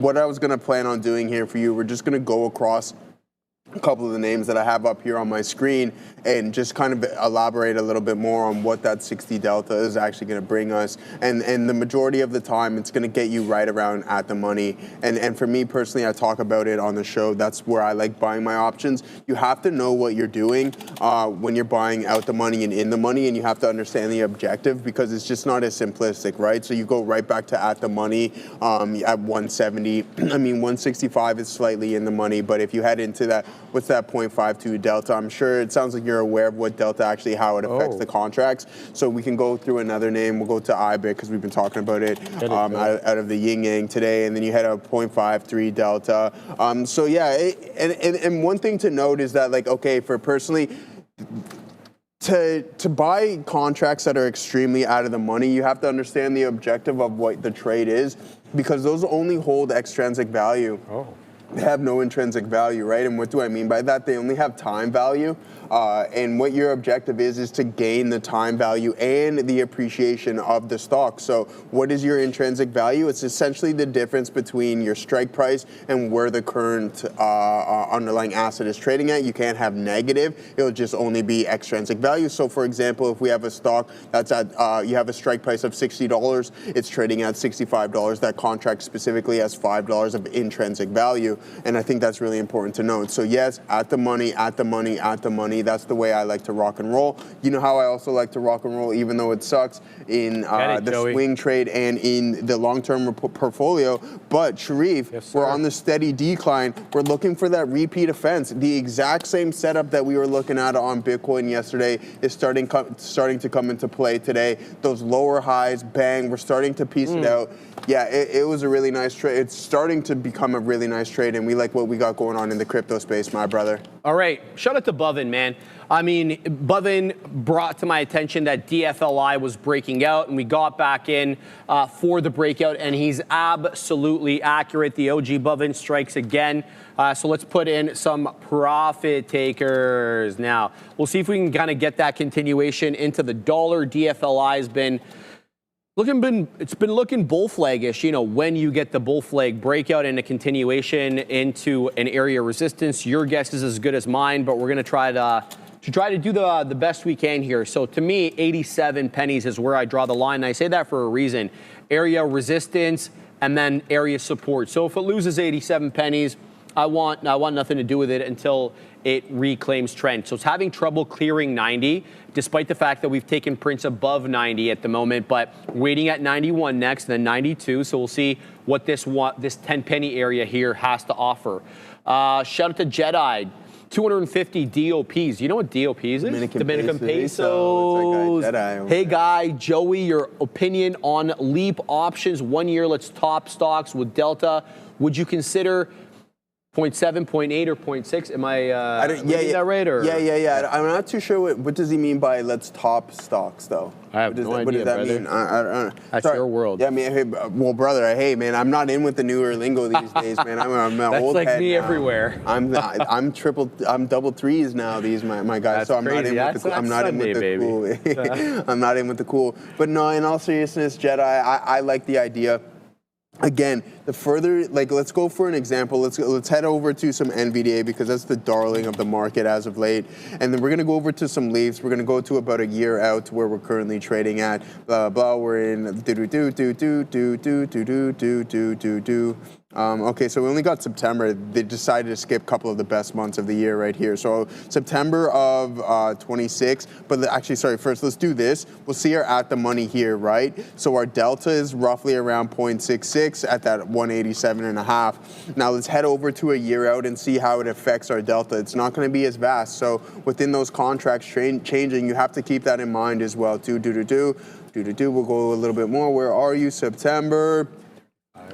what I was going to plan on doing here for you, we're just going to go across a couple of the names that I have up here on my screen and just kind of elaborate a little bit more on what that 60 delta is actually going to bring us. And the majority of the time, it's going to get you right around at the money. And for me personally, I talk about it on the show. That's where I like buying my options. You have to know what you're doing when you're buying out the money and in the money, and you have to understand the objective because it's just not as simplistic, right? So you go right back to at the money at 170. I mean, 165 is slightly in the money, but if you head into that, what's that 0.52 delta? I'm sure it sounds like you're aware of what delta actually, how it affects the contracts. So we can go through another name. We'll go to IBIT because we've been talking about it out of the yin yang today. And then you had a 0.53 delta. So yeah, and one thing to note is that, like, okay, for personally, to buy contracts that are extremely out of the money, you have to understand the objective of what the trade is, because those only hold extrinsic value. They have no intrinsic value, right? And what do I mean by that? They only have time value. And what your objective is to gain the time value and the appreciation of the stock. So what is your intrinsic value? It's essentially the difference between your strike price and where the current underlying asset is trading at. You can't have negative. It'll just only be extrinsic value. So for example, if we have a stock that's at, you have a strike price of $60, it's trading at $65. That contract specifically has $5 of intrinsic value. And I think that's really important to note. So yes, at the money, at the money, at the money. That's the way I like to rock and roll. You know how I also like to rock and roll, even though it sucks, in the swing trade and in the long-term portfolio. But Sharif, yes, we're on the steady decline. We're looking for that repeat offense. The exact same setup that we were looking at on Bitcoin yesterday is starting to come into play today. Those lower highs, bang, we're starting to piece it out. Yeah, it was a really nice trade. It's starting to become a really nice trade, and we like what we got going on in the crypto space, my brother. All right, shout out to Bovin, man. I mean, Bovin brought to my attention that DFLI was breaking out, and we got back in for the breakout, and he's absolutely accurate. The OG Bovin strikes again. So let's put in some profit takers. Now, we'll see if we can kind of get that continuation into the dollar. DFLI has been looking bull flaggish, you know, when you get the bull flag breakout and a continuation into an area of resistance. Your guess is as good as mine, but we're going to try to do the best we can here. So to me, 87 pennies is where I draw the line. And I say that for a reason. Area resistance and then area support. So if it loses 87 pennies, I want nothing to do with it until it reclaims trend. So it's having trouble clearing 90, despite the fact that we've taken prints above 90 at the moment, but waiting at 91 next, then 92. So we'll see what this 10 penny area here has to offer. Shout out to Jedi. 250 DOPs. You know what DOPs is? Dominican pesos. Hey, guy, Joey, your opinion on LEAP options. 1 year, let's top stocks with Delta. Would you consider 0.7, 0.8, or 0.6? Am I reading that right? Or? Yeah. I'm not too sure what does he mean by let's top stocks, though? I have no idea, what does that brother. mean? I don't know. That's your world. Yeah, I mean, hey, well, brother, hey, man, I'm not in with the newer lingo these days, man. I'm an That's old like head me now. everywhere. I'm double threes now. These my guys. That's so I'm crazy. not in with the cool. I'm not in with the cool. I'm not in with the cool. But no, in all seriousness, Jedi, I like the idea. Again, the further, like, let's go for an example. Let's head over to some NVDA because that's the darling of the market as of late. And then we're going to go over to some leaves. We're going to go to about a year out to where we're currently trading at. Blah, blah, we're in okay, so we only got September. They decided to skip a couple of the best months of the year right here. So September of 26, but actually, sorry, first let's do this. We'll see our at the money here, right? So our delta is roughly around 0.66 at that 187.5. Now let's head over to a year out and see how it affects our delta. It's not going to be as vast. So within those contracts changing, you have to keep that in mind as well. We'll go a little bit more. Where are you, September?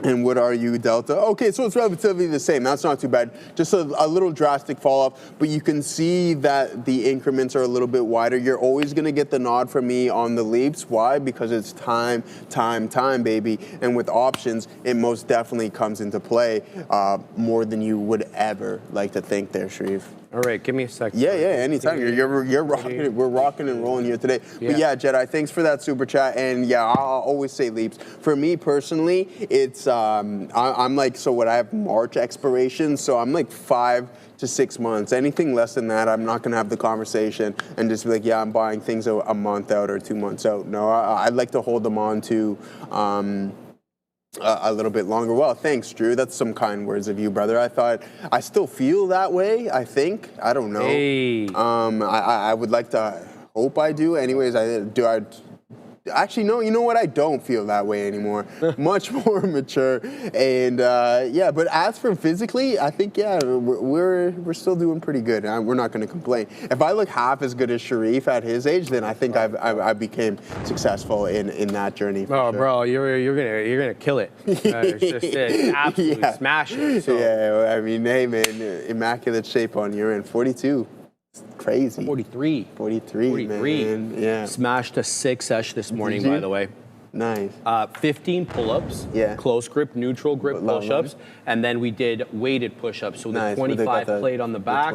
And what are you, Delta? Okay, so it's relatively the same. That's not too bad. Just a little drastic fall off, but you can see that the increments are a little bit wider. You're always going to get the nod from me on the leaps. Why? Because it's time, baby. And with options, it most definitely comes into play more than you would ever like to think there, Sharif. All right, give me a second. Yeah, anytime. You're rocking. We're rocking and rolling here today. Yeah. But yeah, Jedi, thanks for that super chat. And yeah, I'll always say leaps. For me personally, it's I'm like, so what, I have March expiration, so I'm like 5 to 6 months. Anything less than that, I'm not gonna have the conversation and just be like, yeah, I'm buying things a month out or 2 months out. No, I'd like to hold them on to a little bit longer. Well, thanks, Drew. That's some kind words of you, brother. I still feel that way, I think. I don't know. Hey. I would like to hope I do. Anyways, actually, no, you know what? I don't feel that way anymore. Much more mature. And yeah, but as for physically, I think, yeah, we're still doing pretty good. We're not going to complain. If I look half as good as Sharif at his age, then I think I became successful in that journey. Oh, sure. bro, you're gonna kill it. It's just absolutely smash it. So. Yeah, I mean, hey, man, immaculate shape on your end. 42. Crazy. 43. 43, man. Yeah. Smashed a 6-esh this morning, by the way. Nice. 15 pull-ups, close grip, neutral grip push-ups, and then we did weighted push-ups. So the 25 plate on the back,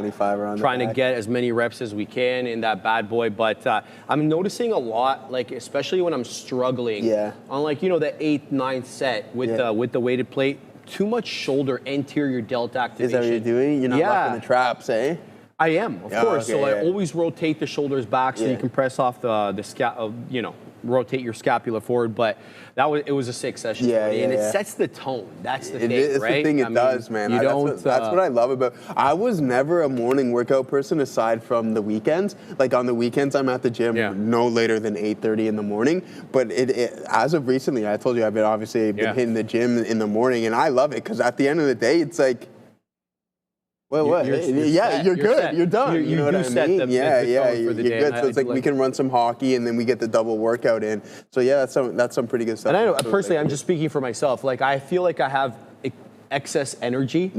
trying to get as many reps as we can in that bad boy. But I'm noticing a lot, like especially when I'm struggling, on like, you know, the 8th, 9th set with the weighted plate, too much shoulder anterior delt activation. Is that what you're doing? You're not locking the traps, eh? I am, of course. Okay, so I always rotate the shoulders back so you can press off the you know, rotate your scapula forward. But it was a 6 session, and it sets the tone. That's the thing, it's right? The thing it does, man. That's what I love about. I was never a morning workout person aside from the weekends. Like on the weekends, I'm at the gym no later than 8:30 in the morning. But as of recently, I told you I've been hitting the gym in the morning, and I love it because at the end of the day, it's like. Well, what? You're good. Set. You're done. You know what I mean? You're good. So it's like we can run some hockey and then we get the double workout in. So yeah, that's some pretty good stuff. And I know personally, I'm just speaking for myself. Like I feel like I have excess energy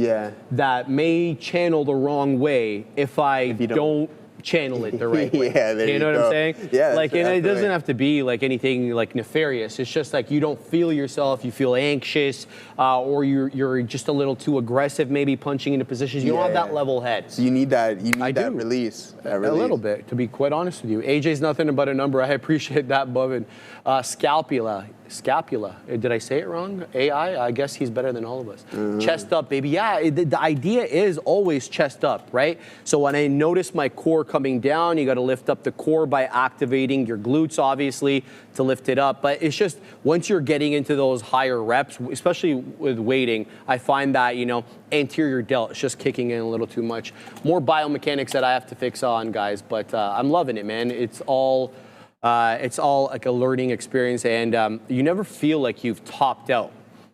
that may channel the wrong way if I don't channel it the right way. You know what I'm saying? Yeah. Like, and it doesn't have to be like anything like nefarious. It's just like you don't feel yourself, you feel anxious, or you're just a little too aggressive, maybe punching into positions. You don't have that level head. So you need that. That release. A little bit, to be quite honest with you. AJ's nothing but a number. I appreciate that, Bubin. Scapula. Did I say it wrong? I guess he's better than all of us. Chest up, baby. Yeah, the idea is always chest up, right? So when I notice my core coming down, you got to lift up the core by activating your glutes, obviously, to lift it up. But it's just once you're getting into those higher reps, especially with weighting, I find that, you know, anterior delt is just kicking in a little too much. More biomechanics that I have to fix on, guys. But I'm loving it, man. It's all like a learning experience, and you never feel like you've topped out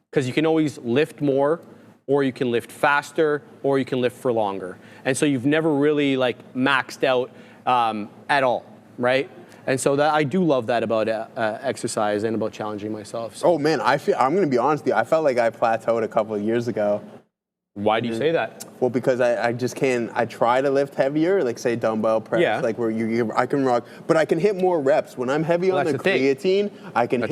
because you can always lift more, or you can lift faster, or you can lift for longer. And so you've never really like maxed out at all, right? And so I do love that about exercise and about challenging myself. So. Oh man, I'm going to be honest with you. I felt like I plateaued a couple of years ago. Why do you say that? Well, because I just can't. I try to lift heavier, like say dumbbell press, like where I can rock, but I can hit more reps. When I'm heavy on the creatine, I can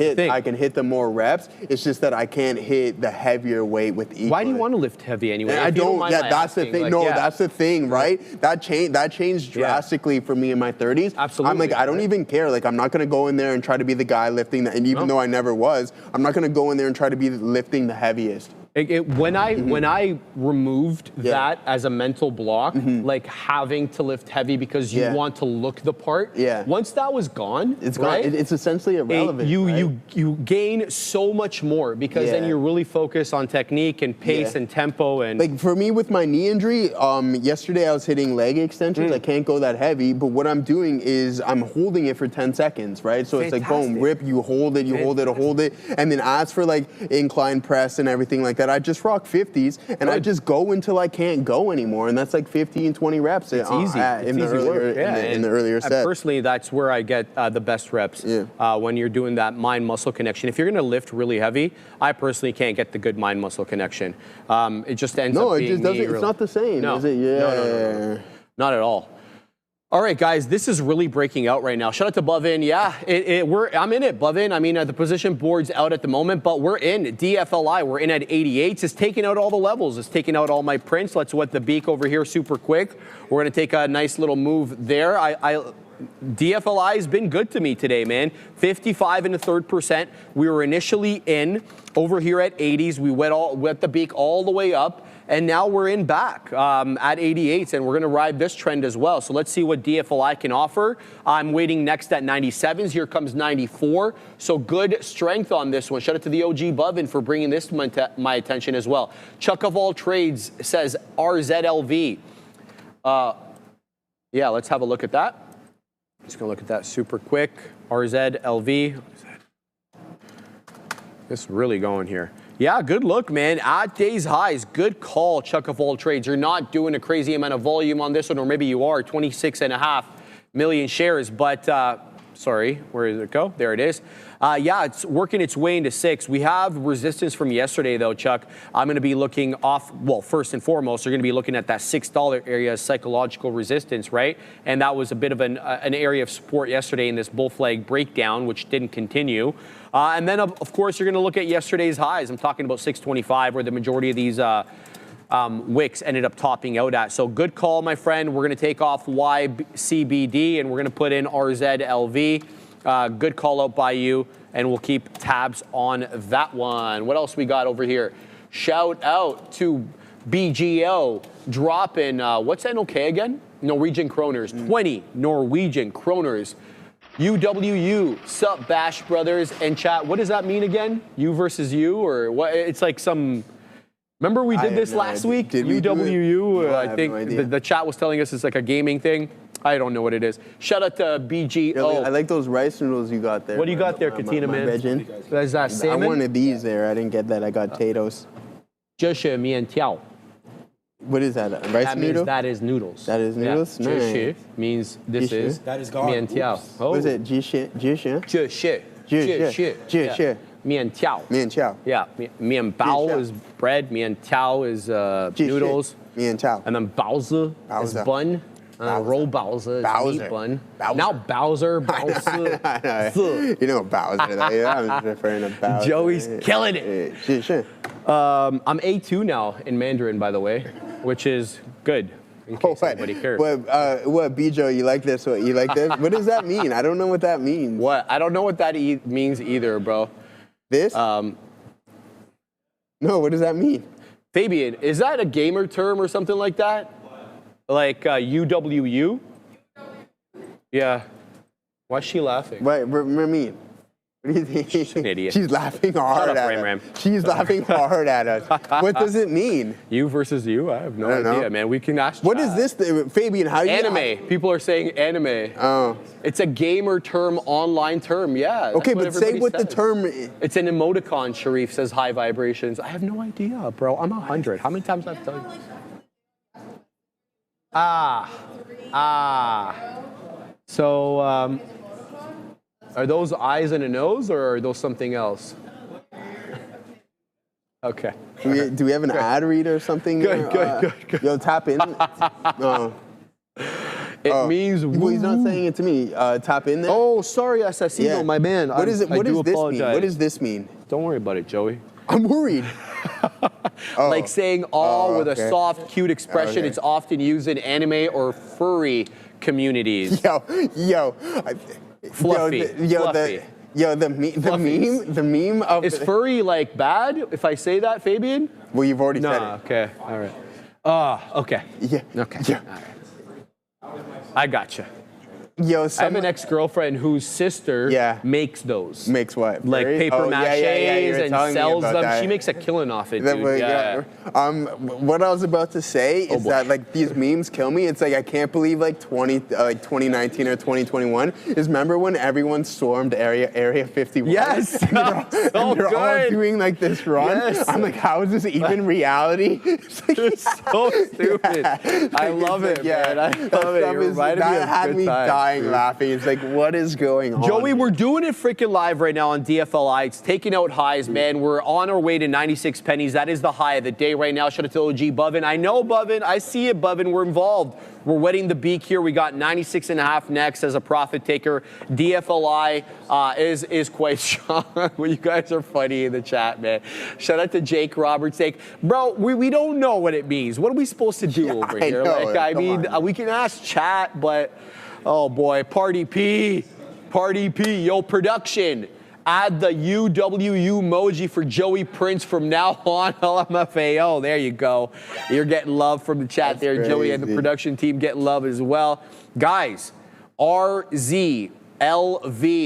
hit the more reps. It's just that I can't hit the heavier weight with equal. Why do you want to lift heavy anyway? I don't. Yeah, that's the thing. Like, that's the thing, right? That changed drastically for me in my 30s. Absolutely. I'm like, I don't even care. Like, I'm not gonna go in there and try to be the guy lifting that. And even though I never was, I'm not gonna go in there and try to be lifting the heaviest. When I removed that as a mental block, like having to lift heavy because you want to look the part, once that was gone, it's gone. It's essentially irrelevant. You gain so much more because then you're really focused on technique and pace and tempo. And like for me with my knee injury, yesterday I was hitting leg extensions. I can't go that heavy, but what I'm doing is I'm holding it for 10 seconds, right? So it's like boom, rip, you hold it, hold it, and then as for like incline press and everything like that, I just rock 50s and I just go until I can't go anymore, and that's like 15, 20 reps. It's easy. In the earlier set. Personally, that's where I get the best reps when you're doing that mind-muscle connection. If you're going to lift really heavy, I personally can't get the good mind-muscle connection. It just ends up being it's not the same, is it? No, not at all. All right, guys, this is really breaking out right now. Shout out to Blovin. Yeah, I'm in it, Blovin. I mean, the position board's out at the moment, but we're in DFLI. We're in at 88. It's taking out all the levels. It's taking out all my prints. Let's wet the beak over here super quick. We're going to take a nice little move there. DFLI has been good to me today, man. 55 and a third percent. We were initially in over here at 80s. We wet the beak all the way up. And now we're in back at 88s, and we're going to ride this trend as well. So let's see what DFLI can offer. I'm waiting next at 97s. Here comes 94. So good strength on this one. Shout out to the OG Bovin for bringing this to my attention as well. Chuck of all trades says RZLV. Yeah, let's have a look at that. Just going to look at that super quick. RZLV. It's really going here. Yeah, good look, man. At day's highs, good call, Chuck of all trades. You're not doing a crazy amount of volume on this one, or maybe you are, 26.5 million shares. But, sorry, where did it go? There it is. Yeah, it's working its way into 6. We have resistance from yesterday, though, Chuck. I'm going to be looking off, well, first and foremost, you're going to be looking at that $6 area as psychological resistance, right? And that was a bit of an area of support yesterday in this bull flag breakdown, which didn't continue. And then, of course, you're going to look at yesterday's highs. I'm talking about 625, where the majority of these wicks ended up topping out at. So good call, my friend. We're going to take off YCBD, and we're going to put in RZLV. Good call out by you, and we'll keep tabs on that one. What else we got over here? Shout out to BGO dropping, what's NOK again? Norwegian kroners, 20 Norwegian kroners. UWU, sup Bash Brothers, and chat. What does that mean again? You versus you, or what? It's like some. Remember we did this last week? UWU. I think the chat was telling us it's like a gaming thing. I don't know what it is. Shout out to BGO. I like those rice noodles you got there. What do you got there, Katina, man? That's salmon. I wanted these there. I didn't get that. I got potatoes. 这是面条. What is that? Rice noodle? That is noodles. That is noodles? Yeah. Nice. Means this is. That is gone. 面条. Oh. What is it? 鸡血? 这是面条. 面条. Yeah. 面包 is bread. 面条 is noodles. 面条. And then 包子 is bun. Roll Bowser is meat bun. Now Bowser. You know Bowser. Yeah, I'm referring to Bowser. Joey's killing it. I'm A2 now in Mandarin, by the way, which is good. In case anybody cares. What, Bijo, you like this? What, you like this? What does that mean? I don't know what that means. What? I don't know what that means either, bro. This? No, what does that mean? Fabian, is that a gamer term or something like that? Like UWU? Yeah. Why is she laughing? What do you mean? What do you think? She's an idiot. She's laughing hard at us. She's laughing hard at us. What does it mean? You versus you? I have no idea, man. We can ask. What is this, Fabian? How do you? Anime. People are saying anime. Oh. It's a gamer term, online term. Yeah. Okay, but say what the term is. It's an emoticon. Sharif says high vibrations. I have no idea, bro. I'm 100. How many times have I told you? So, are those eyes and a nose, or are those something else? Okay. Do we have an ad read or something? Good. Yo, tap in. No. It means. Well, he's not saying it to me. Tap in there. Oh, sorry, Assassino, Yeah. my man. What does this mean? What does this mean? Don't worry about it, Joey. I'm worried. Like saying with a soft, cute expression. Okay. It's often used in anime or furry communities. Fluffy. The meme of. Is furry like bad if I say that, Fabian? Well, you've already said it. Okay, all right. Okay. Yeah. Okay. Yeah. All right. I gotcha. Yo, I have an ex-girlfriend whose sister makes those. Makes what? Like paper maches and sells them. That. She makes a killing off it, dude. Yeah. What I was about to say is that like these memes kill me. It's like I can't believe like 2019 or 2021 is remember when everyone stormed Area 51? Yes. They're all doing like this run. Yes. I'm like, how is this even reality? It's like, so stupid. I love it, man. I love it. It reminded me of good times. dying laughing. It's like, what is going on? Joey, we're doing it freaking live right now on DFLI. It's taking out highs, man. We're on our way to 96 pennies. That is the high of the day right now. Shout out to OG Buvin. I know, Buvin. I see it, Buvin. We're involved. We're wetting the beak here. We got 96.5 next as a profit taker. DFLI is quite strong. Well, you guys are funny in the chat, man. Shout out to Jake Roberts. Bro, we don't know what it means. What are we supposed to do over here? I mean, we can ask chat, but oh boy, Party P, yo, production. Add the UWU emoji for Joey Prince from now on. LMFAO. There you go. You're getting love from the chat. That's there, crazy. Joey and the production team getting love as well. Guys, RZLV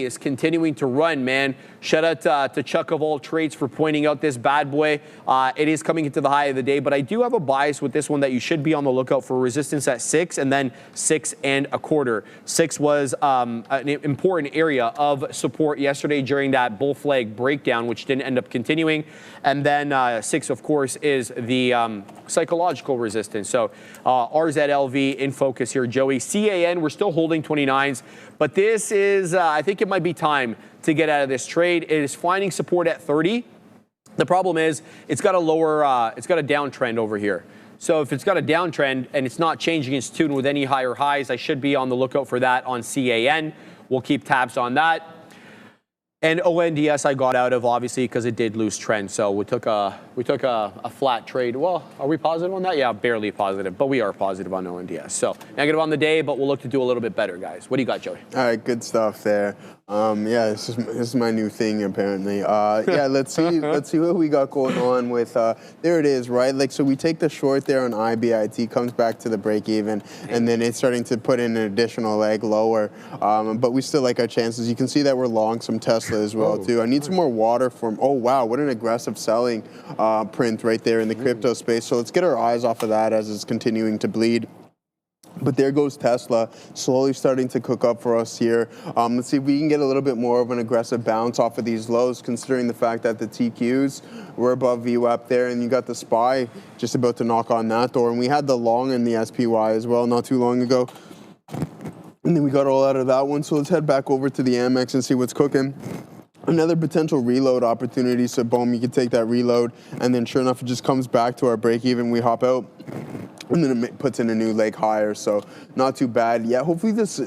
is continuing to run, man. Shout out to Chuck of all trades for pointing out this bad boy. It is coming into the high of the day, but I do have a bias with this one that you should be on the lookout for resistance at 6 and then 6 1/4. 6 was an important area of support yesterday during that bull flag breakdown, which didn't end up continuing. And then 6, of course, is the psychological resistance. So RZLV in focus here, Joey. CAN, we're still holding 29s, but this is, I think it might be time to get out of this trade. It is finding support at 30. The problem is it's got a lower, it's got a downtrend over here. So if it's got a downtrend and it's not changing its tune with any higher highs, I should be on the lookout for that on CAN. We'll keep tabs on that. And ONDS I got out of, obviously, because it did lose trend. So we took a flat trade. Well, are we positive on that? Yeah, barely positive, but we are positive on ONDS. So negative on the day, but we'll look to do a little bit better, guys. What do you got, Joey? All right, good stuff there. Yeah, this is my new thing apparently. Yeah, let's see what we got going on with. There it is, right? Like, so we take the short there on IBIT, comes back to the break even, and then it's starting to put in an additional leg lower. But we still like our chances. You can see that we're long some Tesla as well too. I need some more water from. Oh wow, what an aggressive selling print right there in the crypto space. So let's get our eyes off of that as it's continuing to bleed. But there goes Tesla, slowly starting to cook up for us here. Let's see if we can get a little bit more of an aggressive bounce off of these lows, considering the fact that the TQs were above VWAP there, and you got the SPY just about to knock on that door. And we had the long in the SPY as well not too long ago. And then we got all out of that one. So let's head back over to the Amex and see what's cooking. Another potential reload opportunity. So boom, you can take that reload, and then sure enough, it just comes back to our break even. We hop out, and then it puts in a new leg higher. So not too bad. Yeah, hopefully this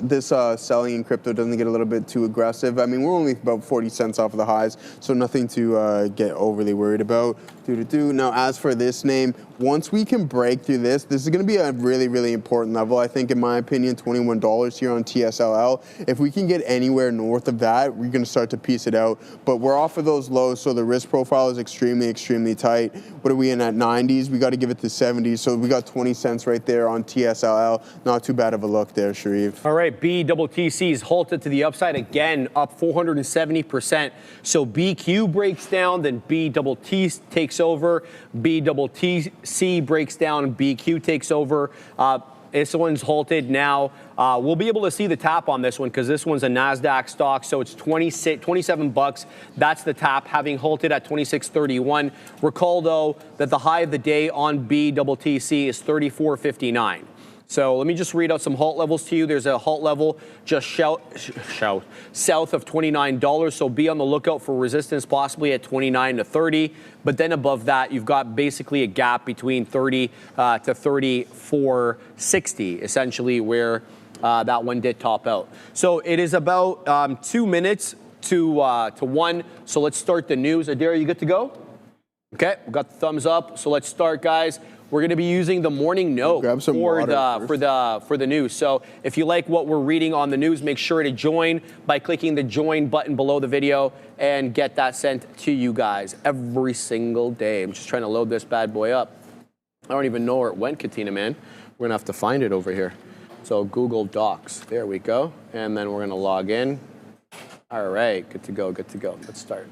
selling in crypto doesn't get a little bit too aggressive. I mean, we're only about 40 cents off of the highs, so nothing to get overly worried about. Now, as for this name, once we can break through this is going to be a really, really important level. I think, in my opinion, $21 here on TSLL. If we can get anywhere north of that, we're going to start to piece it out. But we're off of those lows, so the risk profile is extremely, extremely tight. What are we in at 90s? We got to give it to 70s. So we got 20 cents right there on TSLL. Not too bad of a look there, Sharif. All right, BTTC's halted to the upside again, up 470%. So BQ breaks down, then BTT takes over. BTTC breaks down, BQ takes over. This one's halted now. We'll be able to see the tap on this one because this one's a NASDAQ stock, so it's 27 bucks. That's the tap, having halted at 26.31. Recall, though, that the high of the day on BTTC is 34.59. So let me just read out some halt levels to you. There's a halt level just south of $29. So be on the lookout for resistance possibly at 29 to 30. But then above that, you've got basically a gap between 30 to 34.60, essentially, where that one did top out. So it is about 2 minutes to 1. So let's start the news. Adair, you good to go? Okay, we got the thumbs up. So let's start, guys. We're going to be using the morning note for the news. So if you like what we're reading on the news, make sure to join by clicking the join button below the video and get that sent to you guys every single day. I'm just trying to load this bad boy up. I don't even know where it went, Katina, man. We're going to have to find it over here. So Google Docs. There we go. And then we're going to log in. All right, good to go, good to go. Let's start.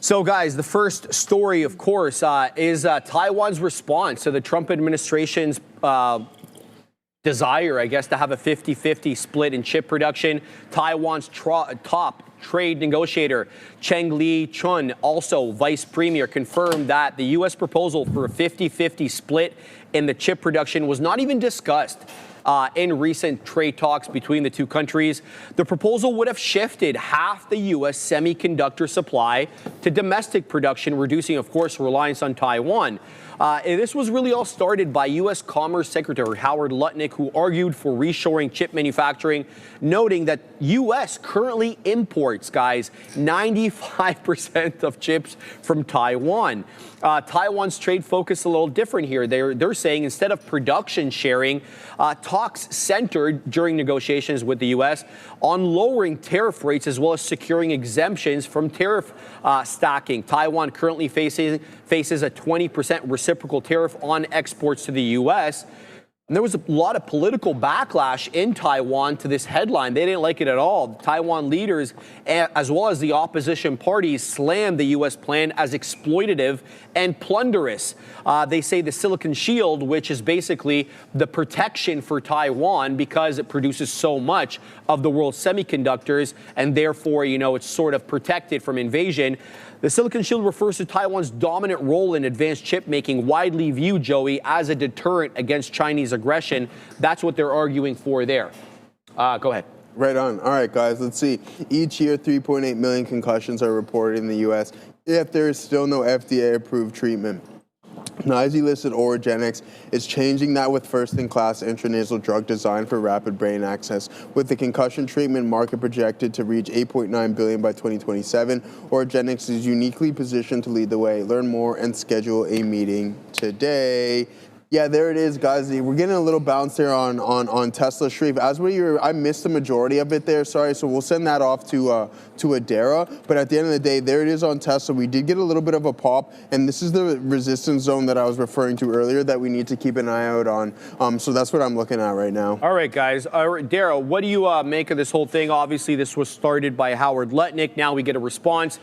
So, guys, the first story, of course, is Taiwan's response to the Trump administration's desire, I guess, to have a 50-50 split in chip production. Taiwan's top trade negotiator, Cheng Li-chun, also vice premier, confirmed that the U.S. proposal for a 50-50 split in the chip production was not even discussed in recent trade talks between the two countries. The proposal would have shifted half the U.S. semiconductor supply to domestic production, reducing, of course, reliance on Taiwan. And this was really all started by U.S. Commerce Secretary Howard Lutnick, who argued for reshoring chip manufacturing, noting that U.S. currently imports, guys, 95% of chips from Taiwan. Taiwan's trade focus a little different here. They're saying instead of production sharing, talks centered during negotiations with the U.S. on lowering tariff rates as well as securing exemptions from tariff stacking. Taiwan currently faces a 20% reciprocal tariff on exports to the U.S. And there was a lot of political backlash in Taiwan to this headline. They didn't like it at all. Taiwan leaders, as well as the opposition parties, slammed the U.S. plan as exploitative and plunderous. They say the Silicon Shield, which is basically the protection for Taiwan because it produces so much of the world's semiconductors, and therefore, it's sort of protected from invasion. The Silicon Shield refers to Taiwan's dominant role in advanced chip making, widely viewed, Joey, as a deterrent against Chinese aggression. That's what they're arguing for there. Go ahead. Right on. All right, guys, let's see. Each year, 3.8 million concussions are reported in the U.S., yet there is still no FDA-approved treatment. Now, as you listed, Oragenics is changing that with first-in-class intranasal drug designed for rapid brain access. With the concussion treatment market projected to reach $8.9 billion by 2027, Oragenics is uniquely positioned to lead the way. Learn more and schedule a meeting today. Yeah, there it is, guys. We're getting a little bounce there on Tesla Sharif. I missed the majority of it there, sorry, so we'll send that off to Adara. But at the end of the day, there it is on Tesla. We did get a little bit of a pop, and this is the resistance zone that I was referring to earlier that we need to keep an eye out on. So that's what I'm looking at right now. All right, guys. Dara, what do you make of this whole thing? Obviously, this was started by Howard Lutnick. Now we get a response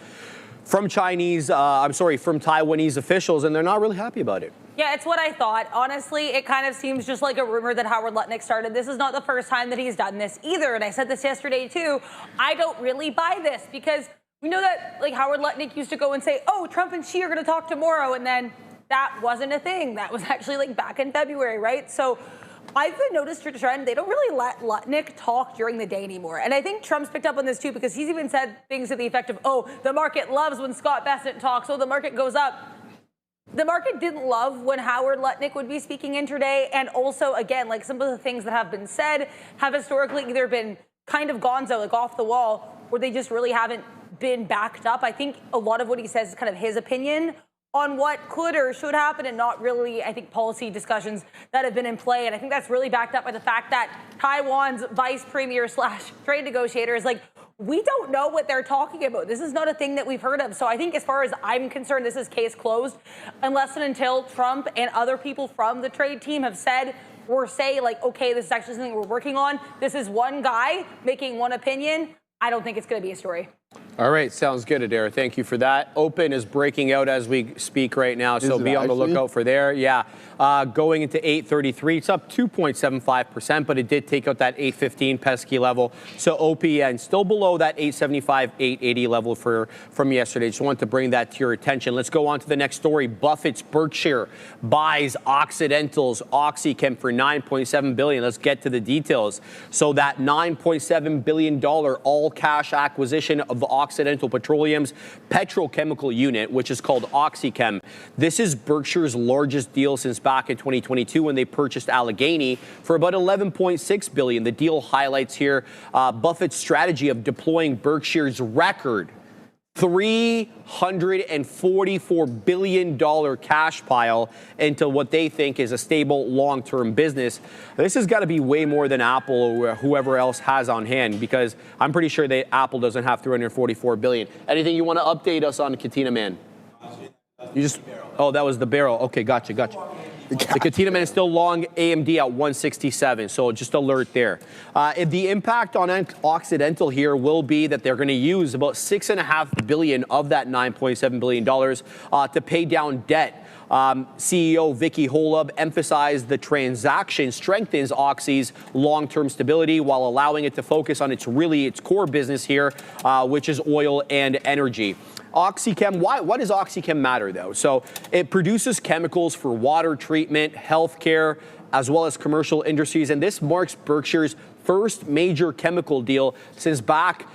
from Taiwanese officials, and they're not really happy about it. Yeah, it's what I thought. Honestly, it kind of seems just like a rumor that Howard Lutnick started. This is not the first time that he's done this either. And I said this yesterday, too. I don't really buy this because we know that Howard Lutnick used to go and say, oh, Trump and Xi are going to talk tomorrow. And then that wasn't a thing. That was actually back in February, right? So I've been noticed a trend. They don't really let Lutnick talk during the day anymore. And I think Trump's picked up on this, too, because he's even said things to the effect of, oh, the market loves when Scott Bessent talks. Oh, the market goes up. The market didn't love when Howard Lutnick would be speaking intraday. And also, again, some of the things that have been said have historically either been kind of gonzo, off the wall, or they just really haven't been backed up. I think a lot of what he says is kind of his opinion on what could or should happen and not really, I think, policy discussions that have been in play. And I think that's really backed up by the fact that Taiwan's vice premier / trade negotiator is we don't know what they're talking about. This is not a thing that we've heard of. So I think as far as I'm concerned, this is case closed unless and until Trump and other people from the trade team have said or say, okay, this is actually something we're working on. This is one guy making one opinion. I don't think it's going to be a story. All right, sounds good, Adara. Thank you for that. Open is breaking out as we speak right now, so be on the lookout for there. Yeah, going into 833, it's up 2.75%, but it did take out that 815 pesky level. So OPN still below that 875, 880 level from yesterday. Just wanted to bring that to your attention. Let's go on to the next story. Buffett's Berkshire buys Occidental's OxyChem for $9.7 billion. Let's get to the details. So that $9.7 billion all-cash acquisition of Occidental Petroleum's petrochemical unit, which is called OxyChem. This is Berkshire's largest deal since back in 2022 when they purchased Allegheny for about $11.6 billion. The deal highlights here Buffett's strategy of deploying Berkshire's record $344 billion cash pile into what they think is a stable long-term business. This has got to be way more than Apple or whoever else has on hand, because I'm pretty sure that Apple doesn't have $344 billion. Anything you want to update us on, Katina Man? Oh, that was the barrel. Okay, gotcha. The Katina Man is still long AMD at 167, so just alert there. The impact on Occidental here will be that they're going to use about $6.5 billion of that $9.7 billion to pay down debt. CEO Vicky Holub emphasized the transaction strengthens Oxy's long-term stability while allowing it to focus on its core business here, which is oil and energy. OxyChem, why does OxyChem matter, though? So it produces chemicals for water treatment, healthcare, as well as commercial industries. And this marks Berkshire's first major chemical deal since back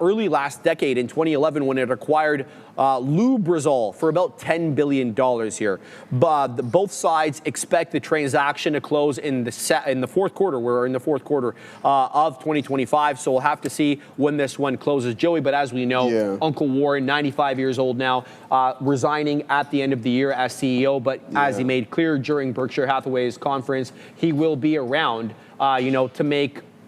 early last decade in 2011 when it acquired Lubrizol for about $10 billion here. But both sides expect the transaction to close in the fourth quarter. We're in the fourth quarter of 2025, so we'll have to see when this one closes, Joey. But as we know, Uncle Warren, 95 years old now, resigning at the end of the year as CEO. But as he made clear during Berkshire Hathaway's conference, he will be around,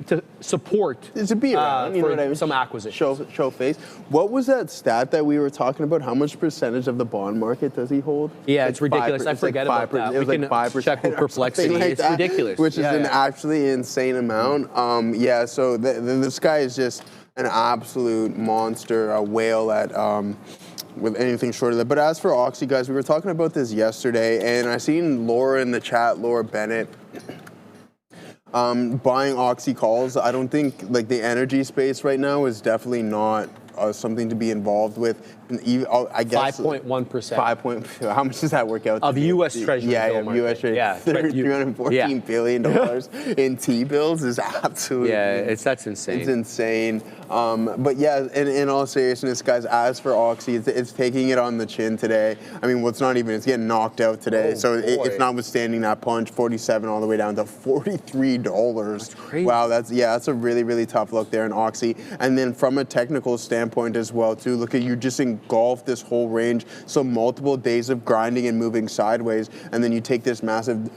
to support to be around, you know what I mean? Some acquisitions. Show face. What was that stat that we were talking about? How much percentage of the bond market does he hold? Yeah, it's ridiculous. I forget about that. It was like 5%. Check with Perplexity. Like it's ridiculous. Which is an actually insane amount. So this guy is just an absolute monster, a whale at with anything short of that. But as for Oxy, guys, we were talking about this yesterday, and I seen Laura in the chat, Laura Bennett, buying Oxy calls. I don't think like the energy space right now is definitely not something to be involved with. I guess 5.1%. How much does that work out of to? U.S. Treasury? U.S. Treasury. Yeah, $314 billion in T-bills is absolutely. Yeah, that's insane. It's insane. But yeah, in all seriousness, guys, as for Oxy, it's taking it on the chin today. I mean, it's getting knocked out today. It's notwithstanding that punch, 47 all the way down to $43. That's crazy. Wow, that's a really, really tough look there in Oxy. And then from a technical standpoint as well, too, look at you just engulf this whole range. So multiple days of grinding and moving sideways, and then you take this massive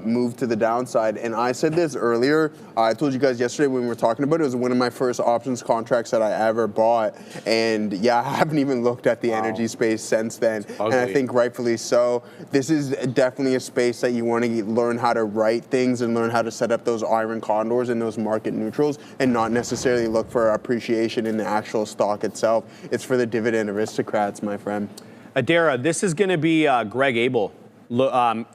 move to the downside. And I said this earlier. I told you guys yesterday when we were talking about it. It was one of my first options contracts that I ever bought. And yeah, I haven't even looked at the energy space since then. And I think rightfully so. This is definitely a space that you want to learn how to write things and learn how to set up those iron condors and those market neutrals, and not necessarily look for appreciation in the actual stock itself. It's for the dividend aristocrats, my friend. Adara, this is going to be Greg Abel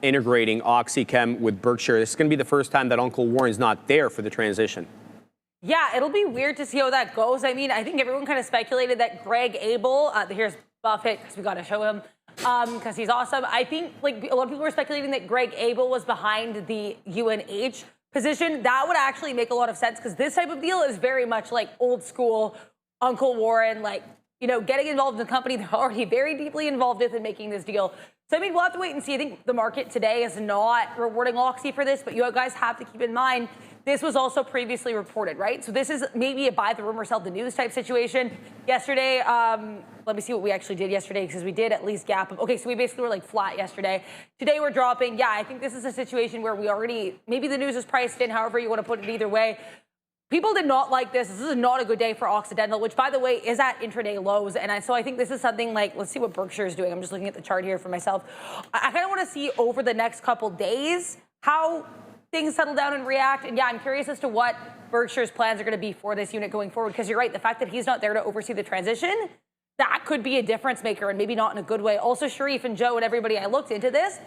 integrating OxyChem with Berkshire. This is going to be the first time that Uncle Warren's not there for the transition. Yeah, it'll be weird to see how that goes. I mean, I think everyone kind of speculated that Greg Abel, here's Buffett, because we got to show him, because he's awesome. I think like a lot of people were speculating that Greg Abel was behind the UNH position. That would actually make a lot of sense, because this type of deal is very much like old school Uncle Warren, like, getting involved in the company they're already very deeply involved with and making this deal. So, I mean, we'll have to wait and see. I think the market today is not rewarding Oxy for this, but you guys have to keep in mind, this was also previously reported, right? So this is maybe a buy the rumor, sell the news type situation. Yesterday, let me see what we actually did yesterday, because we did at least gap up. Okay, so we basically were like flat yesterday. Today we're dropping. Yeah, I think this is a situation where we already, maybe the news is priced in, however you want to put it, either way. People did not like this. This is not a good day for Occidental, which, by the way, is at intraday lows. And so I think this is something like, let's see what Berkshire is doing. I'm just looking at the chart here for myself. I kind of want to see over the next couple days how things settle down and react. And yeah, I'm curious as to what Berkshire's plans are going to be for this unit going forward. Because you're right, the fact that he's not there to oversee the transition, that could be a difference maker, and maybe not in a good way. Also, Sharif and Joe and everybody, I looked into this.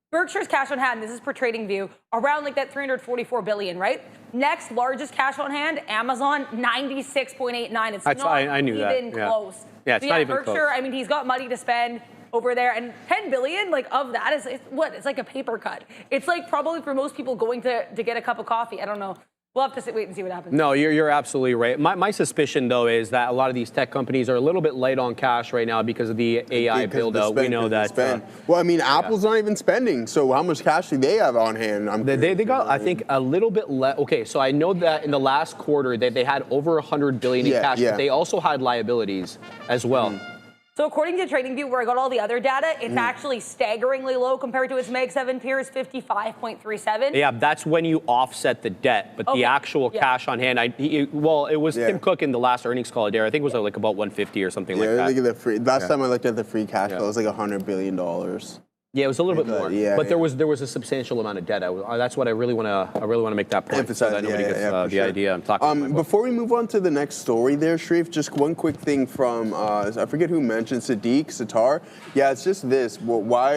Berkshire's cash on hand, this is per trading view, around like that $344 billion, right? Next largest cash on hand, Amazon, 96.89. It's not I knew even that. close. Yeah, it's not even Berkshire, close. I mean, he's got money to spend over there, and $10 billion, like, of that is it's like a paper cut. It's like probably for most people going to get a cup of coffee. I don't know. We'll have to wait and see what happens. No, you're absolutely right. My suspicion, though, is that a lot of these tech companies are a little bit light on cash right now because of the AI build-out. We know that. Well, I mean, Apple's not even spending, so how much cash do they have on hand? They got, I think, a little bit less. Okay, so I know that in the last quarter they had over $100 billion in cash, but they also had liabilities as well. So according to TradingView, where I got all the other data, it's actually staggeringly low compared to its Mag 7 peers, 55.37. Yeah, that's when you offset the debt, but the actual cash on hand, it was Tim Cook in the last earnings call there. I think it was like about 150 or something like that. Look at the last time I looked at the free cash flow, it was like $100 billion. Yeah, it was a little bit more, but there was a substantial amount of debt. That's what I really want to make that point. Emphasize, so that nobody gets the idea I'm talking about. Before we move on to the next story there, Sharif, just one quick thing from, I forget who mentioned, Sadiq, Sitar. Yeah, it's just this. Why,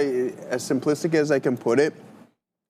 as simplistic as I can put it,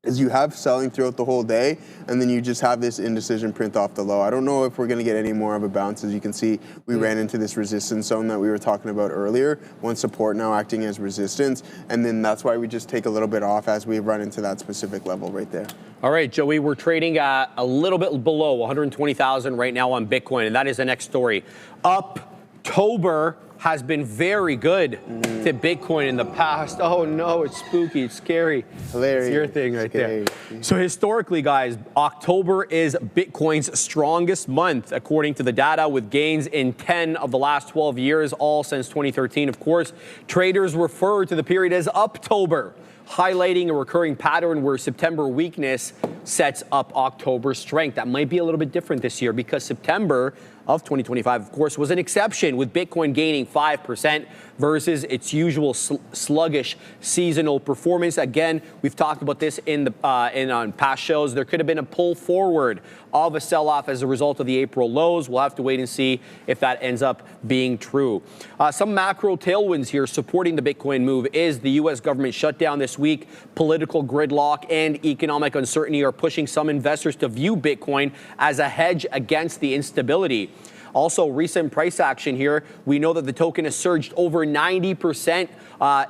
is you have selling throughout the whole day, and then you just have this indecision print off the low. I don't know if we're going to get any more of a bounce. As you can see, we ran into this resistance zone that we were talking about earlier, one support now acting as resistance, and then that's why we just take a little bit off as we run into that specific level right there. All right, Joey, we're trading at a little bit below 120,000 right now on Bitcoin, and that is the next story. October has been very good to Bitcoin in the past. Oh no, it's spooky, it's scary. Hilarious. It's your thing right Scary. there. So historically, guys, October is Bitcoin's strongest month, according to the data, with gains in 10 of the last 12 years, all since 2013. Of course, traders refer to the period as Uptober, highlighting a recurring pattern where September weakness sets up October strength. That might be a little bit different this year because September of 2025, of course, was an exception, with Bitcoin gaining 5% versus its usual sluggish seasonal performance. Again, we've talked about this on past shows. There could have been a pull forward of a sell-off as a result of the April lows. We'll have to wait and see if that ends up being true. Some macro tailwinds here supporting the Bitcoin move is the U.S. government shutdown this week. Political gridlock and economic uncertainty are pushing some investors to view Bitcoin as a hedge against the instability. Also, recent price action here. We know that the token has surged over 90%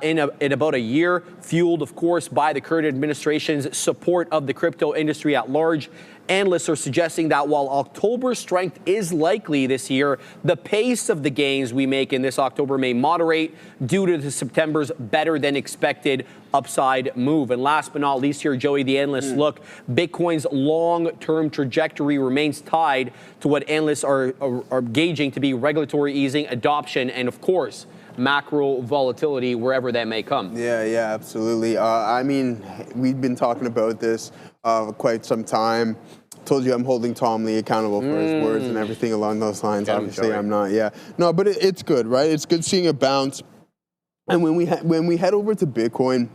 in about a year, fueled, of course, by the current administration's support of the crypto industry at large. Analysts are suggesting that while October's strength is likely this year, the pace of the gains we make in this October may moderate due to September's better than expected upside move. And last but not least here, Joey, the analysts look, Bitcoin's long-term trajectory remains tied to what analysts are gauging to be regulatory easing, adoption, and of course, macro volatility wherever that may come. Yeah, absolutely. I mean, we've been talking about this quite some time. Told you I'm holding Tom Lee accountable for his words and everything along those lines. Obviously, I'm not. Yeah, no, but it's good, right? It's good seeing a bounce. And when we head over to Bitcoin,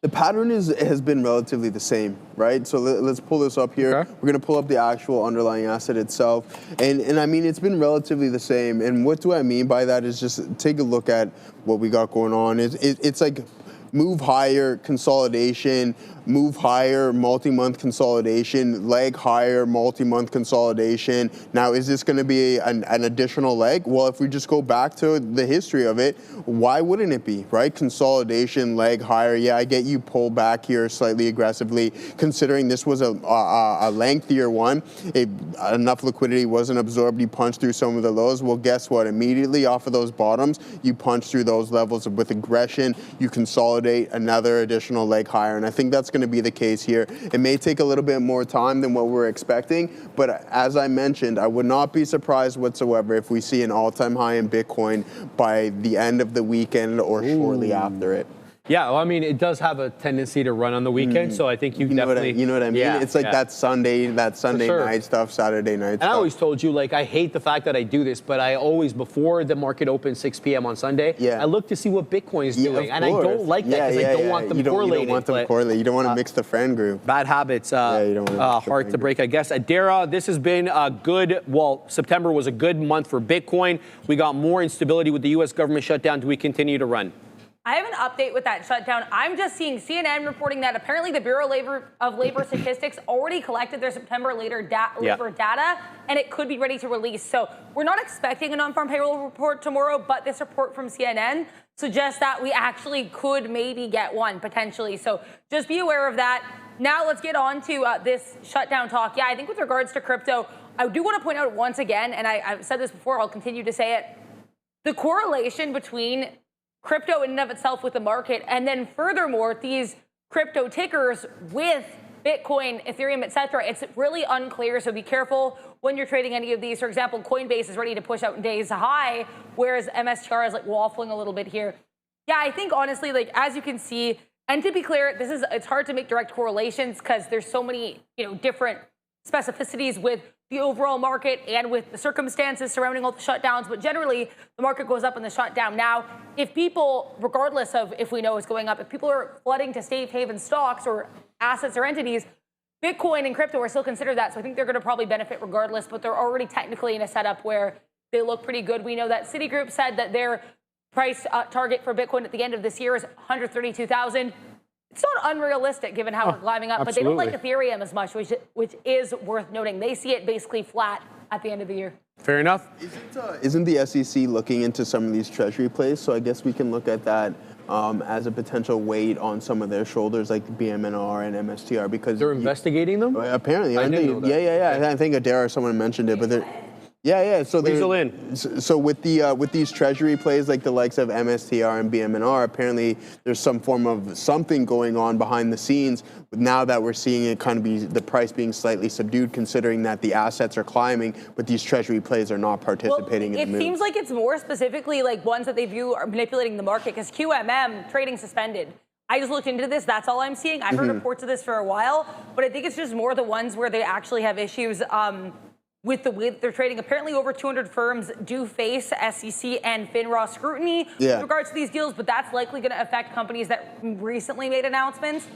the pattern has been relatively the same, right? So let's pull this up here. Okay. We're going to pull up the actual underlying asset itself. And I mean, it's been relatively the same. And what do I mean by that is just take a look at what we got going on. It's like move higher, consolidation, move higher, multi-month consolidation, leg higher, multi-month consolidation. Now, is this going to be an additional leg? Well, if we just go back to the history of it, why wouldn't it be, right? Consolidation, leg higher. Yeah, I get you pull back here slightly aggressively, considering this was a lengthier one. Enough liquidity wasn't absorbed. You punch through some of the lows. Well, guess what? Immediately off of those bottoms, you punch through those levels with aggression. You consolidate another additional leg higher. And I think that's going to be the case here. It may take a little bit more time than what we're expecting, but as I mentioned, I would not be surprised whatsoever if we see an all-time high in Bitcoin by the end of the weekend or shortly after it. Yeah, well, I mean, it does have a tendency to run on the weekend, so I think you definitely... You know what I mean? Yeah, it's like that Sunday night stuff, Saturday night stuff. I always told you, like, I hate the fact that I do this, but I always, before the market opens 6 p.m. on Sunday, I look to see what Bitcoin is doing. And I don't like that because I don't want them correlated. You don't want them correlated. You don't want to mix the friend group. Bad habits, hard to break, I guess. Adara, this has been a good, September was a good month for Bitcoin. We got more instability with the U.S. government shutdown. Do we continue to run? I have an update with that shutdown. I'm just seeing CNN reporting that apparently the Bureau of Labor Statistics already collected their September labor data, and it could be ready to release. So we're not expecting a non-farm payroll report tomorrow, but this report from CNN suggests that we actually could maybe get one potentially. So just be aware of that. Now let's get on to this shutdown talk. Yeah, I think with regards to crypto, I do want to point out once again, and I've said this before, I'll continue to say it, the correlation between crypto in and of itself with the market, and then furthermore, these crypto tickers with Bitcoin, Ethereum, etc. It's really unclear, so be careful when you're trading any of these. For example, Coinbase is ready to push out in days high, whereas MSTR is like waffling a little bit here. Yeah, I think honestly, like as you can see, and to be clear, it's hard to make direct correlations because there's so many different specificities with the overall market and with the circumstances surrounding all the shutdowns, but generally the market goes up in the shutdown. Now, if people, regardless of if we know it's going up, if people are flooding to safe haven stocks or assets or entities, Bitcoin and crypto are still considered that. So I think they're going to probably benefit regardless, but they're already technically in a setup where they look pretty good. We know that Citigroup said that their price target for Bitcoin at the end of this year is 132,000. it's not unrealistic given how we're climbing up, absolutely. but they don't like Ethereum as much, which is worth noting. They see it basically flat at the end of the year. Fair enough. Isn't the SEC looking into some of these treasury plays? So I guess we can look at that as a potential weight on some of their shoulders, like BMNR and MSTR, because They're investigating them? Apparently, I didn't know that. Yeah. I think Adair or someone mentioned it, but they're. Yeah. So so with these treasury plays like the likes of MSTR and BMNR, apparently there's some form of something going on behind the scenes. But now that we're seeing it kind of be the price being slightly subdued, considering that the assets are climbing, but these treasury plays are not participating in the move. It seems like it's more specifically like ones that they view are manipulating the market, because QMM trading suspended. I just looked into this. That's all I'm seeing. I've heard reports of this for a while, but I think it's just more the ones where they actually have issues. With the way that they're trading. Apparently over 200 firms do face SEC and FINRA scrutiny with regards to these deals, but that's likely going to affect companies that recently made announcements.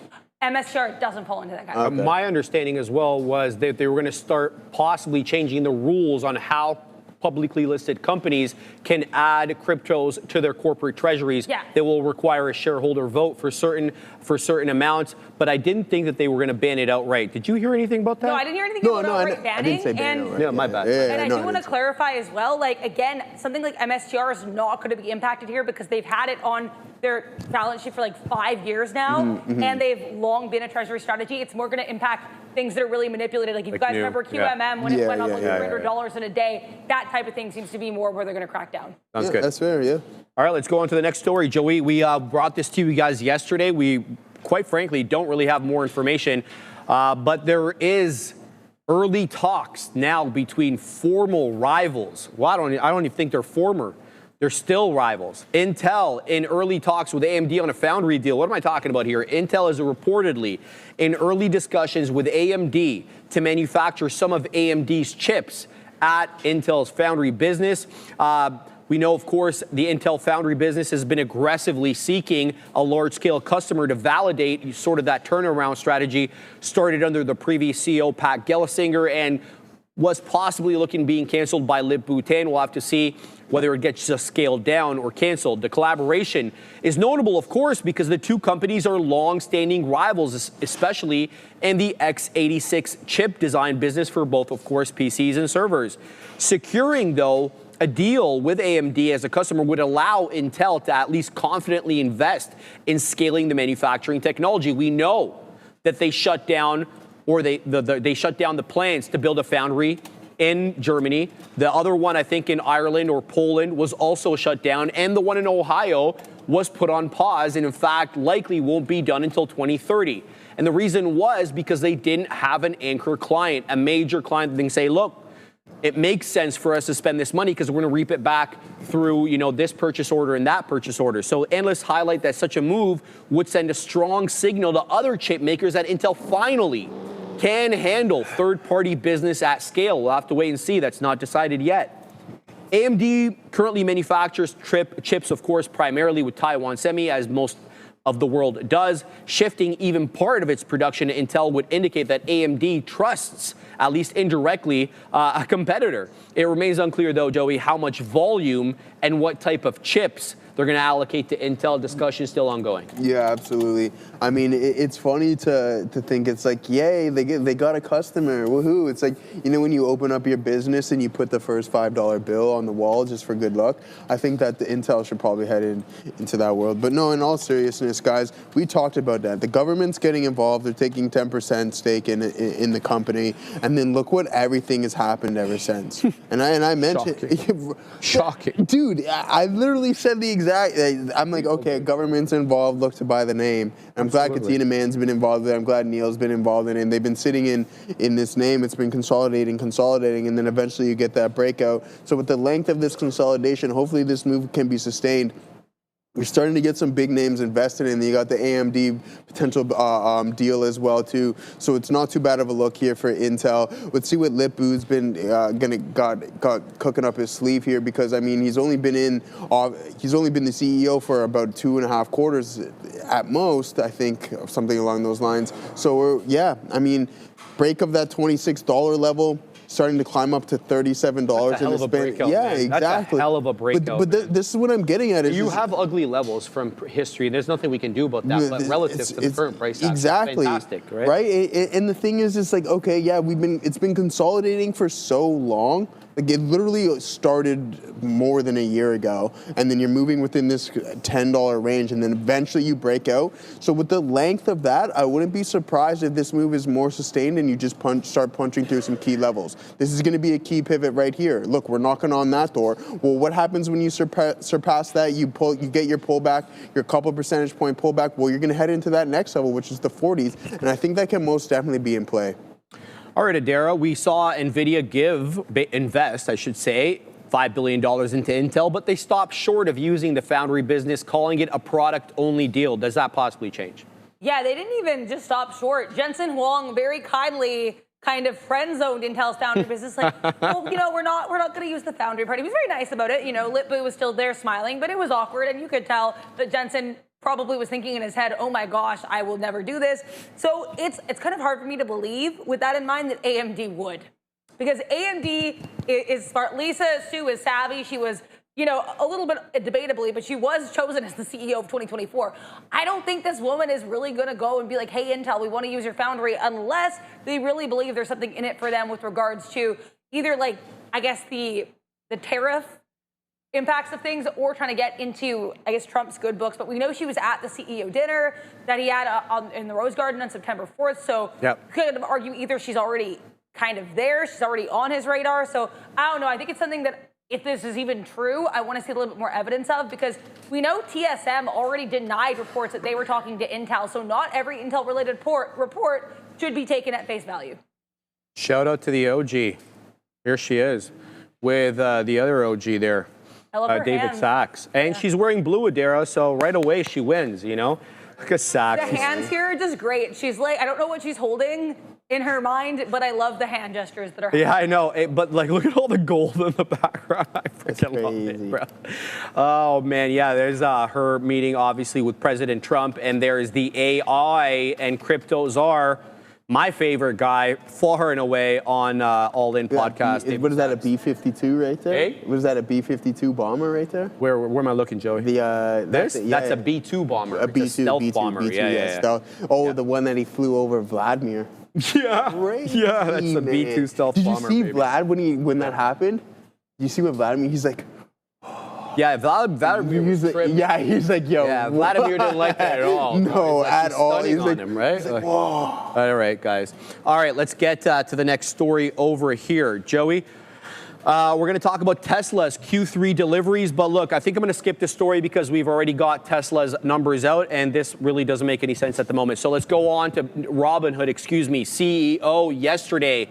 MSTR doesn't fall into that category. My understanding as well was that they were going to start possibly changing the rules on how publicly listed companies can add cryptos to their corporate treasuries. They will require a shareholder vote for certain amounts, but I didn't think that they were going to ban it outright. Did you hear anything about that? No, I didn't hear anything about outright banning. I didn't say ban outright. Yeah, my bad. And I do want to clarify as well, like, again, something like MSTR is not going to be impacted here because they've had it on their balance sheet for like 5 years now, and they've long been a treasury strategy. It's more going to impact things that are really manipulated. Like, if you guys remember QMM when it went up like $300 in a day, that type of thing seems to be more where they're going to crack down. Sounds good. That's fair, yeah. All right, let's go on to the next story. Joey, we brought this to you guys yesterday. We, quite frankly, don't really have more information, but there is early talks now between formal rivals. Well, I don't even think they're former. They're still rivals. Intel in early talks with AMD on a foundry deal. What am I talking about here? Intel is reportedly in early discussions with AMD to manufacture some of AMD's chips at Intel's foundry business. We know, of course, the Intel foundry business has been aggressively seeking a large-scale customer to validate sort of that turnaround strategy started under the previous CEO, Pat Gelsinger, and was possibly being canceled by Lip Bhutan. We'll have to see whether it gets just scaled down or canceled. The collaboration is notable, of course, because the two companies are long-standing rivals, especially in the x86 chip design business for both, of course, PCs and servers. Securing, though, a deal with AMD as a customer would allow Intel to at least confidently invest in scaling the manufacturing technology. We know that they shut down they shut down the plans to build a foundry in Germany. The other one, I think, in Ireland or Poland was also shut down, and the one in Ohio was put on pause and, in fact, likely won't be done until 2030. And the reason was because they didn't have an anchor client, a major client that they can say, look, it makes sense for us to spend this money because we're going to reap it back through, this purchase order and that purchase order. So analysts highlight that such a move would send a strong signal to other chip makers that Intel finally can handle third-party business at scale. We'll have to wait and see. That's not decided yet. AMD currently manufactures chips, of course, primarily with Taiwan Semi, as most of the world does. Shifting even part of its production to Intel would indicate that AMD trusts, at least indirectly, a competitor. It remains unclear, though, Joey, how much volume and what type of chips they're going to allocate to Intel. Discussion still ongoing. Yeah, absolutely. I mean, it's funny to think it's like, yay, they got a customer, woohoo. It's like, when you open up your business and you put the first $5 bill on the wall just for good luck. I think that the Intel should probably head into that world. But no, in all seriousness, guys, we talked about that. The government's getting involved. They're taking 10% stake in the company. And then look what everything has happened ever since. and I mentioned... Shocking. Dude, I literally said the exact... I'm like, okay, government's involved, look to buy the name. I'm glad Katina Mann's been involved in it. I'm glad Neil's been involved in it. And they've been sitting in this name. It's been consolidating, and then eventually you get that breakout. So with the length of this consolidation, hopefully this move can be sustained. We're starting to get some big names invested in. You got the AMD potential deal as well too. So it's not too bad of a look here for Intel. Let's see what Lip Bu's been got cooking up his sleeve here, because I mean he's only been the CEO for about 2.5 quarters at most, I think, something along those lines. So I mean, break of that $26 level. starting to climb up to $37. That's a hell of a breakout. Yeah, man. exactly. That's a hell of a breakout. But this is what I'm getting at. Is you have ugly levels from history, and there's nothing we can do about that. But relative to the current price, exactly fantastic, right? Right, and the thing is, it's like, okay, yeah, it's been consolidating for so long. Like, it literally started more than a year ago, and then you're moving within this $10 range, and then eventually you break out. So with the length of that, I wouldn't be surprised if this move is more sustained and you just start punching through some key levels. This is going to be a key pivot right here. Look, we're knocking on that door. Well, what happens when you surpass that? You get your pullback, your couple percentage point pullback. Well, you're going to head into that next level, which is the 40s, and I think that can most definitely be in play. All right, Adara, we saw NVIDIA invest, $5 billion into Intel, but they stopped short of using the foundry business, calling it a product-only deal. Does that possibly change? Yeah, they didn't even just stop short. Jensen Huang very kindly kind of friend-zoned Intel's foundry business, like, well, we're not going to use the foundry part. He was very nice about it. Lip-Bu was still there smiling, but it was awkward, and you could tell that Jensen probably was thinking in his head, oh my gosh, I will never do this. So it's kind of hard for me to believe, with that in mind, that AMD would. Because AMD is smart. Lisa Su is savvy. She was, a little bit debatably, but she was chosen as the CEO of 2024. I don't think this woman is really going to go and be like, hey, Intel, we want to use your foundry, unless they really believe there's something in it for them with regards to either, the tariff impacts of things, or trying to get into, Trump's good books. But we know she was at the CEO dinner that he had in the Rose Garden on September 4th. So you could argue either she's already kind of there, she's already on his radar. So I don't know. I think it's something that, if this is even true, I want to see a little bit more evidence of, because we know TSM already denied reports that they were talking to Intel. So not every Intel-related report should be taken at face value. Shout out to the OG. Here she is with the other OG there. David Sachs. And she's wearing blue, Adara, so right away she wins, Look at Sachs. The hands here are just great. She's like, I don't know what she's holding in her mind, but I love the hand gestures that are happening. Yeah, I know. But look at all the gold in the background. I freaking love it, bro. Oh, man, yeah, there's her meeting, obviously, with President Trump, and there's the AI and crypto czar, my favorite guy, far and away on All In podcast. What is that, a B-52 right there? Hey? What is that, a B-52 bomber right there? Where am I looking, Joey? That's a B-2 bomber. A B-2, stealth B-2, bomber. B-2, Yeah. Stealth. Oh, yeah. The one that he flew over Vladimir. Yeah. Crazy, yeah, that's the B-2 stealth bomber. Did you see Vlad when that happened? You see what Vladimir, he's like, yeah, Vladimir was tripping. Yeah, he's like, yo. Yeah, Vladimir didn't like that at all. No, at all. He's like, him, right? He's like, whoa. All right, guys. All right, let's get to the next story over here. Joey, we're going to talk about Tesla's Q3 deliveries. But look, I think I'm going to skip this story because we've already got Tesla's numbers out, and this really doesn't make any sense at the moment. So let's go on to Robinhood, CEO yesterday.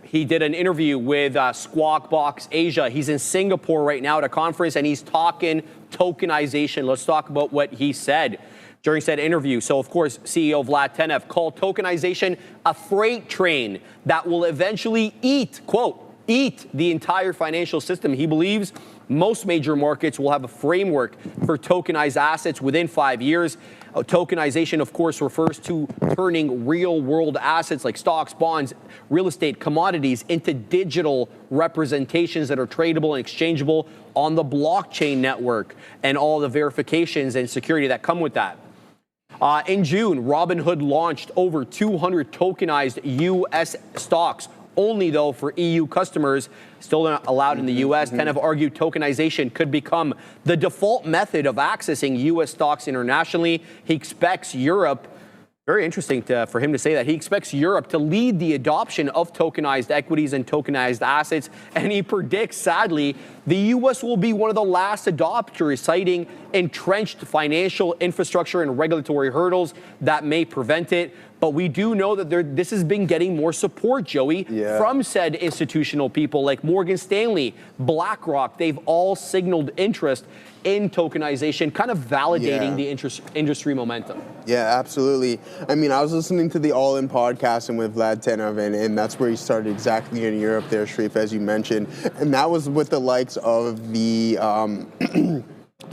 He did an interview with Squawk Box Asia. He's in Singapore right now at a conference, and he's talking tokenization. Let's talk about what he said during said interview. So, of course, CEO Vlad Tenev called tokenization a freight train that will eventually eat the entire financial system. He believes most major markets will have a framework for tokenized assets within 5 years. Tokenization, of course, refers to turning real-world assets like stocks, bonds, real estate, commodities into digital representations that are tradable and exchangeable on the blockchain network, and all the verifications and security that come with that. In June, Robinhood launched over 200 tokenized U.S. stocks, only though for EU customers, still not allowed in the U.S. Tenev argued tokenization could become the default method of accessing U.S. stocks internationally. He expects Europe, very interesting for him to say that, he expects Europe to lead the adoption of tokenized equities and tokenized assets, and he predicts, sadly, the U.S. will be one of the last adopters, citing entrenched financial infrastructure and regulatory hurdles that may prevent it. But we do know that this has been getting more support, Joey, from said institutional people like Morgan Stanley, BlackRock. They've all signaled interest in tokenization, kind of validating the industry momentum. Yeah, absolutely. I mean, I was listening to the All In podcast and with Vlad Tenev, and that's where he started exactly in Europe there, Sharif, as you mentioned. And that was with the likes of the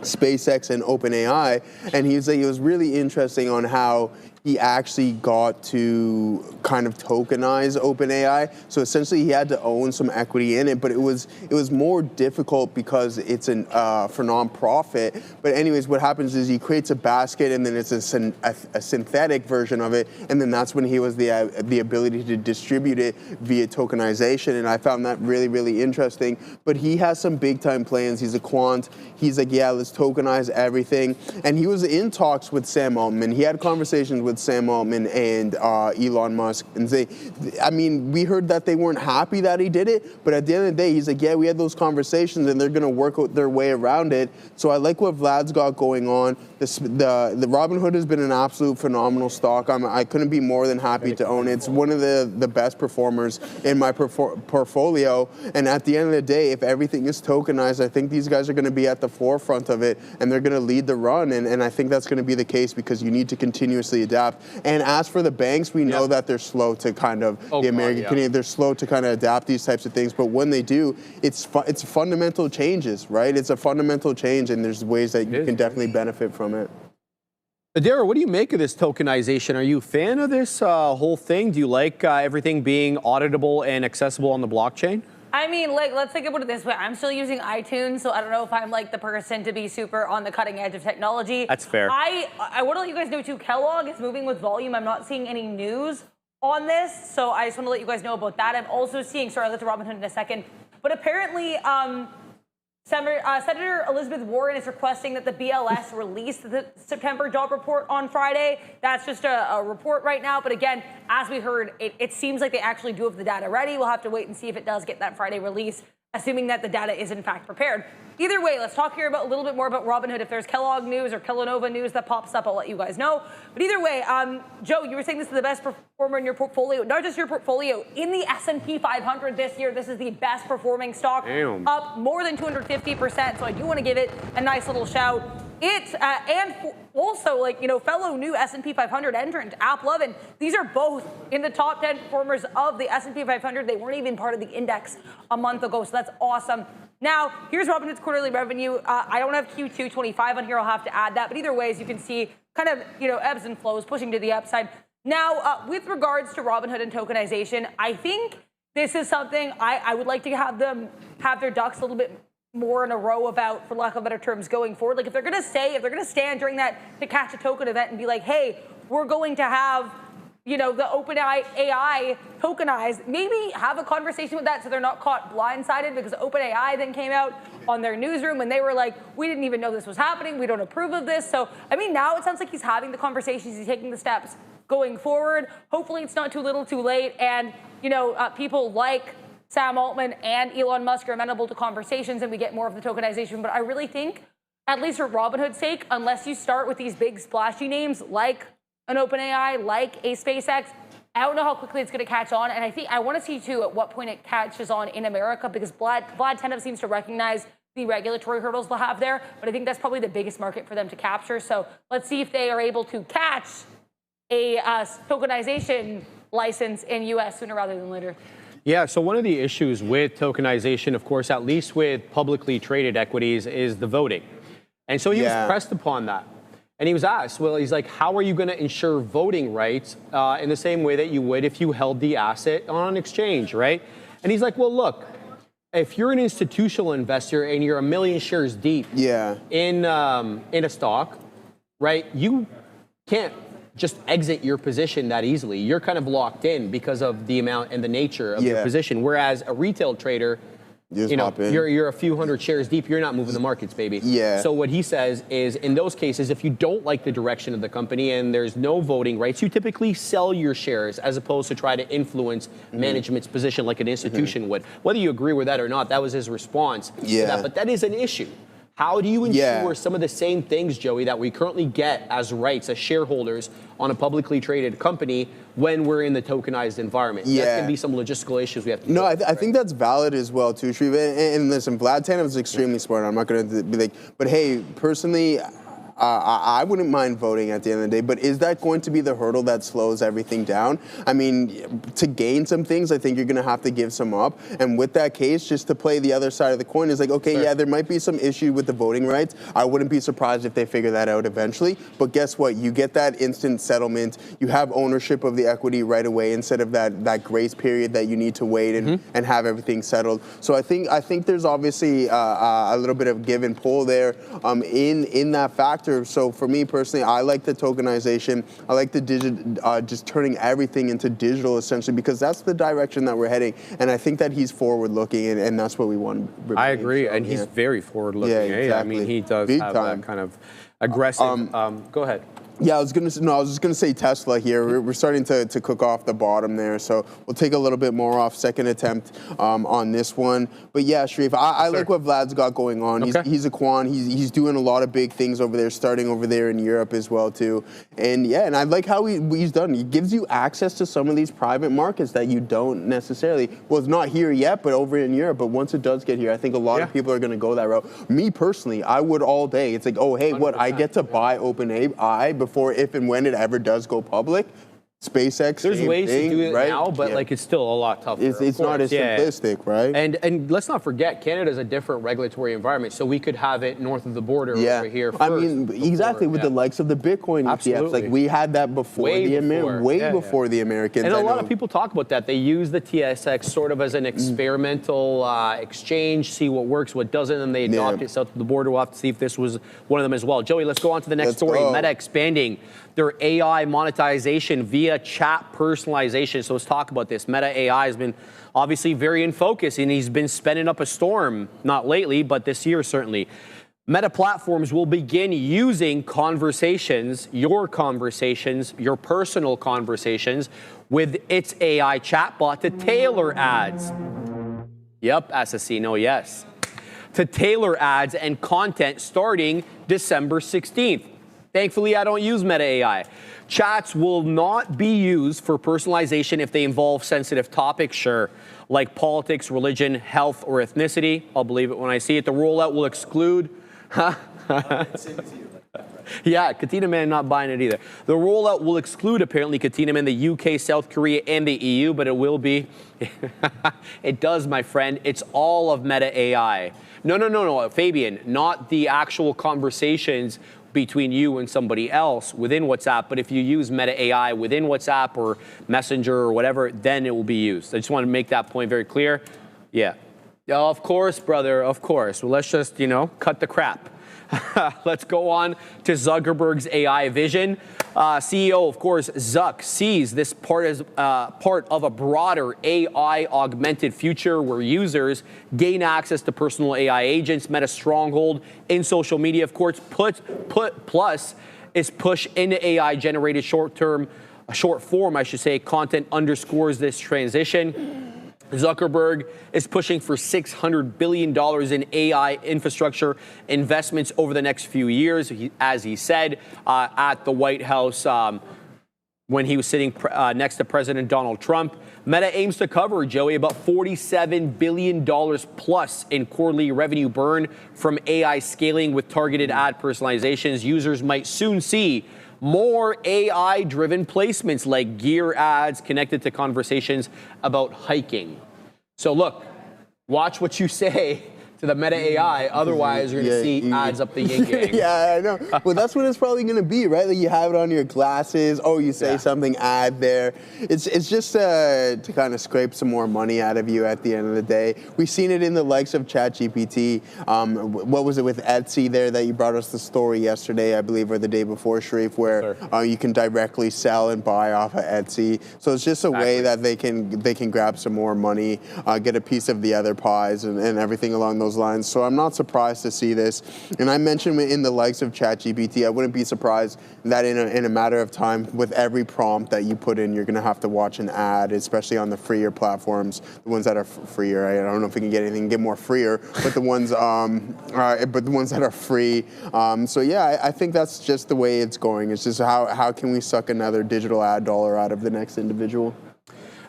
SpaceX and OpenAI. And he was really interesting on how he actually got to kind of tokenize OpenAI. So essentially he had to own some equity in it, but it was more difficult because it's for nonprofit. But anyways, what happens is he creates a basket, and then it's a synthetic version of it, and then that's when he was the ability to distribute it via tokenization. And I found that really, really interesting. But he has some big time plans. He's a quant. He's like, yeah, let's tokenize everything. And he was in talks with Sam Altman. He had conversations with Sam Altman and Elon Musk, and we heard that they weren't happy that he did it, but at the end of the day, he's like, yeah, we had those conversations, and they're going to work their way around it. So I like what Vlad's got going on. The Robinhood has been an absolute phenomenal stock. I couldn't be more than happy to own it. It's one of the best performers in my portfolio. And at the end of the day, if everything is tokenized, I think these guys are going to be at the forefront of it, and they're going to lead the run. And I think that's going to be the case because you need to continuously adapt. And as for the banks, we know that they're slow to kind of, Canadian, they're slow to kind of adapt these types of things. But when they do, it's fundamental changes, right? It's a fundamental change, and there's ways that you can definitely benefit from it. Adara, what do you make of this tokenization? Are you a fan of this whole thing? Do you like everything being auditable and accessible on the blockchain? I mean, like, let's think about it this way. I'm still using iTunes, so I don't know if I'm like the person to be super on the cutting edge of technology. That's fair. I want to let you guys know too, Kellogg is moving with volume. I'm not seeing any news on this, so I just want to let you guys know about that. I'm also seeing, sorry, I'll get to Robinhood in a second, but apparently Senator Elizabeth Warren is requesting that the BLS release the September job report on Friday. That's just a report right now. But again, as we heard, it seems like they actually do have the data ready. We'll have to wait and see if it does get that Friday release, assuming that the data is in fact prepared. Either way, let's talk here about a little bit more about Robinhood. If there's Kellogg news or Kellanova news that pops up, I'll let you guys know. But either way, Joe, you were saying this is the best performer in your portfolio. Not just your portfolio, in the S&P 500 this year, this is the best performing stock, up more than 250%. So I do want to give it a nice little shout. Also, like, you know, fellow new S&P 500 entrant, AAPL, these are both in the top 10 performers of the S&P 500. They weren't even part of the index a month ago, so that's awesome. Now, here's Robinhood's quarterly revenue. I don't have Q2 25 on here. I'll have to add that. But either way, as you can see, kind of, you know, ebbs and flows, pushing to the upside. Now, with regards to Robinhood and tokenization, I think this is something I would like to have them have their ducks a little bit more in a row about, for lack of better terms, going forward. Like, if they're going to stand during that To Catch a Token event and be like, hey, we're going to have, you know, the OpenAI tokenized, maybe have a conversation with that so they're not caught blindsided, because OpenAI then came out on their newsroom and they were like, we didn't even know this was happening. We don't approve of this. So, I mean, now it sounds like he's having the conversations. He's taking the steps going forward. Hopefully it's not too little too late. And, you know, people like Sam Altman and Elon Musk are amenable to conversations and we get more of the tokenization. But I really think, at least for Robinhood's sake, unless you start with these big splashy names like an OpenAI, like a SpaceX, I don't know how quickly it's going to catch on. And I think I want to see, too, at what point it catches on in America, because Vlad Tenev seems to recognize the regulatory hurdles they'll have there. But I think that's probably the biggest market for them to capture. So let's see if they are able to catch a tokenization license in U.S. sooner rather than later. Yeah, so one of the issues with tokenization, of course, at least with publicly traded equities, is the voting. And so he was pressed upon that. And he was asked, well, he's like, how are you going to ensure voting rights in the same way that you would if you held the asset on an exchange, right? And he's like, well, look, if you're an institutional investor and you're 1 million shares deep in a stock, right, you can't just exit your position that easily. You're kind of locked in because of the amount and the nature of your position. Whereas a retail trader, you know, you're a few hundred shares deep. You're not moving the markets, baby. So what he says is, in those cases, if you don't like the direction of the company and there's no voting rights, you typically sell your shares as opposed to try to influence management's position like an institution would. Whether you agree with that or not, that was his response to that. But that is an issue. How do you ensure some of the same things, Joey, that we currently get as rights, as shareholders on a publicly traded company when we're in the tokenized environment? That's going to be some logistical issues we have to No, I think that's valid as well, too, Shreve. And listen, Vlad Tenev is extremely smart. I'm not going to be like, but hey, personally, I wouldn't mind voting at the end of the day, but is that going to be the hurdle that slows everything down? I mean, to gain some things, I think you're going to have to give some up. And with that case, just to play the other side of the coin is like, okay, yeah, there might be some issue with the voting rights. I wouldn't be surprised if they figure that out eventually. But guess what? You get that instant settlement. You have ownership of the equity right away instead of that grace period that you need to wait and have everything settled. So I think there's obviously a little bit of give and pull there in that factor. So for me personally, I like the tokenization. I like the just turning everything into digital essentially, because that's the direction that we're heading. And I think that he's forward looking, and that's what we want. I agree, and he's very forward looking. Yeah, exactly. I mean, he does Big have time. that kind of aggressive. Go ahead. Yeah, I was just gonna say Tesla here. We're starting to cook off the bottom there, so we'll take a little bit more off. Second attempt on this one, but yeah, Sharif, I like what Vlad's got going on. Okay. He's a quant. He's doing a lot of big things over there, starting over there in Europe as well too. And yeah, and I like how he's done. He gives you access to some of these private markets that you don't necessarily. Well, it's not here yet, but over in Europe. But once it does get here, I think a lot of people are gonna go that route. Me personally, I would all day. It's like, oh hey, 100%. What I get to buy OpenAI before, if and when it ever does go public. SpaceX, There's ways to do it right? now, but like it's still a lot tougher. It's not as simplistic, right? And let's not forget, Canada's a different regulatory environment, so we could have it north of the border over here first. I mean, exactly, with the likes of the Bitcoin ETFs. Like, we had that before before the Americans. And a lot of people talk about that. They use the TSX sort of as an experimental exchange, see what works, what doesn't, and they adopt it south of the border. We'll have to see if this was one of them as well. Joey, let's go on to the next story. Meta expanding their AI monetization via chat personalization. So let's talk about this. Meta AI has been obviously very in focus, and he's been spinning up a storm, not lately, but this year certainly. Meta platforms will begin using conversations, your personal conversations, with its AI chatbot to tailor ads. Yep, Assassino, yes. To tailor ads and content starting December 16th. Thankfully, I don't use Meta AI. Chats will not be used for personalization if they involve sensitive topics, sure, like politics, religion, health, or ethnicity. I'll believe it when I see it. The rollout will exclude... Yeah, Katina Man not buying it either. The rollout will exclude, apparently, Katina Man, the UK, South Korea, and the EU, but it will be... It does, my friend. It's all of Meta AI. No, Fabian, not the actual conversations between you and somebody else within WhatsApp, but if you use Meta AI within WhatsApp or Messenger or whatever, then it will be used. I just want to make that point very clear. Yeah, of course, brother, of course. Well, let's just, cut the crap. Let's go on to Zuckerberg's AI vision. CEO, of course, Zuck sees this part as part of a broader AI augmented future where users gain access to personal AI agents. Meta's stronghold in social media, of course, plus is push into AI generated short form, content underscores this transition. Zuckerberg is pushing for $600 billion in AI infrastructure investments over the next few years, as he said at the White House when he was sitting next to President Donald Trump. Meta aims to cover, Joey, about $47 billion plus in quarterly revenue burn from AI scaling with targeted ad personalizations. Users might soon see more AI-driven placements like gear ads connected to conversations about hiking. So look, watch what you say to the Meta AI, otherwise you're going to see ads up the yin yang. Yeah, I know. Well, that's what it's probably going to be, right? Like you have it on your glasses. Oh, you say something, ad there. It's just to kind of scrape some more money out of you at the end of the day. We've seen it in the likes of ChatGPT. What was it with Etsy there that you brought us the story yesterday, I believe, or the day before, Sharif, where you can directly sell and buy off of Etsy. So it's just a way that they can grab some more money, get a piece of the other pies and everything along those lines. So I'm not surprised to see this. And I mentioned in the likes of ChatGPT, I wouldn't be surprised that in a matter of time, with every prompt that you put in, you're going to have to watch an ad, especially on the freer platforms, the ones that are freer. Right? I don't know if we can get more freer, but the ones that are free. So yeah, I think that's just the way it's going. It's just how can we suck another digital ad dollar out of the next individual?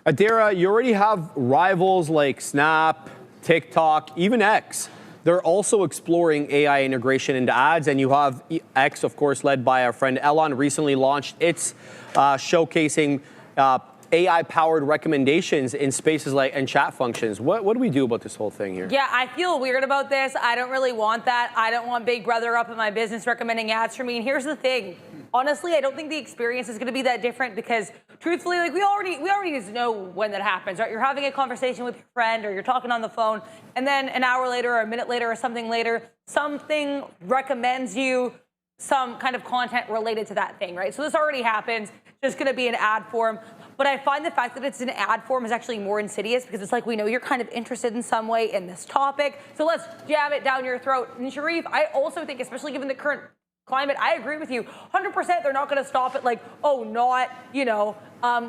Adira, you already have rivals like Snap, TikTok, even X they're also exploring AI integration into ads, and you have X, of course, led by our friend Elon, recently launched its showcasing AI-powered recommendations in spaces like and chat functions. What do we do about this whole thing here? Yeah, I feel weird about this. I don't really want that. I don't want Big Brother up in my business recommending ads for me. And here's the thing. Honestly, I don't think the experience is going to be that different because, truthfully, like we already know when that happens, right? You're having a conversation with your friend or you're talking on the phone, and then an hour later or a minute later or something later, something recommends you some kind of content related to that thing, right? So this already happens. It's just going to be an ad form. But I find the fact that it's an ad form is actually more insidious because it's like we know you're kind of interested in some way in this topic. So let's jam it down your throat. And Sharif, I also think, especially given the current climate, I agree with you. 100% they're not going to stop at like, oh, not,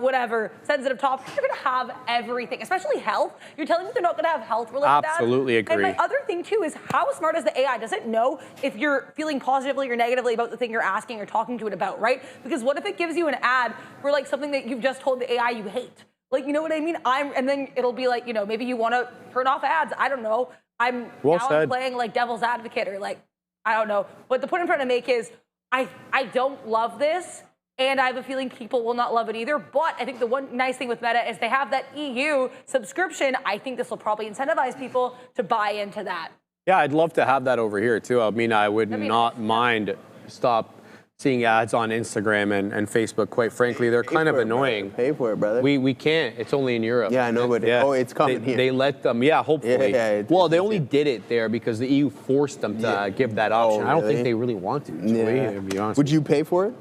whatever, sensitive topics. They're going to have everything, especially health. You're telling me they're not going to have health-related ads? Absolutely agree. And my other thing, too, is how smart is the AI? Does it know if you're feeling positively or negatively about the thing you're asking or talking to it about, right? Because what if it gives you an ad for, like, something that you've just told the AI you hate? Like, you know what I mean? And then it'll be like, maybe you want to turn off ads. I don't know. I'm playing, like, devil's advocate or, like, I don't know. But the point I'm trying to make is I don't love this, and I have a feeling people will not love it either. But I think the one nice thing with Meta is they have that EU subscription. I think this will probably incentivize people to buy into that. Yeah, I'd love to have that over here, too. I mean, I would not mind stop seeing ads on Instagram and Facebook. Quite frankly, they're kind of annoying. Pay for it, brother. We can't. It's only in Europe. Yeah, I know, but it's coming here. They let them, hopefully. Yeah, well, they only did it there because the EU forced them to give that option. I don't think they really want to, to be honest. Would you pay for it?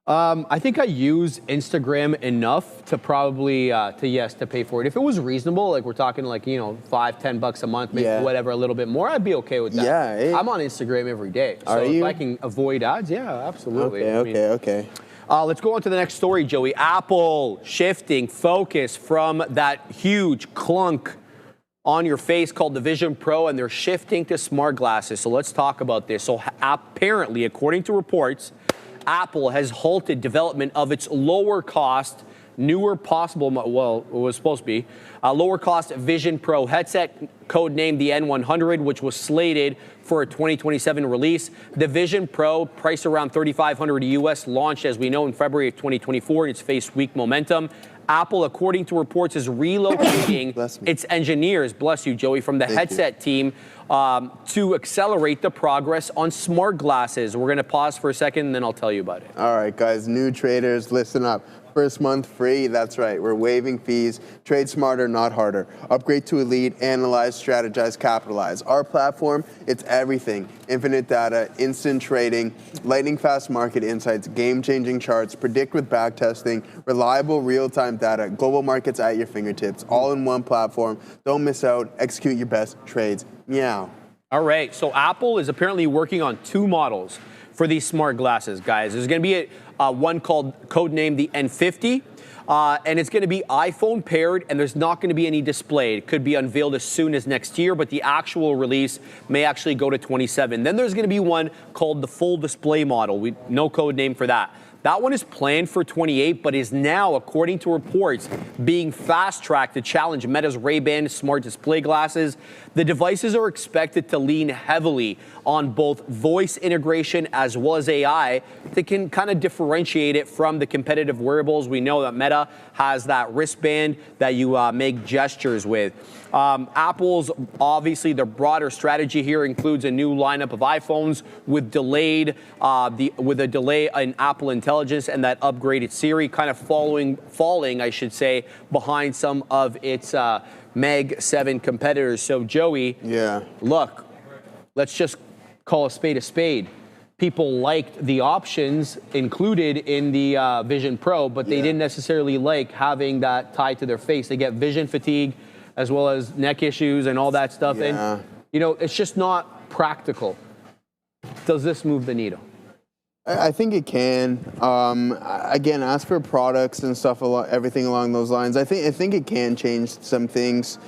I think I use Instagram enough to probably to pay for it. If it was reasonable, like we're talking like $5-10 a month, maybe whatever, a little bit more, I'd be okay with that. Yeah, I'm on Instagram every day, so if I can avoid ads, absolutely. Okay. Let's go on to the next story, Joey. Apple shifting focus from that huge clunk on your face called the Vision Pro, and they're shifting to smart glasses. So let's talk about this. So apparently, according to reports, Apple has halted development of its lower cost, newer possible, well, it was supposed to be, lower cost Vision Pro headset, codenamed the N100, which was slated for a 2027 release. The Vision Pro, priced around $3,500 US, launched, as we know, in February of 2024, and it's faced weak momentum. Apple, according to reports, is relocating its engineers, bless you, Joey, from the headset team to accelerate the progress on smart glasses. We're going to pause for a second, and then I'll tell you about it. All right, guys, new traders, listen up. First month free, that's right. We're waiving fees. Trade smarter, not harder. Upgrade to Elite, analyze, strategize, capitalize. Our platform, it's everything. Infinite data, instant trading, lightning fast market insights, game-changing charts, predict with backtesting, reliable real-time data, global markets at your fingertips, all in one platform. Don't miss out. Execute your best trades. Meow. All right, so Apple is apparently working on two models for these smart glasses, guys. There's going to be one codenamed the N50, and it's going to be iPhone paired, and there's not going to be any display. It could be unveiled as soon as next year, but the actual release may actually go to 27. Then there's going to be one called the full display model. No code name for that. That one is planned for 28, but is now, according to reports, being fast-tracked to challenge Meta's Ray-Ban smart display glasses. The devices are expected to lean heavily on both voice integration as well as AI that can kind of differentiate it from the competitive wearables. We know that Meta has that wristband that you make gestures with. Apple's, obviously, the broader strategy here includes a new lineup of iPhones with a delay in Apple Intelligence and that upgraded Siri, kind of falling, I should say, behind some of its Mag 7 competitors. So, Joey, look, let's just call a spade a spade. People liked the options included in the Vision Pro, but they didn't necessarily like having that tied to their face. They get vision fatigue as well as neck issues and all that stuff. And, it's just not practical. Does this move the needle? I think it can. Again, as for products and stuff, everything along those lines, I think it can change some things.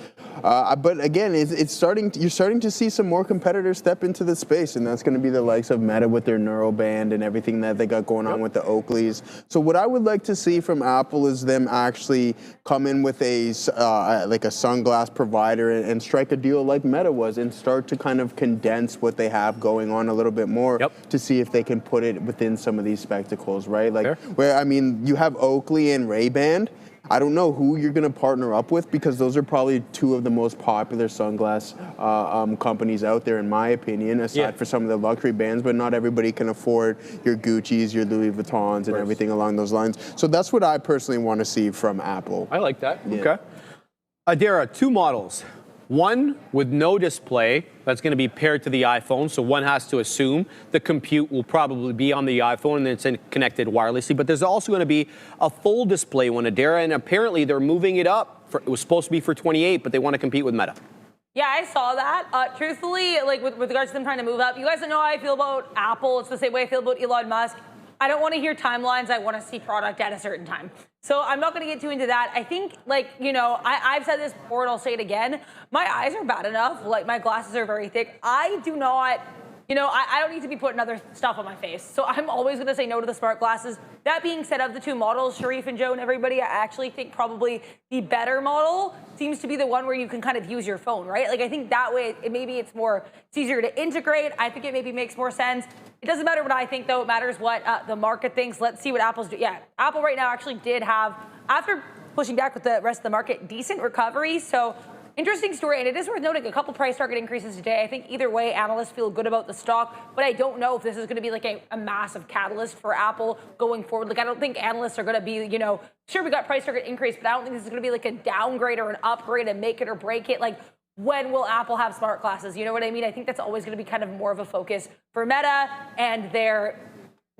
But again, you're starting to see some more competitors step into the space, and that's going to be the likes of Meta with their Neuroband and everything that they got going on with the Oakleys. So what I would like to see from Apple is them actually come in with like a sunglass provider and strike a deal like Meta was, and start to kind of condense what they have going on a little bit more to see if they can put it within some of these spectacles, right? Like, where, I mean, you have Oakley and Ray-Ban. I don't know who you're going to partner up with, because those are probably two of the most popular sunglass companies out there, in my opinion, aside for some of the luxury brands. But not everybody can afford your Gucci's, your Louis Vuittons, and everything along those lines. So that's what I personally want to see from Apple. I like that. Okay. Adara, 2 models. One with no display that's going to be paired to the iPhone, so one has to assume the compute will probably be on the iPhone and it's connected wirelessly. But there's also going to be a full display one, Adara, and apparently they're moving it up. It was supposed to be for 28, but they want to compete with Meta. Yeah, I saw that. Truthfully, like with regards to them trying to move up, you guys don't know how I feel about Apple. It's the same way I feel about Elon Musk. I don't want to hear timelines. I want to see product at a certain time. So I'm not going to get too into that. I think, like, you know, I've said this before and I'll say it again. My eyes are bad enough. Like, my glasses are very thick. I do not, you know, I don't need to be putting other stuff on my face. So I'm always going to say no to the smart glasses. That being said, of the 2 models, Sharif and Joe and everybody, I actually think probably the better model seems to be the one where you can kind of use your phone, right? Like, I think that way, maybe it's easier to integrate. I think it maybe makes more sense. It doesn't matter what I think, though. It matters what the market thinks. Let's see what Apple's doing. Yeah, Apple right now actually did have, after pushing back with the rest of the market, decent recovery. So interesting story. And it is worth noting a couple price target increases today. I think either way, analysts feel good about the stock. But I don't know if this is going to be like a massive catalyst for Apple going forward. Like, I don't think analysts are going to be, you know, sure, we got price target increase, but I don't think this is going to be like a downgrade or an upgrade and make it or break it. Like, when will Apple have smart glasses? You know what I mean? I think that's always going to be kind of more of a focus for Meta and their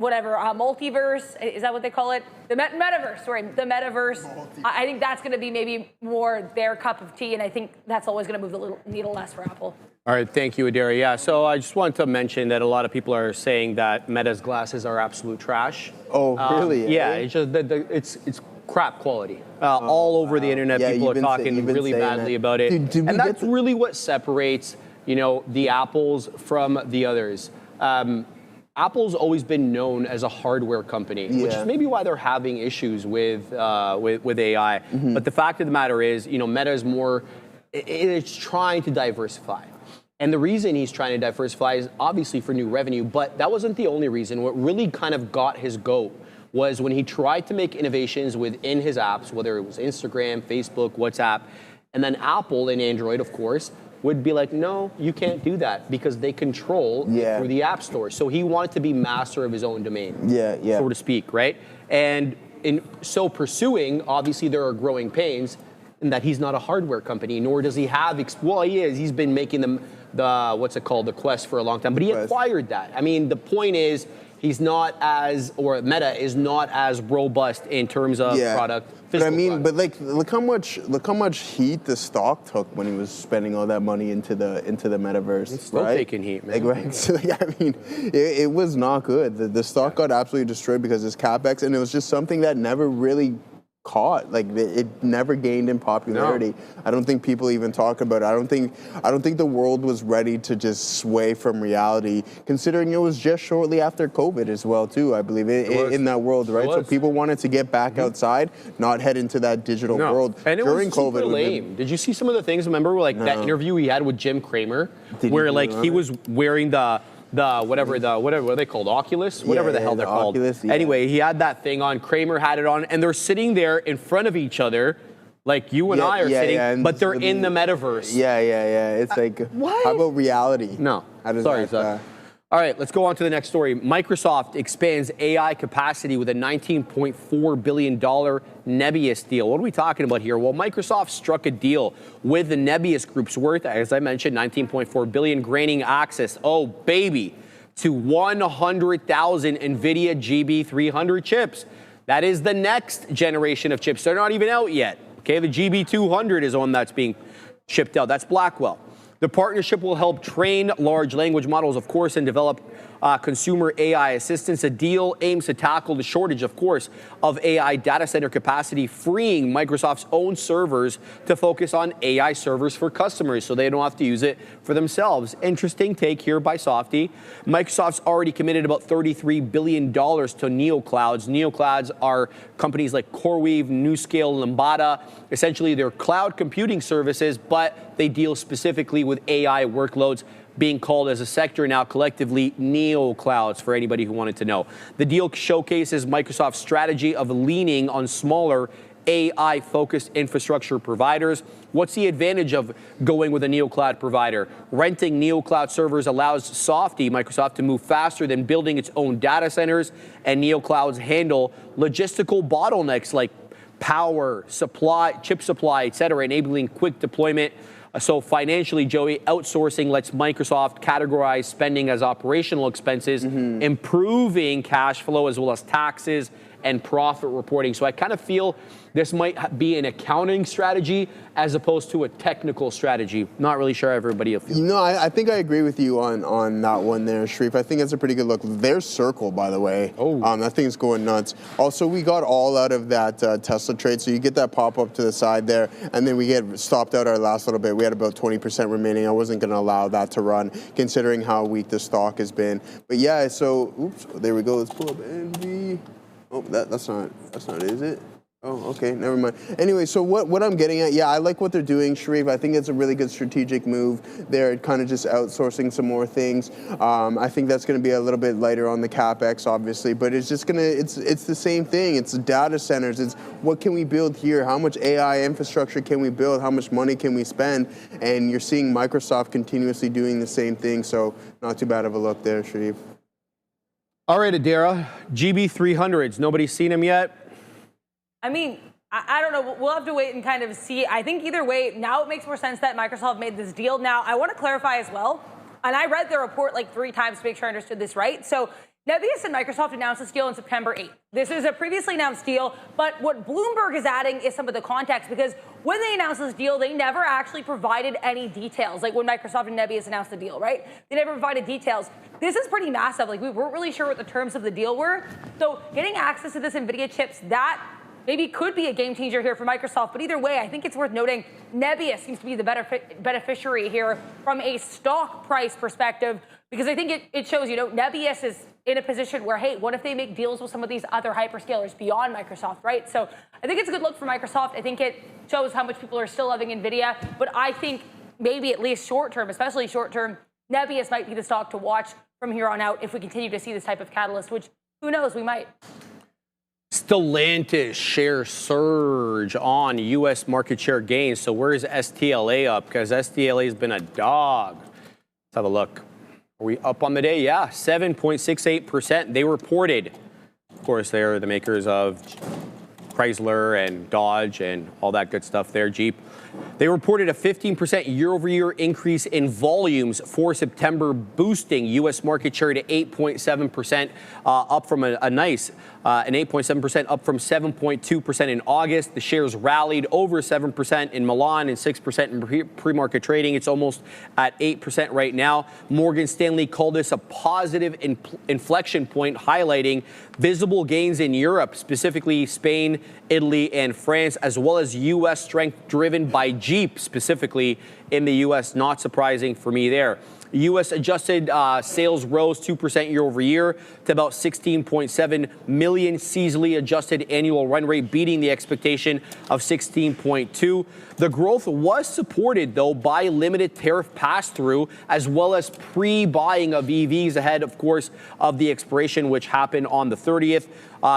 multiverse. Is that what they call it? The metaverse, sorry. The metaverse. I think that's going to be maybe more their cup of tea, and I think that's always going to move the needle less for Apple. All right, thank you, Adara. Yeah, so I just wanted to mention that a lot of people are saying that Meta's glasses are absolute trash. Oh, really? Yeah, it's just it's crap quality. All over the internet, people are talking really badly about it. And that's really what separates, you know, the Apples from the others. Apple's always been known as a hardware company, which is maybe why they're having issues with AI. But the fact of the matter is, you know, Meta is it's trying to diversify. And the reason he's trying to diversify is obviously for new revenue, but that wasn't the only reason. What really kind of got his goat was when he tried to make innovations within his apps, whether it was Instagram, Facebook, WhatsApp, and then Apple and Android, of course, would be like, no, you can't do that because they control through the App Store. So he wanted to be master of his own domain, so to speak, right? And in so pursuing, obviously there are growing pains in that he's not a hardware company, nor does he have, well, he is. He's been making the what's it called, the Quest for a long time, but he acquired that. I mean, the point is, he's not as, or Meta is not as robust in terms of product. But I mean, but like, look how much heat the stock took when he was spending all that money into the metaverse. It's still taking heat, man. Like, so, like, I mean, it was not good. The stock got absolutely destroyed because of his capex, and it was just something that never really caught. Like, it never gained in popularity. No. I don't think people even talk about it. I don't think the world was ready to just sway from reality, considering it was just shortly after COVID as well, too, I believe, in that world, right? So people wanted to get back outside, not head into that digital world. And it during was COVID. Super lame. Did you see some of the things? Remember, like that interview he had with Jim Cramer, where like he was wearing the whatever what are they called, Oculus, whatever the hell they're called. Oculus, Anyway, he had that thing on. Kramer had it on, and they're sitting there in front of each other, like you and I are sitting, but they're in the metaverse. Yeah. It's like, what? How about reality? No. Sorry, Zach. All right, let's go on to the next story. Microsoft expands AI capacity with a $19.4 billion Nebius deal. What are we talking about here? Well, Microsoft struck a deal with the Nebius Group's worth, as I mentioned, $19.4 billion, granting access, oh baby, to 100,000 NVIDIA GB300 chips. That is the next generation of chips. They're not even out yet. Okay, the GB200 is one that's being shipped out. That's Blackwell. The partnership will help train large language models, of course, and develop consumer AI assistance. The deal aims to tackle the shortage, of course, of AI data center capacity, freeing Microsoft's own servers to focus on AI servers for customers so they don't have to use it for themselves. Interesting take here by Softy. Microsoft's already committed about $33 billion to neoclouds. Neoclouds are companies like CoreWeave, NewScale, Lambda. Essentially, they're cloud computing services, but they deal specifically with AI workloads, being called as a sector now collectively neoclouds, for anybody who wanted to know. The deal showcases Microsoft's strategy of leaning on smaller AI-focused infrastructure providers. What's the advantage of going with a neocloud provider? Renting neocloud servers allows Softy, Microsoft, to move faster than building its own data centers, and neoclouds handle logistical bottlenecks like power, supply, chip supply, et cetera, enabling quick deployment. So financially, Joey, outsourcing lets Microsoft categorize spending as operational expenses, improving cash flow as well as taxes and profit reporting. So I kind of feel this might be an accounting strategy as opposed to a technical strategy. Not really sure everybody will feel. You know, I think I agree with you on that one there, Sharif. I think it's a pretty good look. There's Circle, by the way. That thing's going nuts. Also, we got all out of that Tesla trade, so you get that pop up to the side there, and then we get stopped out our last little bit. We had about 20% remaining. I wasn't going to allow that to run, considering how weak the stock has been. But yeah, so, oops, there we go. Let's pull up NV. Oh, that's not it, is it? Oh, okay, never mind. Anyway, so what I'm getting at, yeah, I like what they're doing, Sharif. I think it's a really good strategic move. They're kind of just outsourcing some more things. I think that's going to be a little bit lighter on the CapEx, obviously, but it's just it's the same thing. It's data centers. It's what can we build here? How much AI infrastructure can we build? How much money can we spend? And you're seeing Microsoft continuously doing the same thing, so not too bad of a look there, Sharif. All right, Adara, GB300s. Nobody's seen them yet? I mean, I don't know. We'll have to wait and kind of see. I think either way, now it makes more sense that Microsoft made this deal. Now, I want to clarify as well, and I read the report like 3 times to make sure I understood this right. So Nebius and Microsoft announced this deal on September 8th. This is a previously announced deal, but what Bloomberg is adding is some of the context, because when they announced this deal, they never actually provided any details, like when Microsoft and Nebius announced the deal, right? They never provided details. This is pretty massive. Like, we weren't really sure what the terms of the deal were. So getting access to this NVIDIA chips, that maybe could be a game changer here for Microsoft. But either way, I think it's worth noting Nebius seems to be the beneficiary here from a stock price perspective, because I think it shows, you know, Nebius is in a position where, hey, what if they make deals with some of these other hyperscalers beyond Microsoft, right? So I think it's a good look for Microsoft. I think it shows how much people are still loving NVIDIA. But I think maybe at least short term, especially short term, Nebius might be the stock to watch from here on out if we continue to see this type of catalyst, which, who knows, we might. Stellantis share surge on U.S. market share gains. So where's STLA up? Because STLA has been a dog. Let's have a look. Are we up on the day? Yeah, 7.68%. They reported, of course, they're the makers of Chrysler and Dodge and all that good stuff there, Jeep. They reported a 15% year-over-year increase in volumes for September, boosting U.S. market share to 8.7%, up from an 8.7% up from 7.2% in August. The shares rallied over 7% in Milan and 6% in pre-market trading. It's almost at 8% right now. Morgan Stanley called this a positive inflection point, highlighting visible gains in Europe, specifically Spain, Italy, and France, as well as U.S. strength driven by Jeep, specifically in the U.S. Not surprising for me there. U.S. adjusted sales rose 2% year over year to about 16.7 million seasonally adjusted annual run rate, beating the expectation of 16.2. The growth was supported, though, by limited tariff pass-through, as well as pre-buying of EVs ahead, of course, of the expiration, which happened on the 30th.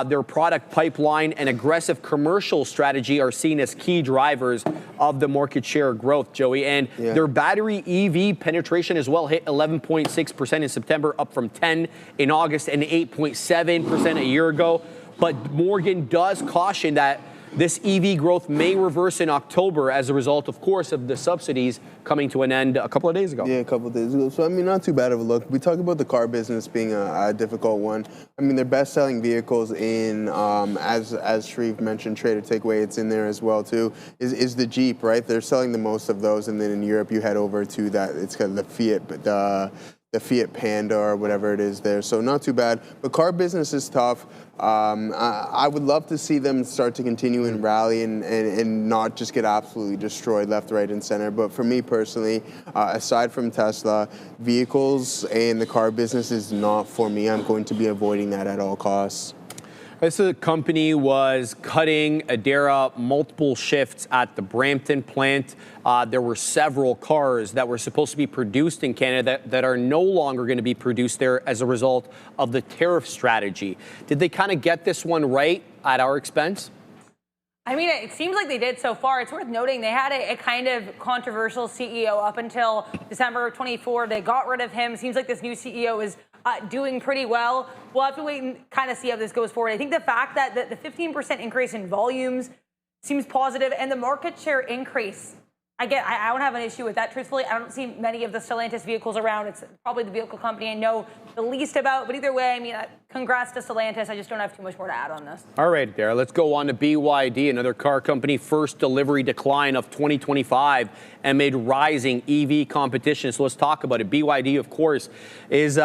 Their product pipeline and aggressive commercial strategy are seen as key drivers of the market share growth, Joey. And their battery EV penetration as well hit 11.6% in September, up from 10 in August and 8.7% a year ago. But Morgan does caution that this EV growth may reverse in October as a result, of course, of the subsidies coming to an end a couple of days ago. Yeah, a couple of days ago. So, I mean, not too bad of a look. We talk about the car business being a difficult one. I mean, their best-selling vehicles in, as Sharif mentioned, Trader Takeaway, it's in there as well, too, is the Jeep, right? They're selling the most of those. And then in Europe, you head over to that, it's kind of the Fiat, but the Fiat Panda or whatever it is there. So not too bad. But car business is tough. I would love to see them start to continue and rally and not just get absolutely destroyed left, right, and center. But for me personally, aside from Tesla, vehicles and the car business is not for me. I'm going to be avoiding that at all costs. This company was cutting Adara multiple shifts at the Brampton plant. There were several cars that were supposed to be produced in Canada that are no longer going to be produced there as a result of the tariff strategy. Did they kind of get this one right at our expense? I mean, it seems like they did so far. It's worth noting they had a kind of controversial CEO up until December of 24. They got rid of him. Seems like this new CEO is doing pretty well. We'll have to wait and kind of see how this goes forward. I think the fact that the 15% increase in volumes seems positive, and the market share increase, I don't have an issue with that, truthfully. I don't see many of the Stellantis vehicles around. It's probably the vehicle company I know the least about. But either way, I mean, congrats to Stellantis. I just don't have too much more to add on this. All right, Dara, let's go on to BYD, another car company, first delivery decline of 2025 amid rising EV competition. So let's talk about it. BYD, of course, is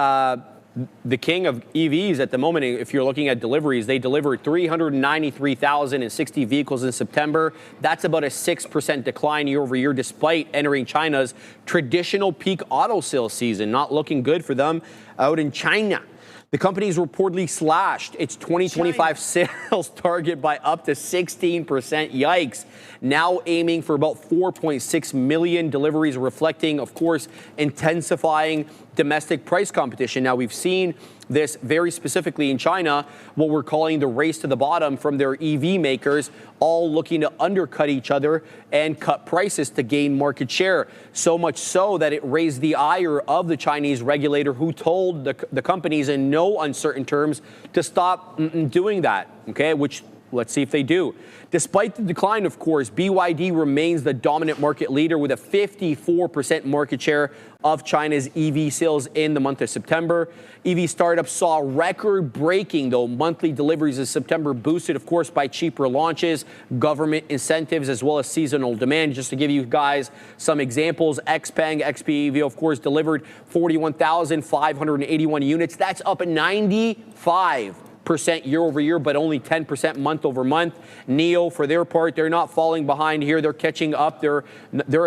the king of EVs at the moment. If you're looking at deliveries, they delivered 393,060 vehicles in September. That's about a 6% decline year over year, despite entering China's traditional peak auto sales season. Not looking good for them out in China. The company's reportedly slashed its 2025 sales target by up to 16%. Yikes. Now aiming for about 4.6 million deliveries, reflecting, of course, intensifying domestic price competition. Now, we've seen this very specifically in China, what we're calling the race to the bottom from their EV makers, all looking to undercut each other and cut prices to gain market share. So much so that it raised the ire of the Chinese regulator, who told the companies in no uncertain terms to stop doing that, okay, which let's see if they do. Despite the decline, of course, BYD remains the dominant market leader with a 54% market share of China's EV sales in the month of September. EV startups saw record-breaking, though, monthly deliveries in September, boosted, of course, by cheaper launches, government incentives, as well as seasonal demand. Just to give you guys some examples, XPeng, XPEV, of course, delivered 41,581 units. That's up 95% year over year, but only 10% month over month. NIO, for their part, they're not falling behind here. They're catching up. They're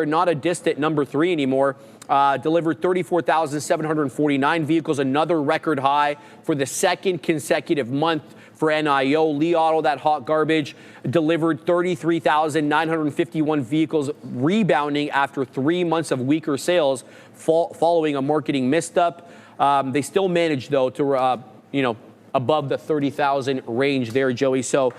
not a distant number 3 anymore. Delivered 34,749 vehicles, another record high for the second consecutive month for NIO. Li Auto, that hot garbage, delivered 33,951 vehicles, rebounding after 3 months of weaker sales following a marketing misstep. They still managed, though, to above the 30,000 range there, Joey. So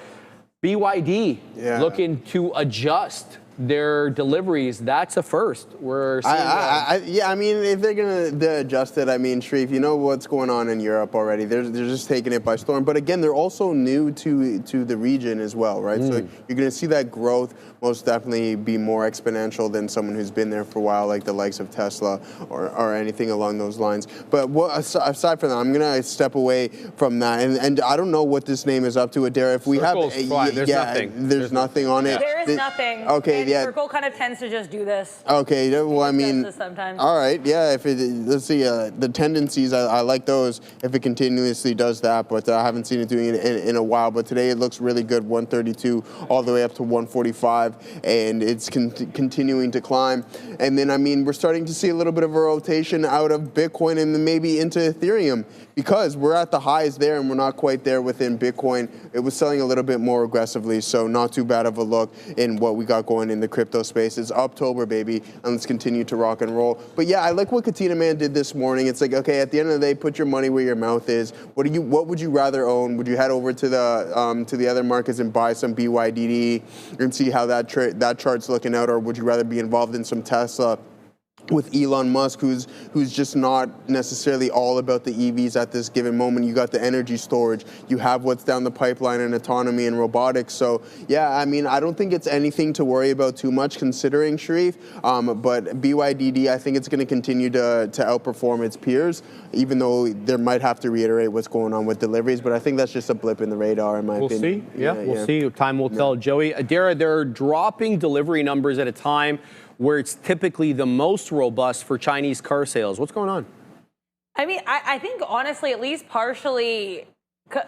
BYD looking to adjust their deliveries. That's a first. We're seeing I mean, if they're going to adjust it, I mean, Shreve, you know what's going on in Europe already. They're just taking it by storm. But again, they're also new to the region as well, right? So you're going to see that growth most definitely be more exponential than someone who's been there for a while, like the likes of Tesla or anything along those lines. But aside from that, I'm going to step away from that. And I don't know what this name is up to, Adara. If we Circle's fine. There's nothing. There's nothing on it. There is nothing. Okay. Yeah. Circle kind of tends to just do this. Okay, well, I mean, sometimes. All right, yeah. Let's see, the tendencies, I like those if it continuously does that, but I haven't seen it doing it in a while. But today it looks really good, 132 all the way up to 145, and it's continuing to climb. And then, I mean, we're starting to see a little bit of a rotation out of Bitcoin and then maybe into Ethereum, because we're at the highs there and we're not quite there within Bitcoin. It was selling a little bit more aggressively, so not too bad of a look in what we got going in the crypto space. It's October, baby, and let's continue to rock and roll. But yeah, I like what Katina Man did this morning. It's like, okay, at the end of the day, put your money where your mouth is. What would you rather own? Would you head over to the other markets and buy some BYDD and see how that chart's looking out, or would you rather be involved in some Tesla with Elon Musk, who's just not necessarily all about the EVs at this given moment? You got the energy storage, you have what's down the pipeline in autonomy and robotics. So yeah, I mean, I don't think it's anything to worry about too much considering, Sharif. But BYDD, I think it's going to continue to outperform its peers, even though they might have to reiterate what's going on with deliveries. But I think that's just a blip in the radar, in my opinion. We'll see. Time will tell. Joey, Adara, they're dropping delivery numbers at a time where it's typically the most robust for Chinese car sales. What's going on? I mean, I think honestly, at least partially,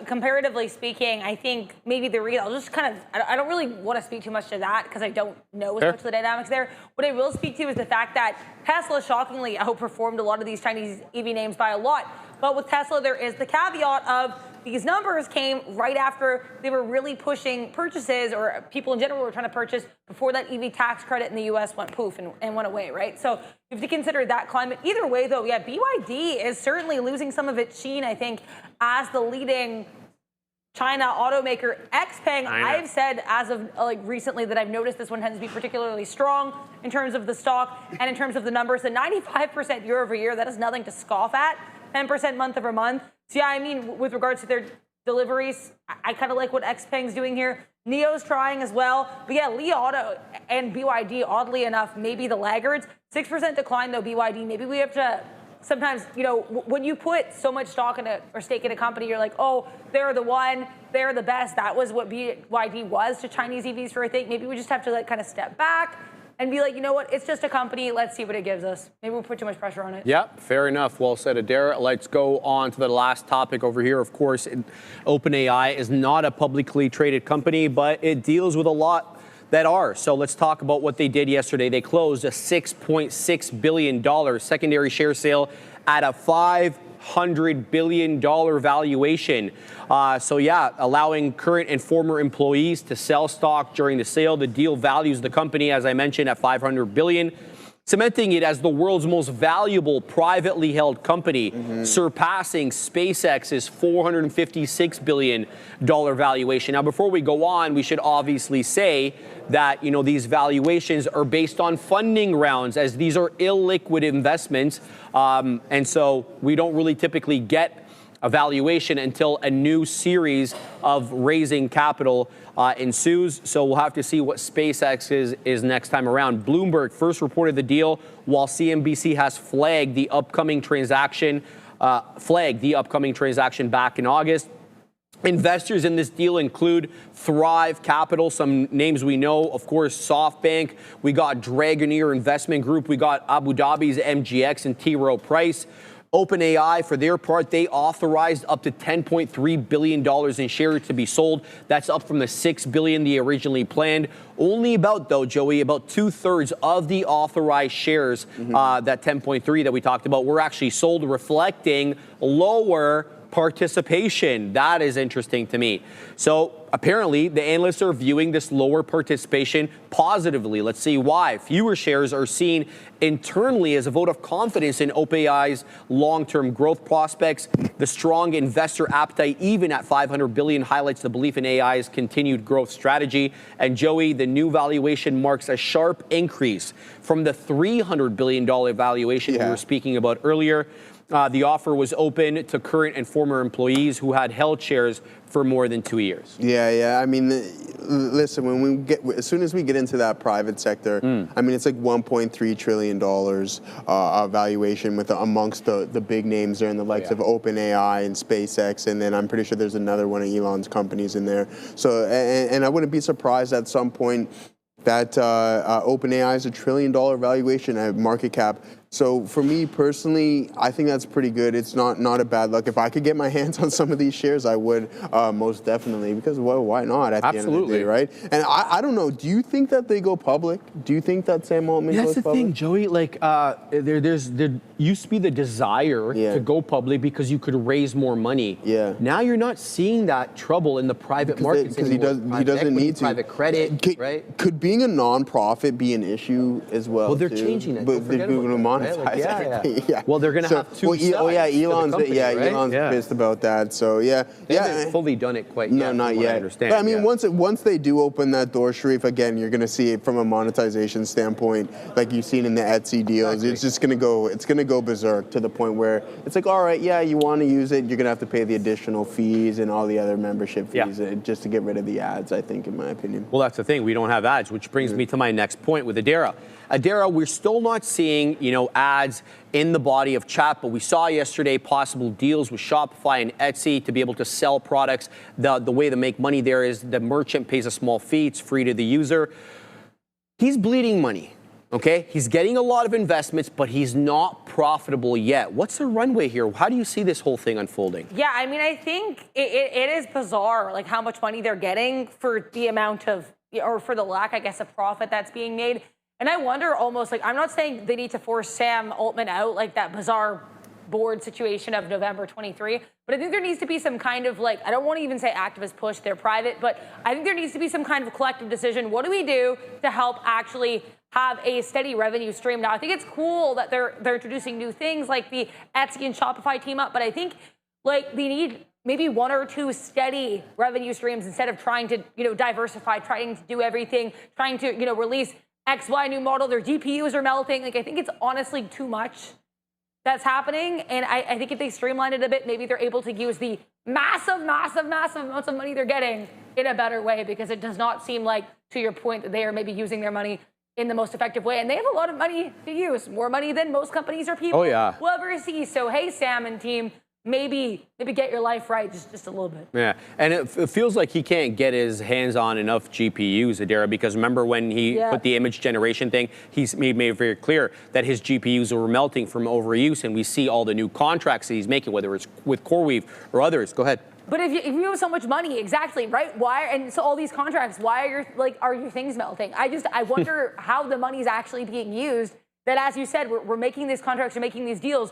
comparatively speaking, I think maybe the read, I'll just kind of, I don't really want to speak too much to that because I don't know as much of the dynamics there. What I will speak to is the fact that Tesla shockingly outperformed a lot of these Chinese EV names by a lot. But with Tesla, there is the caveat of these numbers came right after they were really pushing purchases, or people in general were trying to purchase before that EV tax credit in the US went poof and went away, right? So you have to consider that climate. Either way, though, yeah, BYD is certainly losing some of its sheen, I think, as the leading China automaker. XPeng, I've said as of recently that I've noticed this one tends to be particularly strong in terms of the stock and in terms of the numbers. The 95% year over year, that is nothing to scoff at. 10% month over month. So yeah, I mean, with regards to their deliveries, I kind of like what XPeng's doing here. NIO's trying as well. But yeah, Li Auto and BYD, oddly enough, maybe the laggards. 6% decline though, BYD. Maybe we have to sometimes, you know, when you put so much stock in or stake in a company, you're like, oh, they're the one, they're the best. That was what BYD was to Chinese EVs for, I think. Maybe we just have to like kind of step back and be like, you know what, it's just a company. Let's see what it gives us. Maybe we'll put too much pressure on it. Yeah, fair enough. Well said, Adair. Let's go on to the last topic over here. Of course, OpenAI is not a publicly traded company, but it deals with a lot that are. So let's talk about what they did yesterday. They closed a $6.6 billion secondary share sale at a $500 billion valuation. So yeah, allowing current and former employees to sell stock during the sale. The deal values the company, as I mentioned, at $500 billion, cementing it as the world's most valuable privately held company, surpassing SpaceX's $456 billion valuation. Now, before we go on, we should obviously say that, you know, these valuations are based on funding rounds, as these are illiquid investments. And so we don't really typically get a valuation until a new series of raising capital ensues. So we'll have to see what SpaceX is next time around. Bloomberg first reported the deal, while CNBC has flagged the upcoming transaction back in August. Investors in this deal include Thrive Capital, some names we know, of course, SoftBank. We got Dragoneer Investment Group. We got Abu Dhabi's MGX and T. Rowe Price. OpenAI, for their part, they authorized up to $10.3 billion in shares to be sold. That's up from the $6 billion they originally planned. Only about, though, Joey, about 2/3 of the authorized shares, that 10.3 that we talked about, were actually sold, reflecting lower participation. That is interesting to me. So apparently the analysts are viewing this lower participation positively. Let's see why. Fewer shares are seen internally as a vote of confidence in OpenAI's long-term growth prospects. The strong investor appetite, even at $500 billion, highlights the belief in AI's continued growth strategy. And Joey, the new valuation marks a sharp increase from the $300 billion valuation we were speaking about earlier. The offer was open to current and former employees who had held shares for more than 2 years. Yeah. I mean, listen, as soon as we get into that private sector, I mean, it's like $1.3 trillion valuation amongst the big names there, and the likes of OpenAI and SpaceX, and then I'm pretty sure there's another one of Elon's companies in there. So, and I wouldn't be surprised at some point that OpenAI is $1 trillion valuation at market cap. So for me personally, I think that's pretty good. It's not a bad look. If I could get my hands on some of these shares, I would most definitely, because well, why not at the end of the day, right? And I don't know, do you think that they go public? Do you think that Sam Altman goes public? That's the thing, Joey. Like there used to be the desire to go public because you could raise more money. Yeah. Now you're not seeing that trouble in the private markets because he doesn't need to. Private credit, right? Could being a nonprofit be an issue as well? Well, they're changing that. But they're going to monetize everything. Yeah. Well, they're going to have two sides. Oh yeah, Elon's Elon's pissed about that. So yeah, they haven't fully done it quite yet. No, not yet. I understand. But I mean, once they do open that door, Sharif, again, you're going to see it from a monetization standpoint, like you've seen in the Etsy deals. Exactly. It's just going to go. It's going to go berserk to the point where it's like, all right, yeah, you want to use it, you're going to have to pay the additional fees and all the other membership fees just to get rid of the ads. I think, in my opinion. Well, that's the thing. We don't have ads, which brings me to my next point with Adara. Adara, we're still not seeing, ads in the body of chat, but we saw yesterday possible deals with Shopify and Etsy to be able to sell products. The way to make money there is the merchant pays a small fee. It's free to the user. He's bleeding money. Okay, he's getting a lot of investments, but he's not profitable yet. What's the runway here? How do you see this whole thing unfolding? Yeah, I mean, I think it is bizarre, like how much money they're getting for the amount of, or for the lack, I guess, of profit that's being made. And I wonder almost, like, I'm not saying they need to force Sam Altman out, like that bizarre board situation of November 23, but I think there needs to be some kind of, like, I don't want to even say activist push, they're private, but I think there needs to be some kind of collective decision. What do we do to help actually have a steady revenue stream? Now, I think it's cool that they're introducing new things like the Etsy and Shopify team up, but I think, like, they need maybe 1 or 2 steady revenue streams instead of trying to, diversify, trying to do everything, trying to, release X, Y new model. Their GPUs are melting. Like, I think it's honestly too much that's happening. And I think if they streamline it a bit, maybe they're able to use the massive amounts of money they're getting in a better way, because it does not seem like, to your point, that they are maybe using their money in the most effective way. And they have a lot of money to use, more money than most companies or people will ever see. So, hey, Sam and team, maybe get your life right just a little bit. Yeah, and it feels like he can't get his hands on enough GPUs, Adara, because remember when he put the image generation thing, he made it very clear that his GPUs were melting from overuse, and we see all the new contracts that he's making, whether it's with CoreWeave or others. Go ahead. But if you have so much money, exactly, right? Why? And so all these contracts, why are your things melting? I wonder how the money's actually being used. That, as you said, we're making these contracts, we're making these deals,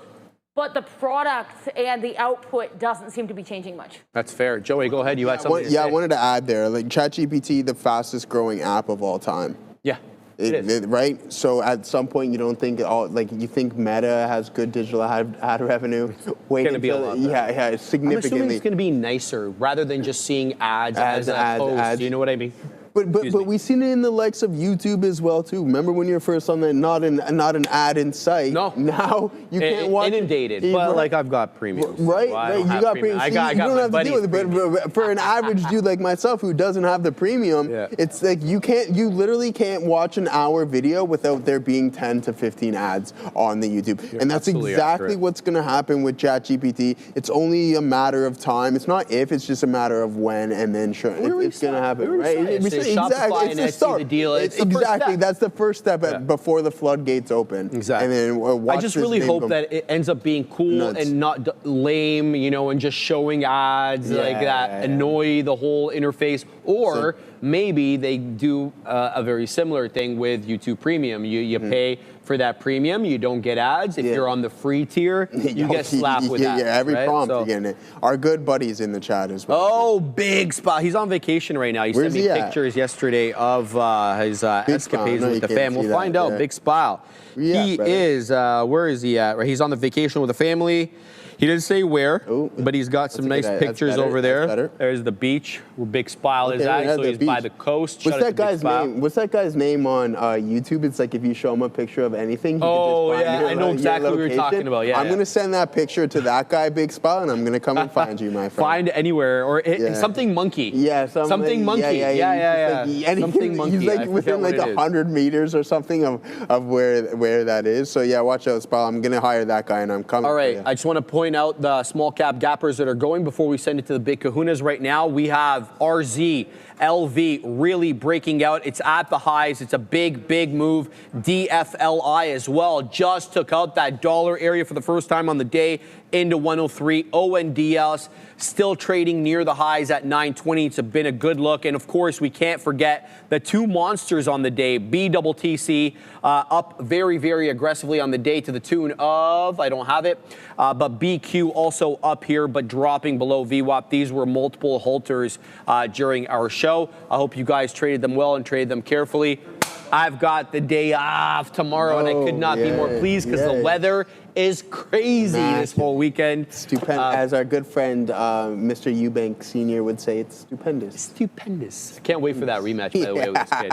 but the product and the output doesn't seem to be changing much. That's fair. Joey, go ahead. You had something to say. I wanted to add there, like ChatGPT, the fastest growing app of all time. Yeah. Right? So at some point, you don't think you think Meta has good digital ad revenue. It's going to be a lot. Yeah, significantly. I'm assuming it's going to be nicer rather than just seeing ads as a post. You know what I mean? But we've seen it in the likes of YouTube as well too. Remember when you were first on the not an ad in sight? No. Now you can't watch inundated. But like I've got premium. Right. So you got premium. I You got don't my have to deal with it. But for an average dude like myself who doesn't have the premium, it's like you literally can't watch an hour video without there being 10 to 15 ads on the YouTube. And that's exactly what's going to happen with ChatGPT. It's only a matter of time. It's not if, it's just a matter of when, and then it's going to happen. Right? Shopify and Etsy, the deal. Exactly. That's the first step before the floodgates open. Exactly. And then I just really hope that it ends up being cool and not lame, and just showing ads like that annoy the whole interface. Or maybe they do a very similar thing with YouTube Premium. You pay for that premium, you don't get ads. If you're on the free tier, you get slapped with ads. Yeah, every prompt you're getting it. Our good buddy's in the chat as well. Oh, Big Spot. He's on vacation right now. He sent me pictures yesterday of his escapades with the fam. We'll find out. Big Spot. He is, where is he at? He's on the vacation with the family. He didn't say where, but he's got some nice pictures over there. There's the beach where Big Spile is at, so he's by the coast. What's that guy's name? What's that guy's name on YouTube? It's like if you show him a picture of anything, he can just find I know exactly what you're talking about. Yeah, I'm going to send that picture to that guy, Big Spile, and I'm going to come and find you, my friend. Find anywhere, or something monkey. Yeah, something monkey. Yeah. Something monkey. He's like within like 100 meters or something of where that is. So yeah, watch out, Spile. I'm going to hire that guy, and I'm coming. All right, I just want to point out the small cap gappers that are going before we send it to the big kahunas. Right now we have RZ, LV really breaking out. It's at the highs. It's a big move. DFLI as well just took out that dollar area for the first time on the day into 103. ONDS still trading near the highs at 920. It's been a good look. And of course, we can't forget the two monsters on the day. BTTC up very aggressively on the day to the tune of, I don't have it, but BQ also up here, but dropping below VWAP. These were multiple halters during our show. I hope you guys traded them well and traded them carefully. I've got the day off tomorrow, and I could not be more pleased because the weather is crazy this whole weekend. Stupendous. As our good friend Mr. Eubank Sr. would say, it's stupendous. Stupendous. Can't wait for that rematch, by the way, with this kid.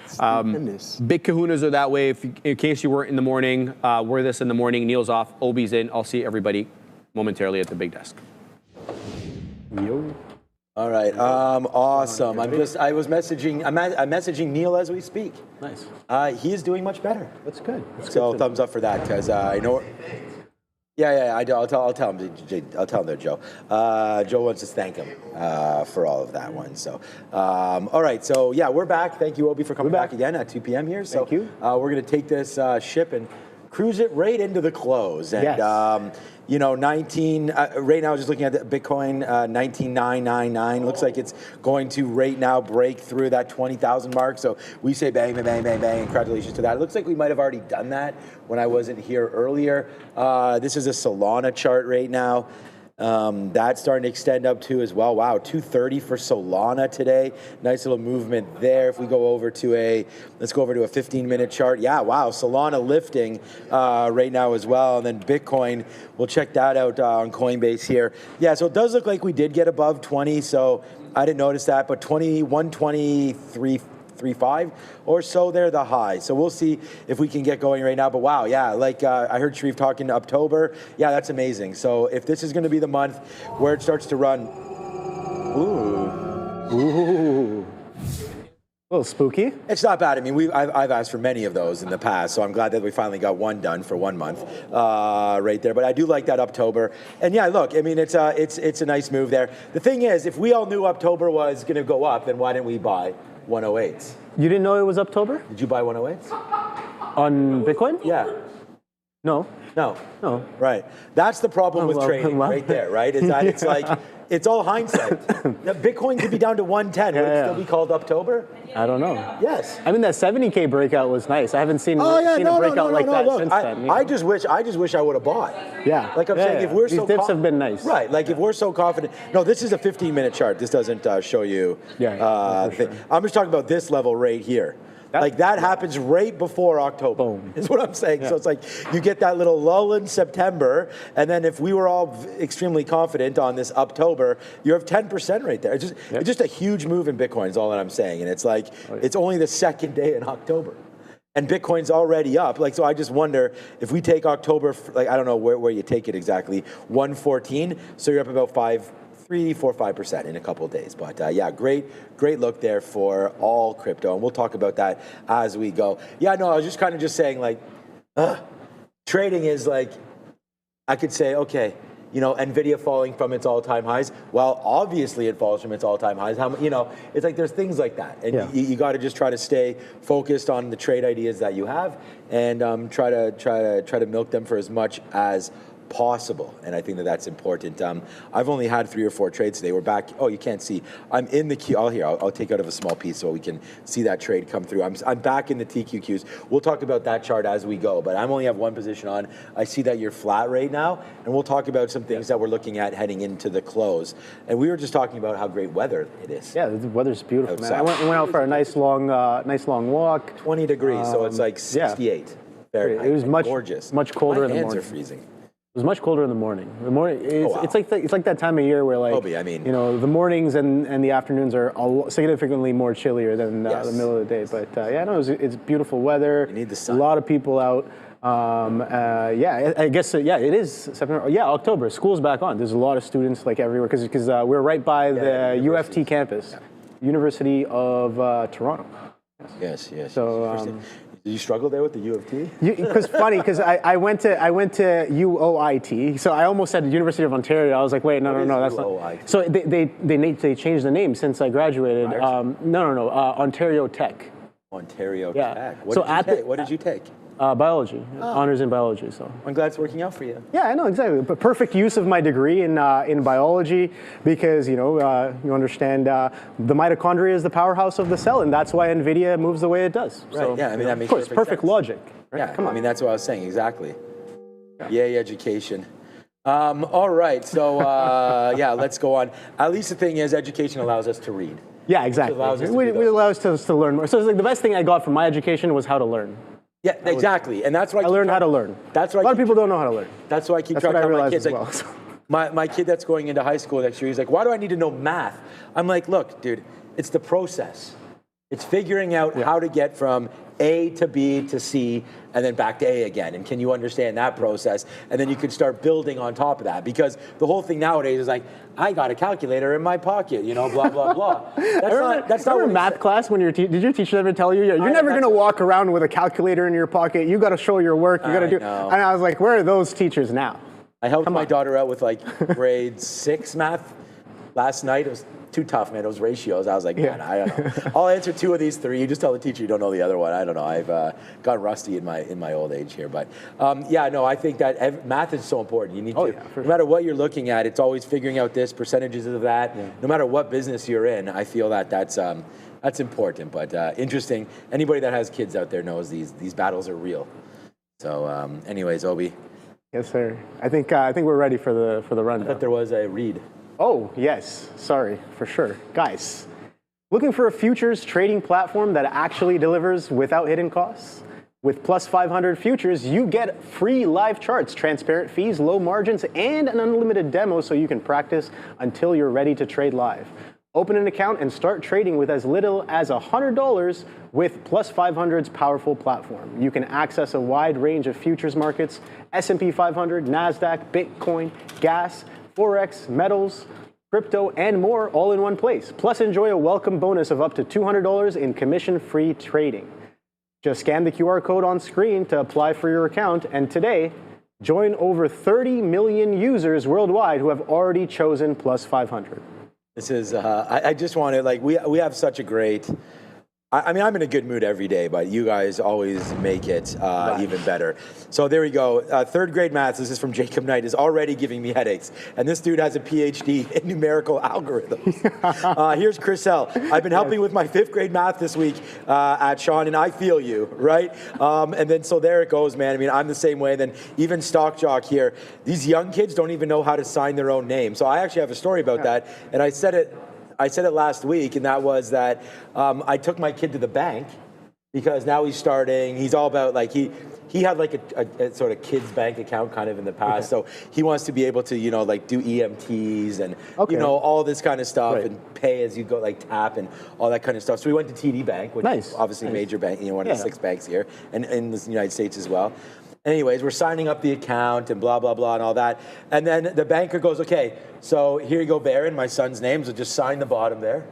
Stupendous. Big kahunas are that way. In case you weren't in the morning, we're this in the morning. Neil's off. Obi's in. I'll see everybody momentarily at the big desk. Yo. All right, awesome. I'm messaging Neil as we speak. Nice. He is doing much better. That's good. So thumbs up for that, because I know Yeah. I'll tell him. I'll tell him there, Joe. Joe wants to thank him for all of that one. So, all right. So yeah, we're back. Thank you, Obi, for coming back again at 2 p.m. here. So, Thank you. We're gonna take this ship and cruise it right into the close. And Yes. 19 right now. Just looking at the Bitcoin, 19,999. Looks like it's going to right now break through that 20,000 mark. So we say bang, bang, bang, bang, bang. Congratulations to that. It looks like we might have already done that when I wasn't here earlier. This is a Solana chart right now. That's starting to extend up too as well. Wow, 230 for Solana today. Nice little movement there. If we go over to let's go over to a 15-minute chart. Yeah, wow, Solana lifting right now as well. And then Bitcoin, we'll check that out on Coinbase here. Yeah, so it does look like we did get above 20. So I didn't notice that, but 123.35 or so there, the high. So we'll see if we can get going right now. But wow, yeah, like I heard Sharif talking October. Yeah, that's amazing. So if this is going to be the month where it starts to run, Ooh. A little spooky. it's not bad. I mean, I've asked for many of those in the past, so I'm glad that we finally got one done for 1 month right there. But I do like that October. And yeah, look, I mean, it's a nice move there. The thing is, if we all knew October was going to go up, then why didn't we buy 108s? You didn't know it was October Did you buy 108s? on Bitcoin? Yeah. No. No. No. Right. That's the problem with well, trading well. right there, right? Is that it's like, it's all hindsight. Now, Bitcoin could be down to 110. Would it still be called October? I don't know. Yes. I mean, that 70K breakout was nice. I haven't seen, a breakout like that Look, since then. you know? I just wish I would have bought. Yeah. Like I'm saying, if we're These so dips have been nice. Right. Like if we're so confident. No, this is a 15-minute chart. This doesn't show you. Yeah, for thing. sure. I'm just talking about this level right here. Like that happens right before October. Boom. Is what I'm saying. Yeah. So it's like you get that little lull in September, and then if we were all extremely confident on this October, you have 10% right there. It's just a huge move in Bitcoin. Is all that I'm saying. And it's like it's only the second day in October. And Bitcoin's already up. Like, so I just wonder if we take October, like, I don't know where you take it exactly, 114. So you're up about 5% in a couple of days. But yeah, great look there for all crypto. And we'll talk about that as we go. Yeah, no, I was just kind of just saying like, trading is like, I could say, okay, NVIDIA falling from its all-time highs. Well, obviously it falls from its all-time highs. It's like there's things like that. And you got to just try to stay focused on the trade ideas that you have and try to milk them for as much as possible. And I think that that's important. I've only had 3 or 4 trades today. We're back. Oh, you can't see. I'm in the queue. I'll take out of a small piece so we can see that trade come through. I'm back in the TQQs. We'll talk about that chart as we go, but I only have one position on. I see that you're flat right now, and we'll talk about some things that we're looking at heading into the close. And we were just talking about how great weather it is. Yeah, the weather's beautiful, man. Outside. I went out for a nice long walk. 20 degrees, so it's like 68. Fahrenheit. It was gorgeous. much colder My in the hands morning. are freezing. It was much colder in the morning. wow. It's like that time of year where Obi, I mean- the mornings and the afternoons are significantly more chillier than the middle of the day. But it's beautiful weather. You need the sun. A lot of people out. I guess it is September. Yeah, October. School's back on. There's a lot of students like everywhere because we're right by the UFT campus, University of Toronto. Yes. So. Did you struggle there with the U of T? Because funny, because I went to UOIT, so I almost said the University of Ontario. I was like, wait, no, that's UOIT? not. So they changed the name since I graduated. Ontario Tech. Ontario Yeah. Tech. So What did you take? Biology, honors in biology. So I'm glad it's working out for you. yeah, I know exactly. But perfect use of my degree in biology because you understand the mitochondria is the powerhouse of the cell, and that's why NVIDIA moves the way it does. Right. So, Yeah. I mean that makes of course, perfect sense. logic. Right? Yeah. Come on. I mean that's what I was saying exactly. Yay, education. All right. So let's go on. At least the thing is, education allows us to read. Yeah, exactly. allows us to We do that. allows us to learn more. So it's like the best thing I got from my education was how to learn. Yeah, exactly. And that's why I learned how to learn. That's why a lot of people don't know how to learn. That's why I keep That's track what I of my realized kids. as Like, well. my kid that's going into high school next year, he's like, why do I need to know math? I'm like, look, dude, it's the process. It's figuring out how to get from A to B to C and then back to A again. And can you understand that process? And then you can start building on top of that. Because the whole thing nowadays is like, I got a calculator in my pocket, blah, blah, blah. That's not Remember math class when did your teacher ever tell you, you're never going to walk around with a calculator in your pocket. You got to show your work. You got to do. know. And I was like, where are those teachers now? I helped my daughter out with like grade 6 math last night. It was too tough, man. Those ratios. I was like, man, I don't know. I'll answer 2 of these 3. You just tell the teacher you don't know the other one. I don't know. I've gotten rusty in my old age here, but yeah, no, I think that math is so important. You need to, no matter what you're looking at, it's always figuring out this, percentages of that. Yeah. No matter what business you're in, I feel that that's important. But interesting. Anybody that has kids out there knows these battles are real. So, anyways, Obi. Yes, sir. I think we're ready for the rundown. I thought there was a read. Oh, yes. Sorry, for sure. Guys, looking for a futures trading platform that actually delivers without hidden costs? With Plus 500 Futures, you get free live charts, transparent fees, low margins, and an unlimited demo so you can practice until you're ready to trade live. Open an account and start trading with as little as $100 with Plus 500's powerful platform. You can access a wide range of futures markets, S&P 500, NASDAQ, Bitcoin, gas, Forex, metals, crypto, and more all in one place. Plus, enjoy a welcome bonus of up to $200 in commission-free trading. Just scan the QR code on screen to apply for your account, and today, join over 30 million users worldwide who have already chosen Plus 500. This is, I just wanted, like, we have such a great, I mean, I'm in a good mood every day, but you guys always make it even better. So there we go. 3rd grade maths, this is from Jacob Knight, is already giving me headaches. And this dude has a PhD in numerical algorithms. Here's Chris L. I've been helping with my 5th grade math this week at Sean, and I feel you, right? And then so there it goes, man. I mean, I'm the same way. Then even Stock Jock here, these young kids don't even know how to sign their own name. So I actually have a story about that, and I said it last week, and that was that I took my kid to the bank because now he's starting. He's all about, like, he had like a sort of kids bank account kind of in the past, so he wants to be able to, you know, like do EMTs and you know, all this kind of stuff and pay as you go, like tap and all that kind of stuff. So we went to TD Bank, which is obviously a major bank, you know, one of the 6 banks here and in the United States as well. Anyways, we're signing up the account and blah, blah, blah and all that. And then the banker goes, okay, so here you go, Baron, my son's name, so just sign the bottom there.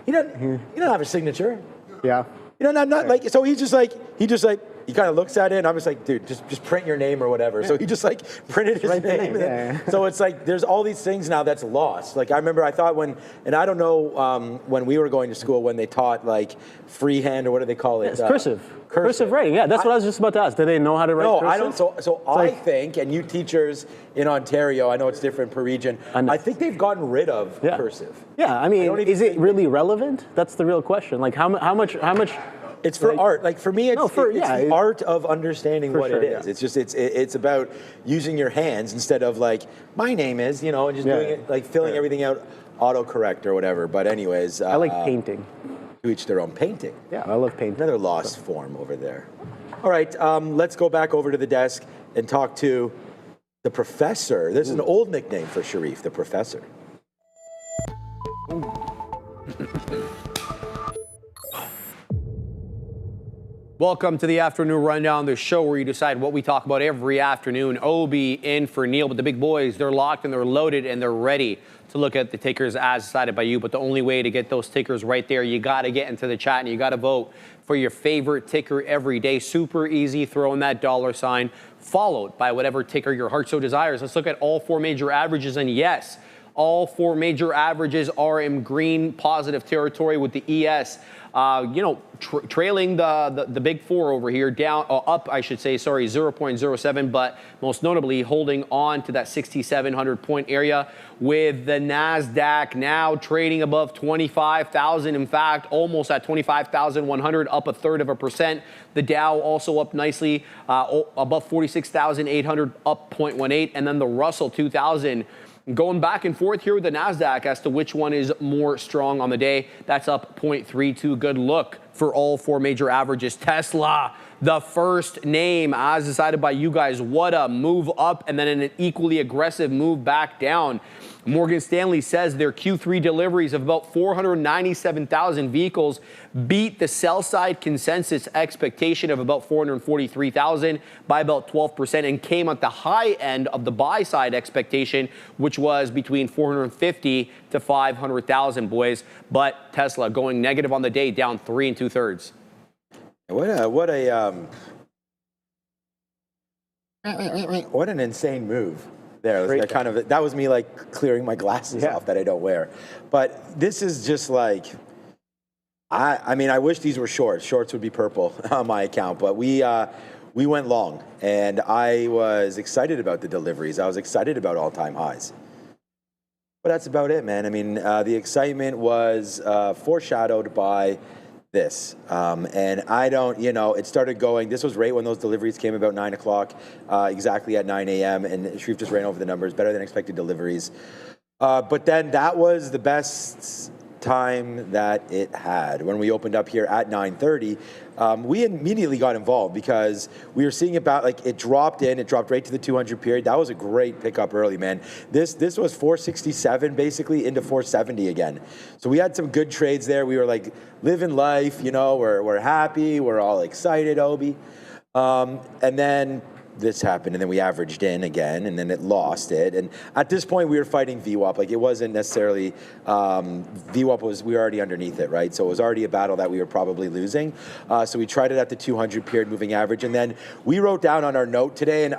He doesn't have a signature. Yeah. You know, not like, so he kind of looks at it, and I'm just like, dude, just print your name or whatever. Yeah. So he just like printed his name. So it's like, there's all these things now that's lost. Like I remember I thought and I don't know when we were going to school when they taught like freehand or what do they call it? It's cursive writing. Yeah, that's what I was just about to ask. Do they know how to write cursive? No, I don't. So I think, and you teachers in Ontario, I know it's different per region, I think they've gotten rid of cursive. Yeah, I mean, is it really relevant? That's the real question. Like how much it's for art. Like for me, it's the art of understanding what it is. It's just it's about using your hands instead of like my name is, you know, and just doing it, like filling everything out autocorrect or whatever. But anyways, I like painting. To each their own. Painting. Yeah, I love painting. Another lost form over there. All right, let's go back over to the desk and talk to the professor. This is an old nickname for Sharif, the professor. Welcome to the Afternoon Rundown, the show where you decide what we talk about every afternoon. Obi in for Neil, but the big boys, they're locked and they're loaded and they're ready to look at the tickers as decided by you. But the only way to get those tickers right there, you got to get into the chat and you got to vote for your favorite ticker every day. Super easy, throw in that $sign, followed by whatever ticker your heart so desires. Let's look at all 4 major averages, and yes, all 4 major averages are in green positive territory with the ES, trailing the big 4 over here, down, up, I should say, 0.07, but most notably holding on to that 6,700 point area, with the NASDAQ now trading above 25,000. In fact, almost at 25,100, up 1/3%. The Dow also up nicely, above 46,800, up 0.18, and then the Russell 2000 going back and forth here with the NASDAQ as to which one is more strong on the day. That's up 0.32. Good look for all 4 major averages. Tesla, the first name as decided by you guys. What a move up, and then an equally aggressive move back down. Morgan Stanley says their Q3 deliveries of about 497,000 vehicles beat the sell-side consensus expectation of about 443,000 by about 12% and came at the high end of the buy-side expectation, which was between 450 to 500,000, boys. But Tesla going negative on the day, down 3 2/3. What an insane move there. That was me like clearing my glasses off that I don't wear. But this is just like, I mean, I wish these were shorts. Shorts would be purple on my account, but we went long, and I was excited about the deliveries. I was excited about all-time highs. But that's about it, man. I mean, the excitement was foreshadowed by this. And I don't, it started going, this was right when those deliveries came, about 9 o'clock, exactly at 9 a.m. And Sharif just ran over the numbers, better than expected deliveries. But then that was the best time that it had. When we opened up here at 9:30, we immediately got involved because we were seeing about, like, it dropped right to the 200 period. That was a great pickup early, man. This was 467 basically into 470 again. So we had some good trades there. We were like living life, we're happy, we're all excited, Obi. And then this happened, and then we averaged in again, and then it lost it. And at this point, we were fighting VWAP. Like, it wasn't necessarily, VWAP we were already underneath it, right? So it was already a battle that we were probably losing. So we tried it at the 200 period moving average, and then we wrote down on our note today, and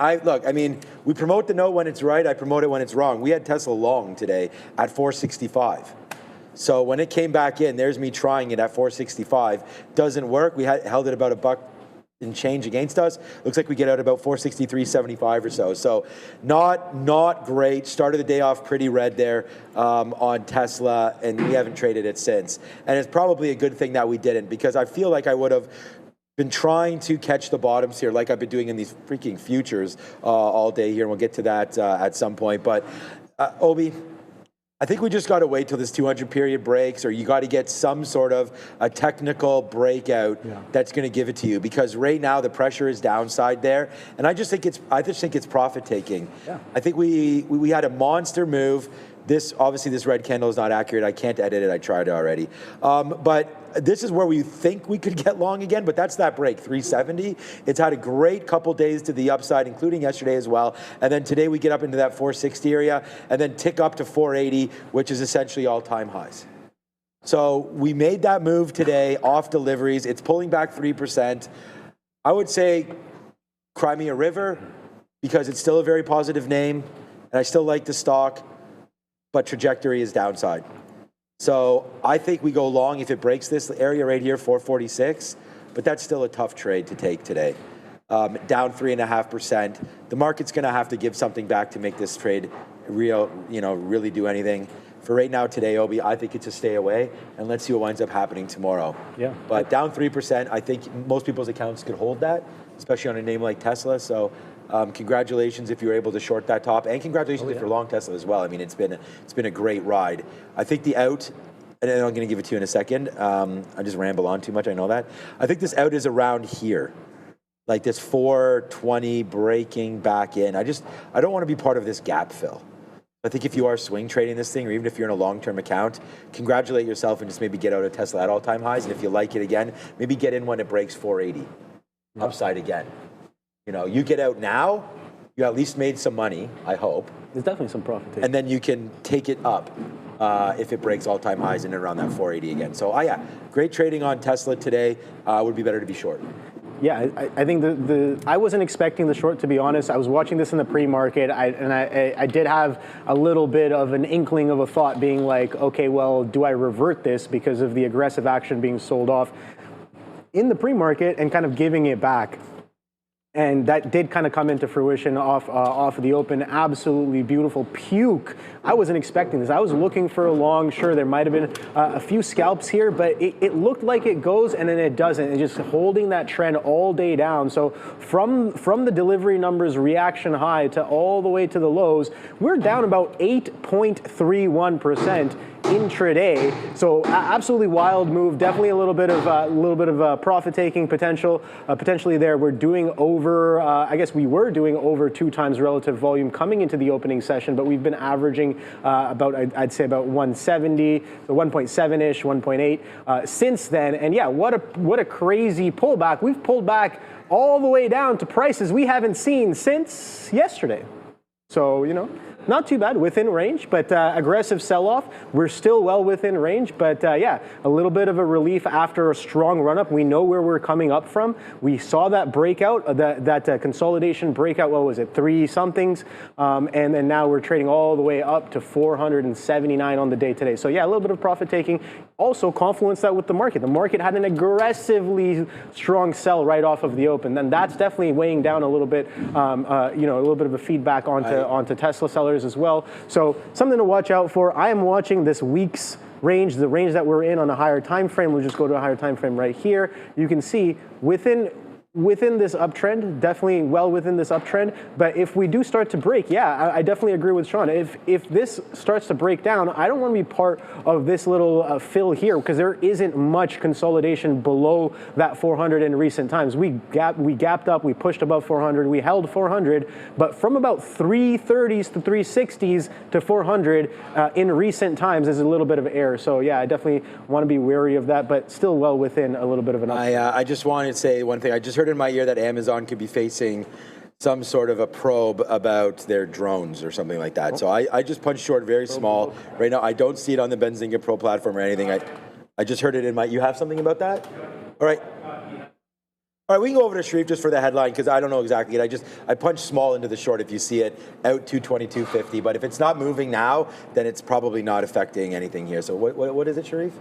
we promote the note when it's right, I promote it when it's wrong. We had Tesla long today at 465. So when it came back in, there's me trying it at 465. Doesn't work. We held it about $1 and change against us. Looks like we get out about 463.75 or so. So not great. Started the day off pretty red there on Tesla, and we haven't traded it since. And it's probably a good thing that we didn't, because I feel like I would have been trying to catch the bottoms here like I've been doing in these freaking futures all day here, and we'll get to that at some point. But Obi, I think we just got to wait till this 200 period breaks, or you got to get some sort of a technical breakout that's going to give it to you, because right now the pressure is downside there, and I just think it's profit taking. Yeah. I think we had a monster move. This red candle is not accurate. I can't edit it. I tried it already. But this is where we think we could get long again, but that's that break, 370. It's had a great couple days to the upside, including yesterday as well. And then today we get up into that 460 area and then tick up to 480, which is essentially all-time highs. So we made that move today off deliveries. It's pulling back 3%. I would say cry me a river, because it's still a very positive name, and I still like the stock, but trajectory is downside. So I think we go long if it breaks this area right here, 446, but that's still a tough trade to take today. Down 3.5%. The market's going to have to give something back to make this trade really do anything. For right now today, Obi, I think it's a stay away, and let's see what winds up happening tomorrow. Yeah. But down 3%, I think most people's accounts could hold that, especially on a name like Tesla. So congratulations if you were able to short that top, and congratulations if you're long Tesla as well. I mean, it's been a great ride. I think the out, and then I'm going to give it to you in a second. I just ramble on too much, I know that. I think this out is around here, like this 420 breaking back in. I don't want to be part of this gap fill. I think if you are swing trading this thing, or even if you're in a long-term account, congratulate yourself and just maybe get out of Tesla at all-time highs. And if you like it again, maybe get in when it breaks 480, upside again. You get out now, you at least made some money, I hope. There's definitely some profit taken. And then you can take it up if it breaks all-time highs in and around that 480 again. So, great trading on Tesla today. Would be better to be short. Yeah, I think I wasn't expecting the short, to be honest. I was watching this in the pre-market, and I did have a little bit of an inkling of a thought being like, okay, well, do I revert this because of the aggressive action being sold off in the pre-market and kind of giving it back? And that did kind of come into fruition off of the open. Absolutely beautiful puke. I wasn't expecting this. I was looking for a long. Sure, there might have been a few scalps here, but it looked like it goes and then it doesn't. And just holding that trend all day down. So from the delivery numbers reaction high to all the way to the lows, we're down about 8.31%. intraday. So absolutely wild move. Definitely a little bit of profit taking potentially there. We're doing over. I guess we were doing over 2 times relative volume coming into the opening session, but we've been averaging about, I'd say about 170, so 1.7-ish, 1.8 since then. And yeah, what a crazy pullback. We've pulled back all the way down to prices we haven't seen since yesterday. So not too bad, within range, but aggressive sell-off. We're still well within range, but yeah, a little bit of a relief after a strong run-up. We know where we're coming up from. We saw that breakout, that consolidation breakout, what was it, 3 somethings, and then now we're trading all the way up to 479 on the day today. So yeah, a little bit of profit taking. Also confluence that with the market. The market had an aggressively strong sell right off of the open. Then that's definitely weighing down a little bit, a little bit of a feedback onto Tesla sellers as well. So something to watch out for. I am watching this week's range, the range that we're in on a higher time frame. We'll just go to a higher time frame right here. You can see within this uptrend, definitely well within this uptrend. But if we do start to break, yeah, I definitely agree with Sean. If this starts to break down, I don't want to be part of this little fill here because there isn't much consolidation below that 400 in recent times. We gapped up, we pushed above 400, we held 400, but from about 330s to 360s to 400 in recent times is a little bit of error. So yeah, I definitely want to be wary of that, but still well within a little bit of an uptrend. I just wanted to say one thing. I just heard in my ear that Amazon could be facing some sort of a probe about their drones or something like that. So I just punched short very small. Right now, I don't see it on the Benzinga Pro platform or anything. I just heard it in my... You have something about that? All right. All right, we can go over to Sharif just for the headline because I don't know exactly. I punched small into the short if you see it out 222.50. But if it's not moving now, then it's probably not affecting anything here. So what is it, Sharif?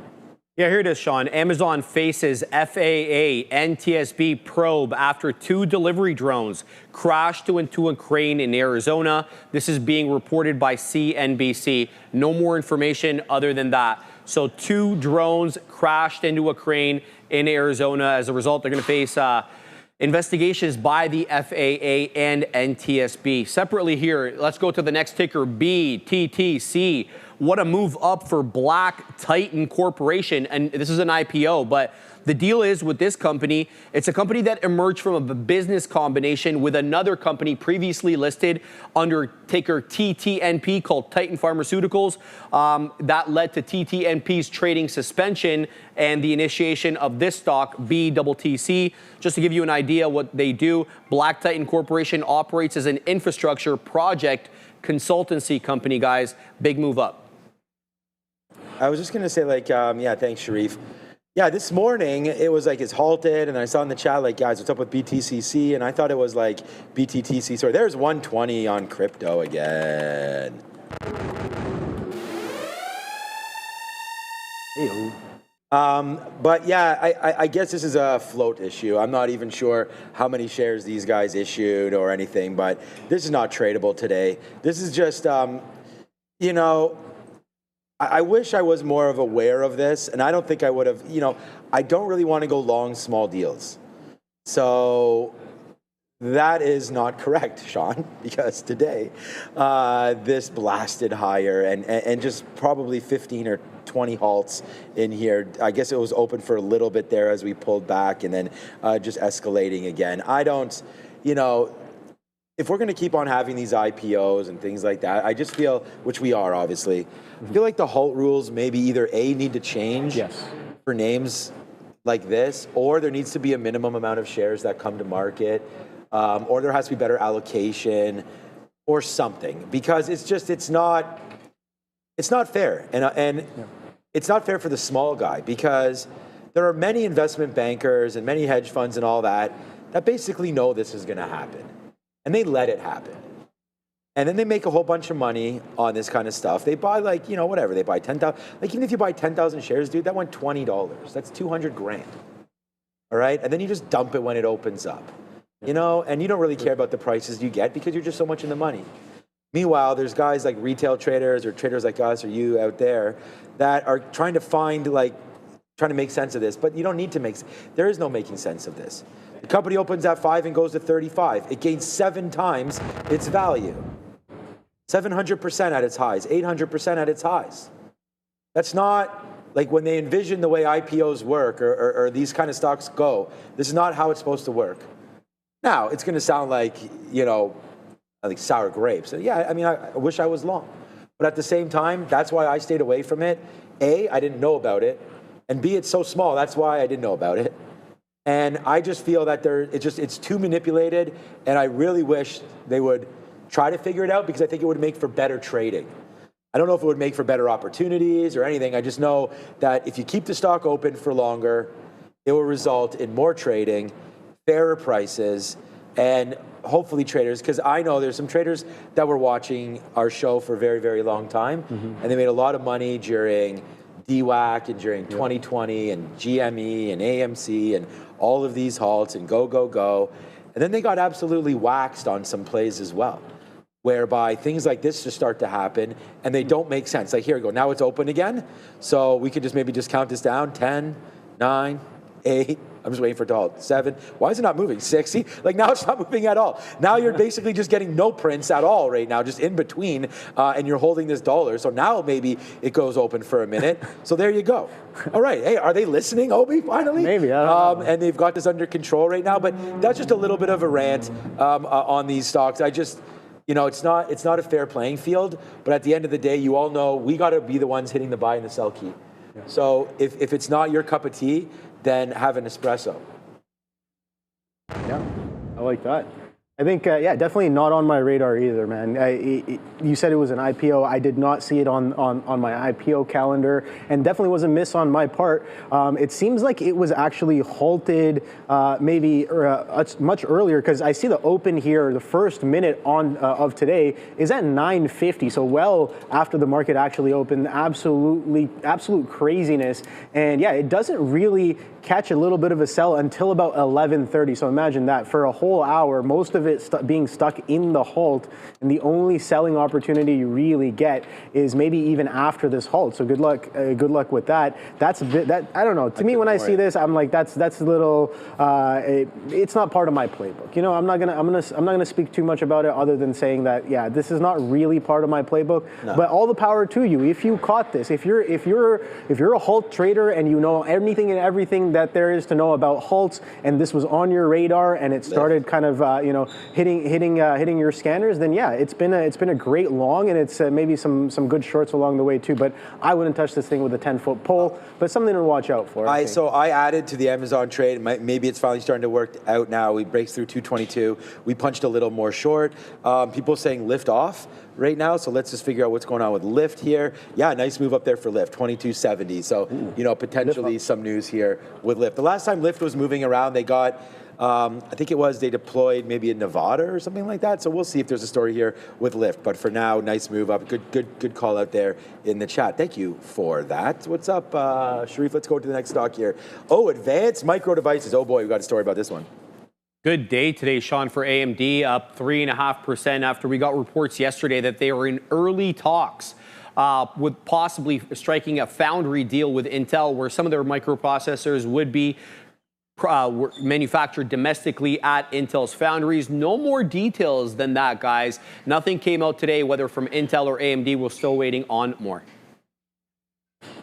Yeah, here it is, Sean. Amazon faces FAA NTSB probe after 2 delivery drones crashed into a crane in Arizona. This is being reported by CNBC. No more information other than that. So 2 drones crashed into a crane in Arizona. As a result, they're going to face investigations by the FAA and NTSB. Separately here, let's go to the next ticker, BTTC. What a move up for Black Titan Corporation. And this is an IPO, but the deal is with this company, it's a company that emerged from a business combination with another company previously listed under ticker TTNP called Titan Pharmaceuticals. That led to TTNP's trading suspension and the initiation of this stock, BTTC. Just to give you an idea what they do, Black Titan Corporation operates as an infrastructure project consultancy company, guys. Big move up. I was just going to say, yeah, thanks, Sharif. Yeah, this morning, it was like it's halted, and I saw in the chat, like, guys, what's up with BTCC? And I thought it was like BTTC. Sorry, there's 120 on crypto again. But yeah, I guess this is a float issue. I'm not even sure how many shares these guys issued or anything, but this is not tradable today. This is just, I wish I was more of aware of this, and I don't think I would have, I don't really want to go long small deals. So that is not correct, Sean, because today this blasted higher and just probably 15 or 20 halts in here. I guess it was open for a little bit there as we pulled back and then just escalating again. I don't, if we're going to keep on having these IPOs and things like that, I just feel, which we are obviously, I feel like the halt rules maybe either A, need to change for names like this, or there needs to be a minimum amount of shares that come to market, or there has to be better allocation or something, because it's not fair. And it's not fair for the small guy, because there are many investment bankers and many hedge funds and all that basically know this is going to happen. And they let it happen. And then they make a whole bunch of money on this kind of stuff. They buy whatever. They buy 10,000. Like even if you buy 10,000 shares, dude, that went $20. That's 200 grand. All right? And then you just dump it when it opens up. And you don't really care about the prices you get because you're just so much in the money. Meanwhile, there's guys like retail traders or traders like us or you out there that are trying to make sense of this. But you don't need to there is no making sense of this. The company opens at 5 and goes to 35. It gains 7 times its value. 700% at its highs, 800% at its highs. That's not like when they envision the way IPOs work or these kind of stocks go. This is not how it's supposed to work. Now, it's going to sound like, like sour grapes. Yeah, I mean, I wish I was long. But at the same time, that's why I stayed away from it. A, I didn't know about it. And B, it's so small. That's why I didn't know about it. And I just feel that it's too manipulated, and I really wish they would try to figure it out because I think it would make for better trading. I don't know if it would make for better opportunities or anything. I just know that if you keep the stock open for longer, it will result in more trading, fairer prices, and hopefully traders, because I know there's some traders that were watching our show for a very, very long time, and they made a lot of money during DWAC and during 2020 and GME and AMC and all of these halts and go. And then they got absolutely waxed on some plays as well, whereby things like this just start to happen and they don't make sense. Like here we go, now it's open again. So we could just maybe just count this down, 10, 9, 8, I'm just waiting for it to halt, 7. Why is it not moving? 6, see? Like now it's not moving at all. Now you're basically just getting no prints at all right now, just in between, and you're holding this dollar. So now maybe it goes open for a minute. So there you go. All right, hey, are they listening, Obi, finally? Maybe, I don't know. And they've got this under control right now, but that's just a little bit of a rant on these stocks. I just, you know, it's not a fair playing field, but at the end of the day, you all know we got to be the ones hitting the buy and the sell key. Yeah. So if it's not your cup of tea, then have an espresso. Yeah, I like that. I think, yeah, definitely not on my radar either, man. You said it was an IPO. I did not see it on my IPO calendar, and definitely was a miss on my part. It seems like it was actually halted maybe much earlier, because I see the open here, the first minute of today is at 9:50, so well after the market actually opened. Absolute craziness. And yeah, it doesn't really catch a little bit of a sell until about 11:30. So imagine that, for a whole hour, most of it being stuck in the halt, and the only selling opportunity you really get is maybe even after this halt. So good luck with that. That's a bit, that, I don't know. To me, when I see this, I'm like, that's a little. It's not part of my playbook. You know, I'm not gonna speak too much about it, other than saying that, yeah, this is not really part of my playbook. No. But all the power to you if you caught this. If you're a halt trader and you know anything and everything that there is to know about halts, and this was on your radar, and it started kind of hitting your scanners, then yeah, it's been a great long, and it's maybe some good shorts along the way too. But I wouldn't touch this thing with a 10-foot pole. But something to watch out for. So I added to the Amazon trade. Maybe it's finally starting to work out now. We break through 222. We punched a little more short. People saying lift off right now, so let's just figure out what's going on with lift here. Yeah, nice move up there for lift, 2270. So you know, potentially some news here with lift. The last time lift was moving around, they got. I think they deployed maybe in Nevada or something like that. So we'll see if there's a story here with Lyft. But for now, nice move up. Good call out there in the chat. Thank you for that. What's up, Sharif? Let's go to the next stock here. Oh, Advanced Micro Devices. Oh boy, we got a story about this one. Good day today, Sean, for AMD, up 3.5% after we got reports yesterday that they were in early talks with possibly striking a foundry deal with Intel, where some of their microprocessors would be manufactured domestically at Intel's foundries. No more details than that, guys. Nothing came out today, whether from Intel or AMD. We're still waiting on more.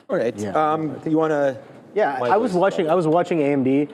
All right. Yeah. You want to? Yeah, I was watching AMD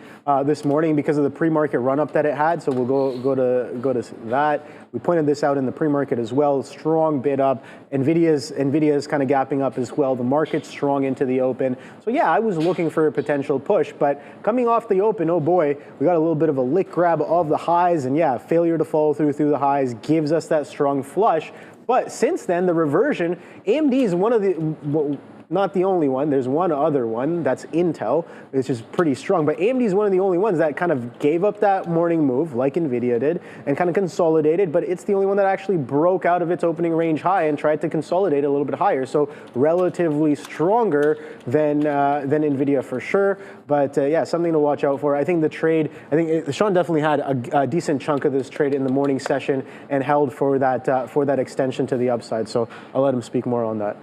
this morning because of the pre-market run-up that it had. So we'll go to that. We pointed this out in the pre-market as well. Strong bid up. Nvidia's kind of gapping up as well. The market's strong into the open. So yeah, I was looking for a potential push, but coming off the open, oh boy, we got a little bit of a lick grab of the highs, and yeah, failure to follow through the highs gives us that strong flush. But since then, the reversion, AMD is one of the. Not the only one. There's one other one, that's Intel, which is pretty strong. But AMD is one of the only ones that kind of gave up that morning move, like NVIDIA did, and kind of consolidated. But it's the only one that actually broke out of its opening range high and tried to consolidate a little bit higher. So relatively stronger than NVIDIA for sure. But yeah, something to watch out for. I think the trade, Sean definitely had a decent chunk of this trade in the morning session and held for that extension to the upside. So I'll let him speak more on that.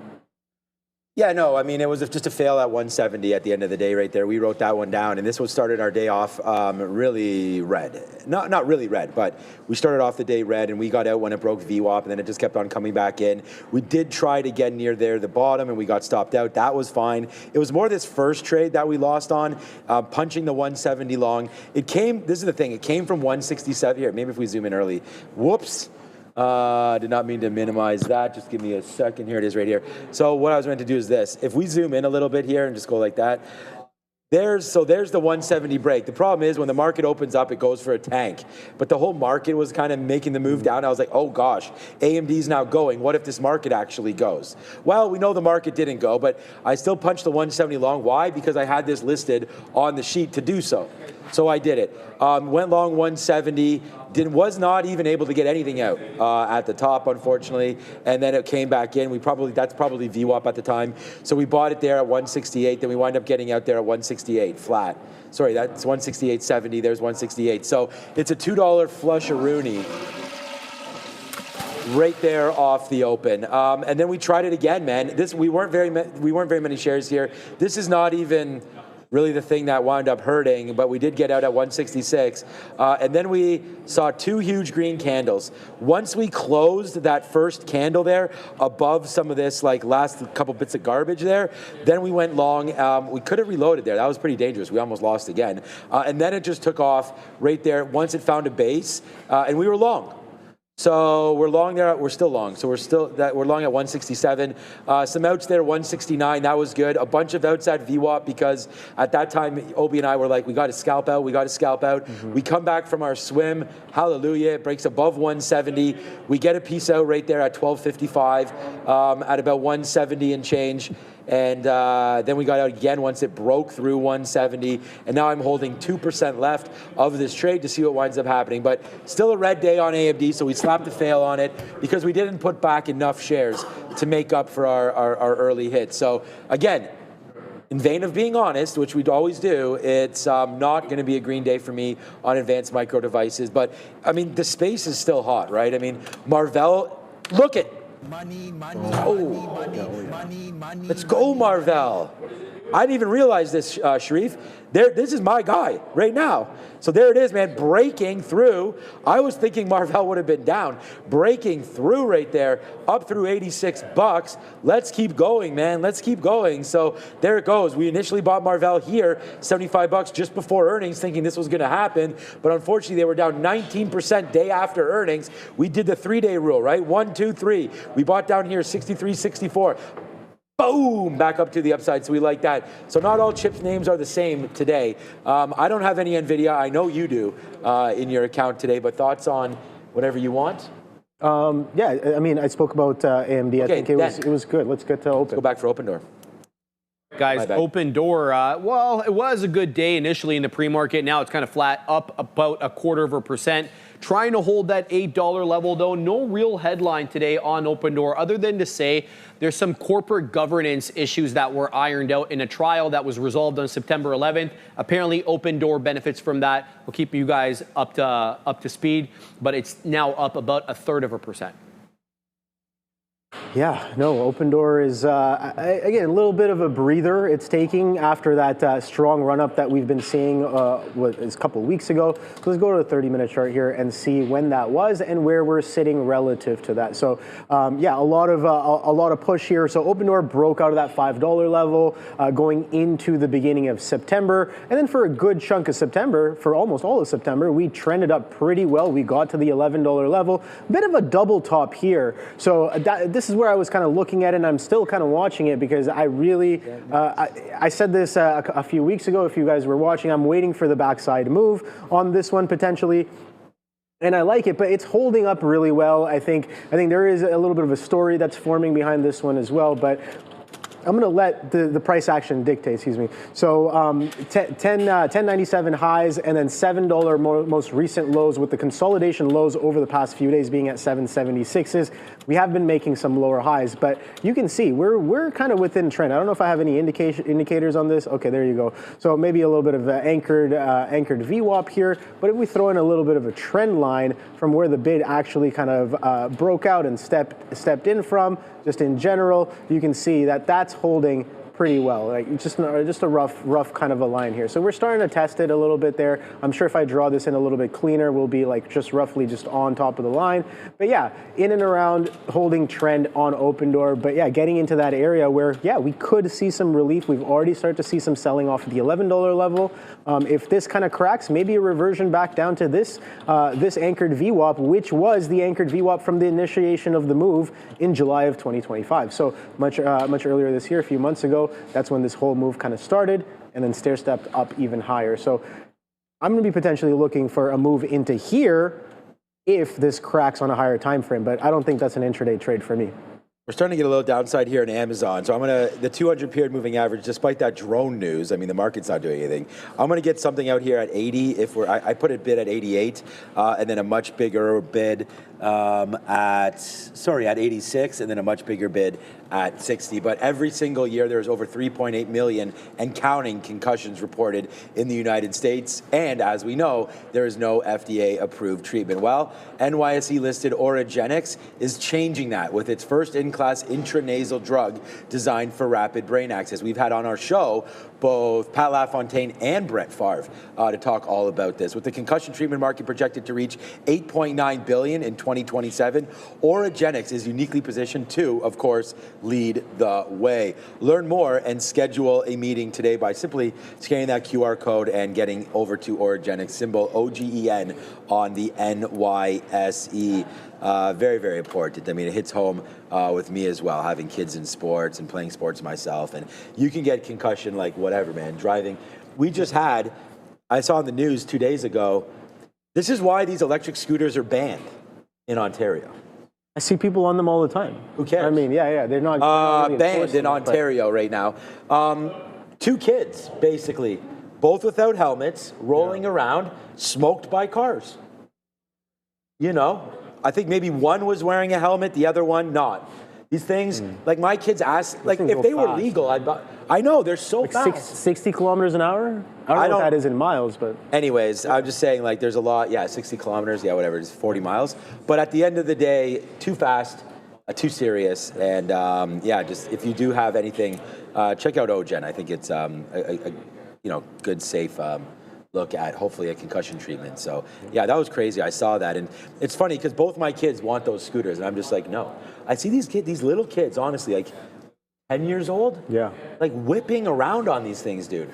Yeah, no, I mean, it was just a fail at 170 at the end of the day right there. We wrote that one down, and this was started our day off really red. Not really red, but we started off the day red, and we got out when it broke VWAP, and then it just kept on coming back in. We did try to get near there, the bottom, and we got stopped out. That was fine. It was more this first trade that we lost on, punching the 170 long. This is the thing, it came from 167. Here, maybe if we zoom in early. Whoops. Did not mean to minimize that. Just give me a second. Here it is right here. So what I was meant to do is this. If we zoom in a little bit here and just go like that, There's the 170 break. The problem is when the market opens up, it goes for a tank. But the whole market was kind of making the move down. I was like, oh gosh, AMD's now going. What if this market actually goes? Well, we know the market didn't go, but I still punched the 170 long. Why? Because I had this listed on the sheet to do so. So I did it. Went long 170. Was not even able to get anything out at the top, unfortunately, and then it came back in. That's probably VWAP at the time. So we bought it there at 168. Then we wind up getting out there at 168 flat. Sorry, that's 168.70. There's 168. So it's a $2 flush-a-rooney right there off the open. And then we tried it again, man. We weren't very many shares here. This is not even really the thing that wound up hurting, but we did get out at 166. And then we saw two huge green candles. Once we closed that first candle there above some of this like last couple bits of garbage there, then we went long. We could have reloaded there. That was pretty dangerous. We almost lost again. And then it just took off right there once it found a base, and we were long. So we're long there. We're still long. So we're long at 167. Some outs there, 169. That was good. A bunch of outs at VWAP because at that time, Obi and I were like, we got to scalp out. We got to scalp out. Mm-hmm. We come back from our swim. Hallelujah. It breaks above 170. We get a piece out right there at 1255 at about 170 and change. And then we got out again once it broke through 170. And now I'm holding 2% left of this trade to see what winds up happening. But still a red day on AMD, so we slapped a fail on it because we didn't put back enough shares to make up for our early hit. So again, in vein of being honest, which we'd always do, it's not going to be a green day for me on advanced micro devices. But I mean, the space is still hot, right? I mean, Marvell, look at. Money. Let's go, Marvell. I didn't even realize this, Sharif. This is my guy right now. So there it is, man, breaking through. I was thinking Marvell would have been down. Breaking through right there, up through $86. Let's keep going, man. Let's keep going. So there it goes. We initially bought Marvell here, $75 just before earnings, thinking this was going to happen. But unfortunately, they were down 19% day after earnings. We did the 3-day rule, right? 1, 2, 3. We bought down here 63, 64. Boom, back up to the upside, so we like that. So not all chips names are the same today. I don't have any NVIDIA. I know you do in your account today, but thoughts on whatever you want? Yeah, I mean, I spoke about AMD. Okay, I think it was good. Let's get to open. Let's go back for open door. Guys, open door, well, it was a good day initially in the pre-market. Now it's kind of flat, up about 0.25%. Trying to hold that $8 level, though. No real headline today on open door other than to say there's some corporate governance issues that were ironed out in a trial that was resolved on September 11th. Apparently, open door benefits from that. We'll keep you guys up to speed, but it's now up about 1/3%. Yeah, no, open door is, again, a little bit of a breather it's taking after that strong run-up that we've been seeing a couple of weeks ago. So let's go to the 30-minute chart here and see when that was and where we're sitting relative to that. So, yeah, a lot of push here. So open door broke out of that $5 level going into the beginning of September. And then for a good chunk of September, for almost all of September, we trended up pretty well. We got to the $11 level. Bit of a double top here. So this is where I was kind of looking at it, and I'm still kind of watching it because I really, I said this a few weeks ago, if you guys were watching, I'm waiting for the backside move on this one potentially. And I like it, but it's holding up really well. I think there is a little bit of a story that's forming behind this one as well, but I'm going to let the price action dictate, excuse me. So 10.97 highs and then $7 most recent lows, with the consolidation lows over the past few days being at 776s. We have been making some lower highs, but you can see we're kind of within trend. I don't know if I have any indicators on this. Okay, there you go. So maybe a little bit of anchored VWAP here, but if we throw in a little bit of a trend line from where the bid actually kind of broke out and stepped in from, just in general, you can see that that's holding pretty well, like just a rough kind of a line here. So we're starting to test it a little bit there. I'm sure if I draw this in a little bit cleaner, we'll be like just roughly just on top of the line. But yeah, in and around holding trend on open door. But yeah, getting into that area where, yeah, we could see some relief. We've already started to see some selling off at the $11 level. If this kind of cracks, maybe a reversion back down to this anchored VWAP, which was the anchored VWAP from the initiation of the move in July of 2025. So much earlier this year, a few months ago, that's when this whole move kind of started. and then stair-stepped up even higher. So I'm going to be potentially looking for a move into here if this cracks on a higher time frame, but I don't think that's an intraday trade for me. We're starting to get a little downside here in Amazon. So the 200 period moving average, despite that drone news, I mean, the market's not doing anything. I'm going to get something out here at 80. I put a bid at 88, and then a much bigger bid at 86, and then a much bigger bid at 60. But every single year, there's over 3.8 million and counting concussions reported in the United States. And as we know, there is no FDA-approved treatment. Well, NYSE-listed Oragenics is changing that with its first in-class intranasal drug designed for rapid brain access. We've had on our show both Pat LaFontaine and Brett Favre to talk all about this. With the concussion treatment market projected to reach $8.9 billion in 2027, Oragenics is uniquely positioned to, of course, lead the way. Learn more and schedule a meeting today by simply scanning that QR code and getting over to Oragenics, symbol OGEN on the NYSE. Very, very important. I mean, it hits home with me as well, having kids in sports and playing sports myself. And you can get concussion like whatever, man, driving. I saw on the news 2 days ago, this is why these electric scooters are banned in Ontario. I see people on them all the time. Who cares? I mean, yeah, they're not really banned in it, Ontario right now. 2 kids, basically, both without helmets, rolling around, smoked by cars. You know, I think maybe one was wearing a helmet, the other one not. These things, like my kids asked, like if they were legal, I know, they're so fast. 60 kilometers an hour? I don't know what that is in miles, but. Anyways, I'm just saying, like, there's a lot, 60 kilometers, whatever, it's 40 miles. But at the end of the day, too fast, too serious. And just if you do have anything, check out OGen. I think it's a good, safe look at hopefully a concussion treatment. So that was crazy. I saw that, and it's funny because both my kids want those scooters, and I'm just like, no. I see these little kids, honestly, like 10 years old, like whipping around on these things, dude.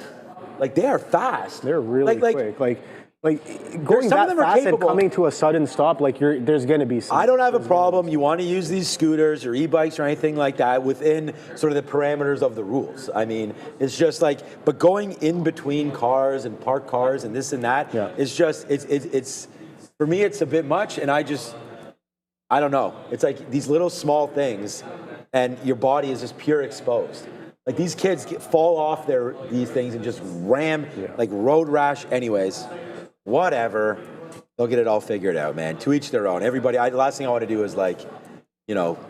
Like they are fast. They're really quick. Like going that fast and coming to a sudden stop, like there's going to be some. I don't have a problem. You want to use these scooters or e-bikes or anything like that within sort of the parameters of the rules. I mean, it's just like, but going in between cars and parked cars and this and that, it's just, it's for me, it's a bit much. And I don't know. It's like these little small things and your body is just pure exposed. Like these kids fall off these things and just ram, like road rash. Anyways, whatever. They'll get it all figured out, man. To each their own. Everybody, the last thing I want to do is like,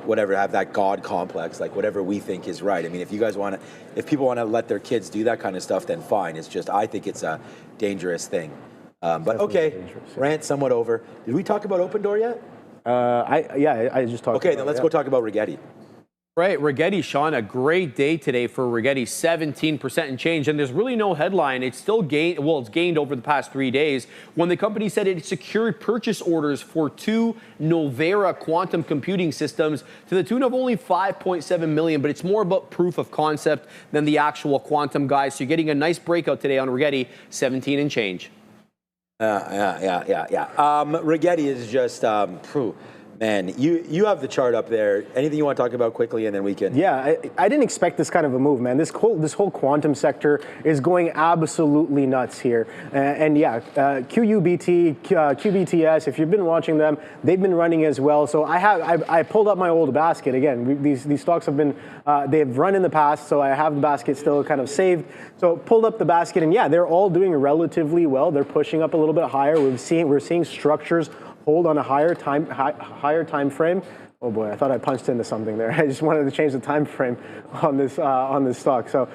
whatever, have that God complex, like whatever we think is right. I mean, if people want to let their kids do that kind of stuff, then fine. It's just, I think it's a dangerous thing. But okay, rant somewhat over. Did we talk about Open Door yet? I just talked about it. Okay, then let's go talk about Rigetti. Right, Rigetti, Sean, a great day today for Rigetti, 17% and change, and there's really no headline. It's still gained, it's gained over the past 3 days when the company said it secured purchase orders for 2 Novera quantum computing systems to the tune of only $5.7 million, but it's more about proof of concept than the actual quantum, guys. So you're getting a nice breakout today on Rigetti, 17 and change. Rigetti is just, man, you have the chart up there. Anything you want to talk about quickly, and then we can. Yeah, I didn't expect this kind of a move, man. This whole quantum sector is going absolutely nuts here. QUBT, QBTS. If you've been watching them, they've been running as well. So I pulled up my old basket again. These stocks have been they've run in the past, so I have the basket still kind of saved. So pulled up the basket, and they're all doing relatively well. They're pushing up a little bit higher. We're seeing structures hold on a higher time frame. Oh boy, I thought I punched into something there. I just wanted to change the time frame on this stock. So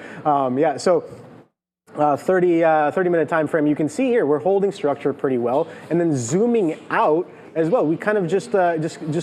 30-minute time frame. You can see here we're holding structure pretty well, and then zooming out as well. We kind of just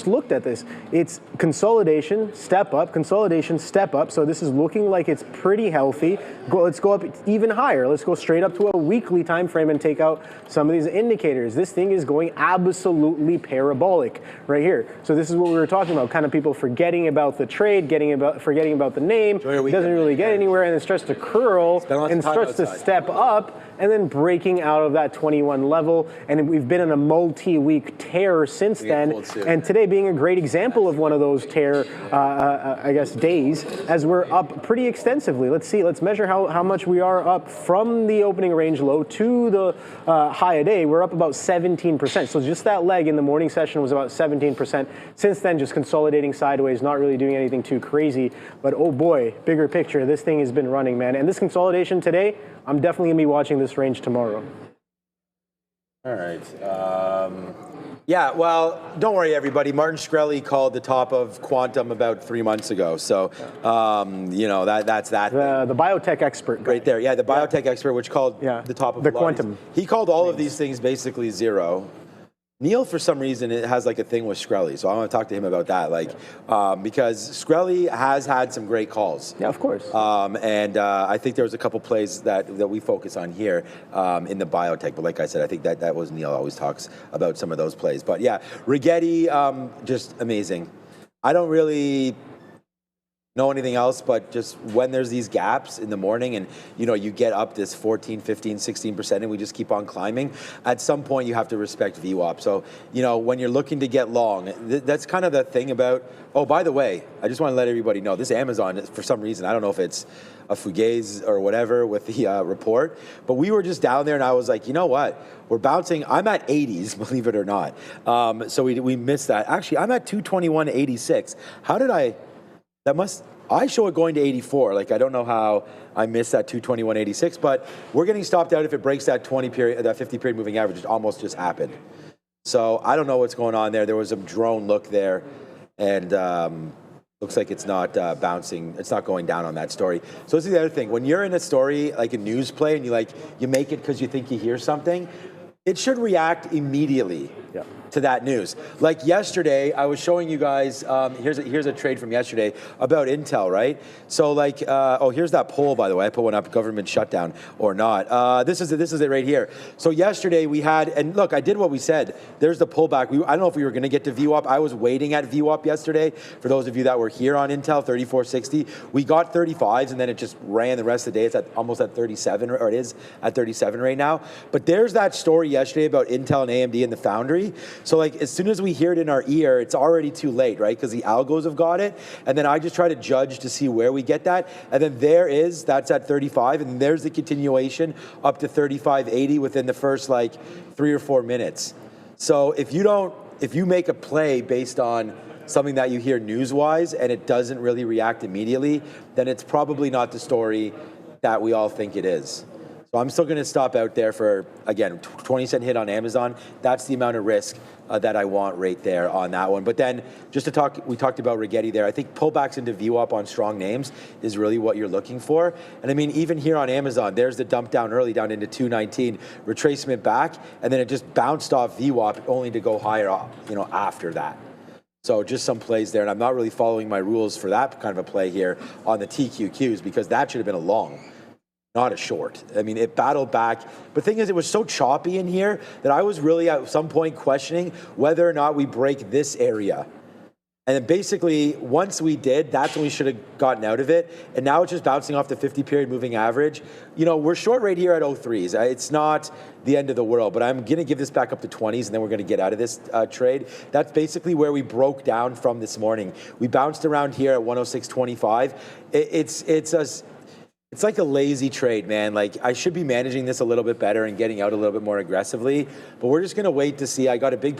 looked at this. It's consolidation, step up, consolidation, step up. So this is looking like it's pretty healthy. Let's go up even higher. Let's go straight up to a weekly time frame and take out some of these indicators. This thing is going absolutely parabolic right here. So this is what we were talking about, kind of people forgetting about the trade, forgetting about the name. It doesn't really get anywhere, and it starts to curl and starts to step up. and then breaking out of that 21 level. And we've been in a multi-week tear since then. And today being a great example of one of those tear, I guess, days, as we're up pretty extensively. Let's see, let's measure how much we are up from the opening range low to the high a day. We're up about 17%. So just that leg in the morning session was about 17%. Since then, just consolidating sideways, not really doing anything too crazy. But oh boy, bigger picture, this thing has been running, man. And this consolidation today, I'm definitely gonna be watching this range tomorrow. All right. Yeah, well, don't worry, everybody. Martin Shkreli called the top of quantum about 3 months ago. So, you know, that's that. The biotech expert guy. Right there. Yeah, the biotech expert, which called the top of the quantum. He called all of these things basically zero. Neil, for some reason, it has like a thing with Shkreli, so I want to talk to him about that. Like, because Shkreli has had some great calls. Yeah, of course. And I think there was a couple plays that we focus on here in the biotech. But like I said, I think that was Neil always talks about some of those plays. But yeah, Rigetti, just amazing. I don't really know anything else, but just when there's these gaps in the morning and, you know, you get up this 14, 15, 16% and we just keep on climbing, at some point you have to respect VWAP. So, you know, when you're looking to get long, that's kind of the thing about, oh, by the way, I just want to let everybody know, this Amazon, for some reason, I don't know if it's a fugazi or whatever with the report, but we were just down there and I was like, you know what? We're bouncing. I'm at 80s, believe it or not. So we missed that. Actually, I'm at 221.86. How did I show it going to 84. Like, I don't know how I missed that 221.86, but we're getting stopped out if it breaks that 50 period moving average. It almost just happened. So I don't know what's going on there. There was a drone look there, and looks like it's not bouncing. It's not going down on that story. So this is the other thing. When you're in a story, like a news play, and you make it because you think you hear something, it should react immediately to that news. Like yesterday, I was showing you guys, here's a trade from yesterday about Intel, right? So like, here's that poll, by the way. I put one up, government shutdown or not. This is it right here. So yesterday we had, and look, I did what we said. There's the pullback. I don't know if we were going to get to VWAP. I was waiting at VWAP yesterday. For those of you that were here on Intel, 3460. We got 35s, and then it just ran the rest of the day. It's almost at 37, or it is at 37 right now. But there's that story yesterday about Intel and AMD and the foundry. So like, as soon as we hear it in our ear, it's already too late, right? Because the algos have got it. And then I just try to judge to see where we get that. And then that's at 35. And there's the continuation up to 35.80 within the first like 3 or 4 minutes. So if you make a play based on something that you hear news-wise and it doesn't really react immediately, then it's probably not the story that we all think it is. So I'm still going to stop out there for, again, 20-cent hit on Amazon. That's the amount of risk that I want right there on that one. But then, we talked about Rigetti there. I think pullbacks into VWAP on strong names is really what you're looking for. And I mean, even here on Amazon, there's the dump down early, down into 219, retracement back, and then it just bounced off VWAP only to go higher, after that. So just some plays there, and I'm not really following my rules for that kind of a play here on the TQQs, because that should have been a long, not a short. I mean, it battled back. But the thing is, it was so choppy in here that I was really at some point questioning whether or not we break this area. And then basically, once we did, that's when we should have gotten out of it. And now it's just bouncing off the 50-period moving average. We're short right here at 03s. It's not the end of the world, but I'm going to give this back up to 20s, and then we're going to get out of this trade. That's basically where we broke down from this morning. We bounced around here at 106.25. It's like a lazy trade, man. Like, I should be managing this a little bit better and getting out a little bit more aggressively, but we're just going to wait to see. I got a big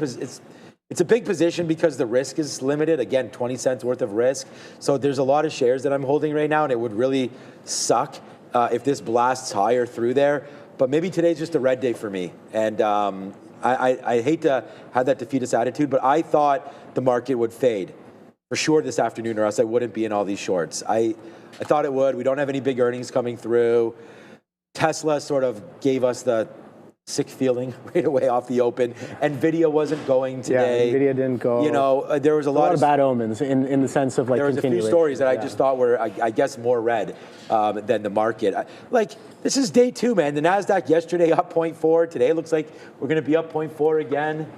it's a big position because the risk is limited. Again, 20 cents worth of risk. So there's a lot of shares that I'm holding right now, and it would really suck if this blasts higher through there. But maybe today's just a red day for me. And I hate to have that defeatist attitude, but I thought the market would fade for sure this afternoon, or else I wouldn't be in all these shorts. I thought it would. We don't have any big earnings coming through. Tesla sort of gave us the sick feeling right away off the open. NVIDIA wasn't going today. Yeah, NVIDIA didn't go. There was a lot of bad omens in the sense of like there was a few stories that I just thought were, I guess, more red than the market. This is day 2, man. The NASDAQ yesterday up 0.4. Today looks like we're going to be up 0.4 again.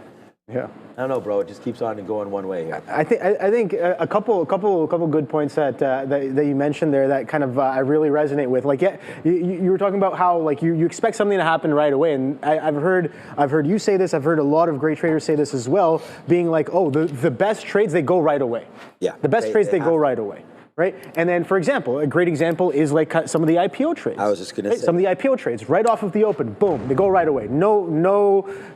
Yeah. I don't know, bro. It just keeps on going one way here. I think a couple good points that you mentioned there that kind of I really resonate with. Like, yeah, you were talking about how like you expect something to happen right away, and I've heard you say this. I've heard a lot of great traders say this as well, being like, oh, the best trades, they go right away. Yeah. The best trades, they go right away. Right? And then, for example, a great example is like some of the IPO trades. I was just going to say. Some of the IPO trades, right off of the open, boom, they go right away. No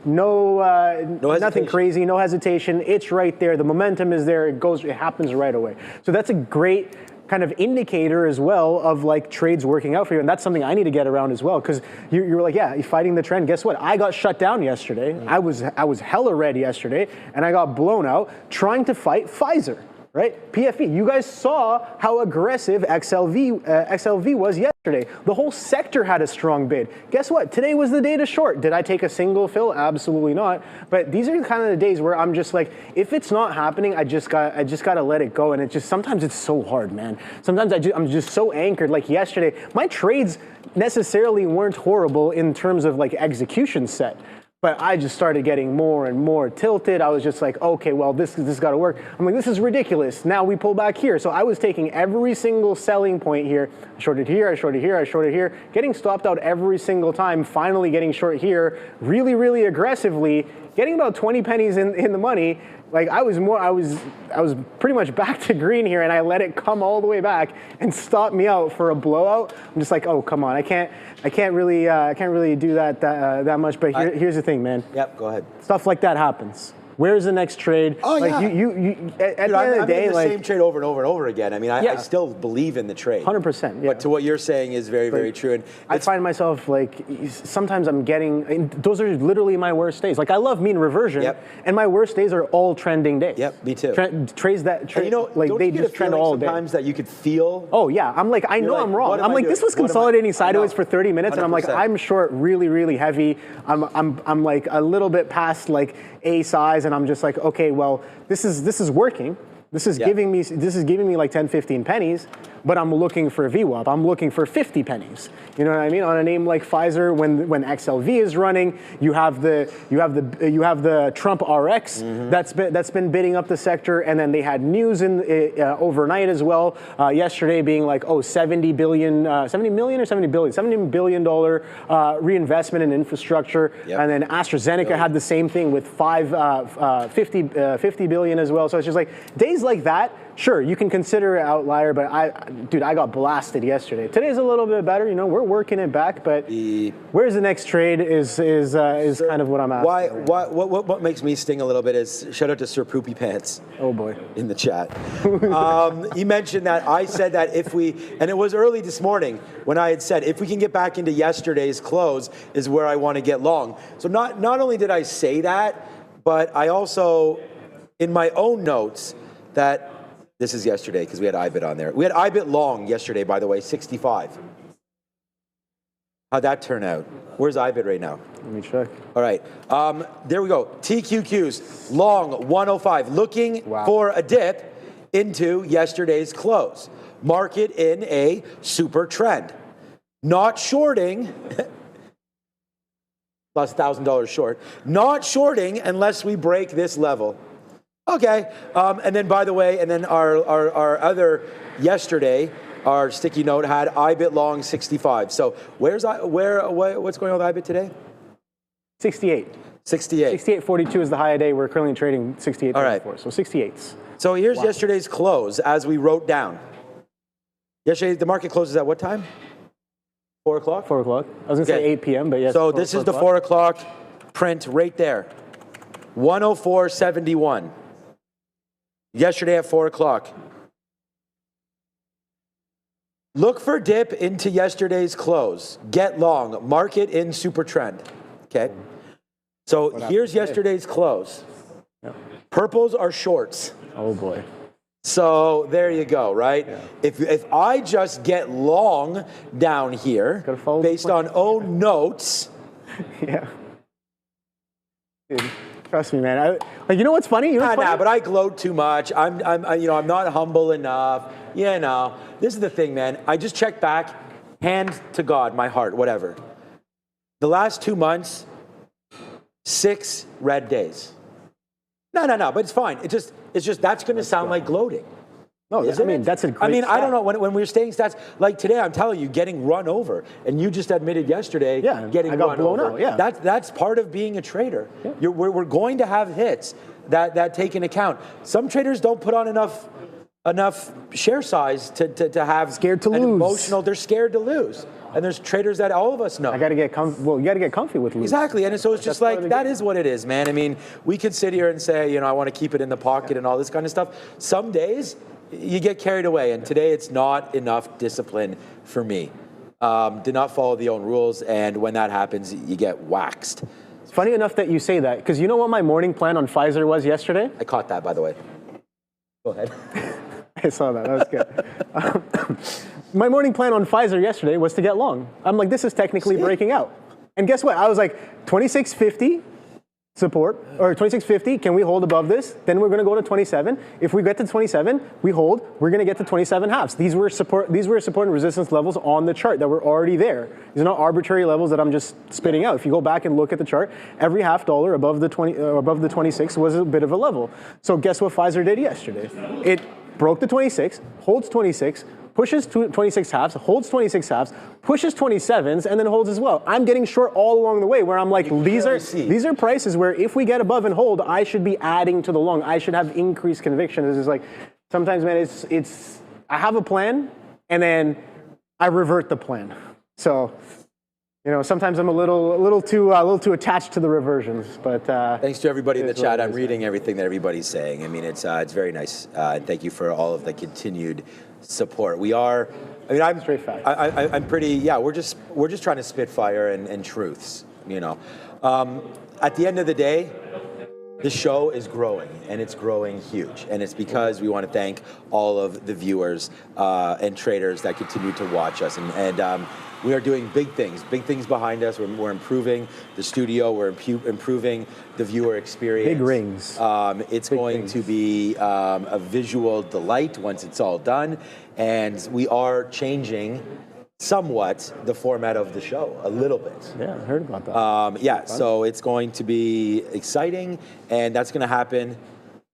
nothing crazy, no hesitation. It's right there. The momentum is there. It happens right away. So that's a great kind of indicator as well of like trades working out for you. And that's something I need to get around as well. Because you're like, yeah, you're fighting the trend. Guess what? I got shut down yesterday. Mm-hmm. I was hella red yesterday, and I got blown out trying to fight Pfizer. Right? PFE. You guys saw how aggressive XLV was yesterday. The whole sector had a strong bid. Guess what? Today was the day to short. Did I take a single fill? Absolutely not. But these are kind of the days where I'm just like, if it's not happening, I just gotta let it go. And it just sometimes it's so hard, man. Sometimes I'm just so anchored. Like yesterday, my trades necessarily weren't horrible in terms of like execution set. But I just started getting more and more tilted. I was just like, okay, well, this got to work. I'm like, this is ridiculous. Now we pull back here. So I was taking every single selling point here. I shorted here, I shorted here, I shorted here, getting stopped out every single time, finally getting short here, really, really aggressively, getting about 20 pennies in the money. Like I was pretty much back to green here, and I let it come all the way back and stop me out for a blowout. I'm just like, oh, come on, I can't really do that much. But here's the thing, man. Yep, go ahead. Stuff like that happens. Where's the next trade? Oh, like yeah. You at the end of the day, the like same trade over and over and over again. I mean, I still believe in the trade. 100%. Yeah. But to what you're saying is very, very true. And I find myself like sometimes I'm getting. Those are literally my worst days. Like I love mean reversion, and my worst days are all trending days. Yep, me too. Trades that and like don't they you get just a trend feeling all day. Sometimes that you could feel. Oh yeah, I'm like I know like, I'm wrong. what am I'm I like doing? this was What am I- consolidating I sideways know. for 30 minutes, and I'm like 100%. I'm short really, really heavy. I'm like a little bit past like A size, and I'm just like okay, well this is working. This is giving me like 10, 15 pennies, but I'm looking for VWAP. I'm looking for 50 pennies. You know what I mean? On a name like Pfizer, when XLV is running, you have the Trump RX that's been bidding up the sector, and then they had news in overnight as well yesterday, being like $70 billion reinvestment in infrastructure, and then AstraZeneca had the same thing with 50 billion as well. So it's just like days like that. Sure, you can consider it outlier, but I got blasted yesterday. Today's a little bit better, we're working it back, but where's the next trade is kind of what I'm asking. What makes me sting a little bit is shout out to Sir Poopy Pants. Oh boy. In the chat. He mentioned that I said that and it was early this morning when I had said if we can get back into yesterday's close is where I want to get long. So not only did I say that, but I also, in my own notes, that this is yesterday because we had IBIT on there. We had IBIT long yesterday, by the way, 65. How'd that turn out? Where's IBIT right now? Let me check. All right. There we go. TQQs, long 105, looking for a dip into yesterday's close. Market in a super trend. Not shorting, plus $1,000 short. Not shorting unless we break this level. Okay, and then by the way, and then our other yesterday, our sticky note had IBIT long 65. So what's going on with IBIT today? 68. 68.42 is the high a day. We're currently trading 68.44. All right. So 68s. So here's yesterday's close as we wrote down. Yesterday, the market closes at what time? 4 o'clock? 4 o'clock. I was going to say 8 p.m., but yes. So this is the 4 o'clock print right there. 104.71. Yesterday at 4 o'clock. Look for dip into yesterday's close. Get long. Market in super trend. Okay. So here's yesterday's close. Yeah. Purples are shorts. Oh boy. So there you go, right? Yeah. If I just get long down here based on own notes. Yeah. Dude. Trust me, man. You know what's funny? But I gloat too much. I'm not humble enough. This is the thing, man. I just check back, hand to God, my heart, whatever. The last 2 months, 6 red days. No, but it's fine. It's just that's going to sound like gloating. No, I mean, that's a great I don't stat. know, when we're saying stats, like today, I'm telling you, getting run over, and you just admitted yesterday, getting I got run blown over. out, yeah. That's part of being a trader. Yeah. We're going to have hits that take into account. Some traders don't put on enough share size to have scared to an lose. emotional. They're scared to lose, and there's traders that all of us know. You got to get comfy with losing. Exactly, and so it's just like, that is what it is, man. I mean, we can sit here and say, I want to keep it in the pocket and all this kind of stuff. Some days, you get carried away, and today it's not enough discipline for me. Did not follow the own rules, and when that happens, you get waxed. It's funny enough that you say that, because you know what my morning plan on Pfizer was yesterday? I caught that, by the way. Go ahead. I saw that. That was good. My morning plan on Pfizer yesterday was to get long. I'm like, this is technically breaking out. And guess what? I was like, 2650 support, or 2650, can we hold above this? Then we're going to go to 27. If we get to 27, we hold, we're going to get to 27 halves. These were support and resistance levels on the chart that were already there. These are not arbitrary levels that I'm just spitting out. If you go back and look at the chart, every half dollar above the 26 was a bit of a level. So guess what Pfizer did yesterday? It broke the 26, holds 26, pushes 26 halves, holds 26 halves, pushes 27s, and then holds as well. I'm getting short all along the way, where I'm like, these are prices where if we get above and hold, I should be adding to the long. I should have increased conviction. It's just like, sometimes, man, it's I have a plan, and then I revert the plan. So, sometimes I'm a little too attached to the reversions. But thanks to everybody in the chat. I'm reading everything that everybody's saying. I mean, it's very nice. And thank you for all of the continued support. I'm straight fact. I'm pretty. Yeah, we're just trying to spit fire and truths. At the end of the day, the show is growing, and it's growing huge. And it's because we want to thank all of the viewers and traders that continue to watch us. And we are doing big things behind us. We're improving the studio. We're improving the viewer experience. Big rings. It's going to be a visual delight once it's all done. And we are changing somewhat the format of the show, a little bit. Yeah, I heard about that. So it's going to be exciting, and that's going to happen.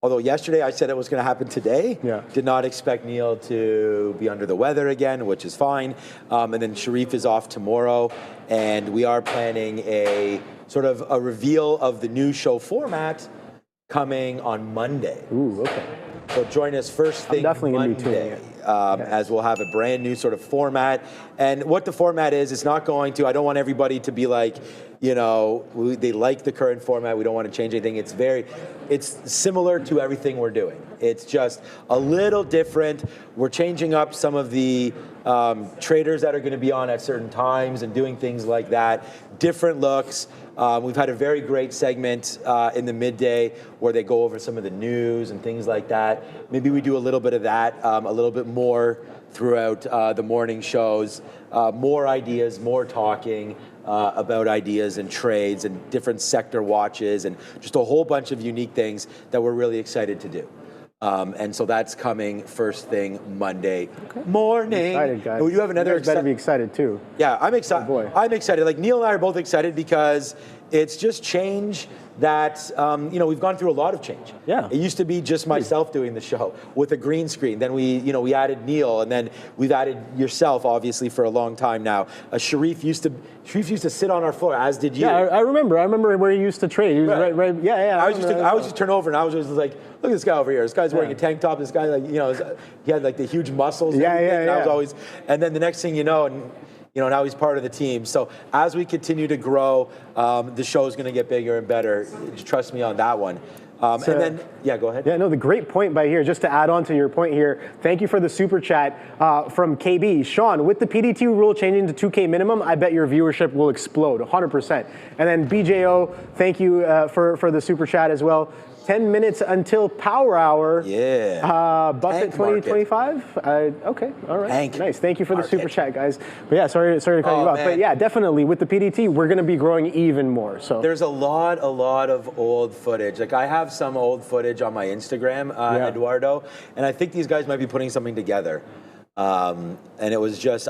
Although yesterday I said it was going to happen today. Yeah. Did not expect Neil to be under the weather again, which is fine. And then Sharif is off tomorrow, and we are planning a sort of a reveal of the new show format coming on Monday. Ooh, okay. So join us first thing definitely Monday, gonna be tuning in. as we'll have a brand new sort of format. And what the format is, it's not going to, I don't want everybody to be like, they like the current format, we don't want to change anything. It's similar to everything we're doing. It's just a little different. We're changing up some of the traders that are going to be on at certain times and doing things like that. Different looks. We've had a very great segment in the midday where they go over some of the news and things like that. Maybe we do a little bit of that, a little bit more throughout the morning shows. More ideas, more talking about ideas and trades and different sector watches and just a whole bunch of unique things that we're really excited to do. And so that's coming first thing Monday morning. I'm excited, guys. We do have another. You guys better be excited too. Yeah, I'm excited. Oh, boy. I'm excited. Like Neil and I are both excited because it's just change that we've gone through a lot of change. Yeah. It used to be just myself doing the show with a green screen. Then we added Neil, and then we've added yourself, obviously, for a long time now. Sharif used to sit on our floor, as did you. Yeah, I remember where he used to trade. He was right. Yeah. I was just turn over, and I was just like, look at this guy over here. This guy's wearing a tank top. This guy, he had like the huge muscles. Yeah. And I was always, and then the next thing you know, now he's part of the team. So as we continue to grow, the show is going to get bigger and better. Trust me on that one. And then, go ahead. Yeah, no, the great point by here, just to add on to your point here, thank you for the super chat from KB. Sean, with the PDT rule changing to 2K minimum, I bet your viewership will explode, 100%. And then BJO, thank you for the super chat as well. 10 minutes until power hour. Yeah. Buffett 2025. Okay. All right. Hank nice. Thank you for the super market. chat, guys. But yeah, sorry to cut you off. Man. But yeah, definitely with the PDT, we're going to be growing even more. So there's a lot of old footage. Like I have some old footage on my Instagram, Eduardo, and I think these guys might be putting something together. And it was just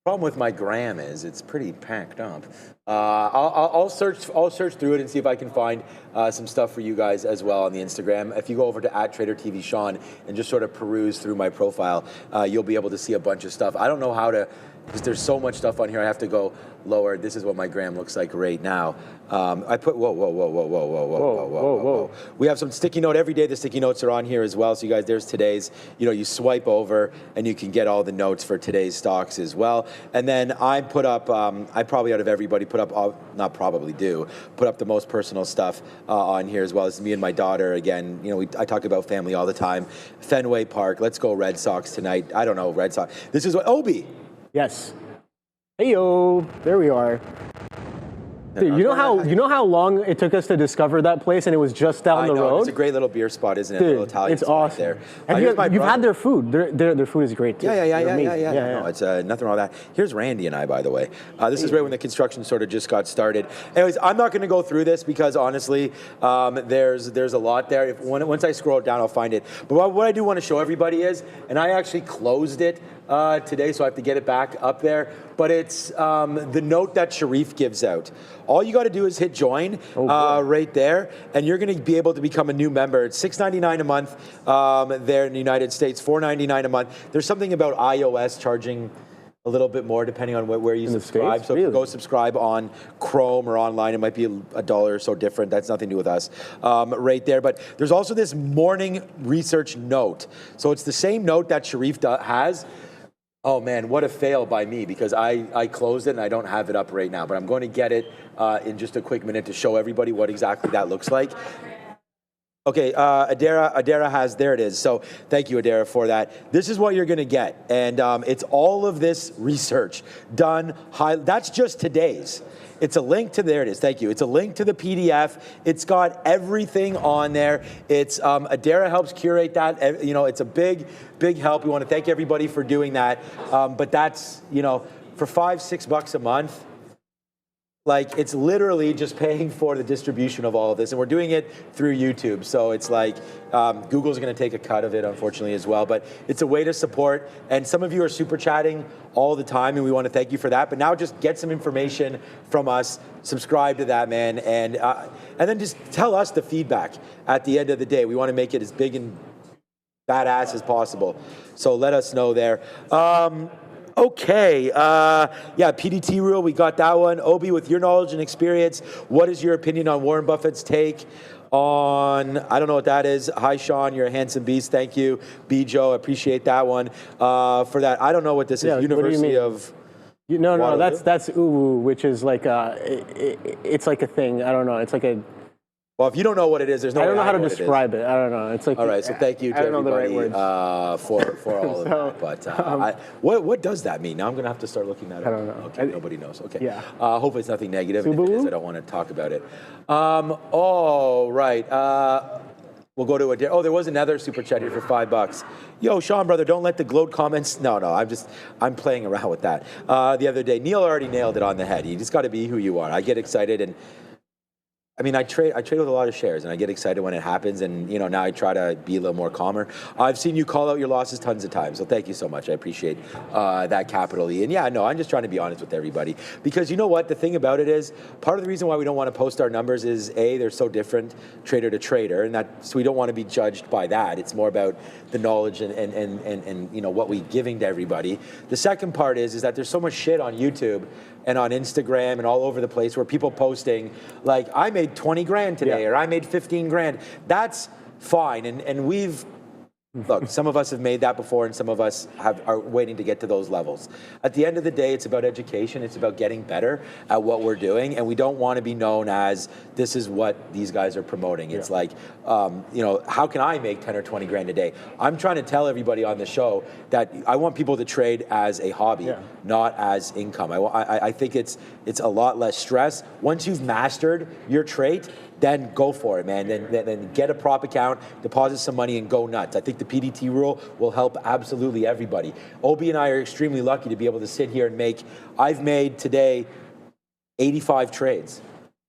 problem with my gram is it's pretty packed up. I'll search through it and see if I can find some stuff for you guys as well on the Instagram. If you go over to @TraderTVSean and just sort of peruse through my profile, you'll be able to see a bunch of stuff. I don't know how to, because there's so much stuff on here. I have to go lower. This is what my gram looks like right now. I put whoa. We have some sticky note every day. The sticky notes are on here as well. So you guys, there's today's. You swipe over and you can get all the notes for today's stocks as well. And then I put up. I probably out of everybody put up. Not probably do put up the most personal stuff on here as well. This is me and my daughter again. I talk about family all the time. Fenway Park. Let's go Red Sox tonight. I don't know Red Sox. This is what Obi. Yes. Hey-yo, there we are. Dude, you know how long it took us to discover that place, and it was just down the road? It's a great little beer spot, isn't it? Dude, little Italian it's spot awesome. there. And you've had their food. Their food is great too. Yeah. No, it's nothing wrong with that. Here's Randy and I, by the way. This is right when the construction sort of just got started. Anyways, I'm not going to go through this because honestly, there's a lot there. Once I scroll down, I'll find it. But what I do want to show everybody is, and I actually closed it today, so I have to get it back up there. But it's the note that Sharif gives out. All you got to do is hit join right there, and you're going to be able to become a new member. It's $6.99 a month there in the United States, $4.99 a month. There's something about iOS charging a little bit more depending on where you subscribe. So if you go subscribe on Chrome or online, it might be $1 or so different. That's nothing to do with us right there. But there's also this morning research note. So it's the same note that Sharif has. Oh man, what a fail by me, because I closed it and I don't have it up right now, but I'm going to get it in just a quick minute to show everybody what exactly that looks like. Okay, Adara has, there it is. So thank you, Adara, for that. This is what you're going to get. And it's all of this research done. That's just today's. It's a link to, there it is, thank you. It's a link to the PDF. It's got everything on there. It's, Adara helps curate that. It's a big help. We want to thank everybody for doing that. But that's, for $5-6 a month, like, it's literally just paying for the distribution of all of this. And we're doing it through YouTube. So it's like Google's going to take a cut of it, unfortunately, as well. But it's a way to support. And some of you are super chatting all the time, and we want to thank you for that. But now just get some information from us. Subscribe to that, man. And then just tell us the feedback at the end of the day. We want to make it as big and badass as possible. So let us know there. Okay, PDT rule, we got that one. Obi, with your knowledge and experience, what is your opinion on Warren Buffett's take on, I don't know what that is. Hi, Sean, you're a handsome beast. Thank you. Bijo, appreciate that one. For that, I don't know what this is. University of... No, that's UWU, which is like it's like a thing. I don't know. It's like a... Well, if you don't know what it is, there's no way I don't know how to describe it. I don't know. It's like... All right, so thank you to everybody for all of that. But what does that mean? Now I'm going to have to start looking that up. I don't know. Okay, nobody knows. Okay. Yeah. Hopefully it's nothing negative. If it is, I don't want to talk about it. All right. We'll go to there was another super chat here for $5. Yo, Sean, brother, don't let the gloat comments. No, I'm playing around with that. The other day, Neil already nailed it on the head. You just got to be who you are. I get excited and... I trade with a lot of shares, and I get excited when it happens, and now I try to be a little more calmer. I've seen you call out your losses tons of times, so thank you so much. I appreciate that, capital E. And I'm just trying to be honest with everybody, because you know what? The thing about it is, part of the reason why we don't want to post our numbers is they're so different trader to trader, and so we don't want to be judged by that. It's more about the knowledge and what we're giving to everybody. The second part is that there's so much shit on YouTube and on Instagram and all over the place where people posting like, I made 20 grand today, or I made 15 grand. That's fine. And we've, look, some of us have made that before, and some of us are waiting to get to those levels. At the end of the day, it's about education. It's about getting better at what we're doing. And we don't want to be known as, this is what these guys are promoting. It's like, how can I make 10 or 20 grand a day? I'm trying to tell everybody on the show that I want people to trade as a hobby, not as income. I think it's a lot less stress. Once you've mastered your trait, then go for it, man. Then get a prop account, deposit some money, and go nuts. I think the PDT rule will help absolutely everybody. Obi and I are extremely lucky to be able to sit here and I've made today 85 trades.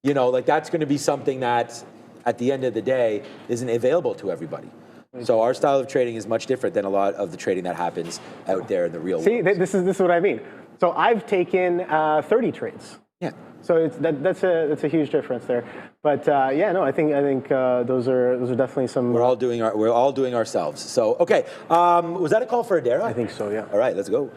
That's going to be something that, at the end of the day, isn't available to everybody. So our style of trading is much different than a lot of the trading that happens out there in the real world. See, this is what I mean. So I've taken 30 trades. Yeah. So that's a huge difference there. But yeah, no, I think those are definitely some. We're all doing ourselves. So okay, was that a call for Adara? I think so. Yeah. All right, let's go.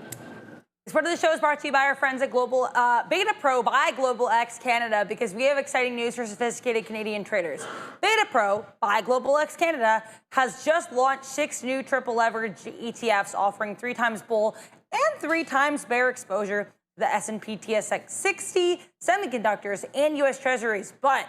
This part of the show is brought to you by our friends at Global Beta Pro by Global X Canada, because we have exciting news for sophisticated Canadian traders. Beta Pro by Global X Canada has just launched 6 new triple leverage ETFs offering 3 times bull and 3 times bear exposure to the S&P TSX 60, semiconductors, and U.S. Treasuries. But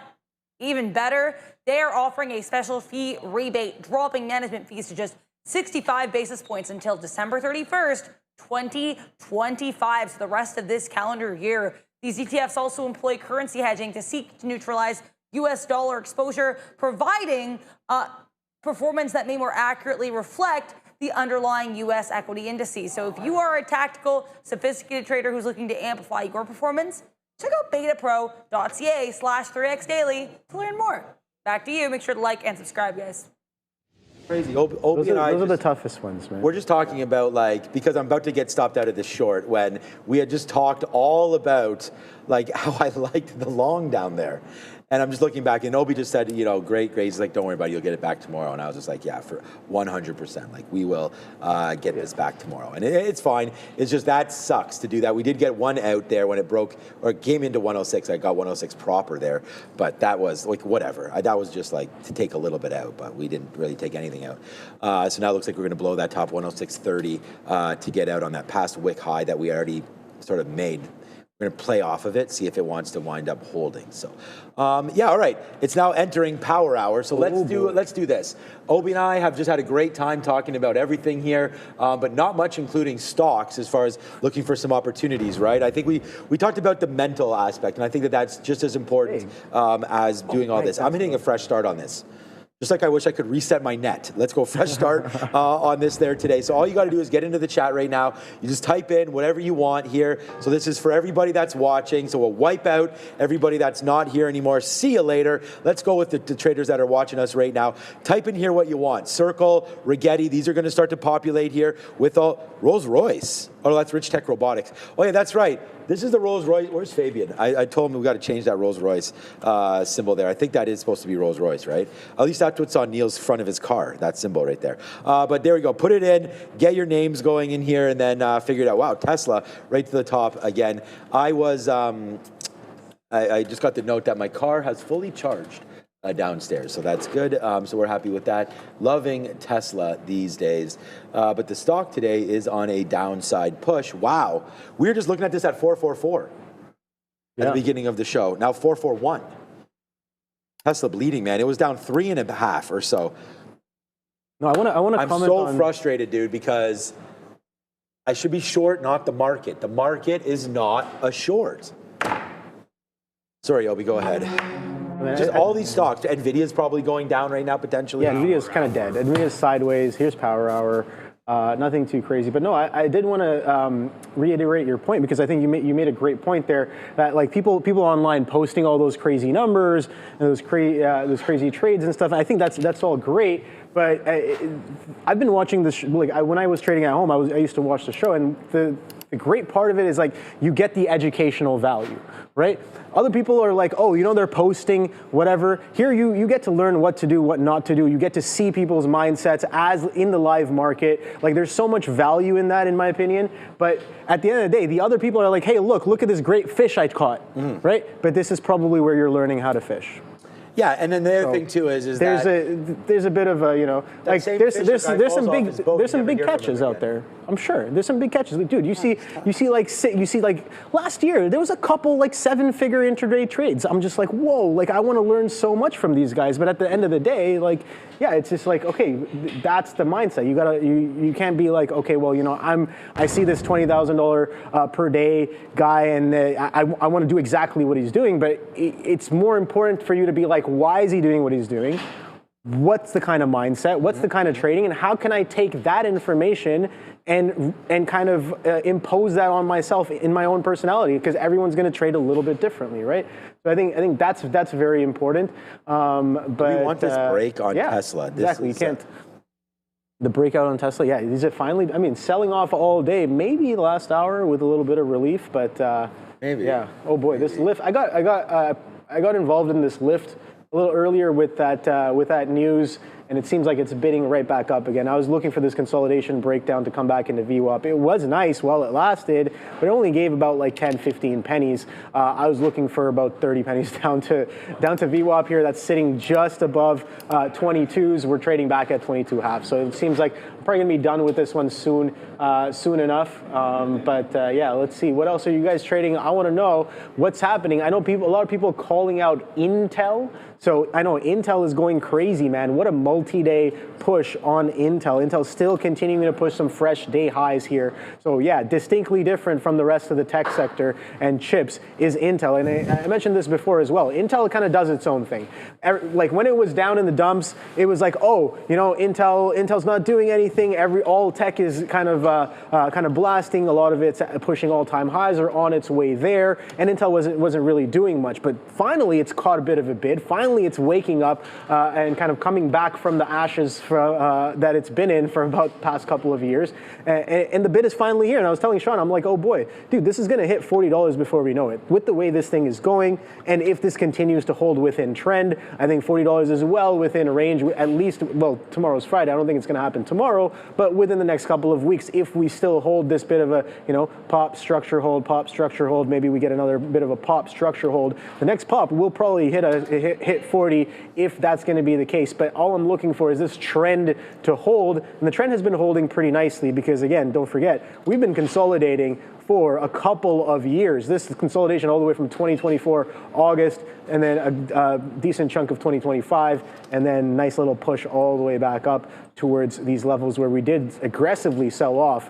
even better, they are offering a special fee rebate, dropping management fees to just 65 basis points until December 31st, 2025, so the rest of this calendar year. These ETFs also employ currency hedging to seek to neutralize U.S. dollar exposure, providing performance that may more accurately reflect the underlying U.S. equity indices. So if you are a tactical, sophisticated trader who's looking to amplify your performance, check out betapro.ca/3xdaily to learn more. Back to you. Make sure to like and subscribe, guys. Crazy. Those are the toughest ones, man. We're just talking about, like, because I'm about to get stopped out of this short, when we had just talked all about like how I liked the long down there. And I'm just looking back, and Obi just said, great. He's like, don't worry about it, you'll get it back tomorrow. And I was just like, yeah, for 100%. Like, we will get this back tomorrow. And it's fine. It's just that sucks to do that. We did get one out there when it broke, or it came into 106. I got 106 proper there. But that was, like, whatever. That was just, like, to take a little bit out. But we didn't really take anything out. So now it looks like we're going to blow that top 106.30 to get out on that past wick high that we already sort of made. We're going to play off of it, see if it wants to wind up holding. So, yeah, all right. It's now entering power hour, so let's do this. Obi and I have just had a great time talking about everything here, but not much including stocks as far as looking for some opportunities, right? I think we talked about the mental aspect, and I think that's just as important as doing all this. I'm hitting a fresh start on this. Just like I wish I could reset my net. Let's go fresh start on this there today. So all you got to do is get into the chat right now. You just type in whatever you want here. So this is for everybody that's watching. So we'll wipe out everybody that's not here anymore. See you later. Let's go with the traders that are watching us right now. Type in here what you want. Circle, Rigetti. These are going to start to populate here with Rolls Royce. Oh, that's Rich Tech Robotics. Oh, yeah, that's right. This is the Rolls Royce. Where's Fabian? I told him we got to change that Rolls Royce symbol there. I think that is supposed to be Rolls Royce, right? At least that's what's on Neil's front of his car, that symbol right there. But there we go. Put it in, get your names going in here, and then figure it out. Wow, Tesla right to the top again. I just got the note that my car has fully charged downstairs, so that's good. So we're happy with that. Loving Tesla these days. But the stock today is on a downside push. Wow. We were just looking at this at 444 at the beginning of the show. Now 441. Tesla bleeding, man. It was down 3.5 or so. No, I want to comment on. I'm so frustrated, dude, because I should be short, not the market. The market is not a short. Sorry, Obi, go ahead. Just all these stocks. Nvidia's probably going down right now, potentially. Yeah, Nvidia's kind of dead. Nvidia's sideways. Here's power hour. Nothing too crazy. But no, I did want to reiterate your point, because I think you made a great point there, that like people online posting all those crazy numbers and those crazy trades and stuff. I think that's all great. But I've been watching this, like when I was trading at home, I used to watch the show, and the great part of it is like you get the educational value, right? Other people are like, oh, they're posting whatever. Here you get to learn what to do, what not to do. You get to see people's mindsets as in the live market. Like there's so much value in that, in my opinion. But at the end of the day, the other people are like, hey, look at this great fish I caught, right? But this is probably where you're learning how to fish. Yeah, and then the other thing too is there's a bit of a like there's some big catches out there. I'm sure there's some big catches. Dude, you see like last year there was a couple like 7-figure intraday trades. I'm just like, whoa, like I want to learn so much from these guys. But at the end of the day, like yeah, it's just like, okay, that's the mindset. You can't be like, okay, well, I see this $20,000 per day guy, and I want to do exactly what he's doing. But it's more important for you to be like, why is he doing what he's doing? What's the kind of mindset? What's the kind of trading? And how can I take that information and kind of impose that on myself in my own personality? Because everyone's going to trade a little bit differently, right? So I think that's very important. But we want this break on Tesla. Exactly. You can't. The breakout on Tesla, yeah, is it finally? I mean, selling off all day, maybe last hour with a little bit of relief, but maybe. Yeah. Oh boy, this lift. I got involved in this lift a little earlier with that news, and it seems like it's bidding right back up again. I was looking for this consolidation breakdown to come back into VWAP. It was nice while it lasted, but it only gave about like 10, 15 pennies. I was looking for about 30 pennies down to VWAP here. That's sitting just above 22s. We're trading back at 22.5. So it seems like I'm probably gonna be done with this one soon enough. Yeah, let's see. What else are you guys trading? I want to know what's happening. I know a lot of people calling out Intel. So I know Intel is going crazy, man. What a multi-day push on Intel. Intel's still continuing to push some fresh day highs here. So yeah, distinctly different from the rest of the tech sector and chips is Intel. And I mentioned this before as well. Intel kind of does its own thing. Like when it was down in the dumps, it was like, oh, you know, Intel's not doing anything. All tech is kind of blasting. A lot of it's pushing all-time highs or on its way there. And Intel wasn't really doing much. But finally, it's caught a bit of a bid. Finally, it's waking up and kind of coming back from the ashes that it's been in for about the past couple of years. And the bid is finally here. And I was telling Sean, I'm like, oh boy, dude, this is going to hit $40 before we know it. With the way this thing is going, and if this continues to hold within trend, I think $40 is well within a range, at least, well, tomorrow's Friday. I don't think it's going to happen tomorrow, but within the next couple of weeks, if we still hold this bit of a, pop, structure, hold, maybe we get another bit of a pop, structure, hold. The next pop will probably hit 40 if that's going to be the case. But all I'm looking for is this trend to hold. And the trend has been holding pretty nicely because, again, don't forget, we've been consolidating for a couple of years. This consolidation all the way from 2024 August, and then a decent chunk of 2025, and then nice little push all the way back up towards these levels where we did aggressively sell off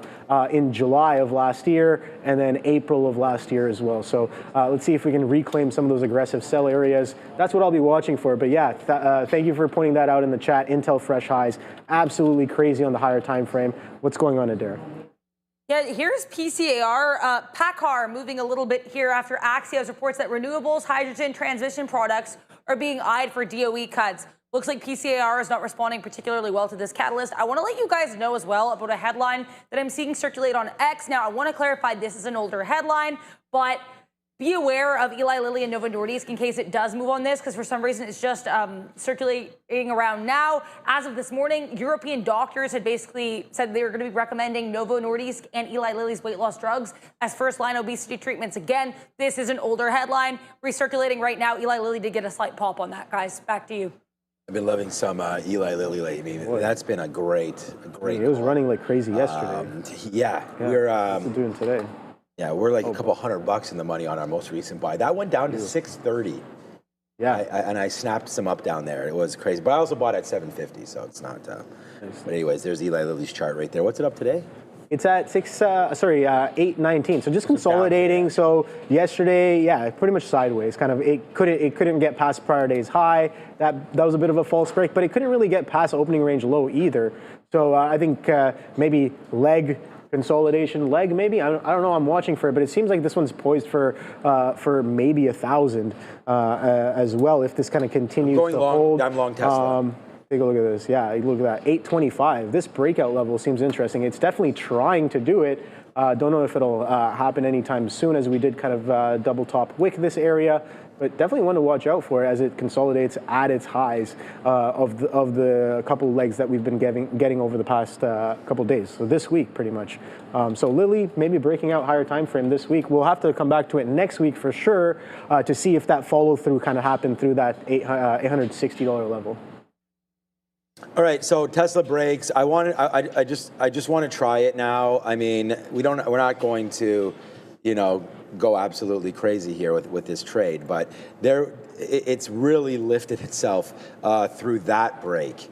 in July of last year and then April of last year as well. So let's see if we can reclaim some of those aggressive sell areas. That's what I'll be watching for. But yeah, thank you for pointing that out in the chat. Intel fresh highs, absolutely crazy on the higher time frame. What's going on, Adair? Yeah, here's PCAR. PACCAR moving a little bit here after Axios reports that renewables, hydrogen, transmission products are being eyed for DOE cuts. Looks like PCAR is not responding particularly well to this catalyst. I want to let you guys know as well about a headline that I'm seeing circulate on X. Now, I want to clarify this is an older headline, but be aware of Eli Lilly and Novo Nordisk in case it does move on this, because for some reason it's just circulating around now. As of this morning, European doctors had basically said they were going to be recommending Novo Nordisk and Eli Lilly's weight loss drugs as first-line obesity treatments. Again, this is an older headline. Recirculating right now. Eli Lilly did get a slight pop on that, guys. Back to you. I've been loving some Eli Lilly lately. That's been a great. It was running like crazy yesterday. We're what's it doing today? Yeah, we're like a couple $100 in the money on our most recent buy. That went down to 630. Yeah, and I snapped some up down there. It was crazy, but I also bought at 750, so it's not. But anyways, there's Eli Lilly's chart right there. What's it up today? It's at 819. So just consolidating. So yesterday, pretty much sideways. Kind of it couldn't get past prior day's high. That was a bit of a false break, but it couldn't really get past opening range low either. So I think maybe consolidation leg, maybe. I don't know. I'm watching for it, but it seems like this one's poised for maybe 1,000 as well if this kind of continues to hold. I'm long Tesla. Take a look at this. Yeah, look at that. 825. This breakout level seems interesting. It's definitely trying to do it. Don't know if it'll happen anytime soon, as we did kind of double top wick this area. But definitely want to watch out for it as it consolidates at its highs of the couple legs that we've been getting over the past couple days. So this week, pretty much. So Lilly maybe breaking out higher time frame this week. We'll have to come back to it next week for sure to see if that follow through kind of happened through that $860 level. All right, so Tesla breaks. I just want to try it now. I mean, we're not going to, go absolutely crazy here with this trade, but it's really lifted itself through that break.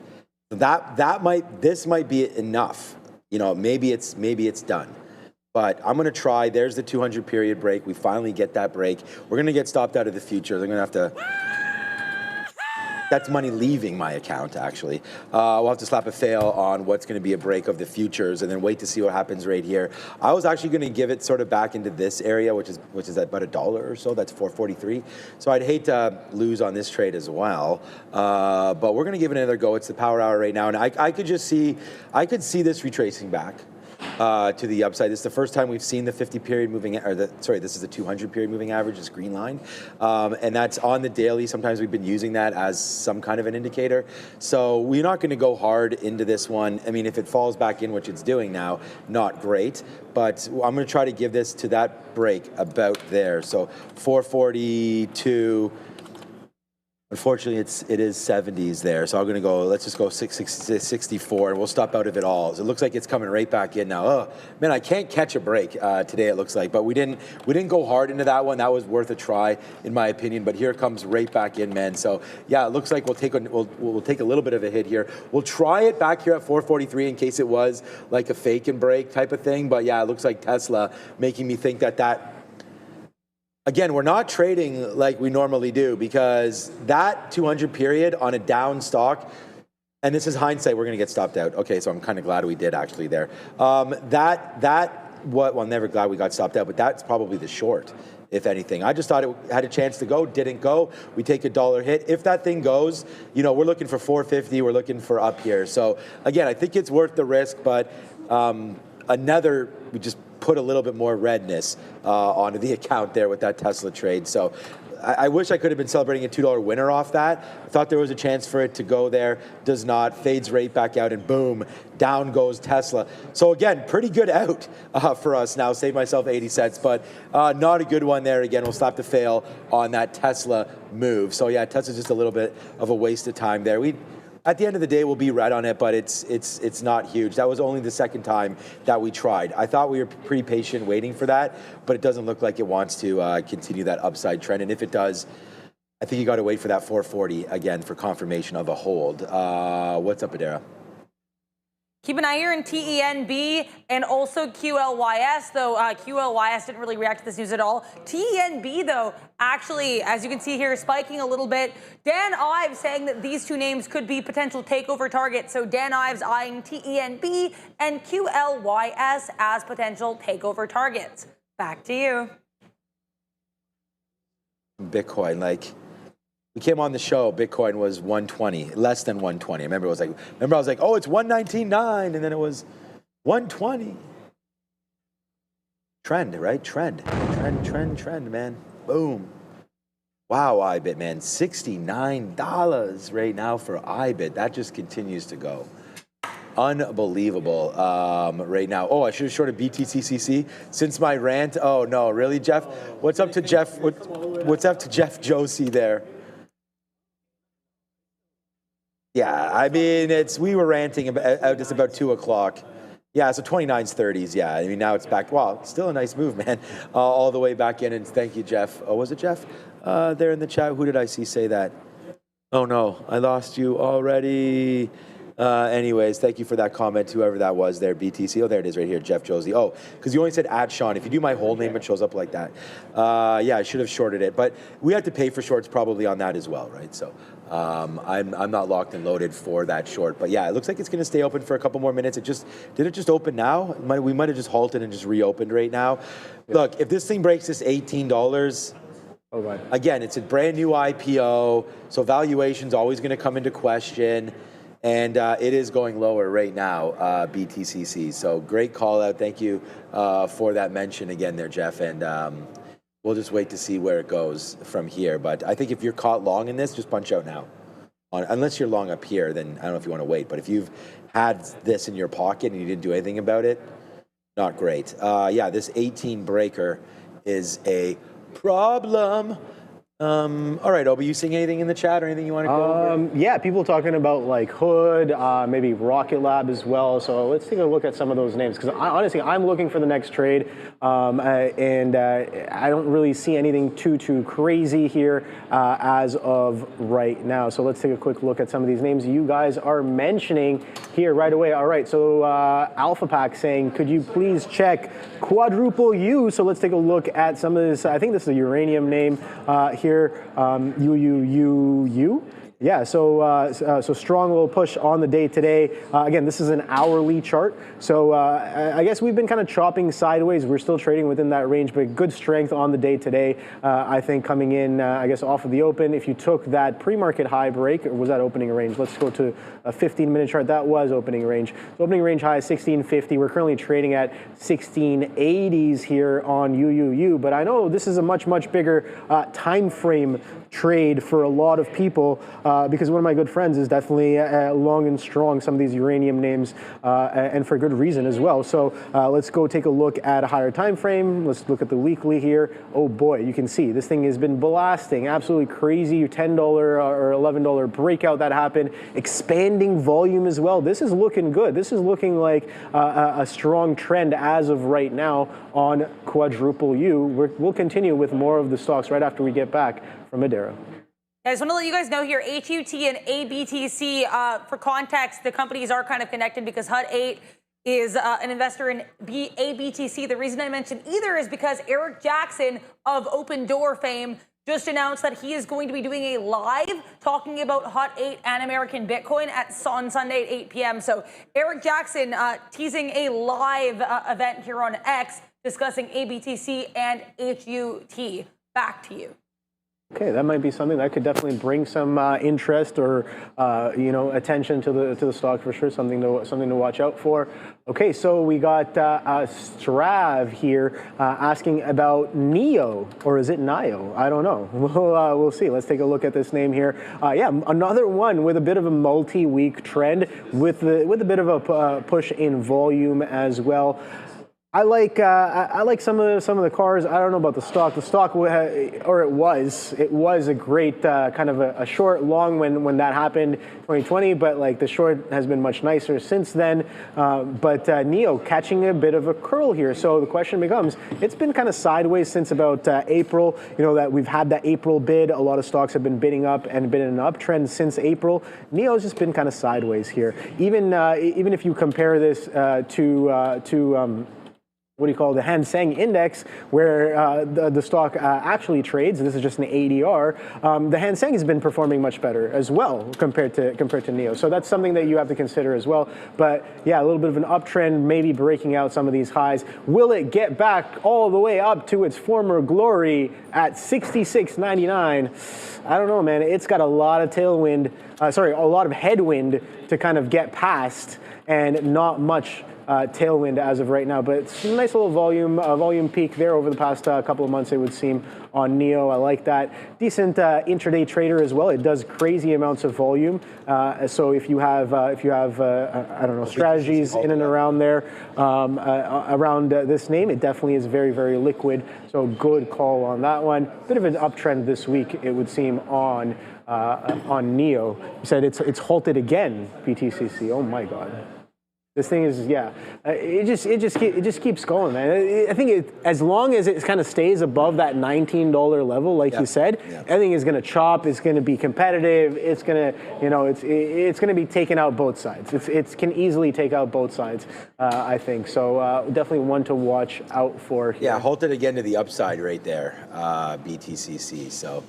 This might be enough. Maybe it's done. But I'm going to try. There's the 200 period break. We finally get that break. We're going to get stopped out of the future. They're going to have to that's money leaving my account, actually. We'll have to slap a fail on what's going to be a break of the futures and then wait to see what happens right here. I was actually going to give it sort of back into this area, which is about $1 or so. That's 443. So I'd hate to lose on this trade as well. But we're going to give it another go. It's the power hour right now. And I could see this retracing back to the upside. This is the first time we've seen the 50 period moving, this is the 200 period moving average, this green line. And that's on the daily. Sometimes we've been using that as some kind of an indicator. So we're not going to go hard into this one. I mean, if it falls back in, which it's doing now, not great. But I'm going to try to give this to that break about there. So 442. Unfortunately, it is 70s there, so I'm going to go, let's just go 64, and we'll stop out of it all. So it looks like it's coming right back in now. Oh, man, I can't catch a break today, it looks like, but we didn't go hard into that one. That was worth a try, in my opinion, but here it comes right back in, man. So, yeah, it looks like we'll take a little bit of a hit here. We'll try it back here at 443 in case it was like a fake and break type of thing, but, yeah, it looks like Tesla making me think that again, we're not trading like we normally do because that 200 period on a down stock, and this is hindsight, we're going to get stopped out. Okay, so I'm kind of glad we did actually there. Well, never glad we got stopped out, but that's probably the short, if anything. I just thought it had a chance to go, didn't go. We take a $1 hit. If that thing goes, we're looking for 450, we're looking for up here. So again, I think it's worth the risk, but we just put a little bit more redness onto the account there with that Tesla trade. So I wish I could have been celebrating a $2 winner off that. I thought there was a chance for it to go there. Does not. Fades right back out, and boom, down goes Tesla. So again, pretty good out for us now. Save myself 80 cents, but not a good one there. Again, we'll stop to fail on that Tesla move. So yeah, Tesla's just a little bit of a waste of time there. At the end of the day, we'll be red on it, but it's not huge. That was only the second time that we tried. I thought we were pretty patient waiting for that, but it doesn't look like it wants to continue that upside trend. And if it does, I think you got to wait for that 440 again for confirmation of a hold. What's up, Adara? Keep an eye here in TENB and also QLYS, though QLYS didn't really react to this news at all. TENB, though, actually, as you can see here, spiking a little bit. Dan Ives saying that these two names could be potential takeover targets. So Dan Ives eyeing TENB and QLYS as potential takeover targets. Back to you. Bitcoin, we came on the show, Bitcoin was 120, less than 120. I remember I was like, oh, it's 119.9, and then it was 120. Trend, right? Trend, man. Boom. Wow, IBIT, man. $69 right now for IBIT. That just continues to go. Unbelievable right now. Oh, I should have shorted BTCCC since my rant. Oh, no, really, Jeff? What's up to Jeff? What's up to Jeff Josie there? Yeah, I mean, we were ranting about just about 2 o'clock. Yeah, so 29's 30s, yeah. I mean, now it's back. Wow, still a nice move, man. All the way back in, and thank you, Jeff. Oh, was it Jeff there in the chat? Who did I see say that? Oh, no, I lost you already. Anyways, thank you for that comment, whoever that was there, BTC. Oh, there it is right here, Jeff Josie. Oh, because you only said @Sean. If you do my whole name, it shows up like that. Yeah, I should have shorted it. But we had to pay for shorts probably on that as well, right? So I'm not locked and loaded for that short. But yeah, it looks like it's going to stay open for a couple more minutes. Did it just open now? We might have just halted and just reopened right now. Yeah. Look, if this thing breaks this $18, again, it's a brand new IPO, so valuation's always going to come into question. And it is going lower right now, BTCC. So great call out. Thank you for that mention again there, Jeff. And we'll just wait to see where it goes from here. But I think if you're caught long in this, just punch out now. Unless you're long up here, then I don't know if you want to wait. But if you've had this in your pocket and you didn't do anything about it, not great. Yeah, this 18 breaker is a problem. All right, Obi, you seeing anything in the chat or anything you want to go over? Yeah, people talking about like Hood, maybe Rocket Lab as well. So let's take a look at some of those names because honestly, I'm looking for the next trade, and I don't really see anything too crazy here as of right now. So let's take a quick look at some of these names you guys are mentioning here right away. All right, so Alpha Pack saying, could you please check Quadruple U? So let's take a look at some of this. I think this is a uranium name here. Yeah, so strong little push on the day today. Again, this is an hourly chart. So I guess we've been kind of chopping sideways. We're still trading within that range, but good strength on the day today. I think coming in, I guess, off of the open. If you took that pre-market high break, or was that opening range? Let's go to a 15-minute chart. That was opening range. So opening range high is 1650. We're currently trading at 1680s here on UUU, but I know this is a much bigger time frame trade for a lot of people because one of my good friends is definitely long and strong some of these uranium names and for good reason as well. So let's go take a look at a higher time frame. Let's look at the weekly here. Oh boy, you can see this thing has been blasting, absolutely crazy. $10 or $11 breakout that happened, expanding volume as well. This is looking good. This is looking like a strong trend as of right now on quadruple U. We'll continue with more of the stocks right after we get back from Madera. I just want to let you guys know here, HUT and ABTC, for context, the companies are kind of connected because HUT 8 is an investor in ABTC. The reason I mentioned either is because Eric Jackson of Open Door fame just announced that he is going to be doing a live talking about HUT 8 and American Bitcoin on Sunday at 8 p.m. So Eric Jackson teasing a live event here on X discussing ABTC and HUT. Back to you. Okay, that might be something that could definitely bring some interest or attention to the stock for sure. Something to watch out for. Okay, so we got Strav here asking about NEO, or is it NIO? I don't know. We'll see. Let's take a look at this name here. Yeah, another one with a bit of a multi-week trend with a bit of a push in volume as well. I like some of the cars. I don't know about the stock. The stock, or it was a great kind of a short long when that happened, 2020. But like the short has been much nicer since then. But NEO catching a bit of a curl here. So the question becomes, it's been kind of sideways since about April. You know that we've had that April bid. A lot of stocks have been bidding up and been in an uptrend since April. NEO's just been kind of sideways here. Even if you compare this to what do you call the Hang Seng Index, where the stock actually trades. This is just an ADR. The Hang Seng has been performing much better as well compared to NEO. So that's something that you have to consider as well. But yeah, a little bit of an uptrend, maybe breaking out some of these highs. Will it get back all the way up to its former glory at 66.99? I don't know, man. It's got a lot of tailwind. A lot of headwind to kind of get past, and not much tailwind as of right now, but it's a nice little volume peak there over the past couple of months, it would seem, on NEO. I like that. Decent intraday trader as well. It does crazy amounts of volume. So if you have I don't know, strategies in and around there, around this name, it definitely is very, very liquid. So good call on that one. Bit of an uptrend this week, it would seem, on NEO. You said it's halted again, BTCC. Oh my God. This thing is, yeah, it just keeps going, man. I think as long as it kind of stays above that $19 level, like you said, everything is going to chop. It's going to be competitive. It's going to, it's going to be taking out both sides. It can easily take out both sides, I think. So definitely one to watch out for here. Yeah, halted again to the upside right there, BTCC. So.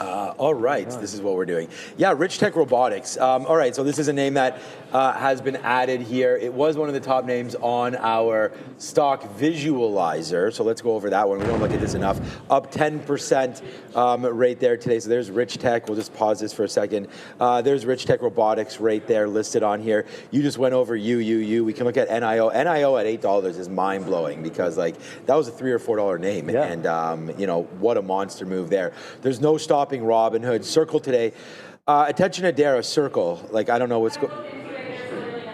All right, this is what we're doing. Yeah, Rich Tech Robotics. All right, so this is a name that has been added here. It was one of the top names on our stock visualizer. So let's go over that one. We don't look at this enough. Up 10% right there today. So there's Rich Tech. We'll just pause this for a second. There's Rich Tech Robotics right there listed on here. You just went over UUU. We can look at NIO. NIO at $8 is mind-blowing because like that was a $3 or $4 name. Yeah. And, what a monster move there. There's no stopping Robinhood. Circle today. Attention Adara, Circle. Like, I don't know what's going.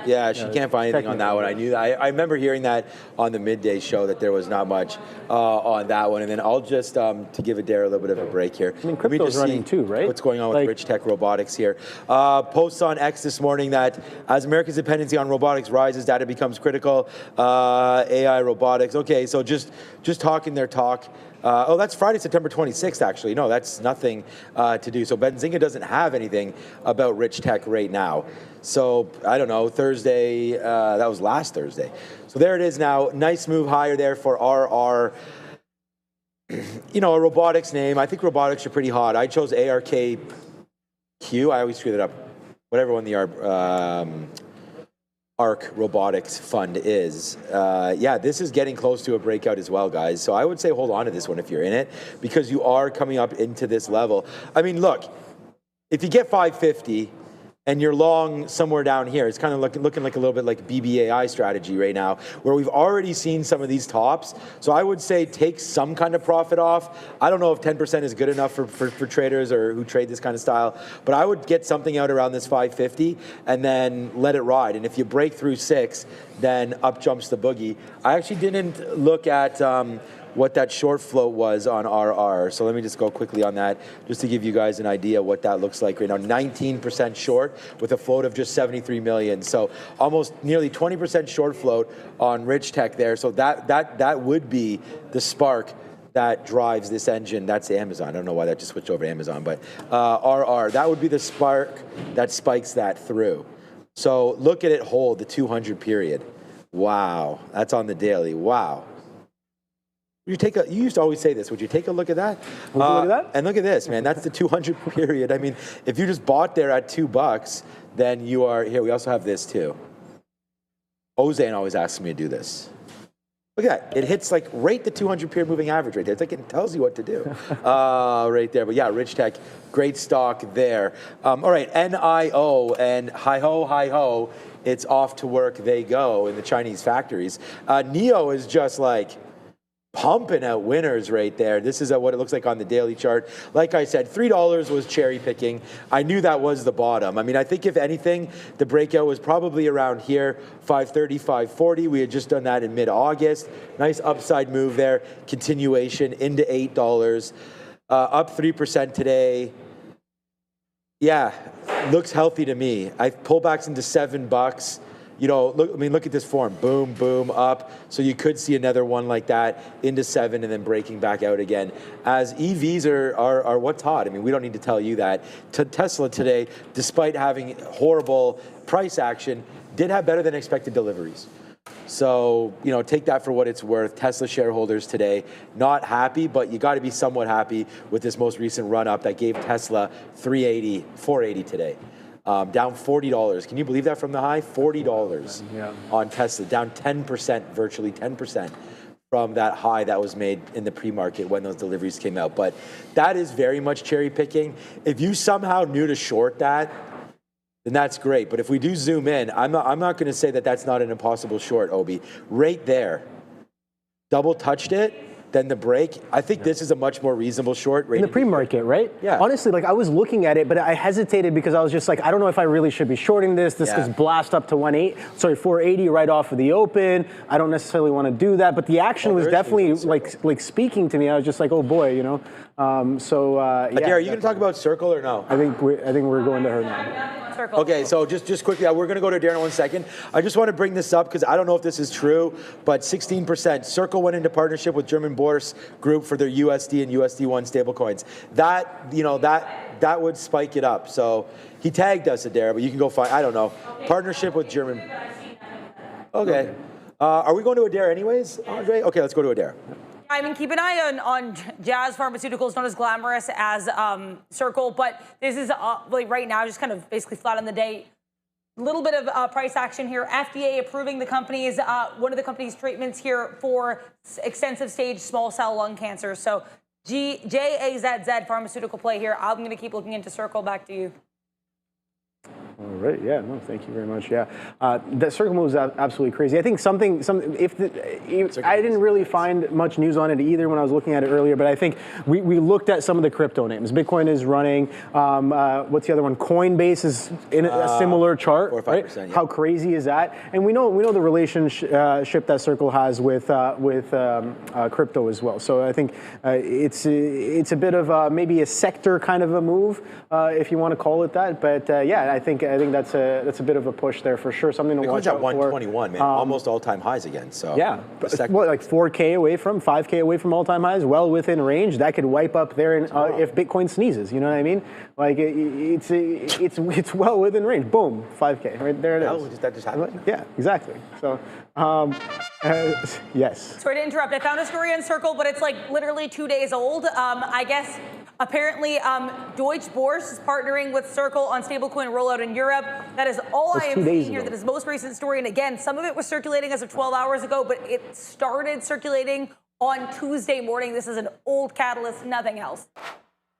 Yeah, she can't find anything on that one. I knew that. I remember hearing that on the midday show that there was not much on that one. And then I'll just, to give Adara a little bit of a break here. I mean, crypto's running too, right? What's going on with Rich Tech Robotics here. Posts on X this morning that as America's dependency on robotics rises, data becomes critical. AI, robotics. Okay, so just talking their talk. That's Friday, September 26th, actually. No, that's nothing to do. So Benzinga doesn't have anything about Rich Tech right now. So, I don't know, Thursday, that was last Thursday. So there it is now. Nice move higher there for RR. A robotics name. I think robotics are pretty hot. I chose ARK Q, I always screw that up. Whatever one the ARC Robotics Fund is. Yeah, this is getting close to a breakout as well, guys. So I would say hold on to this one if you're in it, because you are coming up into this level. I mean, look, if you get 550 and you're long somewhere down here, it's kind of looking like a little bit like BBAI strategy right now, where we've already seen some of these tops. So I would say take some kind of profit off. I don't know if 10% is good enough for traders or who trade this kind of style, but I would get something out around this 550 and then let it ride. And if you break through 6, then up jumps the boogie. I actually didn't look at what that short float was on RR. So let me just go quickly on that, just to give you guys an idea what that looks like right now. 19% short with a float of just 73 million. So almost nearly 20% short float on Rich Tech there. So that would be the spark that drives this engine. That's Amazon. I don't know why that just switched over to Amazon, but RR, that would be the spark that spikes that through. So look at it hold, the 200 period. Wow, that's on the daily, wow. You used to always say this. Would you take a look at that? Look at that? And look at this, man. That's the 200 period. I mean, if you just bought there at $2, then you are here. We also have this too. Ozane always asks me to do this. Look at that. It hits like right the 200 period moving average right there. It's like it tells you what to do right there. But yeah, Rich Tech, great stock there. All right, NIO and hi-ho, it's off to work they go in the Chinese factories. NIO is just like pumping out winners right there. This is what it looks like on the daily chart. Like I said, $3 was cherry picking. I knew that was the bottom. I mean, I think if anything, the breakout was probably around here, 530, 540. We had just done that in mid-August. Nice upside move there. Continuation into $8. Up 3% today. Yeah, looks healthy to me. I pullbacks into $7. You know, look at this form. Boom, boom, up. So you could see another one like that into 7 and then breaking back out again. As EVs are what's hot. I mean, we don't need to tell you that. Tesla today, despite having horrible price action, did have better than expected deliveries. So, you know, take that for what it's worth. Tesla shareholders today, not happy, but you got to be somewhat happy with this most recent run up that gave Tesla $480 today. Down $40. Can you believe that from the high? $40 on Tesla, down 10%, virtually 10% from that high that was made in the pre-market when those deliveries came out. But that is very much cherry picking. If you somehow knew to short that, then that's great. But if we do zoom in, I'm not going to say that that's not an impossible short, Obi. Right there, double touched it. Then the break. I think this is a much more reasonable short. In the pre-market, right? Yeah. Honestly, like I was looking at it, but I hesitated because I was just like, I don't know if I really should be shorting this. This is blast up to 480 right off of the open. I don't necessarily want to do that, but the action was definitely like speaking to me. I was just like, oh boy, you know. Adair, are you going to talk about Circle or no? I think we're going to her now. Circle. Okay, so just quickly, we're going to go to Adair in 1 second. I just want to bring this up because I don't know if this is true, but 16%. Circle went into partnership with German Börse Group for their USD and USD1 stablecoins. That would spike it up. So he tagged us, Adair, but you can go find. I don't know. Okay. Partnership with German. Okay. Are we going to Adair anyways, Andre? Okay, let's go to Adair. I mean, keep an eye on Jazz Pharmaceuticals, not as glamorous as Circle, but this is like right now just kind of basically flat on the day. A little bit of price action here. FDA approving the company's one of the company's treatments here for extensive stage small cell lung cancer. So JAZZ pharmaceutical play here. I'm going to keep looking into Circle. Back to you. All right. Yeah. No. Thank you very much. Yeah. That Circle move is absolutely crazy. I think I didn't really find much news on it either when I was looking at it earlier, but I think we looked at some of the crypto names. Bitcoin is running. What's the other one? Coinbase is in a similar chart. 4 or 5%. Right? Yeah. How crazy is that? And we know the relationship that Circle has with crypto as well. So I think it's a bit of maybe a sector kind of a move, if you want to call it that. But yeah, I think that's a bit of a push there for sure. Something to watch out for. 121, man, almost all-time highs again. So yeah, what, like 4K away from 5K away from all-time highs, well within range. That could wipe up there if Bitcoin sneezes. You know what I mean? Like it's well within range. Boom, 5K right there. It is. That just happened. Yeah, exactly. So. Yes. Sorry to interrupt. I found a story on Circle, but it's like literally 2 days old. I guess Apparently, Deutsche Börse is partnering with Circle on stablecoin rollout in Europe. That is all I am seeing here. That is most recent story. And again, some of it was circulating as of 12 hours ago, but it started circulating on Tuesday morning. This is an old catalyst, nothing else.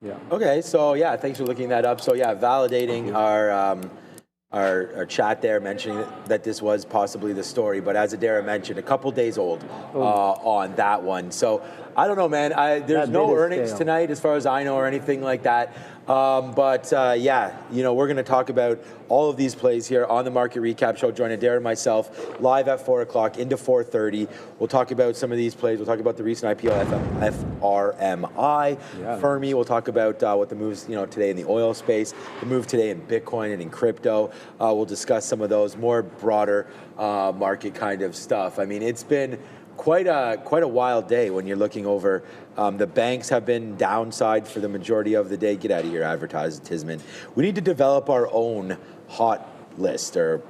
Yeah. Okay, so yeah, thanks for looking that up. So yeah, validating our chat there, mentioning that this was possibly the story, but as Adara mentioned, a couple days old on that one. So I don't know, man. There's no earnings tonight, as far as I know, or anything like that. Yeah, we're going to talk about all of these plays here on the Market Recap Show. Join Adara and myself live at 4 o'clock into 4:30. We'll talk about some of these plays. We'll talk about the recent IPO, FRMI, Fermi. We'll talk about what the moves, today in the oil space, the move today in Bitcoin and in crypto. We'll discuss some of those more broader market kind of stuff. I mean, it's been quite a wild day when you're looking over. The banks have been downside for the majority of the day. Get out of here, advertisement. We need to develop our own hot list, or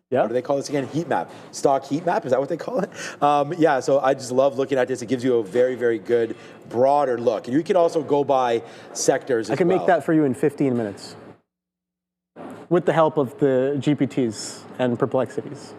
what do they call this again? Heat map. Stock heat map, is that what they call it? Yeah, so I just love looking at this. It gives you a very, very good, broader look. And you can also go by sectors as well. I can make that for you in 15 minutes with the help of the GPTs and perplexities.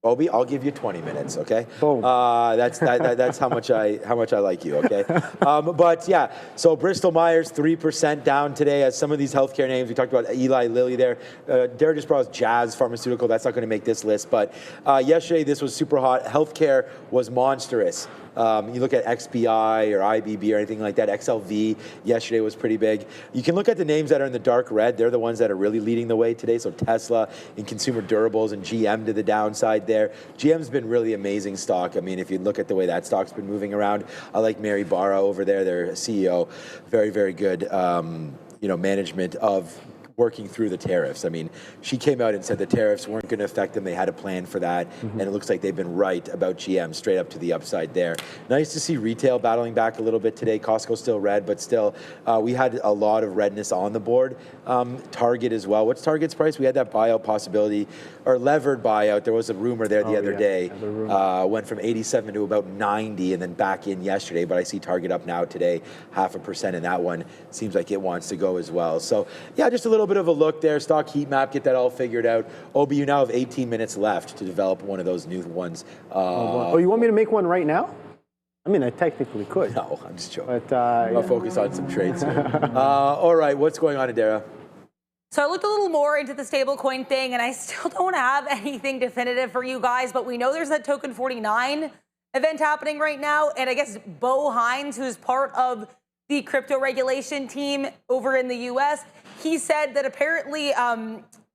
Obi, I'll give you 20 minutes, okay? Boom. That's how much I like you, okay? But yeah, so Bristol Myers 3% down today as some of these healthcare names. We talked about Eli Lilly there. Derek just brought us Jazz Pharmaceutical. That's not going to make this list, but yesterday this was super hot. Healthcare was monstrous. You look at XBI or IBB or anything like that. XLV yesterday was pretty big. You can look at the names that are in the dark red. They're the ones that are really leading the way today. So Tesla in consumer durables and GM to the downside there. GM's been really amazing stock. I mean, if you look at the way that stock's been moving around, I like Mary Barra over there, their CEO. Very, very good, management of working through the tariffs. I mean, she came out and said the tariffs weren't going to affect them. They had a plan for that. And it looks like they've been right about GM, straight up to the upside there. Nice to see retail battling back a little bit today. Costco's still red, but still, we had a lot of redness on the board. Target as well. What's Target's price? We had that buyout possibility, or levered buyout. There was a rumor there the other day. Went from 87 to about 90 and then back in yesterday, but I see Target up now today, 0.5%, and that one seems like it wants to go as well. So yeah, just a little bit of a look there. Stock heat map, get that all figured out. Obi, you now have 18 minutes left to develop one of those new ones. You want me to make one right now? I mean, I technically could. No, I'm just joking. But I'll focus on some trades here. All right, what's going on, Adara? So I looked a little more into the stablecoin thing, and I still don't have anything definitive for you guys, but we know there's that Token 49 event happening right now, and I guess Bo Hines, who's part of the crypto regulation team over in the U.S., he said that apparently,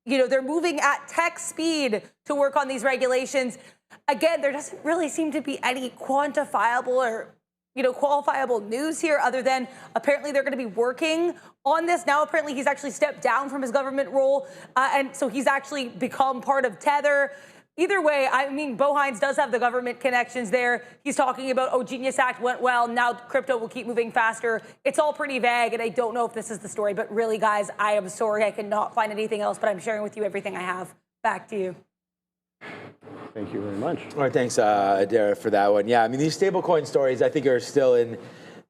they're moving at tech speed to work on these regulations. Again, there doesn't really seem to be any quantifiable or qualifiable news here, other than apparently they're going to be working on this. Now, apparently, he's actually stepped down from his government role, and so he's actually become part of Tether. Either way, I mean, Bo Hines does have the government connections there. He's talking about, Genius Act went well. Now crypto will keep moving faster. It's all pretty vague, and I don't know if this is the story. But really, guys, I am sorry. I cannot find anything else, but I'm sharing with you everything I have. Back to you. Thank you very much. All right, thanks, Adara, for that one. Yeah, I mean, these stablecoin stories, I think, are still in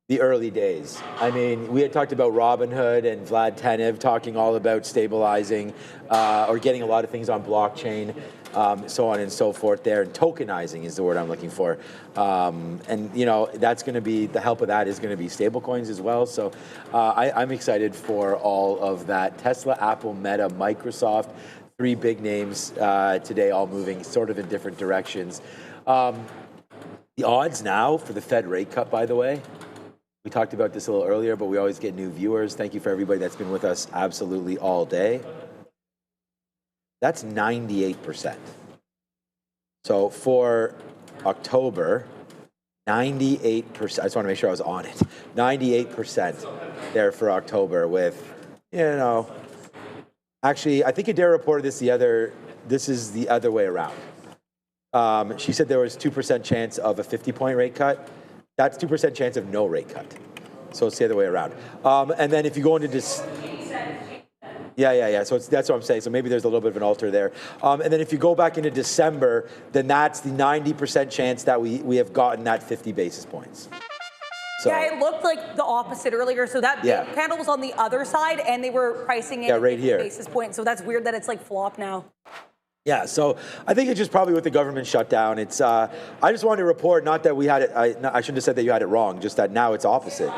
the early days. I mean, we had talked about Robinhood and Vlad Tenev talking all about stabilizing or getting a lot of things on blockchain, so on and so forth there. And tokenizing is the word I'm looking for. And, that's going to be, the help of that is going to be stablecoins as well. So I'm excited for all of that. Tesla, Apple, Meta, Microsoft, 3 big names today, all moving sort of in different directions. The odds now for the Fed rate cut, by the way, we talked about this a little earlier, but we always get new viewers. Thank you for everybody that's been with us absolutely all day. That's 98%. So for October, 98%. I just want to make sure I was on it. 98% there for October with, actually, I think Adara reported this this is the other way around. She said there was 2% chance of a 50-point rate cut. That's 2% chance of no rate cut. So it's the other way around. And then if you go into Yeah. So that's what I'm saying. So maybe there's a little bit of an alter there. And then if you go back into December, then that's the 90% chance that we have gotten that 50 basis points. So, yeah, it looked like the opposite earlier. So that big candle was on the other side, and they were pricing it right here. basis points. So that's weird that it's like flop now. Yeah, so I think it's just probably with the government shutdown. It's I just wanted to report, not that we had it. I shouldn't have said that you had it wrong. Just that now it's opposite.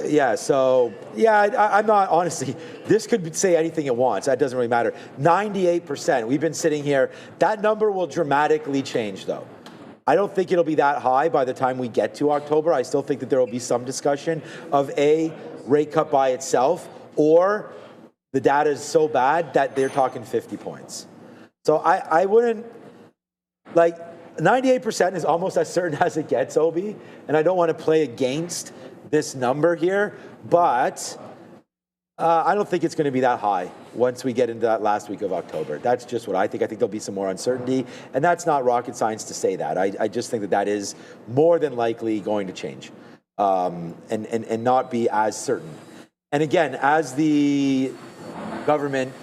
Yeah, so I'm not, honestly, this could say anything it wants. That doesn't really matter. 98%. We've been sitting here. That number will dramatically change, though. I don't think it'll be that high by the time we get to October. I still think that there will be some discussion of a rate cut by itself, or the data is so bad that they're talking 50 points. So I wouldn't, like, 98% is almost as certain as it gets, Obi, and I don't want to play against this number here, but I don't think it's going to be that high once we get into that last week of October. That's just what I think. I think there'll be some more uncertainty, and that's not rocket science to say that. I just think that that is more than likely going to change and not be as certain. And again, as the government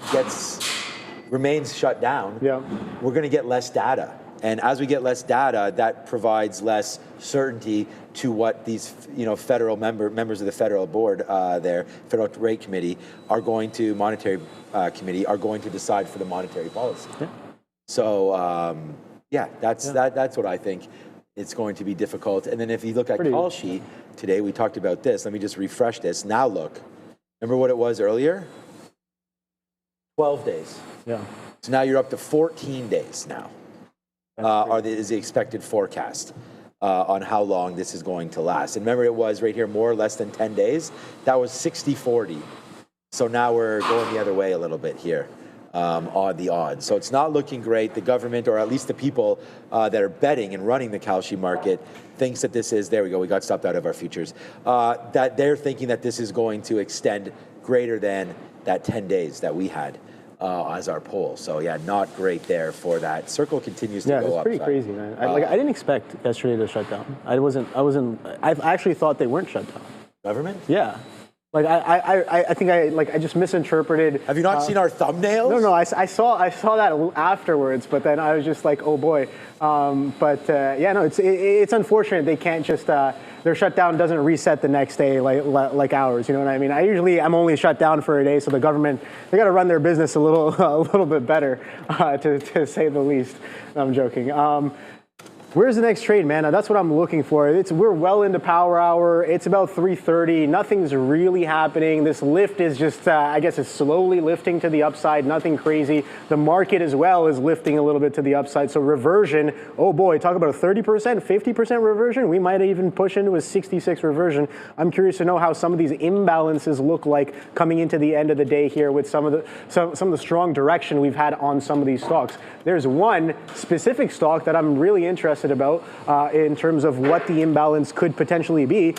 remains shut down, we're going to get less data. And as we get less data, that provides less certainty to what these, federal members of the federal board, federal rate committee, are going to monetary committee are going to decide for the monetary policy. Yeah. So that's what I think. It's going to be difficult. And then if you look at call sheet today, we talked about this. Let me just refresh this. Now look, remember what it was earlier? 12 days. Yeah. So now you're up to 14 days now. Is the expected forecast on how long this is going to last. And remember, it was right here, more or less than 10 days. That was 60-40. So now we're going the other way a little bit here on the odds. So it's not looking great. The government, or at least the people that are betting and running the Kalshi market, thinks that this is, there we go, we got stopped out of our futures, that they're thinking that this is going to extend greater than that 10 days that we had. As our poll. So yeah, not great there for that. Circle continues to go up. Yeah, it's pretty crazy, man. I didn't expect yesterday to shut down. I actually thought they weren't shut down. Government? Yeah. I think I just misinterpreted. Have you not seen our thumbnails? No, I saw that afterwards, but then I was just like, oh boy. It's unfortunate they can't just, their shutdown doesn't reset the next day like ours, you know what I mean? I'm only shut down for a day, so the government, they got to run their business a little bit better, to say the least. I'm joking. Where's the next trade, man? Now, that's what I'm looking for. We're well into power hour. It's about 3:30. Nothing's really happening. This lift is just, I guess it's slowly lifting to the upside. Nothing crazy. The market as well is lifting a little bit to the upside. So reversion, oh boy, talk about a 30%, 50% reversion. We might even push into a 66 reversion. I'm curious to know how some of these imbalances look like coming into the end of the day here with some of the strong direction we've had on some of these stocks. There's one specific stock that I'm really interested about in terms of what the imbalance could potentially be.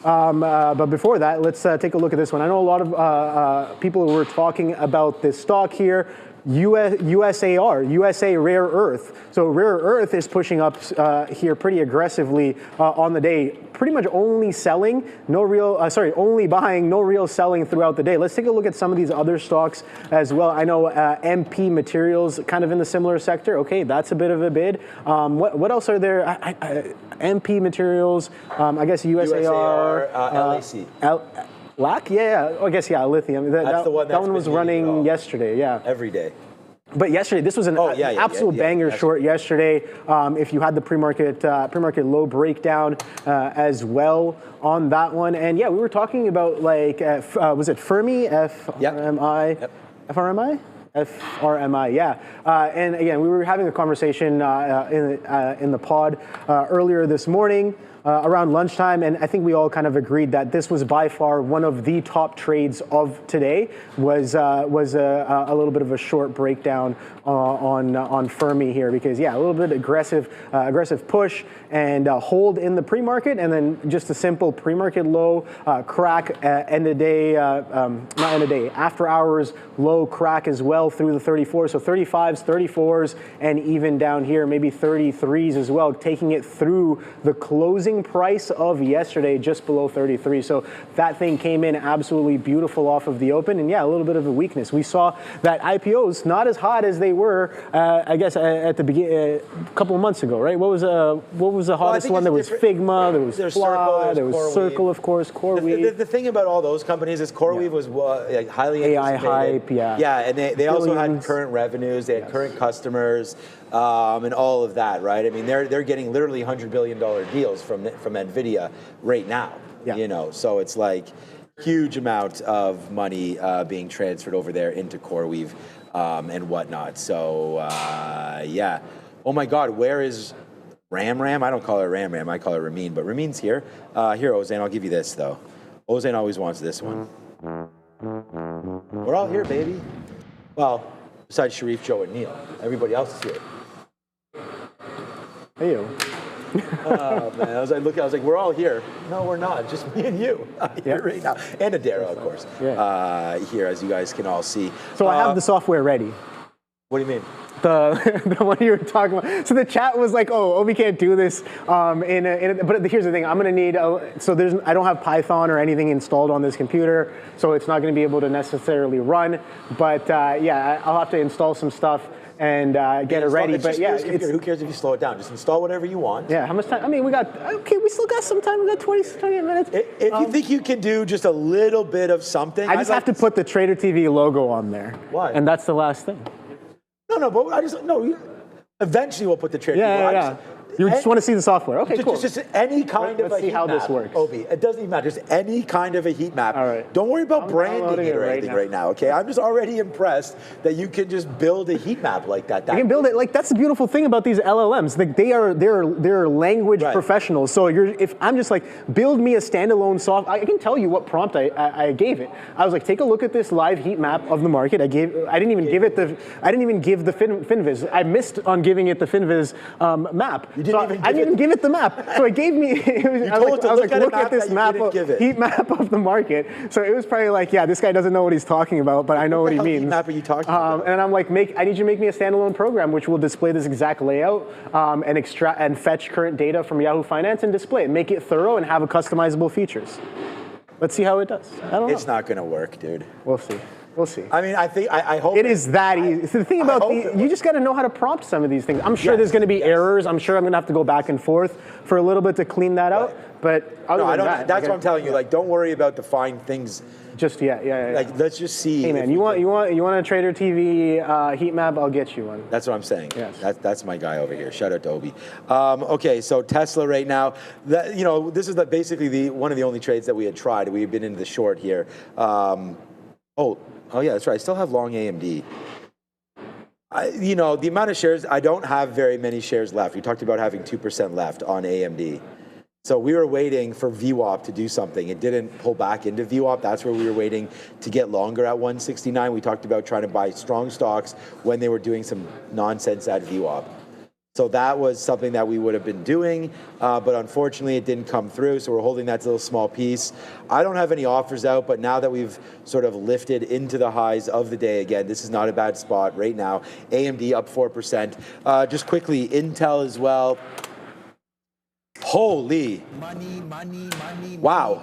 But before that, let's take a look at this one. I know a lot of people who were talking about this stock here. USAR, USA Rare Earth. So Rare Earth is pushing up here pretty aggressively on the day. Pretty much only selling, only buying, no real selling throughout the day. Let's take a look at some of these other stocks as well. I know MP Materials, kind of in the similar sector. Okay, that's a bit of a bid. What else are there? MP Materials, I guess USAR, LAC. LAC? Yeah. I guess, lithium. That's the one that one was running yesterday, every day. But yesterday, this was an absolute banger short yesterday. If you had the pre-market low breakdown as well on that one. And yeah, we were talking about was it Fermi? FRMI? Yep. FRMI? FRMI, yeah. And again, we were having a conversation in the pod earlier this morning. Around lunchtime, and I think we all kind of agreed that this was by far one of the top trades of today. Was a little bit of a short breakdown on Fermi here, because a little bit aggressive push and hold in the pre-market, and then just a simple pre-market low crack end of day, not end of day, after hours low crack as well through the 34s, so 35s, 34s, and even down here maybe 33s as well, taking it through the closing closing price of yesterday, just below 33. So that thing came in absolutely beautiful off of the open, and yeah, a little bit of a weakness. We saw that IPOs not as hot as they were, I guess, at the beginning, a couple of months ago, right? What was the hottest one? There was Figma, there was Fla, there was Circle, of course, CoreWeave. The thing about all those companies is CoreWeave was like highly AI anticipated. hype, yeah. Yeah, and they also had Billions. current revenues, they had current customers, and all of that, right? I mean, they're getting literally $100 billion deals from NVIDIA right now, you know, so it's like huge amount of money being transferred over there into CoreWeave and whatnot. So, yeah. Oh my God, where is Ram? I don't call her Ram, I call her Ramin, but Ramin's here. Here, Ozan, I'll give you this, though. Ozan always wants this one. We're all here, baby. Well, besides Sharif, Joe, and Neil. Everybody else is here. Hey, you. Oh, man. I was like, we're all here. No, we're not. Just me and you here right now. And Adara, of course, here, as you guys can all see. So I have the software ready. What do you mean? The one you were talking about. So the chat was like, "Oh, Obi can't do this." But here's the thing: I'm going to need. I don't have Python or anything installed on this computer, so it's not going to be able to necessarily run. But yeah, I'll have to install some stuff and get it ready. But yeah, who cares if you slow it down? Just install whatever you want. Yeah. How much time? I mean, we still got some time. We got 28 minutes. If you think you can do just a little bit of something, I just have to put the Trader TV logo on there. Why? And that's the last thing. No, but eventually we'll put the Trader TV. Yeah. You just want to see the software. Okay, cool. Just any kind of a heat map. Let's see how this works. Obi, it doesn't even matter. Just any kind of a heat map. All right. Don't worry about I'm branding it or right anything now. right now, okay? I'm just already impressed that you can just build a heat map like that. You can build it. Like, that's the beautiful thing about these LLMs. Like, they're language professionals. So if I'm just like, build me a standalone software, I can tell you what prompt I gave it. I was like, take a look at this live heat map of the market. I didn't even give the FinViz. I missed on giving it the FinViz map. I didn't even give it the map. So it gave me. I was like, look at this map, heat map of the market. So it was probably like, yeah, this guy doesn't know what he's talking about, but I know what he means. Heat map are you talking about? And I'm like, I need you to make me a standalone program which will display this exact layout and extract and fetch current data from Yahoo Finance and display it, make it thorough and have a customizable features. Let's see how it does. I don't know. It's not going to work, dude. We'll see. We'll see. I mean, I hope it is that easy. So the thing about you just got to know how to prompt some of these things. I'm sure there's going to be errors. I'm sure I'm going to have to go back and forth for a little bit to clean that out. But other than that, that's what I'm telling you. Like, don't worry about the fine things. Just yeah. Like, let's just see. Hey man, you want a Trader TV heat map? I'll get you one. That's what I'm saying. Yes. That's my guy over here. Shout out to Obi. Okay, so Tesla right now. This is basically one of the only trades that we had tried. We've been into the short here. Oh yeah, that's right. I still have long AMD. The amount of shares, I don't have very many shares left. We talked about having 2% left on AMD. So we were waiting for VWAP to do something. It didn't pull back into VWAP. That's where we were waiting to get longer at 169. We talked about trying to buy strong stocks when they were doing some nonsense at VWAP. So that was something that we would have been doing, but unfortunately it didn't come through, so we're holding that little small piece. I don't have any offers out, but now that we've sort of lifted into the highs of the day again, this is not a bad spot right now. AMD up 4%. Just quickly, Intel as well. Holy. Wow.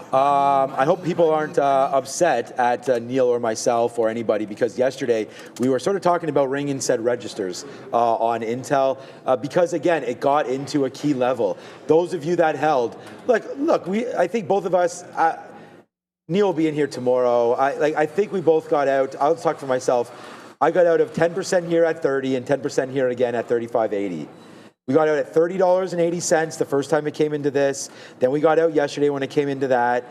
I hope people aren't upset at Neil or myself or anybody, because yesterday we were sort of talking about ring and set registers on Intel because, again, it got into a key level. Those of you that held, look, I think both of us, Neil will be in here tomorrow. I think we both got out. I'll talk for myself. I got out of 10% here at 30 and 10% here again at 35.80. We got out at $30.80 the first time it came into this. Then we got out yesterday when it came into that.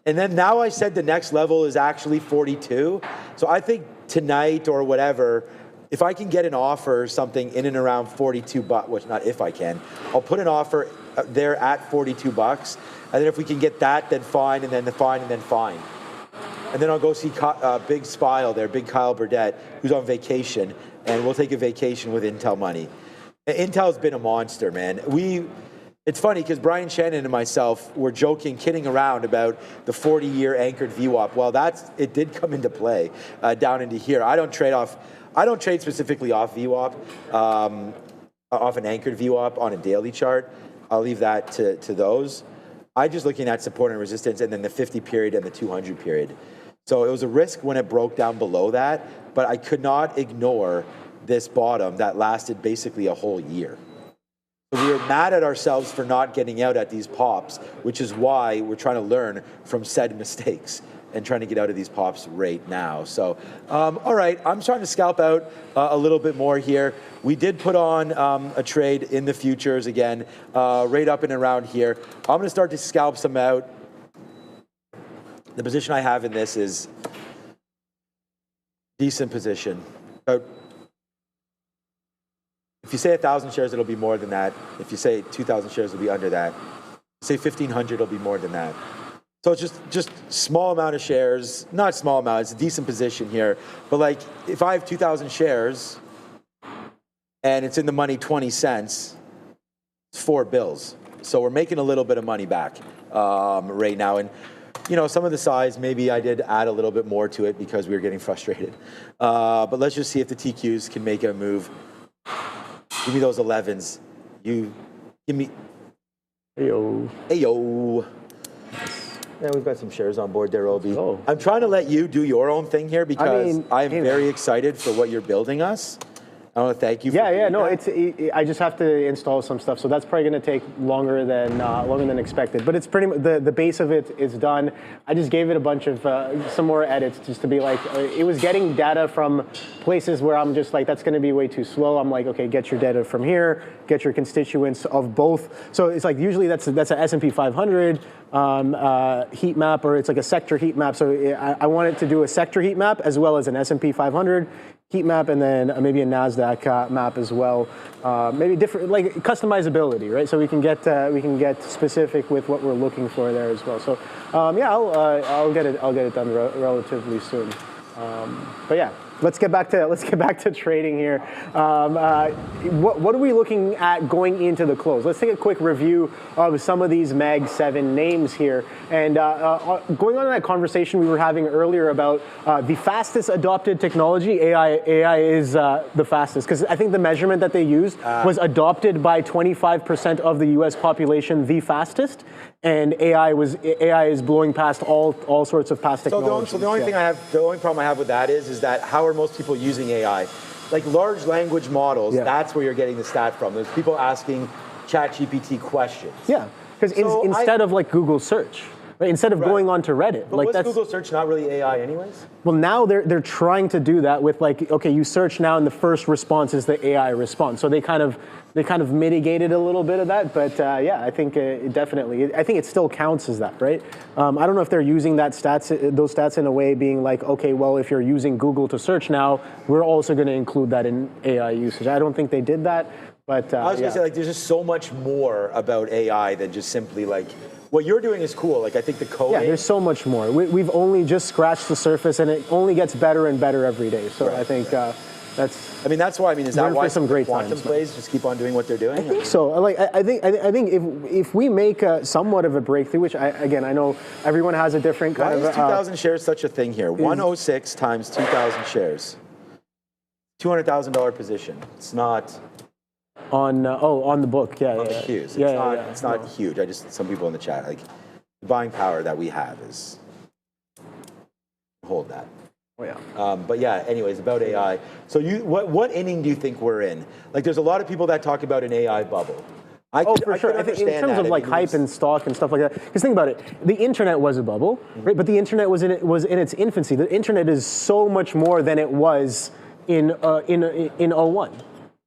And then now I said the next level is actually 42. So I think tonight or whatever, if I can get an offer or something in and around 42 bucks, which not if I can, I'll put an offer there at 42 bucks. And then if we can get that, then fine, and then fine, and then fine. And then I'll go see Big Spile there, Big Kyle Burdett, who's on vacation, and we'll take a vacation with Intel money. Intel's been a monster, man. It's funny because Brian Shannon and myself were joking, kidding around about the 40-year anchored VWAP. Well, it did come into play down into here. I don't trade specifically off VWAP, off an anchored VWAP on a daily chart. I'll leave that to those. I'm just looking at support and resistance and then the 50 period and the 200 period. So it was a risk when it broke down below that, but I could not ignore this bottom that lasted basically a whole year. So we were mad at ourselves for not getting out at these pops, which is why we're trying to learn from said mistakes and trying to get out of these pops right now. So, all right, I'm trying to scalp out a little bit more here. We did put on a trade in the futures again, right up and around here. I'm going to start to scalp some out. The position I have in this is decent position. If you say 1,000 shares, it'll be more than that. If you say 2,000 shares, it'll be under that. Say 1,500, it'll be more than that. So it's just small amount of shares, not small amount, it's a decent position here. But like if I have 2,000 shares and it's in the money 20 cents, it's 4 bills. So we're making a little bit of money back right now. And you know, some of the size, maybe I did add a little bit more to it because we were getting frustrated. But let's just see if the TQs can make a move. Give me those 11s. You give me. Ayo. Ayo. Yeah, we've got some shares on board there, Obi. Oh. I'm trying to let you do your own thing here because I'm very excited for what you're building us. I want to thank you for doing that. I just have to install some stuff, so that's probably going to take longer than expected. But it's pretty much the base of it is done. I just gave it a bunch of some more edits just to be like, it was getting data from places where I'm just like, that's going to be way too slow. I'm like, okay, get your data from here, get your constituents of both. So it's like usually that's a S&P 500 heat map, or it's like a sector heat map. So I want it to do a sector heat map as well as an S&P 500 heat map, and then maybe a NASDAQ map as well. Maybe different, like customizability, right? So we can get specific with what we're looking for there as well. So yeah, I'll get it done relatively soon. But yeah. Let's get back to trading here. What are we looking at going into the close? Let's take a quick review of some of these Mag 7 names here. And going on that conversation we were having earlier about the fastest adopted technology, AI is the fastest. Because I think the measurement that they used was adopted by 25% of the US population the fastest. And AI is blowing past all sorts of past technologies. So the only problem I have with that is that how are most people using AI? Like large language models, that's where you're getting the stat from. There's people asking ChatGPT questions. Yeah, because instead of like Google search, right? Instead of going on to Reddit. But was Google search not really AI anyways? Well, now they're trying to do that with like, okay, you search now and the first response is the AI response. So they kind of mitigated a little bit of that, but yeah, I think I think it still counts as that, right? I don't know if they're using those stats in a way being like, okay, well, if you're using Google to search now, we're also going to include that in AI usage. I don't think they did that, but I was going to say, like, there's just so much more about AI than just simply like, what you're doing is cool. Like, I think the coding. Yeah, there's so much more. We've only just scratched the surface, and it only gets better and better every day. So I think that's. I mean, that's why. I mean, is that why some great quantum plays just keep on doing what they're doing? I think so. Like, I think if we make somewhat of a breakthrough, which I know everyone has a different kind of. Why is 2,000 shares such a thing here? 106 times 2,000 shares. $200,000 position. It's not. On the book, yeah. Huge. It's not huge. Some people in the chat, like, the buying power that we have is hold that. Oh yeah. But yeah, anyways, about AI. So what inning do you think we're in? Like, there's a lot of people that talk about an AI bubble. For sure. I think in terms of like hype and stock and stuff like that. Because think about it, the internet was a bubble, right? But the internet was in its infancy. The internet is so much more than it was in 01.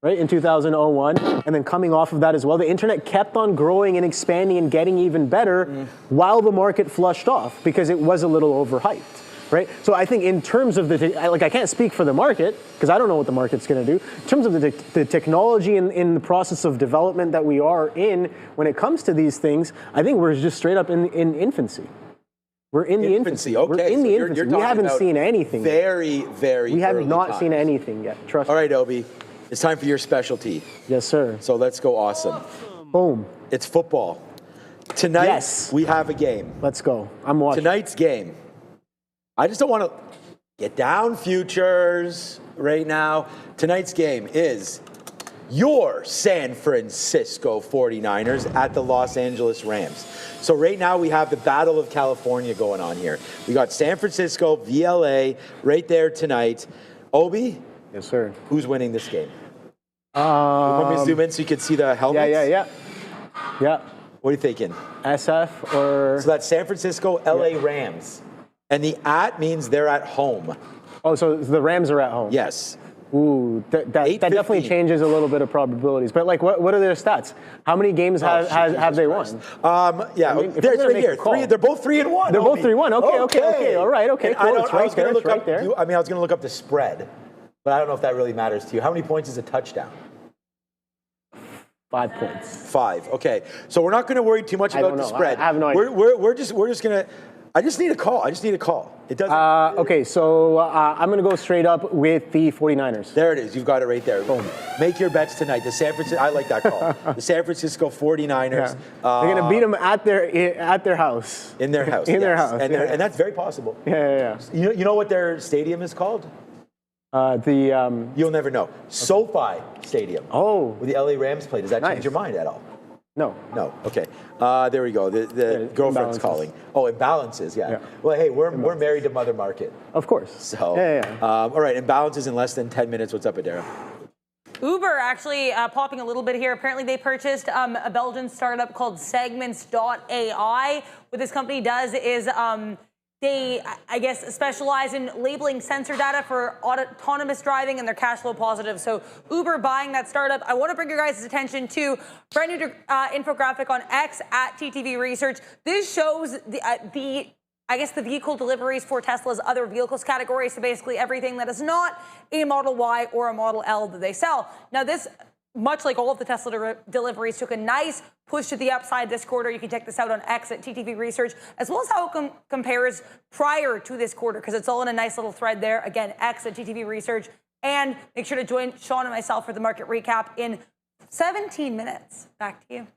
Right, in 2001, and then coming off of that as well, the internet kept on growing and expanding and getting even better while the market flushed off because it was a little overhyped, right? So I think in terms of I can't speak for the market because I don't know what the market's going to do. In terms of the technology and in the process of development that we are in when it comes to these things, I think we're just straight up in infancy. We're in the infancy. Okay, we're in the infancy. We haven't seen anything. Very, very. We have not seen anything yet. Trust me. All right, Obi. It's time for your specialty. Yes, sir. So let's go awesome. Boom. It's football. Tonight, we have a game. Let's go. I'm watching. Tonight's game. I just don't want to get down futures right now. Tonight's game is your San Francisco 49ers at the Los Angeles Rams. So right now we have the Battle of California going on here. We got San Francisco, VLA, right there tonight. Obi? Yes, sir. Who's winning this game? Want me to zoom in so you can see the helmets? Yeah. What are you thinking? SF or... So that's San Francisco, LA Rams. And the at means they're at home. Oh, so the Rams are at home. Yes. Ooh, that definitely changes a little bit of probabilities. But like, what are their stats? How many games have they won? Yeah, I mean, it's right here. They're both 3-1. They're both 3-1. Okay. All right. Okay. Cool. It's right there. It's right there. I was going to look up the spread, but I don't know if that really matters to you. How many points is a touchdown? 5 points. 5. Okay. So we're not going to worry too much about the spread. I have no idea. We're just going to. I just need a call. It doesn't. Okay, so I'm going to go straight up with the 49ers. There it is. You've got it right there. Boom. Make your bets tonight. I like that call. The San Francisco 49ers. Yeah. They're going to beat them at their house. In their house. Their house. And that's very possible. Yeah. You know what their stadium is called? You'll never know. SoFi Stadium. Oh. Where the LA Rams play. Does that change your mind at all? No. Okay. There we go. The girlfriend's imbalances. calling. Oh, imbalances. Yeah. Well, hey, we're married to Mother Market. Of course. So. Yeah. All right. Imbalances in less than 10 minutes. What's up, Adara? Uber actually popping a little bit here. Apparently they purchased a Belgian startup called Segments.ai. What this company does is they, I guess, specialize in labeling sensor data for autonomous driving, and they're cash flow positive. So Uber buying that startup. I want to bring your guys' attention to brand new infographic on X at TTV Research. This shows the vehicle deliveries for Tesla's other vehicles category. So basically everything that is not a Model Y or a Model L that they sell. Now this, much like all of the Tesla deliveries, took a nice push to the upside this quarter. You can check this out on X at TTV Research, as well as how it compares prior to this quarter, because it's all in a nice little thread there. Again, X at TTV Research. And make sure to join Sean and myself for the market recap in 17 minutes. Back to you.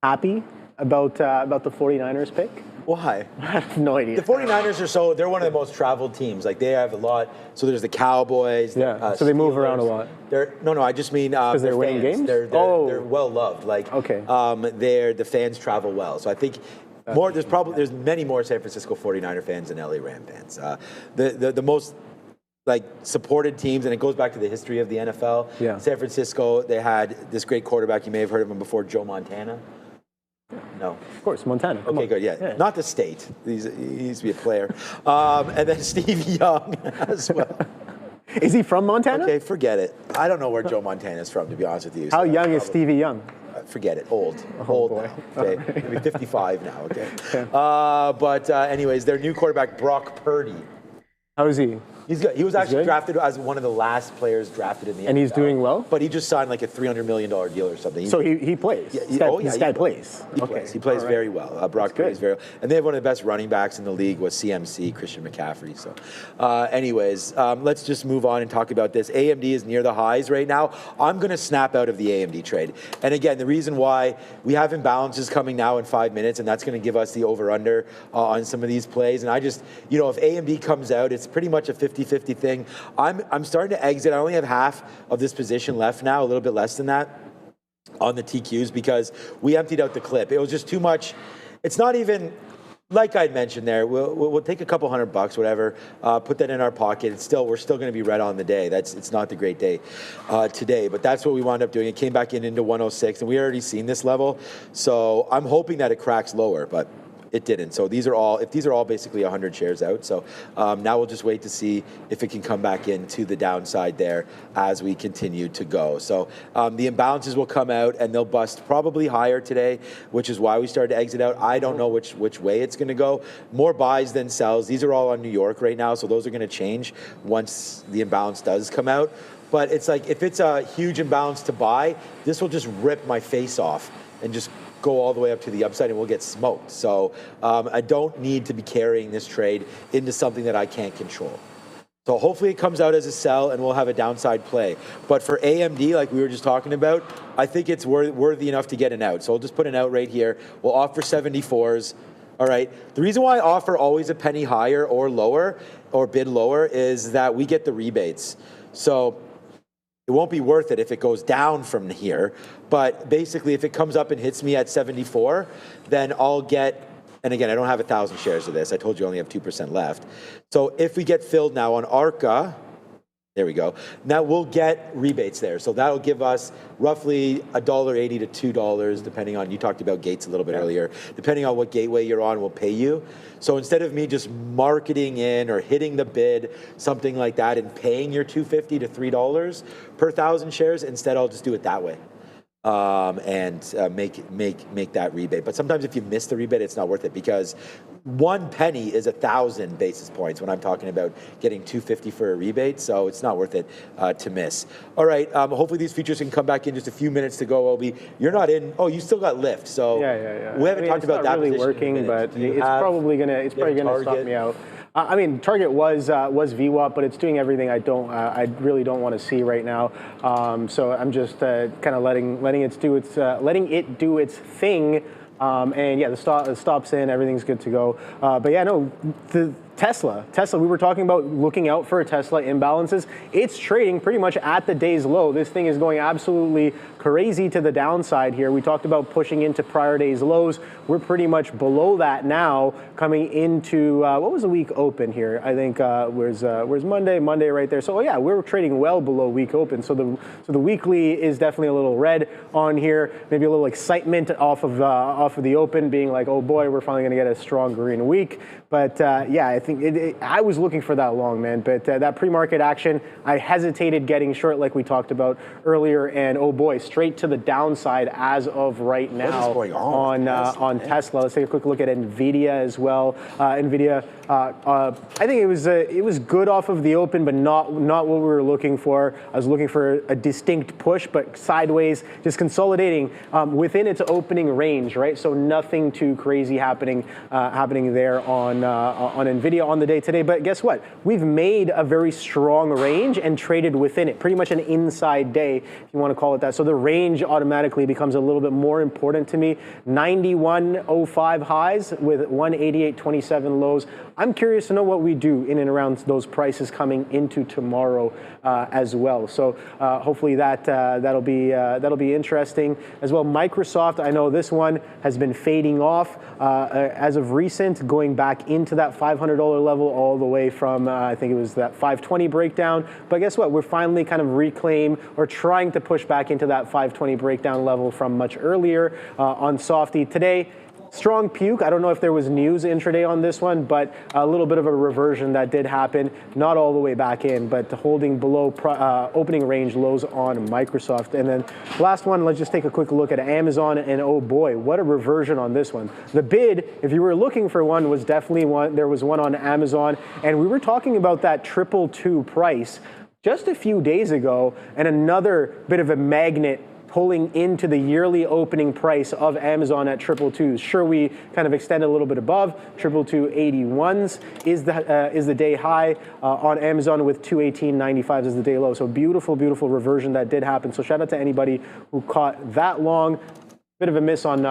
Happy about the 49ers pick? Why? I have no idea. The 49ers they're one of the most traveled teams. Like, they have a lot. So there's the Cowboys. Yeah, so they move around a lot. I just mean because they're winning games? They're well loved. Like, okay. The fans travel well. So I think there's many more San Francisco 49er fans than LA Ram fans. The most supported teams, and it goes back to the history of the NFL. Yeah. San Francisco, they had this great quarterback. You may have heard of him before, Joe Montana. No. Of course, Montana. Okay, good. Yeah. Not the state. He used to be a player. And then Stevie Young as well. Is he from Montana? Okay, forget it. I don't know where Joe Montana is from, to be honest with you. How young is Stevie Young? Forget it. Old. Oh, old boy. now. Okay. Maybe 55 now. Okay. Anyways, their new quarterback, Brock Purdy. How is he? He's good. He was actually drafted as one of the last players drafted in the NFL. And he's doing well? But he just signed like a $300 million deal or something. So he plays? This guy plays? He plays very well. Brock plays very well. And they have one of the best running backs in the league with CMC, Christian McCaffrey. So let's just move on and talk about this. AMD is near the highs right now. I'm going to snap out of the AMD trade. And again, the reason why we have imbalances coming now in 5 minutes, and that's going to give us the over-under on some of these plays. And I just, if AMD comes out, it's pretty much a 50-50 thing. I'm starting to exit. I only have half of this position left now, a little bit less than that on the TQs, because we emptied out the clip. It was just too much. It's not even, like I'd mentioned there, we'll take a couple $100, whatever, put that in our pocket. We're still going to be red on the day. It's not the great day today, but that's what we wound up doing. It came back into 106, and we already seen this level. So I'm hoping that it cracks lower, but it didn't. So these are all basically 100 shares out. So now we'll just wait to see if it can come back into the downside there as we continue to go. So the imbalances will come out and they'll bust probably higher today, which is why we started to exit out. I don't know which way it's going to go. More buys than sells. These are all on New York right now, so those are going to change once the imbalance does come out. But it's like, if it's a huge imbalance to buy, this will just rip my face off and just go all the way up to the upside and we'll get smoked. So I don't need to be carrying this trade into something that I can't control. So hopefully it comes out as a sell and we'll have a downside play. But for AMD, like we were just talking about, I think it's worthy enough to get an out. So I'll just put an out right here. We'll offer 74s. All right. The reason why I offer always a penny higher or lower or bid lower is that we get the rebates. So It won't be worth it if it goes down from here. But basically, if it comes up and hits me at 74, then I'll get, and again, I don't have 1,000 shares of this. I told you I only have 2% left. So if we get filled now on ARCA, there we go. Now we'll get rebates there. So that'll give us roughly $1.80 to $2, depending on, you talked about gates a little bit earlier, depending on what gateway you're on, we'll pay you. So instead of me just marketing in or hitting the bid, something like that, and paying your $2.50 to $3 per 1,000 shares, instead I'll just do it that way. And make that rebate. But sometimes if you miss the rebate, it's not worth it, because 1 penny is 1,000 basis points when I'm talking about getting $2.50 for a rebate. So it's not worth it to miss. All right. Hopefully these features can come back in just a few minutes to go. Obi, you're not in. Oh, you still got lift. So yeah. We haven't talked about that. It's not really working, but it's probably gonna stop me out. I mean, Target was VWAP, but it's doing everything I really don't want to see right now. So I'm just kind of letting it do its thing. And yeah, the stop's in, everything's good to go. But yeah, no, the Tesla, we were talking about looking out for Tesla imbalances. It's trading pretty much at the day's low. This thing is going absolutely crazy to the downside here. We talked about pushing into prior day's lows. We're pretty much below that now, coming into, what was the week open here? I think, where's Monday? Monday right there. So yeah, we're trading well below week open. So the weekly is definitely a little red on here. Maybe a little excitement off of the open, being like, oh boy, we're finally going to get a strong green week. But yeah, I think I was looking for that long, man. But that pre-market action, I hesitated getting short, like we talked about earlier, and oh boy, straight to the downside as of right now on Tesla. Let's take a quick look at Nvidia as well. Nvidia, I think it was good off of the open, but not what we were looking for. I was looking for a distinct push, but sideways, just consolidating within its opening range, right? So nothing too crazy happening there on Nvidia on the day today. But guess what? We've made a very strong range and traded within it, pretty much an inside day, if you want to call it that. So the range automatically becomes a little bit more important to me. 91.05 highs with 188.27 lows. I'm curious to know what we do in and around those prices coming into tomorrow as well. So hopefully that'll be interesting as well. Microsoft, I know this one has been fading off as of recent, going back into that $500 level all the way from I think it was that 520 breakdown. But guess what? We're finally kind of reclaim or trying to push back into that 520 breakdown level from much earlier on Softy today. Strong puke. I don't know if there was news intraday on this one, but a little bit of a reversion that did happen. Not all the way back in, but holding below opening range lows on Microsoft. And then last one, let's just take a quick look at Amazon. And oh boy, what a reversion on this one. The bid, if you were looking for one, was definitely one. There was one on Amazon. And we were talking about that 222 price just a few days ago, and another bit of a magnet pulling into the yearly opening price of Amazon at 222s. Sure, we kind of extend a little bit above. 222.81s is the day high on Amazon, with 218.95 as the day low. So beautiful, beautiful reversion that did happen. So shout out to anybody who caught that long. Bit of a miss on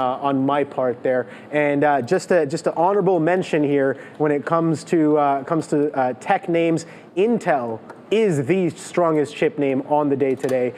my part there. And just an honorable mention here when it comes to tech names. Intel is the strongest chip name on the day today.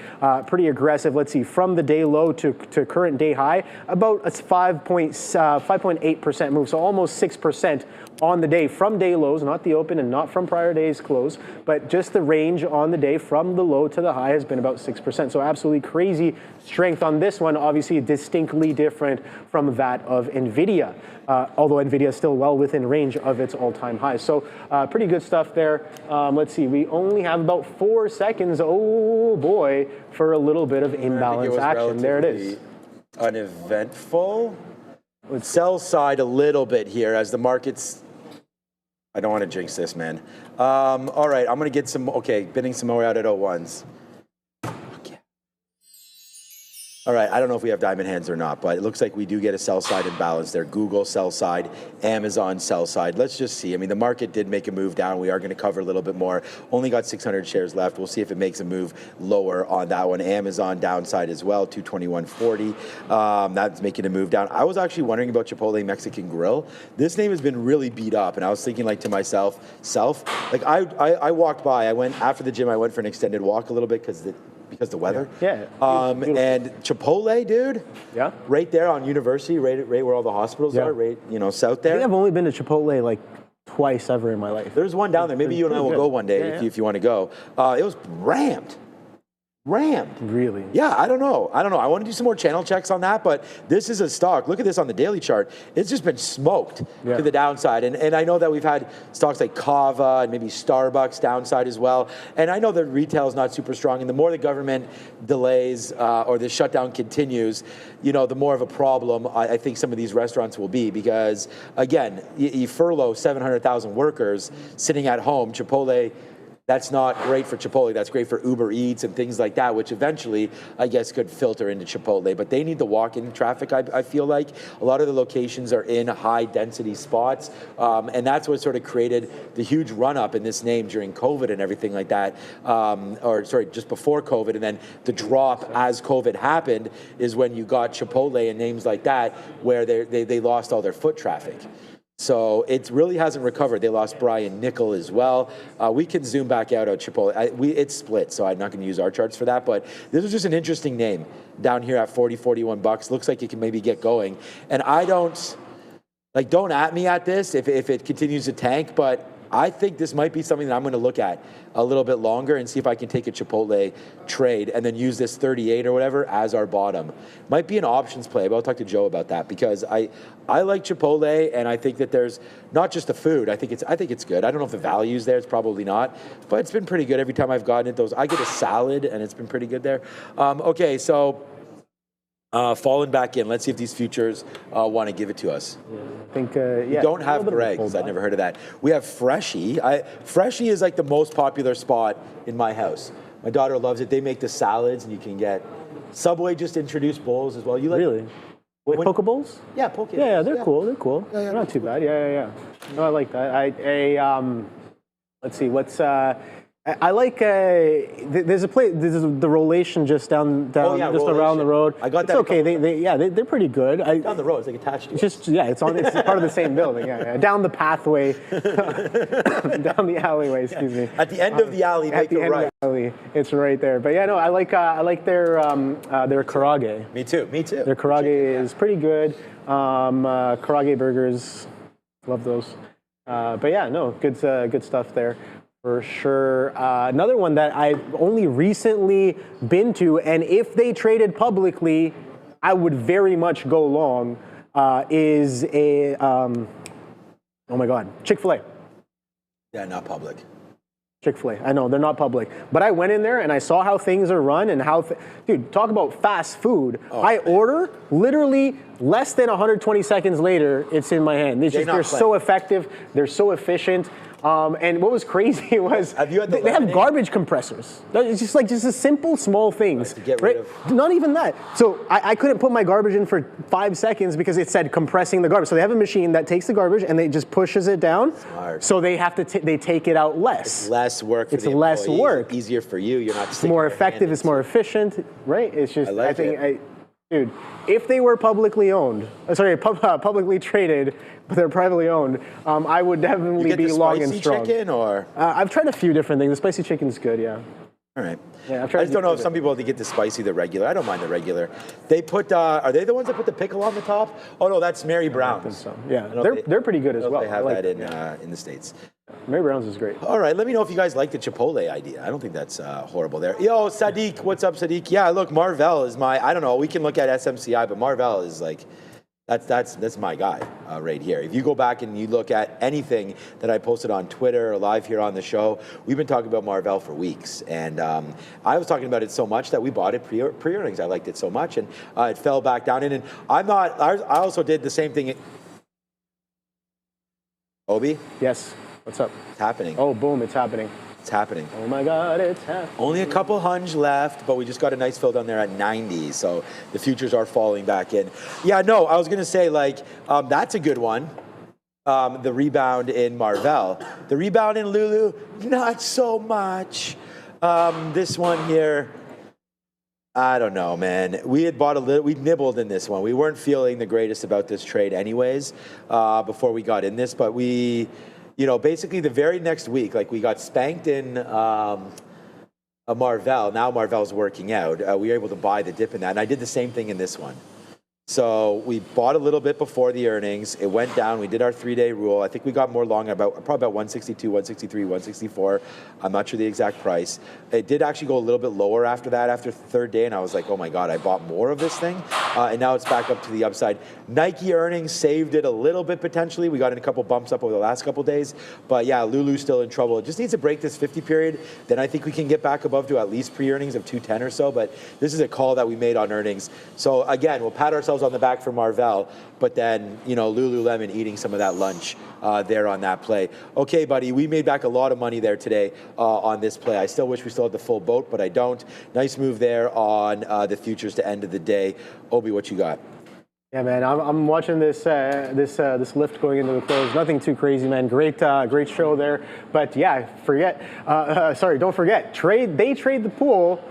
Pretty aggressive. Let's see, from the day low to current day high, about a 5.8% move, so almost 6% on the day from day lows, not the open and not from prior day's close, but just the range on the day from the low to the high has been about 6%. So absolutely crazy strength on this one, obviously distinctly different from that of Nvidia, although Nvidia is still well within range of its all-time highs. So pretty good stuff there. Let's see, we only have about 4 seconds, oh boy, for a little bit of imbalance action. There it is. Uneventful. Let's sell side a little bit here as the market's, I don't want to jinx this, man. All right, I'm going to get some, bidding some more out at 01s. All right, I don't know if we have diamond hands or not, but it looks like we do get a sell side imbalance there. Google sell side, Amazon sell side. Let's just see. I mean, the market did make a move down. We are going to cover a little bit more. Only got 600 shares left. We'll see if it makes a move lower on that one. Amazon downside as well, 221.40. That's making a move down. I was actually wondering about Chipotle Mexican Grill. This name has been really beat up, and I was thinking like to myself, like I walked by. I went after the gym. I went for an extended walk a little bit because because the weather. Yeah. And Chipotle, dude. Yeah. Right there on University, right where all the hospitals are, right, south I there. think I've only been to Chipotle like twice ever in my life. There's one down there. Maybe you and I will go one day if you want to go. It was rammed. Really? Yeah, I don't know. I want to do some more channel checks on that, but this is a stock. Look at this on the daily chart. It's just been smoked to the downside. And I know that we've had stocks like Kava and maybe Starbucks downside as well. And I know that retail is not super strong. And the more the government delays or the shutdown continues, the more of a problem I think some of these restaurants will be. Because, again, you furlough 700,000 workers sitting at home. Chipotle, that's not great for Chipotle. That's great for Uber Eats and things like that, which eventually, I guess, could filter into Chipotle. But they need the walk-in traffic, I feel like. A lot of the locations are in high-density spots, and that's what sort of created the huge run-up in this name during COVID and everything like that, just before COVID. And then the drop as COVID happened is when you got Chipotle and names like that, where they lost all their foot traffic. So it really hasn't recovered. They lost Brian Nickel as well. We can zoom back out at Chipotle. It's split, so I'm not going to use our charts for that. But this is just an interesting name down here at 40, 41 bucks. Looks like it can maybe get going. And I don't at me at this if it continues to tank. But I think this might be something that I'm going to look at a little bit longer and see if I can take a Chipotle trade and then use this 38 or whatever as our bottom. Might be an options play, but I'll talk to Joe about that because I like Chipotle and I think that there's not just the food. I think it's good. I don't know if the value's there. It's probably not, but it's been pretty good every time I've gotten it. I get a salad and it's been pretty good there. Okay, so falling back in. Let's see if these futures want to give it to us. I think, We don't have Greg's. I've never heard of that. We have Freshie. Freshie is like the most popular spot in my house. My daughter loves it. They make the salads, and you can get Subway just introduced bowls as well. You like? Really? Poke bowls? Yeah, poke. Yeah, they're cool. They're cool. Yeah, they're not too bad. Yeah. No, I like that. Let's see. What's I like there's a place. There's the Relation just down just around the road. I got that. It's okay. They're pretty good. Down the road, it's like attached to it. It's part of the same building. Yeah. Down the pathway, down the alleyway. Excuse me. At the end of the alley, make a right. Alley, it's right there. But yeah, no, I like their karaage. Me too. Their karaage is pretty good. Karaage burgers, love those. But yeah, no, good stuff there. For sure. Another one that I've only recently been to, and if they traded publicly, I would very much go long, is oh my God, Chick-fil-A. Yeah, not public. Chick-fil-A. I know, they're not public. But I went in there and I saw how things are run and how, dude, talk about fast food. I order, literally less than 120 seconds later, it's in my hand. They're so effective. They're so efficient. And what was crazy was they have garbage compressors. It's just a simple, small things. To get rid of. Not even that. So I couldn't put my garbage in for 5 seconds because it said compressing the garbage. So they have a machine that takes the garbage and they just pushes it down. Smart. So they have to they take it out less. It's less work for the employees. It's less work. Easier for you. You're not. It's more effective. It's more efficient. Right? It's just. Dude, if they were publicly owned, publicly traded, but they're privately owned, I would definitely be long and strong. Spicy chicken, or I've tried a few different things. The spicy chicken's good, yeah. All right. Yeah, I just don't know if some people get the spicy, the regular. I don't mind the regular. They put. Are they the ones that put the pickle on the top? Oh no, that's Mary Brown's. I think so. Yeah, they're pretty good as well. They have that in the States. Mary Brown's is great. All right, let me know if you guys like the Chipotle idea. I don't think that's horrible there. Yo, Sadiq, what's up, Sadiq? Yeah, look, Marvell is I don't know, we can look at SMCI, but Marvell is like, that's my guy right here. If you go back and you look at anything that I posted on Twitter or live here on the show, we've been talking about Marvell for weeks. And I was talking about it so much that we bought it pre-earnings. I liked it so much, and it fell back down in. And I also did the same thing. Obi? Yes. What's up? It's happening. Oh, boom, it's happening. It's happening. Oh my God, it's happening. Only a couple hunch left, but we just got a nice fill down there at 90, so the futures are falling back in. Yeah, no, I was going to say, that's a good one, the rebound in Marvell. The rebound in Lulu, not so much. This one here, I don't know, man. We had bought we nibbled in this one. We weren't feeling the greatest about this trade anyways before we got in this, but we... basically the very next week, we got spanked in a Marvell. Now Marvell's working out. We were able to buy the dip in that. And I did the same thing in this one. So we bought a little bit before the earnings. It went down. We did our 3-day rule. I think we got more long, probably about 162, 163, 164. I'm not sure the exact price. It did actually go a little bit lower after that, after the third day, and I was like, oh my God, I bought more of this thing. And now it's back up to the upside. Nike earnings saved it a little bit potentially. We got in a couple bumps up over the last couple days. But yeah, Lulu's still in trouble. It just needs to break this 50 period. Then I think we can get back above to at least pre-earnings of 210 or so. But this is a call that we made on earnings. So again, we'll pat ourselves on the back for Marvell, but then, you know, Lululemon eating some of that lunch there on that play. Okay, buddy, we made back a lot of money there today on this play. I still wish we still had the full boat, but I don't. Nice move there on the futures to end of the day. Obi, what you got? Yeah, man, I'm watching this lift going into the close. Nothing too crazy, man. Great show there. But yeah, don't forget. They trade the pool.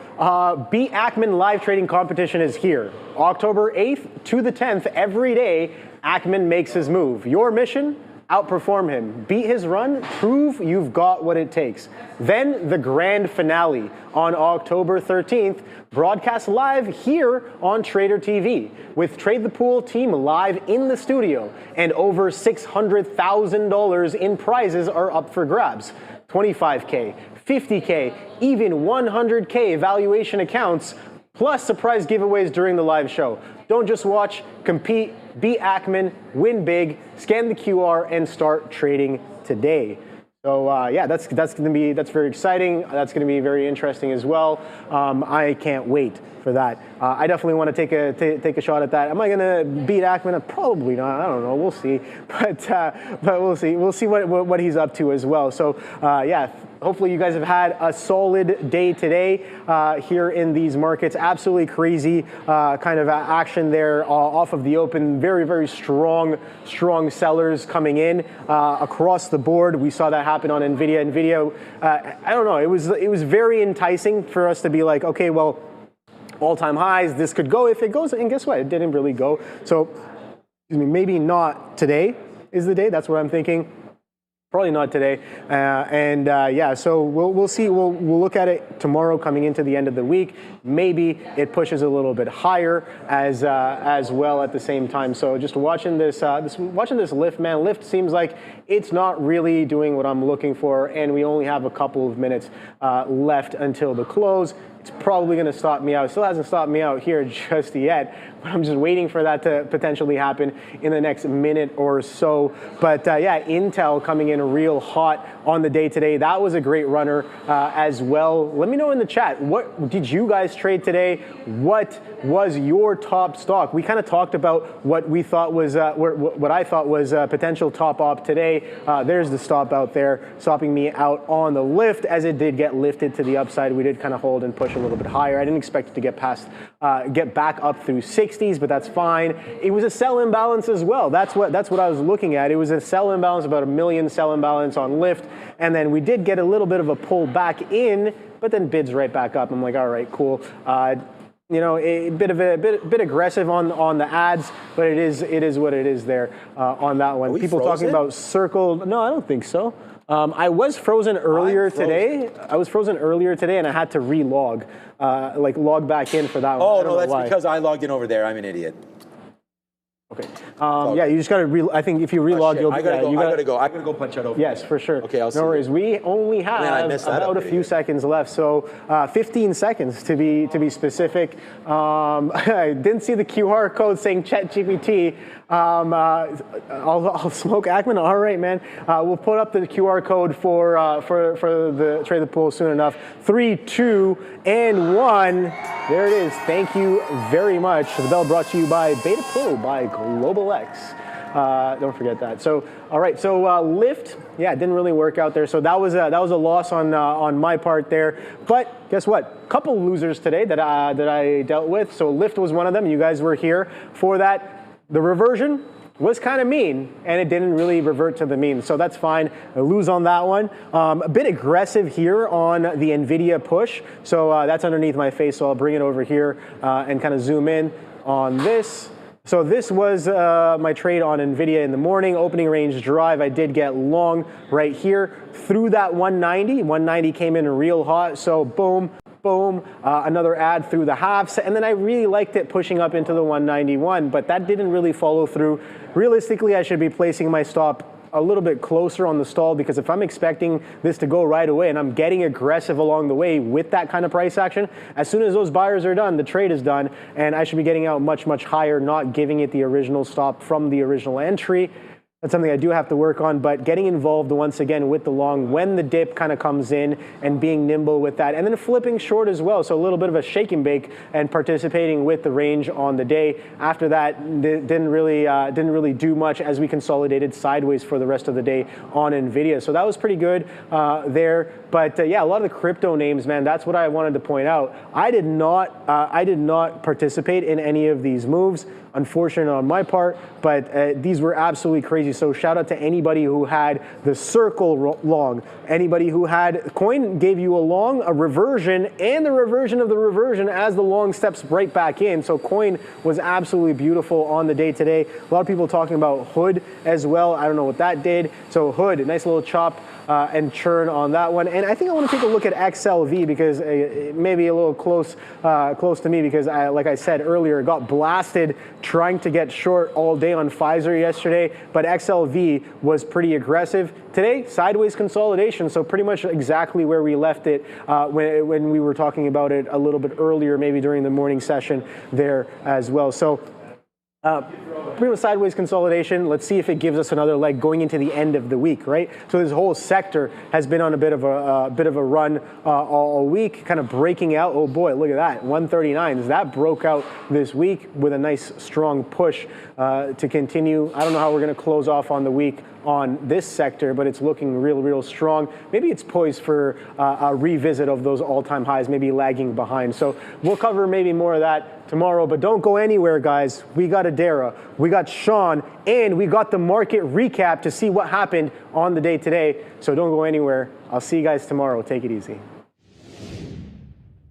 Beat Ackman live trading competition is here. October 8th to the 10th, every day, Ackman makes his move. Your mission? Outperform him. Beat his run. Prove you've got what it takes. Then the grand finale on October 13th, broadcast live here on Trader TV with Trade the Pool team live in the studio, and over $600,000 in prizes are up for grabs. 25K, 50K, even 100K valuation accounts, plus surprise giveaways during the live show. Don't just watch, compete, beat Ackman, win big, scan the QR, and start trading today. So yeah, that's very exciting. That's going to be very interesting as well. I can't wait for that. I definitely want to take a shot at that. Am I going to beat Ackman? Probably not. I don't know. We'll see. But we'll see. We'll see what he's up to as well. So yeah. Hopefully you guys have had a solid day today here in these markets. Absolutely crazy kind of action there off of the open. Very, very strong sellers coming in across the board. We saw that happen on NVIDIA. NVIDIA, I don't know, it was very enticing for us to be like, okay, well, all-time highs, this could go if it goes. And guess what? It didn't really go. So maybe not today is the day. That's what I'm thinking. Probably not today, yeah. So we'll see. We'll look at it tomorrow, coming into the end of the week. Maybe it pushes a little bit higher as well at the same time. So just watching this lift, man. Lift seems like it's not really doing what I'm looking for, and we only have a couple of minutes left until the close. It's probably going to stop me out. It still hasn't stopped me out here just yet, but I'm just waiting for that to potentially happen in the next minute or so. But yeah, Intel coming in real hot on the day today. That was a great runner as well. Let me know in the chat, what did you guys trade today? What was your top stock? We kind of talked about what we thought was, what I thought was a potential top op today. There's the stop out there, stopping me out on the lift as it did get lifted to the upside. We did kind of hold and push a little bit higher. I didn't expect it to get back up through 60s, but that's fine. It was a sell imbalance as well. That's what I was looking at. It was a sell imbalance, about 1 million sell imbalance on lift, and then we did get a little bit of a pull back in, but then bids right back up. I'm like, all right, cool. You know, a bit aggressive on the ads, but it is what it is there on that one. People talking about circled. No, I don't think so. I was frozen earlier today. I was frozen earlier today, and I had to relog, log back in for that one. Oh no, that's because I logged in over there. I'm an idiot. Okay. Yeah, you just got to. I think if you relog, you'll. I gotta go. I'm gonna go punch out over. Yes, there. for sure. Okay, I'll see. No worries. You. We only have about a few seconds left, so 15 seconds to be specific. I didn't see the QR code saying ChatGPT. I'll smoke Ackman. All right, man. We'll put up the QR code for the Trade the Pool soon enough. 3, 2, and 1. There it is. Thank you very much. The bell brought to you by Beta Pro by Global X. Don't forget that. So, all right. So lift, yeah, it didn't really work out there. So that was a loss on my part there. But guess what? Couple losers today that I dealt with. So lift was one of them. You guys were here for that. The reversion was kind of mean, and it didn't really revert to the mean, so that's fine. I lose on that one. A bit aggressive here on the NVIDIA push, so that's underneath my face, so I'll bring it over here and kind of zoom in on this. So this was my trade on NVIDIA in the morning, opening range drive. I did get long right here through that 190. 190 came in real hot, so boom, boom, another ad through the halves, and then I really liked it pushing up into the 191, but that didn't really follow through. Realistically, I should be placing my stop a little bit closer on the stall, because if I'm expecting this to go right away and I'm getting aggressive along the way with that kind of price action, as soon as those buyers are done, the trade is done, and I should be getting out much, much higher, not giving it the original stop from the original entry. That's something I do have to work on, but getting involved once again with the long when the dip kind of comes in and being nimble with that, and then flipping short as well. So a little bit of a shake and bake and participating with the range on the day. After that, didn't really do much as we consolidated sideways for the rest of the day on Nvidia. So that was pretty good there. But yeah, a lot of the crypto names, man, that's what I wanted to point out. I did not participate in any of these moves. Unfortunate on my part, but these were absolutely crazy. So shout out to anybody who had the circle long, anybody who had, coin gave you a long, a reversion, and the reversion of the reversion as the long steps right back in. So coin was absolutely beautiful on the day today. A lot of people talking about hood as well. I don't know what that did. So hood, a nice little chop and churn on that one. And I think I want to take a look at XLV, because it may be a little close to me, because like I said earlier, got blasted trying to get short all day on Pfizer yesterday, but XLV was pretty aggressive. Today, sideways consolidation, so pretty much exactly where we left it when we were talking about it a little bit earlier, maybe during the morning session there as well. So pretty much sideways consolidation. Let's see if it gives us another leg going into the end of the week, right? So this whole sector has been on a bit of a run all week, kind of breaking out. Oh boy, look at that, 139. That broke out this week with a nice strong push to continue. I don't know how we're going to close off on the week on this sector, but it's looking real strong. Maybe it's poised for a revisit of those all-time highs, maybe lagging behind. So we'll cover maybe more of that tomorrow, but don't go anywhere, guys. We got Adara, we got Sean, and we got the market recap to see what happened on the day today. So don't go anywhere. I'll see you guys tomorrow. Take it easy.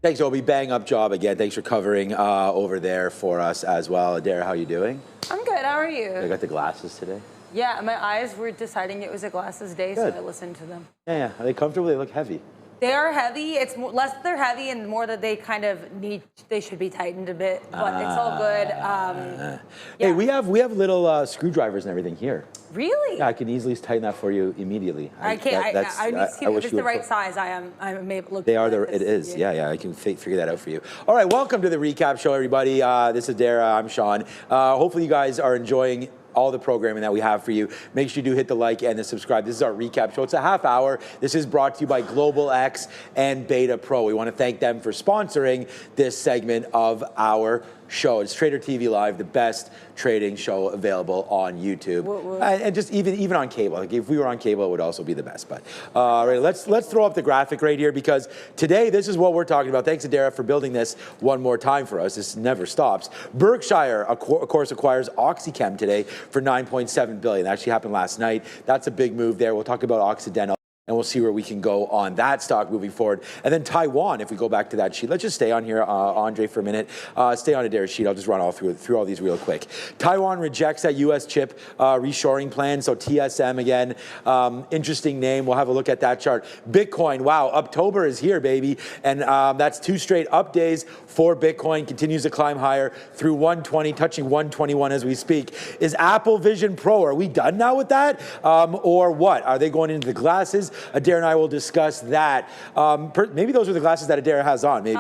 Thanks, Obi. Bang up job again. Thanks for covering over there for us as well. Adara, how you doing? I'm good. How are you? I got the glasses today. Yeah, my eyes were deciding it was a glasses day, Good. so I listened to them. Yeah. Are they comfortable? They look heavy. They are heavy. It's less that they're heavy and more that they kind of they should be tightened a bit, but it's all good. Yeah. Hey, we have little screwdrivers and everything here. Really? Yeah, I can easily tighten that for you immediately. I can't. I need to see if it's the right size. I'm able to look. They are it is. Yeah. I can figure that out for you. All right, welcome to the recap show, everybody. This is Dara. I'm Sean. Hopefully, you guys are enjoying all the programming that we have for you. Make sure you do hit the like and the subscribe. This is our recap show. It's a half hour. This is brought to you by Global X and Beta Pro. We want to thank them for sponsoring this segment of our show. It's Trader TV Live, the best trading show available on YouTube. And just even on cable. Like if we were on cable, it would also be the best. But right, let's throw up the graphic right here, because today this is what we're talking about. Thanks to Dara for building this one more time for us. This never stops. Berkshire, of course, acquires OxyChem today for $9.7 billion. That actually happened last night. That's a big move there. We'll talk about Occidental, and we'll see where we can go on that stock moving forward. And then Taiwan, if we go back to that sheet. Let's just stay on here, Andre, for a minute. Stay on Adara's sheet. I'll just run all through all these real quick. Taiwan rejects that U.S. chip reshoring plan, so TSM again. Interesting name. We'll have a look at that chart. Bitcoin, wow, October is here, baby. And that's 2 straight up days for Bitcoin. Continues to climb higher through 120, touching 121 as we speak. Is Apple Vision Pro, are we done now with that? Or what? Are they going into the glasses? Adara and I will discuss that. Maybe those are the glasses that Adara has on, maybe.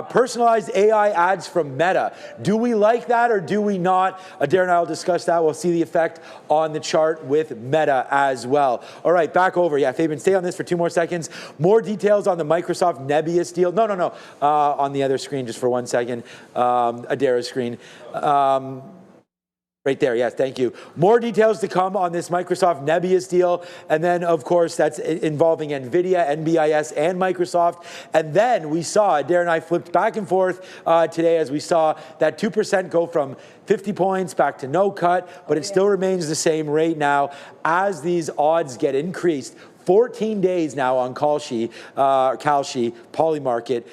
Personalized AI ads from Meta. Do we like that or do we not? Adara and I will discuss that. We'll see the effect on the chart with Meta as well. All right, back over. Yeah, Fabian, stay on this for 2 more seconds. More details on the Microsoft Nebius deal. No. On the other screen, just for 1 second. Adara's screen. Right there, yes, thank you. More details to come on this Microsoft Nebius deal. And then, of course, that's involving NVIDIA, NBIS, and Microsoft. And then we saw, Adara and I flipped back and forth today as we saw that 2% go from 50 points back to no cut, but it still remains the same rate now as these odds get increased. 14 days now on Kalshi, Polymarket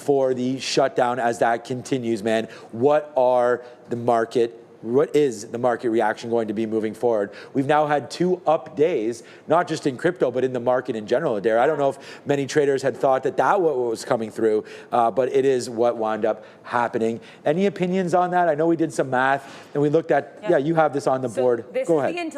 for the shutdown as that continues, man. What are the market what is the market reaction going to be moving forward? We've now had 2 up days, not just in crypto, but in the market in general, Adair. I don't know if many traders had thought that was coming through, but it is what wound up happening. Any opinions on that? I know we did some math and we looked at, you have this on the board. Go ahead.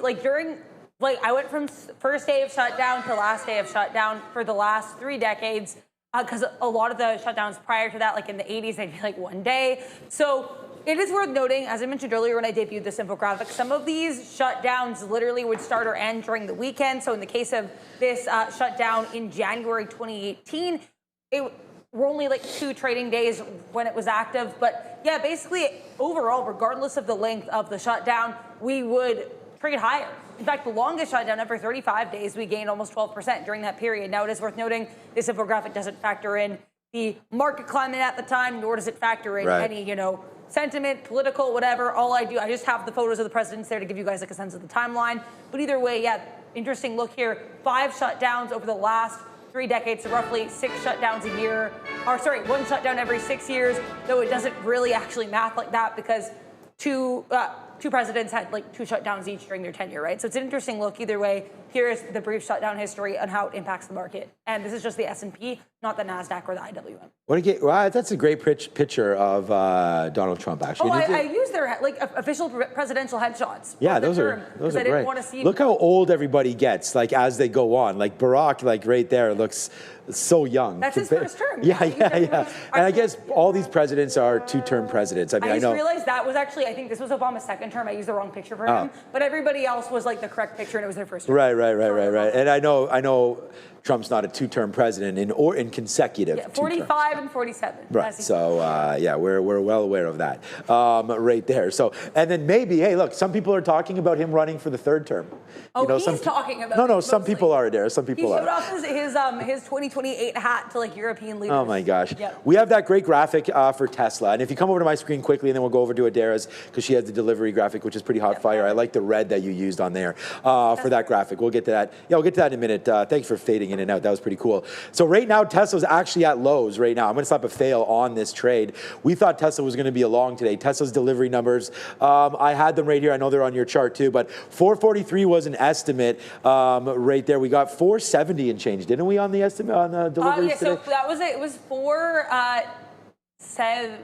I went from first day of shutdown to last day of shutdown for the last 3 decades, because a lot of the shutdowns prior to that, like in the 80s, they'd be like 1 day. So it is worth noting, as I mentioned earlier when I debuted this infographic, some of these shutdowns literally would start or end during the weekend. So in the case of this shutdown in January 2018, we're only like 2 trading days when it was active. But yeah, basically overall, regardless of the length of the shutdown, we would trade higher. In fact, the longest shutdown ever, 35 days, we gained almost 12% during that period. Now, it is worth noting this infographic doesn't factor in the market climate at the time, nor does it factor in any, sentiment, political, whatever. I just have the photos of the presidents there to give you guys like a sense of the timeline. But either way, interesting look here. 5 shutdowns over the last 3 decades, so roughly 6 shutdowns a year. 1 shutdown every 6 years, though it doesn't really actually math like that because two presidents had like 2 shutdowns each during their tenure, right? So it's an interesting look either way. Here's the brief shutdown history and how it impacts the market. And this is just the S&P, not the NASDAQ or the IWM. Wow, that's a great picture of Donald Trump, actually. I used their official presidential headshots. Yeah, those are I didn't want to see. Look how old everybody gets, like as they go on. Like Barack, like right there, looks so young. That's his first term. Yeah. And I guess all these presidents are 2-term presidents. I mean, I just realized that was actually, I think this was Obama's 2nd term. I used the wrong picture for him, but everybody else was like the correct picture, and it was their first term. Right. And I know Trump's not a 2-term president in consecutive. Yeah, 45 and 47. Right. So we're well aware of that right there. So and then maybe, hey, look, some people are talking about him running for the 3rd term. He's talking about. No, some people are there. Some people are. He showed off his 2028 hat to like European leaders. Oh my gosh. Yep. We have that great graphic for Tesla, and if you come over to my screen quickly, and then we'll go over to Adaira's because she has the delivery graphic, which is pretty hot fire. I like the red that you used on there for that graphic. We'll get to that. Yeah, we'll get to that in a minute. Thanks for fading in and out. That was pretty cool. So right now, Tesla's actually at lows right now. I'm going to slap a fail on this trade. We thought Tesla was going to be along today. Tesla's delivery numbers, I had them right here. I know they're on your chart too, but 443 was an estimate right there. We got 470 and change, didn't we, on the estimate on the deliveries today? So that was it. It was 497.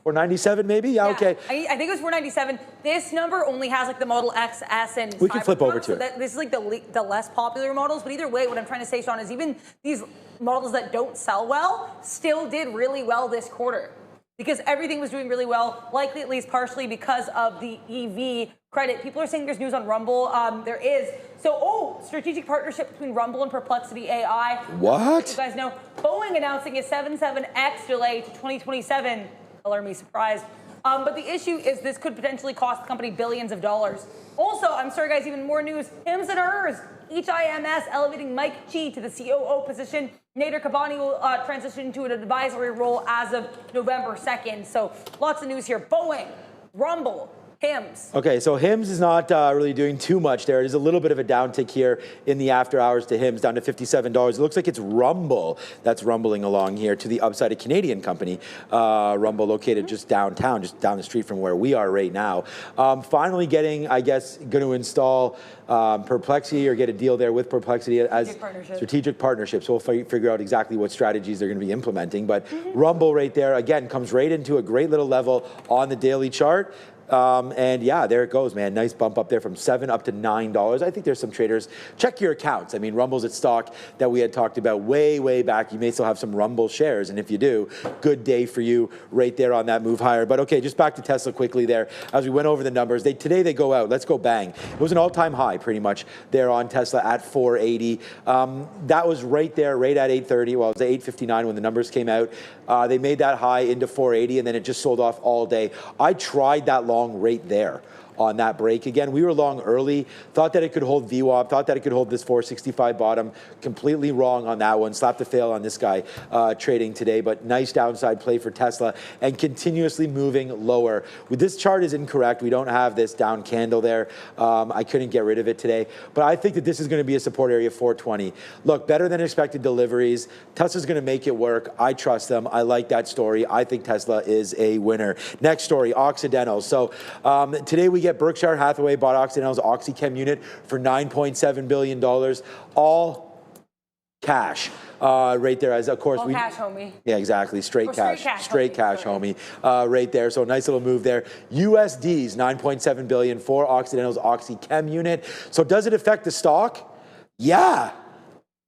497 maybe? Yeah, okay. I think it was 497. This number only has like the Model X, S, and we can flip over to it. This is like the less popular models, but either way, what I'm trying to say, Sean, is even these models that don't sell well still did really well this quarter because everything was doing really well, likely at least partially because of the EV credit. People are saying there's news on Rumble. There is. So, strategic partnership between Rumble and Perplexity AI. What? You guys know, Boeing announcing a 77X delay to 2027. Color me surprised. But the issue is this could potentially cost the company billions of dollars. Also, I'm sorry guys, even more news. Hims and hers. HIMS elevating Mike Chi to the COO position. Nader Kabani will transition into an advisory role as of November 2nd. So lots of news here. Boeing, Rumble, Hims. Okay, so Hims is not really doing too much there. There's a little bit of a downtick here in the after hours to Hims, down to $57. It looks like it's Rumble that's rumbling along here to the upside, a Canadian company. Rumble located just downtown, just down the street from where we are right now. Finally getting, I guess, going to install Perplexity or get a deal there with Perplexity as strategic partnerships. So we'll figure out exactly what strategies they're going to be implementing. But Rumble right there, again, comes right into a great little level on the daily chart. And yeah, there it goes, man. Nice bump up there from $7 up to $9. I think there's some traders. Check your accounts. I mean, Rumble's at stock that we had talked about way back. You may still have some Rumble shares. And if you do, good day for you right there on that move higher. But okay, just back to Tesla quickly there. As we went over the numbers, today they go out. Let's go bang. It was an all-time high pretty much there on Tesla at 480. That was right there, right at 830. Well, it was at 859 when the numbers came out. They made that high into 480 and then it just sold off all day. I tried that long right there on that break again. We were long early, thought that it could hold VWAP, thought that it could hold this 465 bottom. Completely wrong on that one. Slapped a fail on this guy trading today, but nice downside play for Tesla and continuously moving lower. This chart is incorrect. We don't have this down candle there. I couldn't get rid of it today, but I think that this is going to be a support area 420. Look, better than expected deliveries. Tesla's going to make it work. I trust them. I like that story. I think Tesla is a winner. Next story, Occidental. So today we get Berkshire Hathaway bought Occidental's OxyChem unit for $9.7 billion, all cash. Right there, as of course all cash, homie. Yeah, exactly. Straight cash, homie. right there. So nice little move there. USD's $9.7 billion for Occidental's OxyChem unit. So does it affect the stock? Yeah.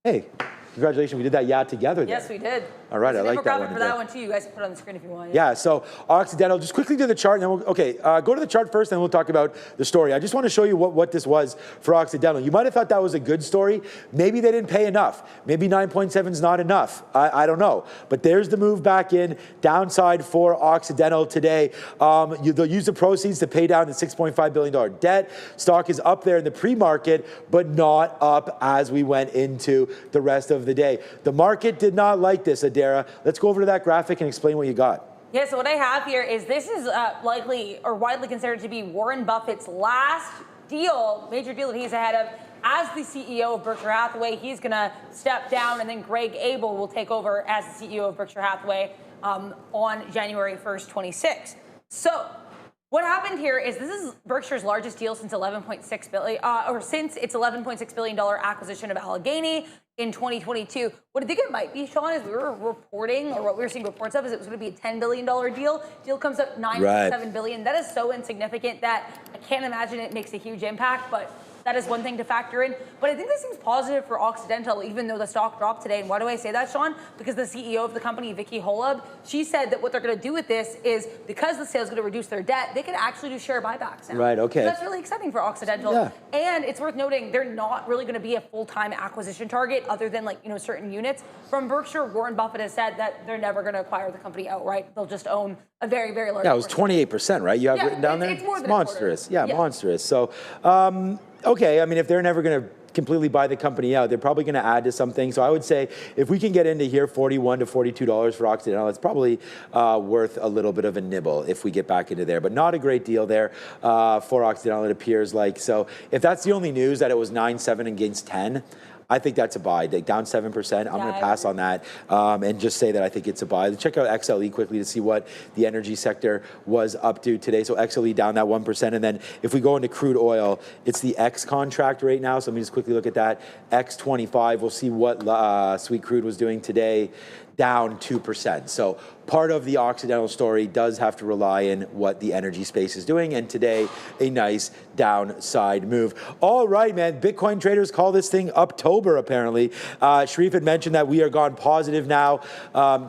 Hey, congratulations. We did that together there. Yes, we did. All right, I like that one. For that one too. You guys can put it on the screen if you want. Yeah, so Occidental, just quickly to the chart, and then go to the chart first, and then we'll talk about the story. I just want to show you what this was for Occidental. You might have thought that was a good story. Maybe they didn't pay enough. Maybe 9.7 is not enough. I don't know. But there's the move back in, downside for Occidental today. They'll use the proceeds to pay down the $6.5 billion debt. Stock is up there in the pre-market, but not up as we went into the rest of the day. The market did not like this, Let's go over to that graphic and explain what you got. Yeah, so what I have here is this is likely or widely considered to be Warren Buffett's last deal, major deal that he's ahead of. As the CEO of Berkshire Hathaway, he's going to step down, and then Greg Abel will take over as the CEO of Berkshire Hathaway on January 1st, 26. So what happened here is this is Berkshire's largest deal since $11.6 billion, or since its $11.6 billion acquisition of Allegheny in 2022. What I think it might be, Sean, is we were reporting, or what we were seeing reports of, is it was going to be a $10 billion deal. Deal comes up $9.7 billion. That is so insignificant that I can't imagine it makes a huge impact, but that is one thing to factor in. But I think this seems positive for Occidental, even though the stock dropped today. And why do I say that, Sean? Because the CEO of the company, Vicky Holub, she said that what they're going to do with this is, because the sale is going to reduce their debt, they can actually do share buybacks now. Right, okay. So that's really exciting for Occidental. Yeah. And it's worth noting, they're not really going to be a full-time acquisition target other than certain units. From Berkshire, Warren Buffett has said that they're never going to acquire the company outright. They'll just own a very, very large. Yeah, it was 28%, right? You have written down there? It's more than monstrous. Yeah, monstrous. So, okay, I mean, if they're never going to completely buy the company out, they're probably going to add to something. So I would say if we can get into here $41 to $42 for Occidental, it's probably worth a little bit of a nibble if we get back into there. But not a great deal there for Occidental, it appears like. So if that's the only news, that it was 9.7 against 10, I think that's a buy. They down 7%. I'm going to pass on that and just say that I think it's a buy. Check out XLE quickly to see what the energy sector was up to today. So XLE down that 1%. And then if we go into crude oil, it's the X contract right now. So let me just quickly look at that. X25, we'll see what sweet crude was doing today. Down 2%. So part of the Occidental story does have to rely on what the energy space is doing. And today, a nice downside move. All right, man. Bitcoin traders call this thing Uptober, apparently. Sharif had mentioned that we are gone positive now.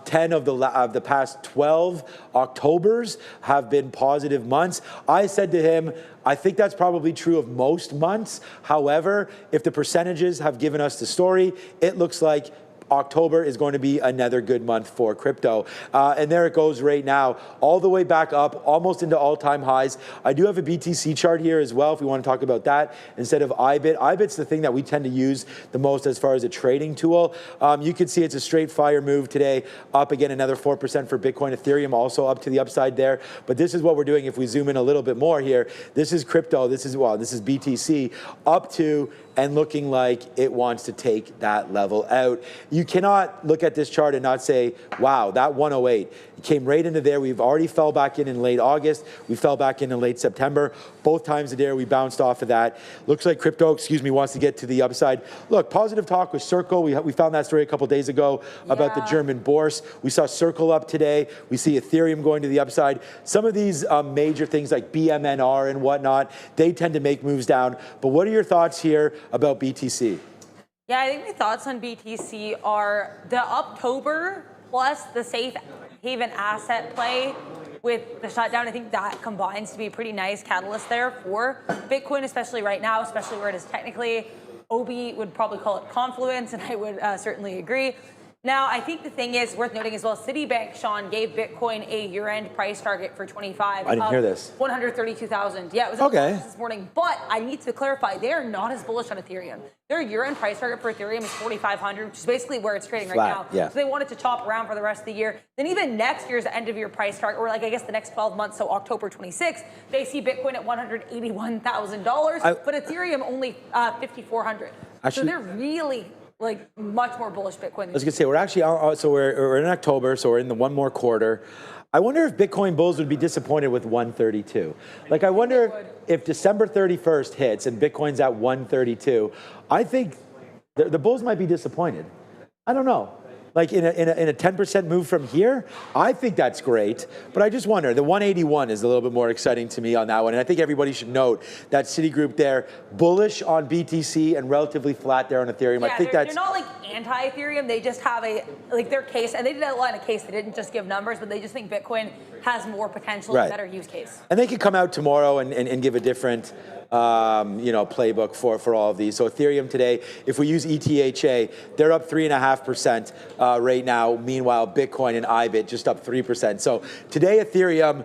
10 of the past 12 Octobers have been positive months. I said to him, I think that's probably true of most months. However, if the percentages have given us the story, it looks like October is going to be another good month for crypto. And there it goes right now, all the way back up, almost into all-time highs. I do have a BTC chart here as well, if we want to talk about that, instead of IBIT. IBIT's the thing that we tend to use the most as far as a trading tool. You can see it's a straight fire move today, up again another 4% for Bitcoin. Ethereum also up to the upside there. But this is what we're doing if we zoom in a little bit more here. This is crypto, this is BTC, up to and looking like it wants to take that level out. You cannot look at this chart and not say, wow, that 108, it came right into there. We've already fell back in late August. We fell back in late September. Both times a day we bounced off of that. Looks like crypto, wants to get to the upside. Look, positive talk with Circle. We found that story a couple days ago about the German Bourse. We saw Circle up today. We see Ethereum going to the upside. Some of these major things like BMNR and whatnot, they tend to make moves down. But what are your thoughts here about BTC? Yeah, I think my thoughts on BTC are the Uptober plus the safe haven asset play with the shutdown. I think that combines to be a pretty nice catalyst there for Bitcoin, especially right now, especially where it is technically. Obi would probably call it confluence, and I would certainly agree. Now, I think the thing is worth noting as well, Citibank, Sean, gave Bitcoin a year-end price target for 25. I didn't hear this. 132,000. Yeah, it was okay this morning. But I need to clarify, they are not as bullish on Ethereum. Their year-end price target for Ethereum is 4,500, which is basically where it's trading right now. Yeah. So they want it to chop around for the rest of the year. Then even next year's end-of-year price target, or like I guess the next 12 months, so October 26th, they see Bitcoin at $181,000, but Ethereum only 5,400. So they're really like much more bullish Bitcoin. I was gonna say we're actually so we're in October, so we're in the one more quarter. I wonder if Bitcoin bulls would be disappointed with 132. Like I wonder if December 31st hits and Bitcoin's at 132. I think the bulls might be disappointed. I don't know. Like in a 10% move from here, I think that's great. But I just wonder, the 181 is a little bit more exciting to me on that one. And I think everybody should note that Citigroup there, bullish on BTC and relatively flat there on Ethereum. Yeah, I think that's... They're not like anti-Ethereum. They just have their case, and they did outline a case. They didn't just give numbers, but they just think Bitcoin has more potential and better use case. And they could come out tomorrow and give a different playbook for all of these. So Ethereum today, if we use ETHA, they're up 3.5% right now. Meanwhile, Bitcoin and IBIT just up 3%. So today, Ethereum,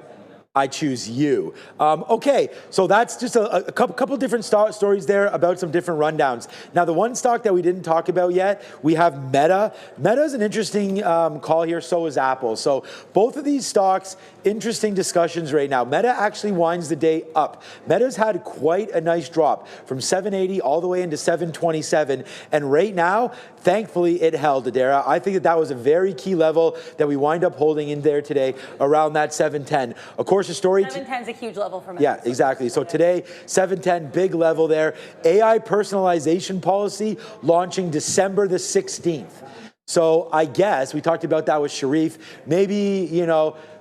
I choose you. Okay, so that's just a couple different stories there about some different rundowns. Now, the one stock that we didn't talk about yet, we have Meta. Meta is an interesting call here, so is Apple. So both of these stocks, interesting discussions right now. Meta actually winds the day up. Meta's had quite a nice drop from 780 all the way into 727. And right now, thankfully, it held, Adara. I think that was a very key level that we wind up holding in there today around that 710. Of course, the story... 710 is a huge level for Meta. Yeah, exactly. So today, 710, big level there. AI personalization policy launching December the 16th. So I guess, we talked about that with Sharif, maybe,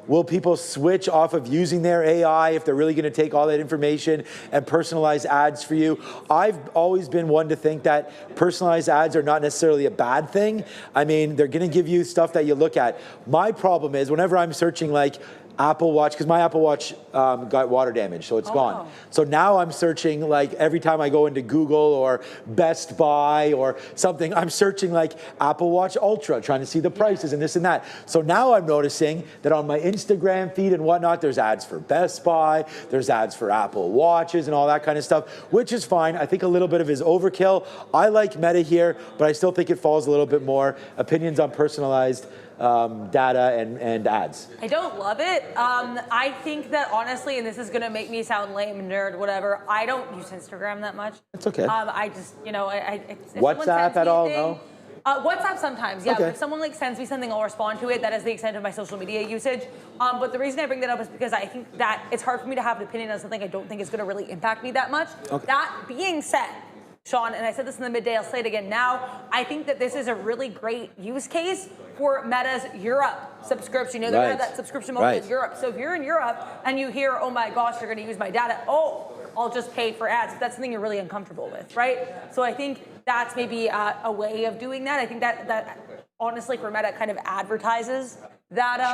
will people switch off of using their AI if they're really going to take all that information and personalize ads for you? I've always been one to think that personalized ads are not necessarily a bad thing. I mean, they're going to give you stuff that you look at. My problem is whenever I'm searching like Apple Watch, because my Apple Watch got water damage, so it's gone. So now I'm searching like every time I go into Google or Best Buy or something, I'm searching like Apple Watch Ultra, trying to see the prices and this and that. So now I'm noticing that on my Instagram feed and whatnot, there's ads for Best Buy, there's ads for Apple Watches and all that kind of stuff, which is fine. I think a little bit of it is overkill. I like Meta here, but I still think it falls a little bit more. Opinions on personalized data and ads. I don't love it. I think that honestly, and this is going to make me sound lame, nerd, whatever, I don't use Instagram that much. It's okay. I just, WhatsApp at all? No? WhatsApp sometimes, yeah. Okay. If someone sends me something, I'll respond to it. That is the extent of my social media usage. But the reason I bring that up is because I think that it's hard for me to have an opinion on something I don't think is going to really impact me that much. Okay. That being said, Sean, and I said this in the midday, I'll say it again now, I think that this is a really great use case for Meta's Europe subscription. They're going to have that subscription model in Europe. So if you're in Europe and you hear, oh my gosh, they're going to use my data, I'll just pay for ads. That's something you're really uncomfortable with, right? So I think that's maybe a way of doing that. I think that honestly for Meta kind of advertises that,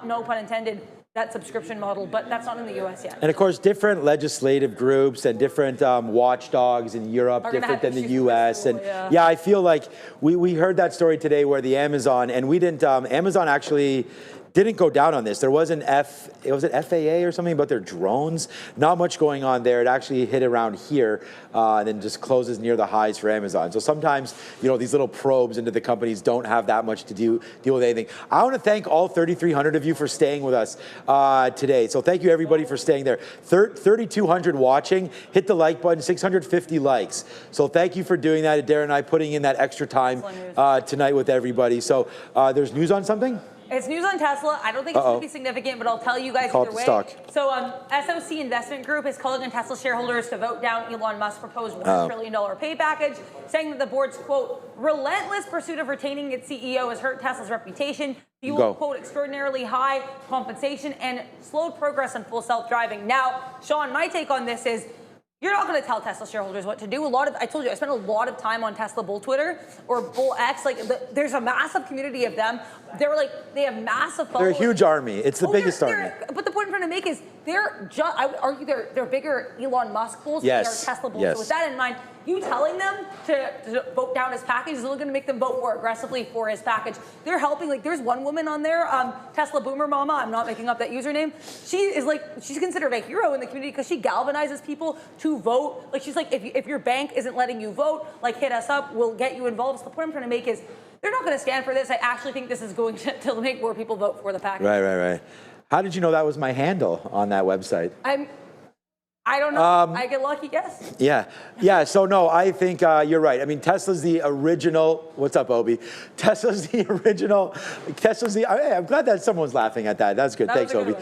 no pun intended, that subscription model, but that's not in the US yet. And of course, different legislative groups and different watchdogs in Europe, different than the US. And yeah, I feel like we heard that story today where the Amazon, and we didn't, Amazon actually didn't go down on this. There was an was it FAA or something about their drones? Not much going on there. It actually hit around here and then just closes near the highs for Amazon. So sometimes, these little probes into the companies don't have that much to deal with anything. I want to thank all 3,300 of you for staying with us today. So thank you everybody for staying there. 3,200 watching. Hit the like button, 650 likes. So thank you for doing that. Darren and I putting in that extra time tonight with everybody. So there's news on something? It's news on Tesla. I don't think it's going to be significant, but I'll tell you guys either way. Stock. So SOC Investment Group is calling on Tesla shareholders to vote down Elon Musk's proposed $1 trillion pay package, saying that the board's, quote, relentless pursuit of retaining its CEO has hurt Tesla's reputation, fueled, quote, extraordinarily high compensation, and slowed progress on full self-driving. Now, Sean, my take on this is, you're not going to tell Tesla shareholders what to do. I told you, I spent a lot of time on Tesla Bull Twitter or Bull X. There's a massive community of them. They have massive followers. They're a huge army. It's the biggest army. But the point I'm trying to make is, they're just, I would argue they're bigger Elon Musk bulls than they are Tesla bulls. Yes. So with that in mind, you telling them to vote down his package is only going to make them vote more aggressively for his package. They're helping. Like, there's one woman on there, Tesla Boomer Mama. I'm not making up that username. She is like, she's considered a hero in the community because she galvanizes people to vote. Like, she's like, if your bank isn't letting you vote, like, hit us up. We'll get you involved. So the point I'm trying to make is they're not going to stand for this. I actually think this is going to make more people vote for the package. Right. How did you know that was my handle on that website? I don't know. I get lucky guess. Yeah. So no, I think you're right. I mean, Tesla's the original. What's up, Obi? Tesla's the original. Hey, I'm glad that someone's laughing at that. That's good. Thanks, Obi.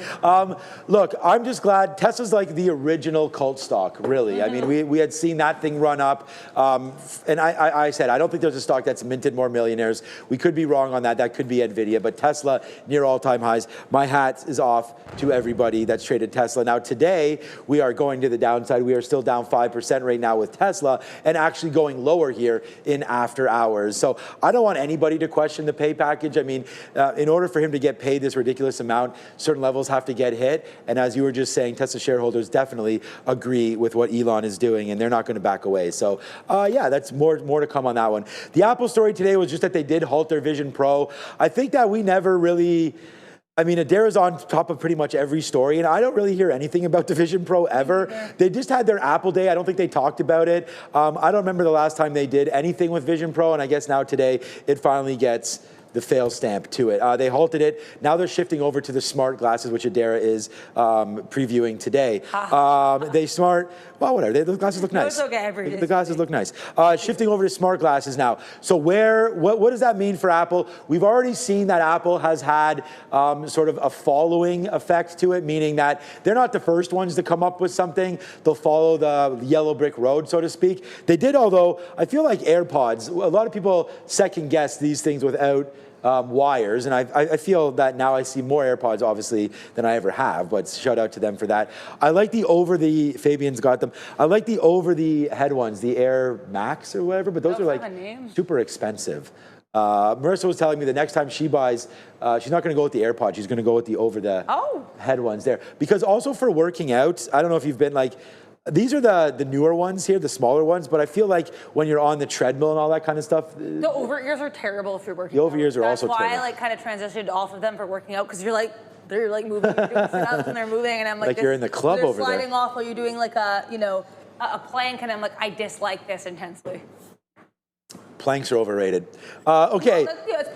Look, I'm just glad Tesla's like the original cult stock. Really. I mean, we had seen that thing run up, and I said I don't think there's a stock that's minted more millionaires. We could be wrong on that. That could be Nvidia, but Tesla near all-time highs. My hat is off to everybody that's traded Tesla. Now today we are going to the downside. We are still down 5% right now with Tesla and actually going lower here in after hours. So I don't want anybody to question the pay package. I mean, in order for him to get paid this ridiculous amount, certain levels have to get hit. And as you were just saying, Tesla shareholders definitely agree with what Elon is doing, and they're not going to back away. So yeah, that's more to come on that one. The Apple story today was just that they did halt their Vision Pro. I think that we never really... I mean, Adara's on top of pretty much every story, and I don't really hear anything about the Vision Pro ever. They just had their Apple Day. I don't think they talked about it. I don't remember the last time they did anything with Vision Pro, and I guess now today it finally gets the fail stamp to it. They halted it. Now they're shifting over to the smart glasses, which Adara is previewing today. Well, whatever. The glasses look nice. It's okay. The glasses look nice. Shifting over to smart glasses now. So what does that mean for Apple? We've already seen that Apple has had sort of a following effect to it, meaning that they're not the first ones to come up with something. They'll follow the yellow brick road, so to speak. They did, although I feel like AirPods, a lot of people second guess these things without wires, and I feel that now I see more AirPods obviously than I ever have, but shout out to them for that. I like the Fabian's got them. I like the over the head ones, the Air Max or whatever, but those are like super expensive. Marissa was telling me the next time she buys, she's not going to go with the AirPods, she's going to go with the over the head ones there. Because also for working out, I don't know if you've been like, these are the newer ones here, the smaller ones, but I feel like when you're on the treadmill and all that kind of stuff. The over-ears are terrible if you're working out. The over-ears are also terrible. That's why I like kind of transitioned off of them for working out, because they're like moving, you're doing sit-ups and they're moving, and I'm like you're in the club over there. They're sliding off while you're doing like a plank, and I'm like, I dislike this intensely. Planks are overrated. Okay. Well, it's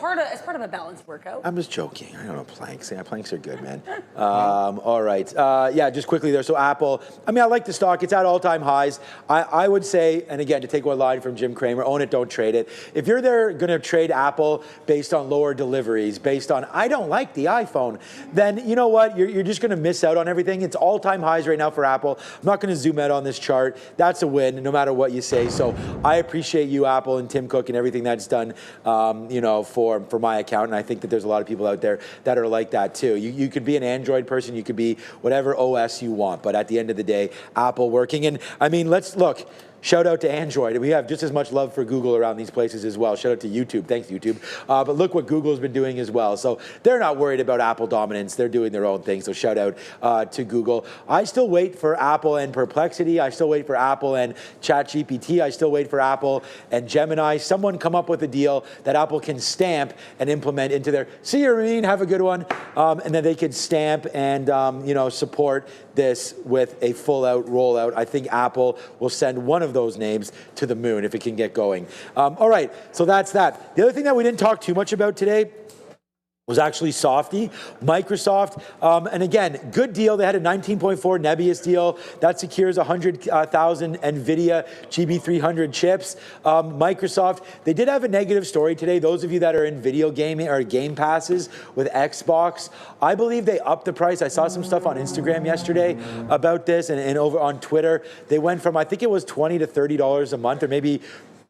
part of a balanced workout. I'm just joking. I don't know planks. Yeah, planks are good, man. All right. Yeah, just quickly there. So Apple, I mean, I like the stock. It's at all-time highs. I would say, and again, to take one line from Jim Cramer, own it, don't trade it. If you're there going to trade Apple based on lower deliveries, based on, I don't like the iPhone, then you know what? You're just going to miss out on everything. It's all-time highs right now for Apple. I'm not going to zoom out on this chart. That's a win, no matter what you say. So I appreciate you, Apple, and Tim Cook and everything that's done, for my account. And I think that there's a lot of people out there that are like that too. You could be an Android person, you could be whatever OS you want, but at the end of the day, Apple working. And I mean, let's look. Shout out to Android. We have just as much love for Google around these places as well. Shout out to YouTube. Thanks, YouTube. But look what Google's been doing as well. So they're not worried about Apple dominance. They're doing their own thing. So shout out to Google. I still wait for Apple and Perplexity. I still wait for Apple and ChatGPT. I still wait for Apple and Gemini. Someone come up with a deal that Apple can stamp and implement into their, see you, Ramin, have a good one. And then they could stamp and, support this with a full out rollout. I think Apple will send one of those names to the moon if it can get going. All right, so that's that. The other thing that we didn't talk too much about today was actually Softy, Microsoft. And again, good deal. They had a 19.4 Nebius deal. That secures 100,000 NVIDIA GB300 chips. Microsoft, they did have a negative story today. Those of you that are in video gaming or game passes with Xbox, I believe they upped the price. I saw some stuff on Instagram yesterday about this and over on Twitter. They went from, I think it was $20 to $30 a month, or maybe.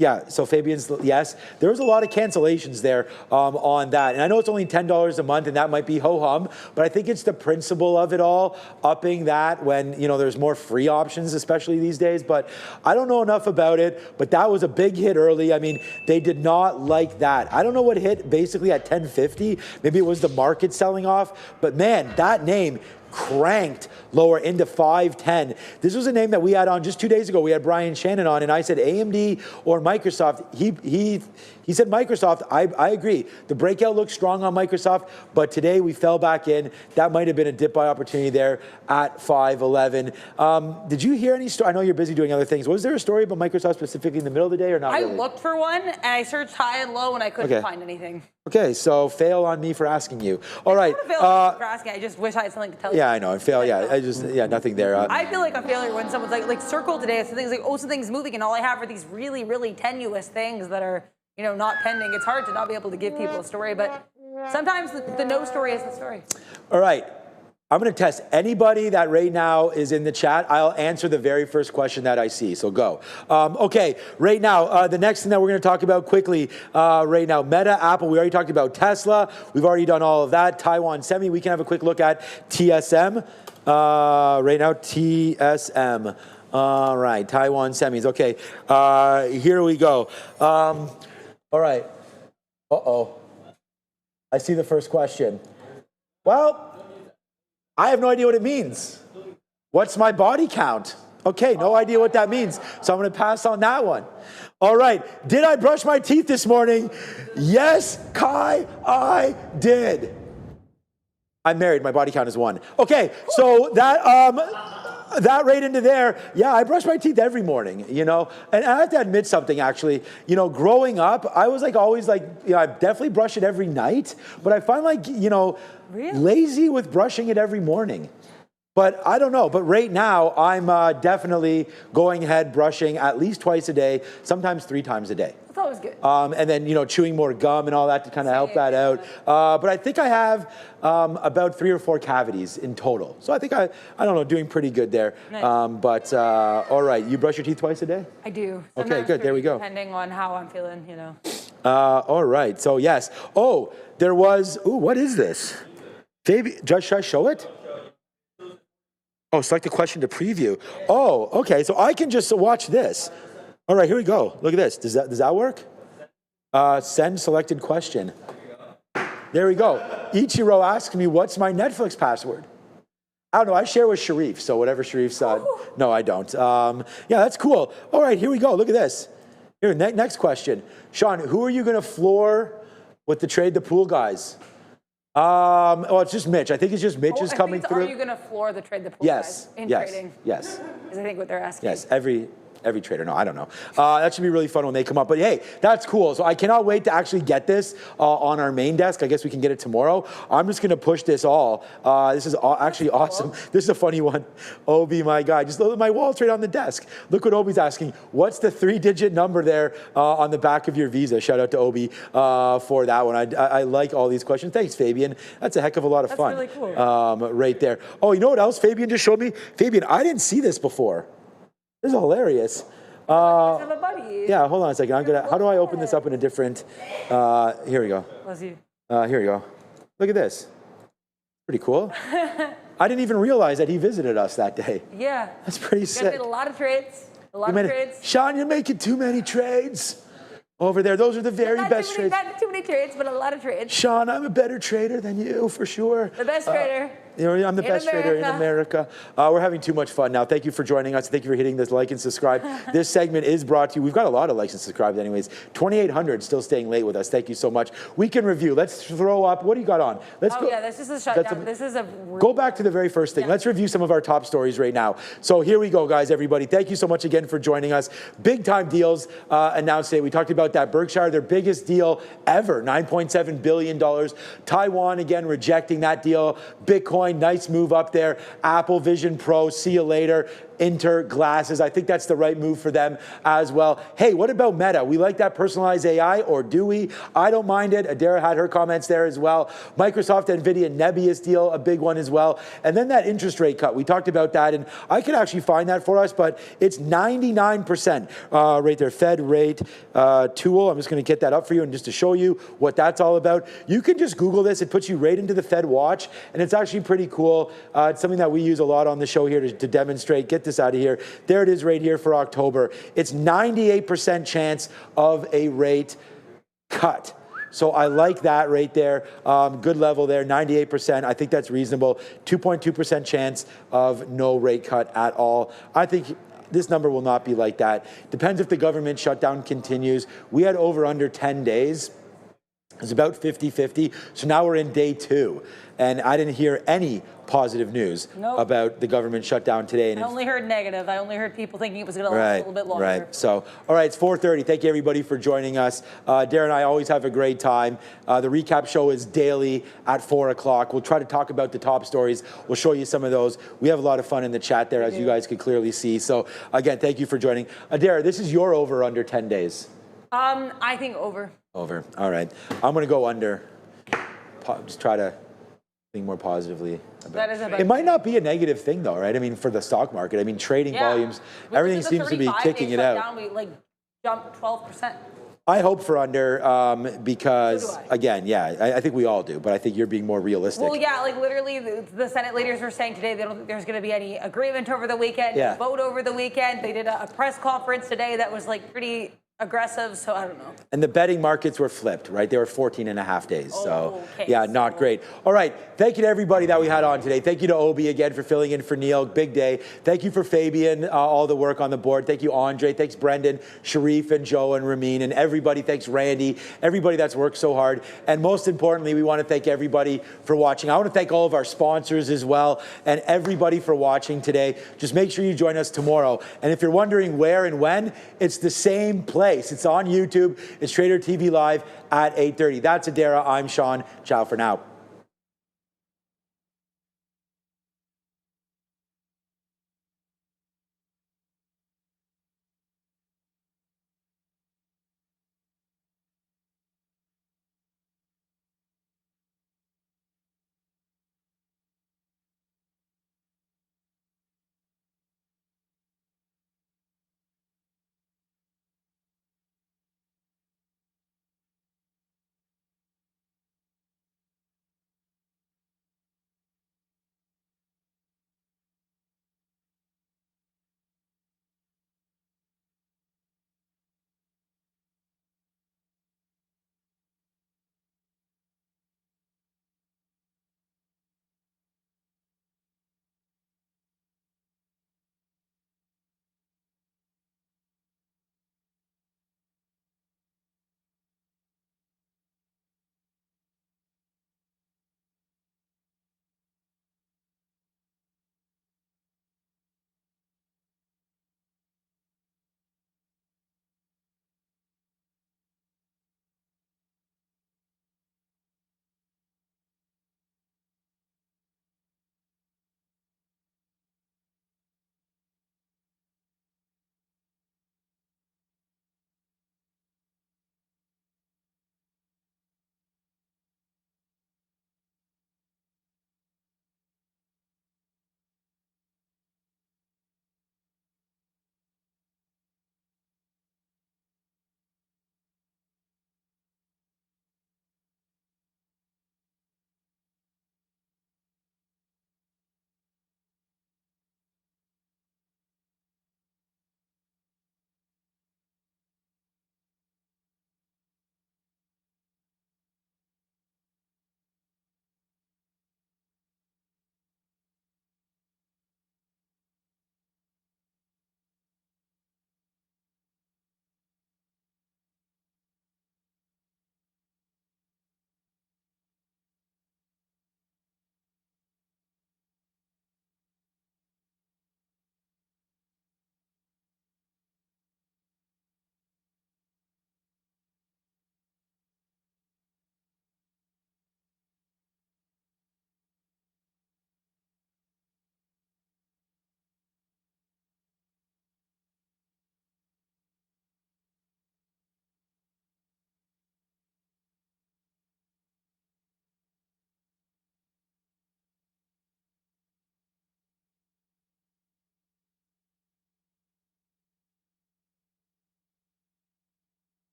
Yeah, so Fabian's, yes. There was a lot of cancellations there on that. And I know it's only $10 a month, and that might be ho-hum, but I think it's the principle of it all, upping that when, there's more free options, especially these days. But I don't know enough about it, but that was a big hit early. I mean, they did not like that. I don't know what hit basically at 10.50. Maybe it was the market selling off. But man, that name cranked lower into 510. This was a name that we had on just 2 days ago. We had Brian Shannon on, and I said AMD or Microsoft. He said Microsoft. I agree. The breakout looks strong on Microsoft, but today we fell back in. That might have been a dip buy opportunity there at 511. Did you hear any story? I know you're busy doing other things. Was there a story about Microsoft specifically in the middle of the day or not? I really? looked for one, and I searched high and low, and I couldn't find anything. Okay, so fail on me for asking you. All right. It's not a fail on me for asking. I just wish I had something to tell you. Yeah, I know. I fail. Yeah, nothing there. I feel like a failure when someone's like Circle today. It's things like, oh, something's moving, and all I have are these really, really tenuous things that are, not pending. It's hard to not be able to give people a story, but sometimes the no story is the story. All right. I'm going to test anybody that right now is in the chat. I'll answer the very first question that I see. So go. Okay, right now, the next thing that we're going to talk about quickly right now, Meta, Apple, we already talked about Tesla. We've already done all of that. Taiwan Semi, we can have a quick look at TSM. Right now, TSM. All right, Taiwan Semis. Okay, here we go. All right. Uh-oh. I see the first question. Well, I have no idea what it means. What's my body count? Okay, no idea what that means. So I'm going to pass on that one. All right. Did I brush my teeth this morning? Yes, Kai, I did. I'm married. My body count is 1. Okay, so that right into there, yeah, I brush my teeth every morning, and I have to admit something, actually. Growing up, I was always I definitely brush it every night, but I find Really? lazy with brushing it every morning. But I don't know. But right now, I'm definitely going ahead brushing at least twice a day, sometimes 3 times a day. That's always good. And then, chewing more gum and all that to kind of help that out. But I think I have about 3 or 4 cavities in total. So I think I don't know, doing pretty good there. Nice. All right, you brush your teeth twice a day? I do. Okay, Sometimes good. There we go. Depending on how I'm feeling, All right, so yes. Oh, there was, what is this? Judge, should I show it? Oh, select a question to preview. Oh, okay, so I can just watch this. All right, here we go. Look at this. Does that work? Send selected question. There we go. Ichiro asked me, what's my Netflix password? I don't know. I share with Sharif, so whatever Sharif's. No, I don't. Yeah, that's cool. All right, here we go. Look at this. Here, next question. Sean, who are you going to floor with the trade the pool guys? Oh, it's just Mitch. I think it's just Mitch is coming through. Are you going to floor the trade the pool guys in trading? Yes. Is I think what they're asking. Yes, every trader. No, I don't know. That should be really fun when they come up. But hey, that's cool. So I cannot wait to actually get this on our main desk. I guess we can get it tomorrow. I'm just going to push this all. This is actually awesome. This is a funny one. Obi, my guy. Just look at my wallet's right on the desk. Look what Obi's asking. What's the 3-digit number there on the back of your Visa? Shout out to Obi for that one. I like all these questions. Thanks, Fabian. That's a heck of a lot of fun. That's really cool. Right there. Oh, you know what else Fabian just showed me? Fabian, I didn't see this before. This is hilarious. Yeah, hold on a second. How do I open this up in a different? Here we go. Here we go. Look at this. Pretty cool. I didn't even realize that he visited us that day. Yeah. That's pretty sick. Did a lot of trades. Sean, you're making too many trades. Over there, those are the very best trades. Not too many trades, but a lot of trades. Sean, I'm a better trader than you, for sure. The best trader. I'm the best trader in America. We're having too much fun now. Thank you for joining us. Thank you for hitting this like and subscribe. This segment is brought to you. We've got a lot of likes and subscribes anyways. 2,800 still staying late with us. Thank you so much. Weekend review. Let's throw up. What do you got on? Let's go. Yeah, this is a shutdown. This is a... Go back to the very first thing. Yeah. Let's review some of our top stories right now. So here we go, guys, everybody. Thank you so much again for joining us. Big time deals announced today. We talked about that. Berkshire, their biggest deal ever, $9.7 billion. Taiwan, again, rejecting that deal. Bitcoin, nice move up there. Apple Vision Pro, see you later. Inter glasses. I think that's the right move for them as well. Hey, what about Meta? We like that personalized AI, or do we? I don't mind it. Adara had her comments there as well. Microsoft, NVIDIA, Nebius deal, a big one as well. And then that interest rate cut. We talked about that, and I could actually find that for us, but it's 99% right there. Fed rate tool. I'm just going to get that up for you and just to show you what that's all about. You can just Google this. It puts you right into the Fed watch, and it's actually pretty cool. It's something that we use a lot on the show here to demonstrate. Get this out of here. There it is right here for October. It's 98% chance of a rate cut. So I like that right there. Good level there, 98%. I think that's reasonable. 2.2% chance of no rate cut at all. I think this number will not be like that. Depends if the government shutdown continues. We had over under 10 days. It's about 50-50. So now we're in day 2. And I didn't hear any positive news about the government shutdown today. And I only heard negative. I only heard people thinking it was going to last a little bit longer. Right. So, all right, it's 4:30. Thank you, everybody, for joining us. Darren and I always have a great time. The recap show is daily at 4 o'clock. We'll try to talk about the top stories. We'll show you some of those. We have a lot of fun in the chat there, as you guys could clearly see. So, again, thank you for joining. Darren, this is your over under 10 days. I think over. Over. All right. I'm going to go under. Just try to think more positively about it. It might not be a negative thing, though, right? I mean, for the stock market. I mean, trading volumes, everything seems to be kicking it out. We jumped 12%. I hope for under because, again, I think we all do, but I think you're being more realistic. Well, yeah, literally the Senate leaders were saying today they don't think there's going to be any agreement over the weekend, vote over the weekend. They did a press conference today that was pretty aggressive, so I don't know. And the betting markets were flipped, right? They were 14.5 days. Not great. All right. Thank you to everybody that we had on today. Thank you to Obi again for filling in for Neil. Big day. Thank you for Fabian, all the work on the board. Thank you, Andre. Thanks, Brendan, Sharif, and Joe, and Ramin, and everybody. Thanks, Randy. Everybody that's worked so hard. And most importantly, we want to thank everybody for watching. I want to thank all of our sponsors as well, and everybody for watching today. Just make sure you join us tomorrow. And if you're wondering where and when, it's the same place. It's on YouTube. It's Trader TV Live at 8:30. That's Adara. I'm Sean. Ciao for now.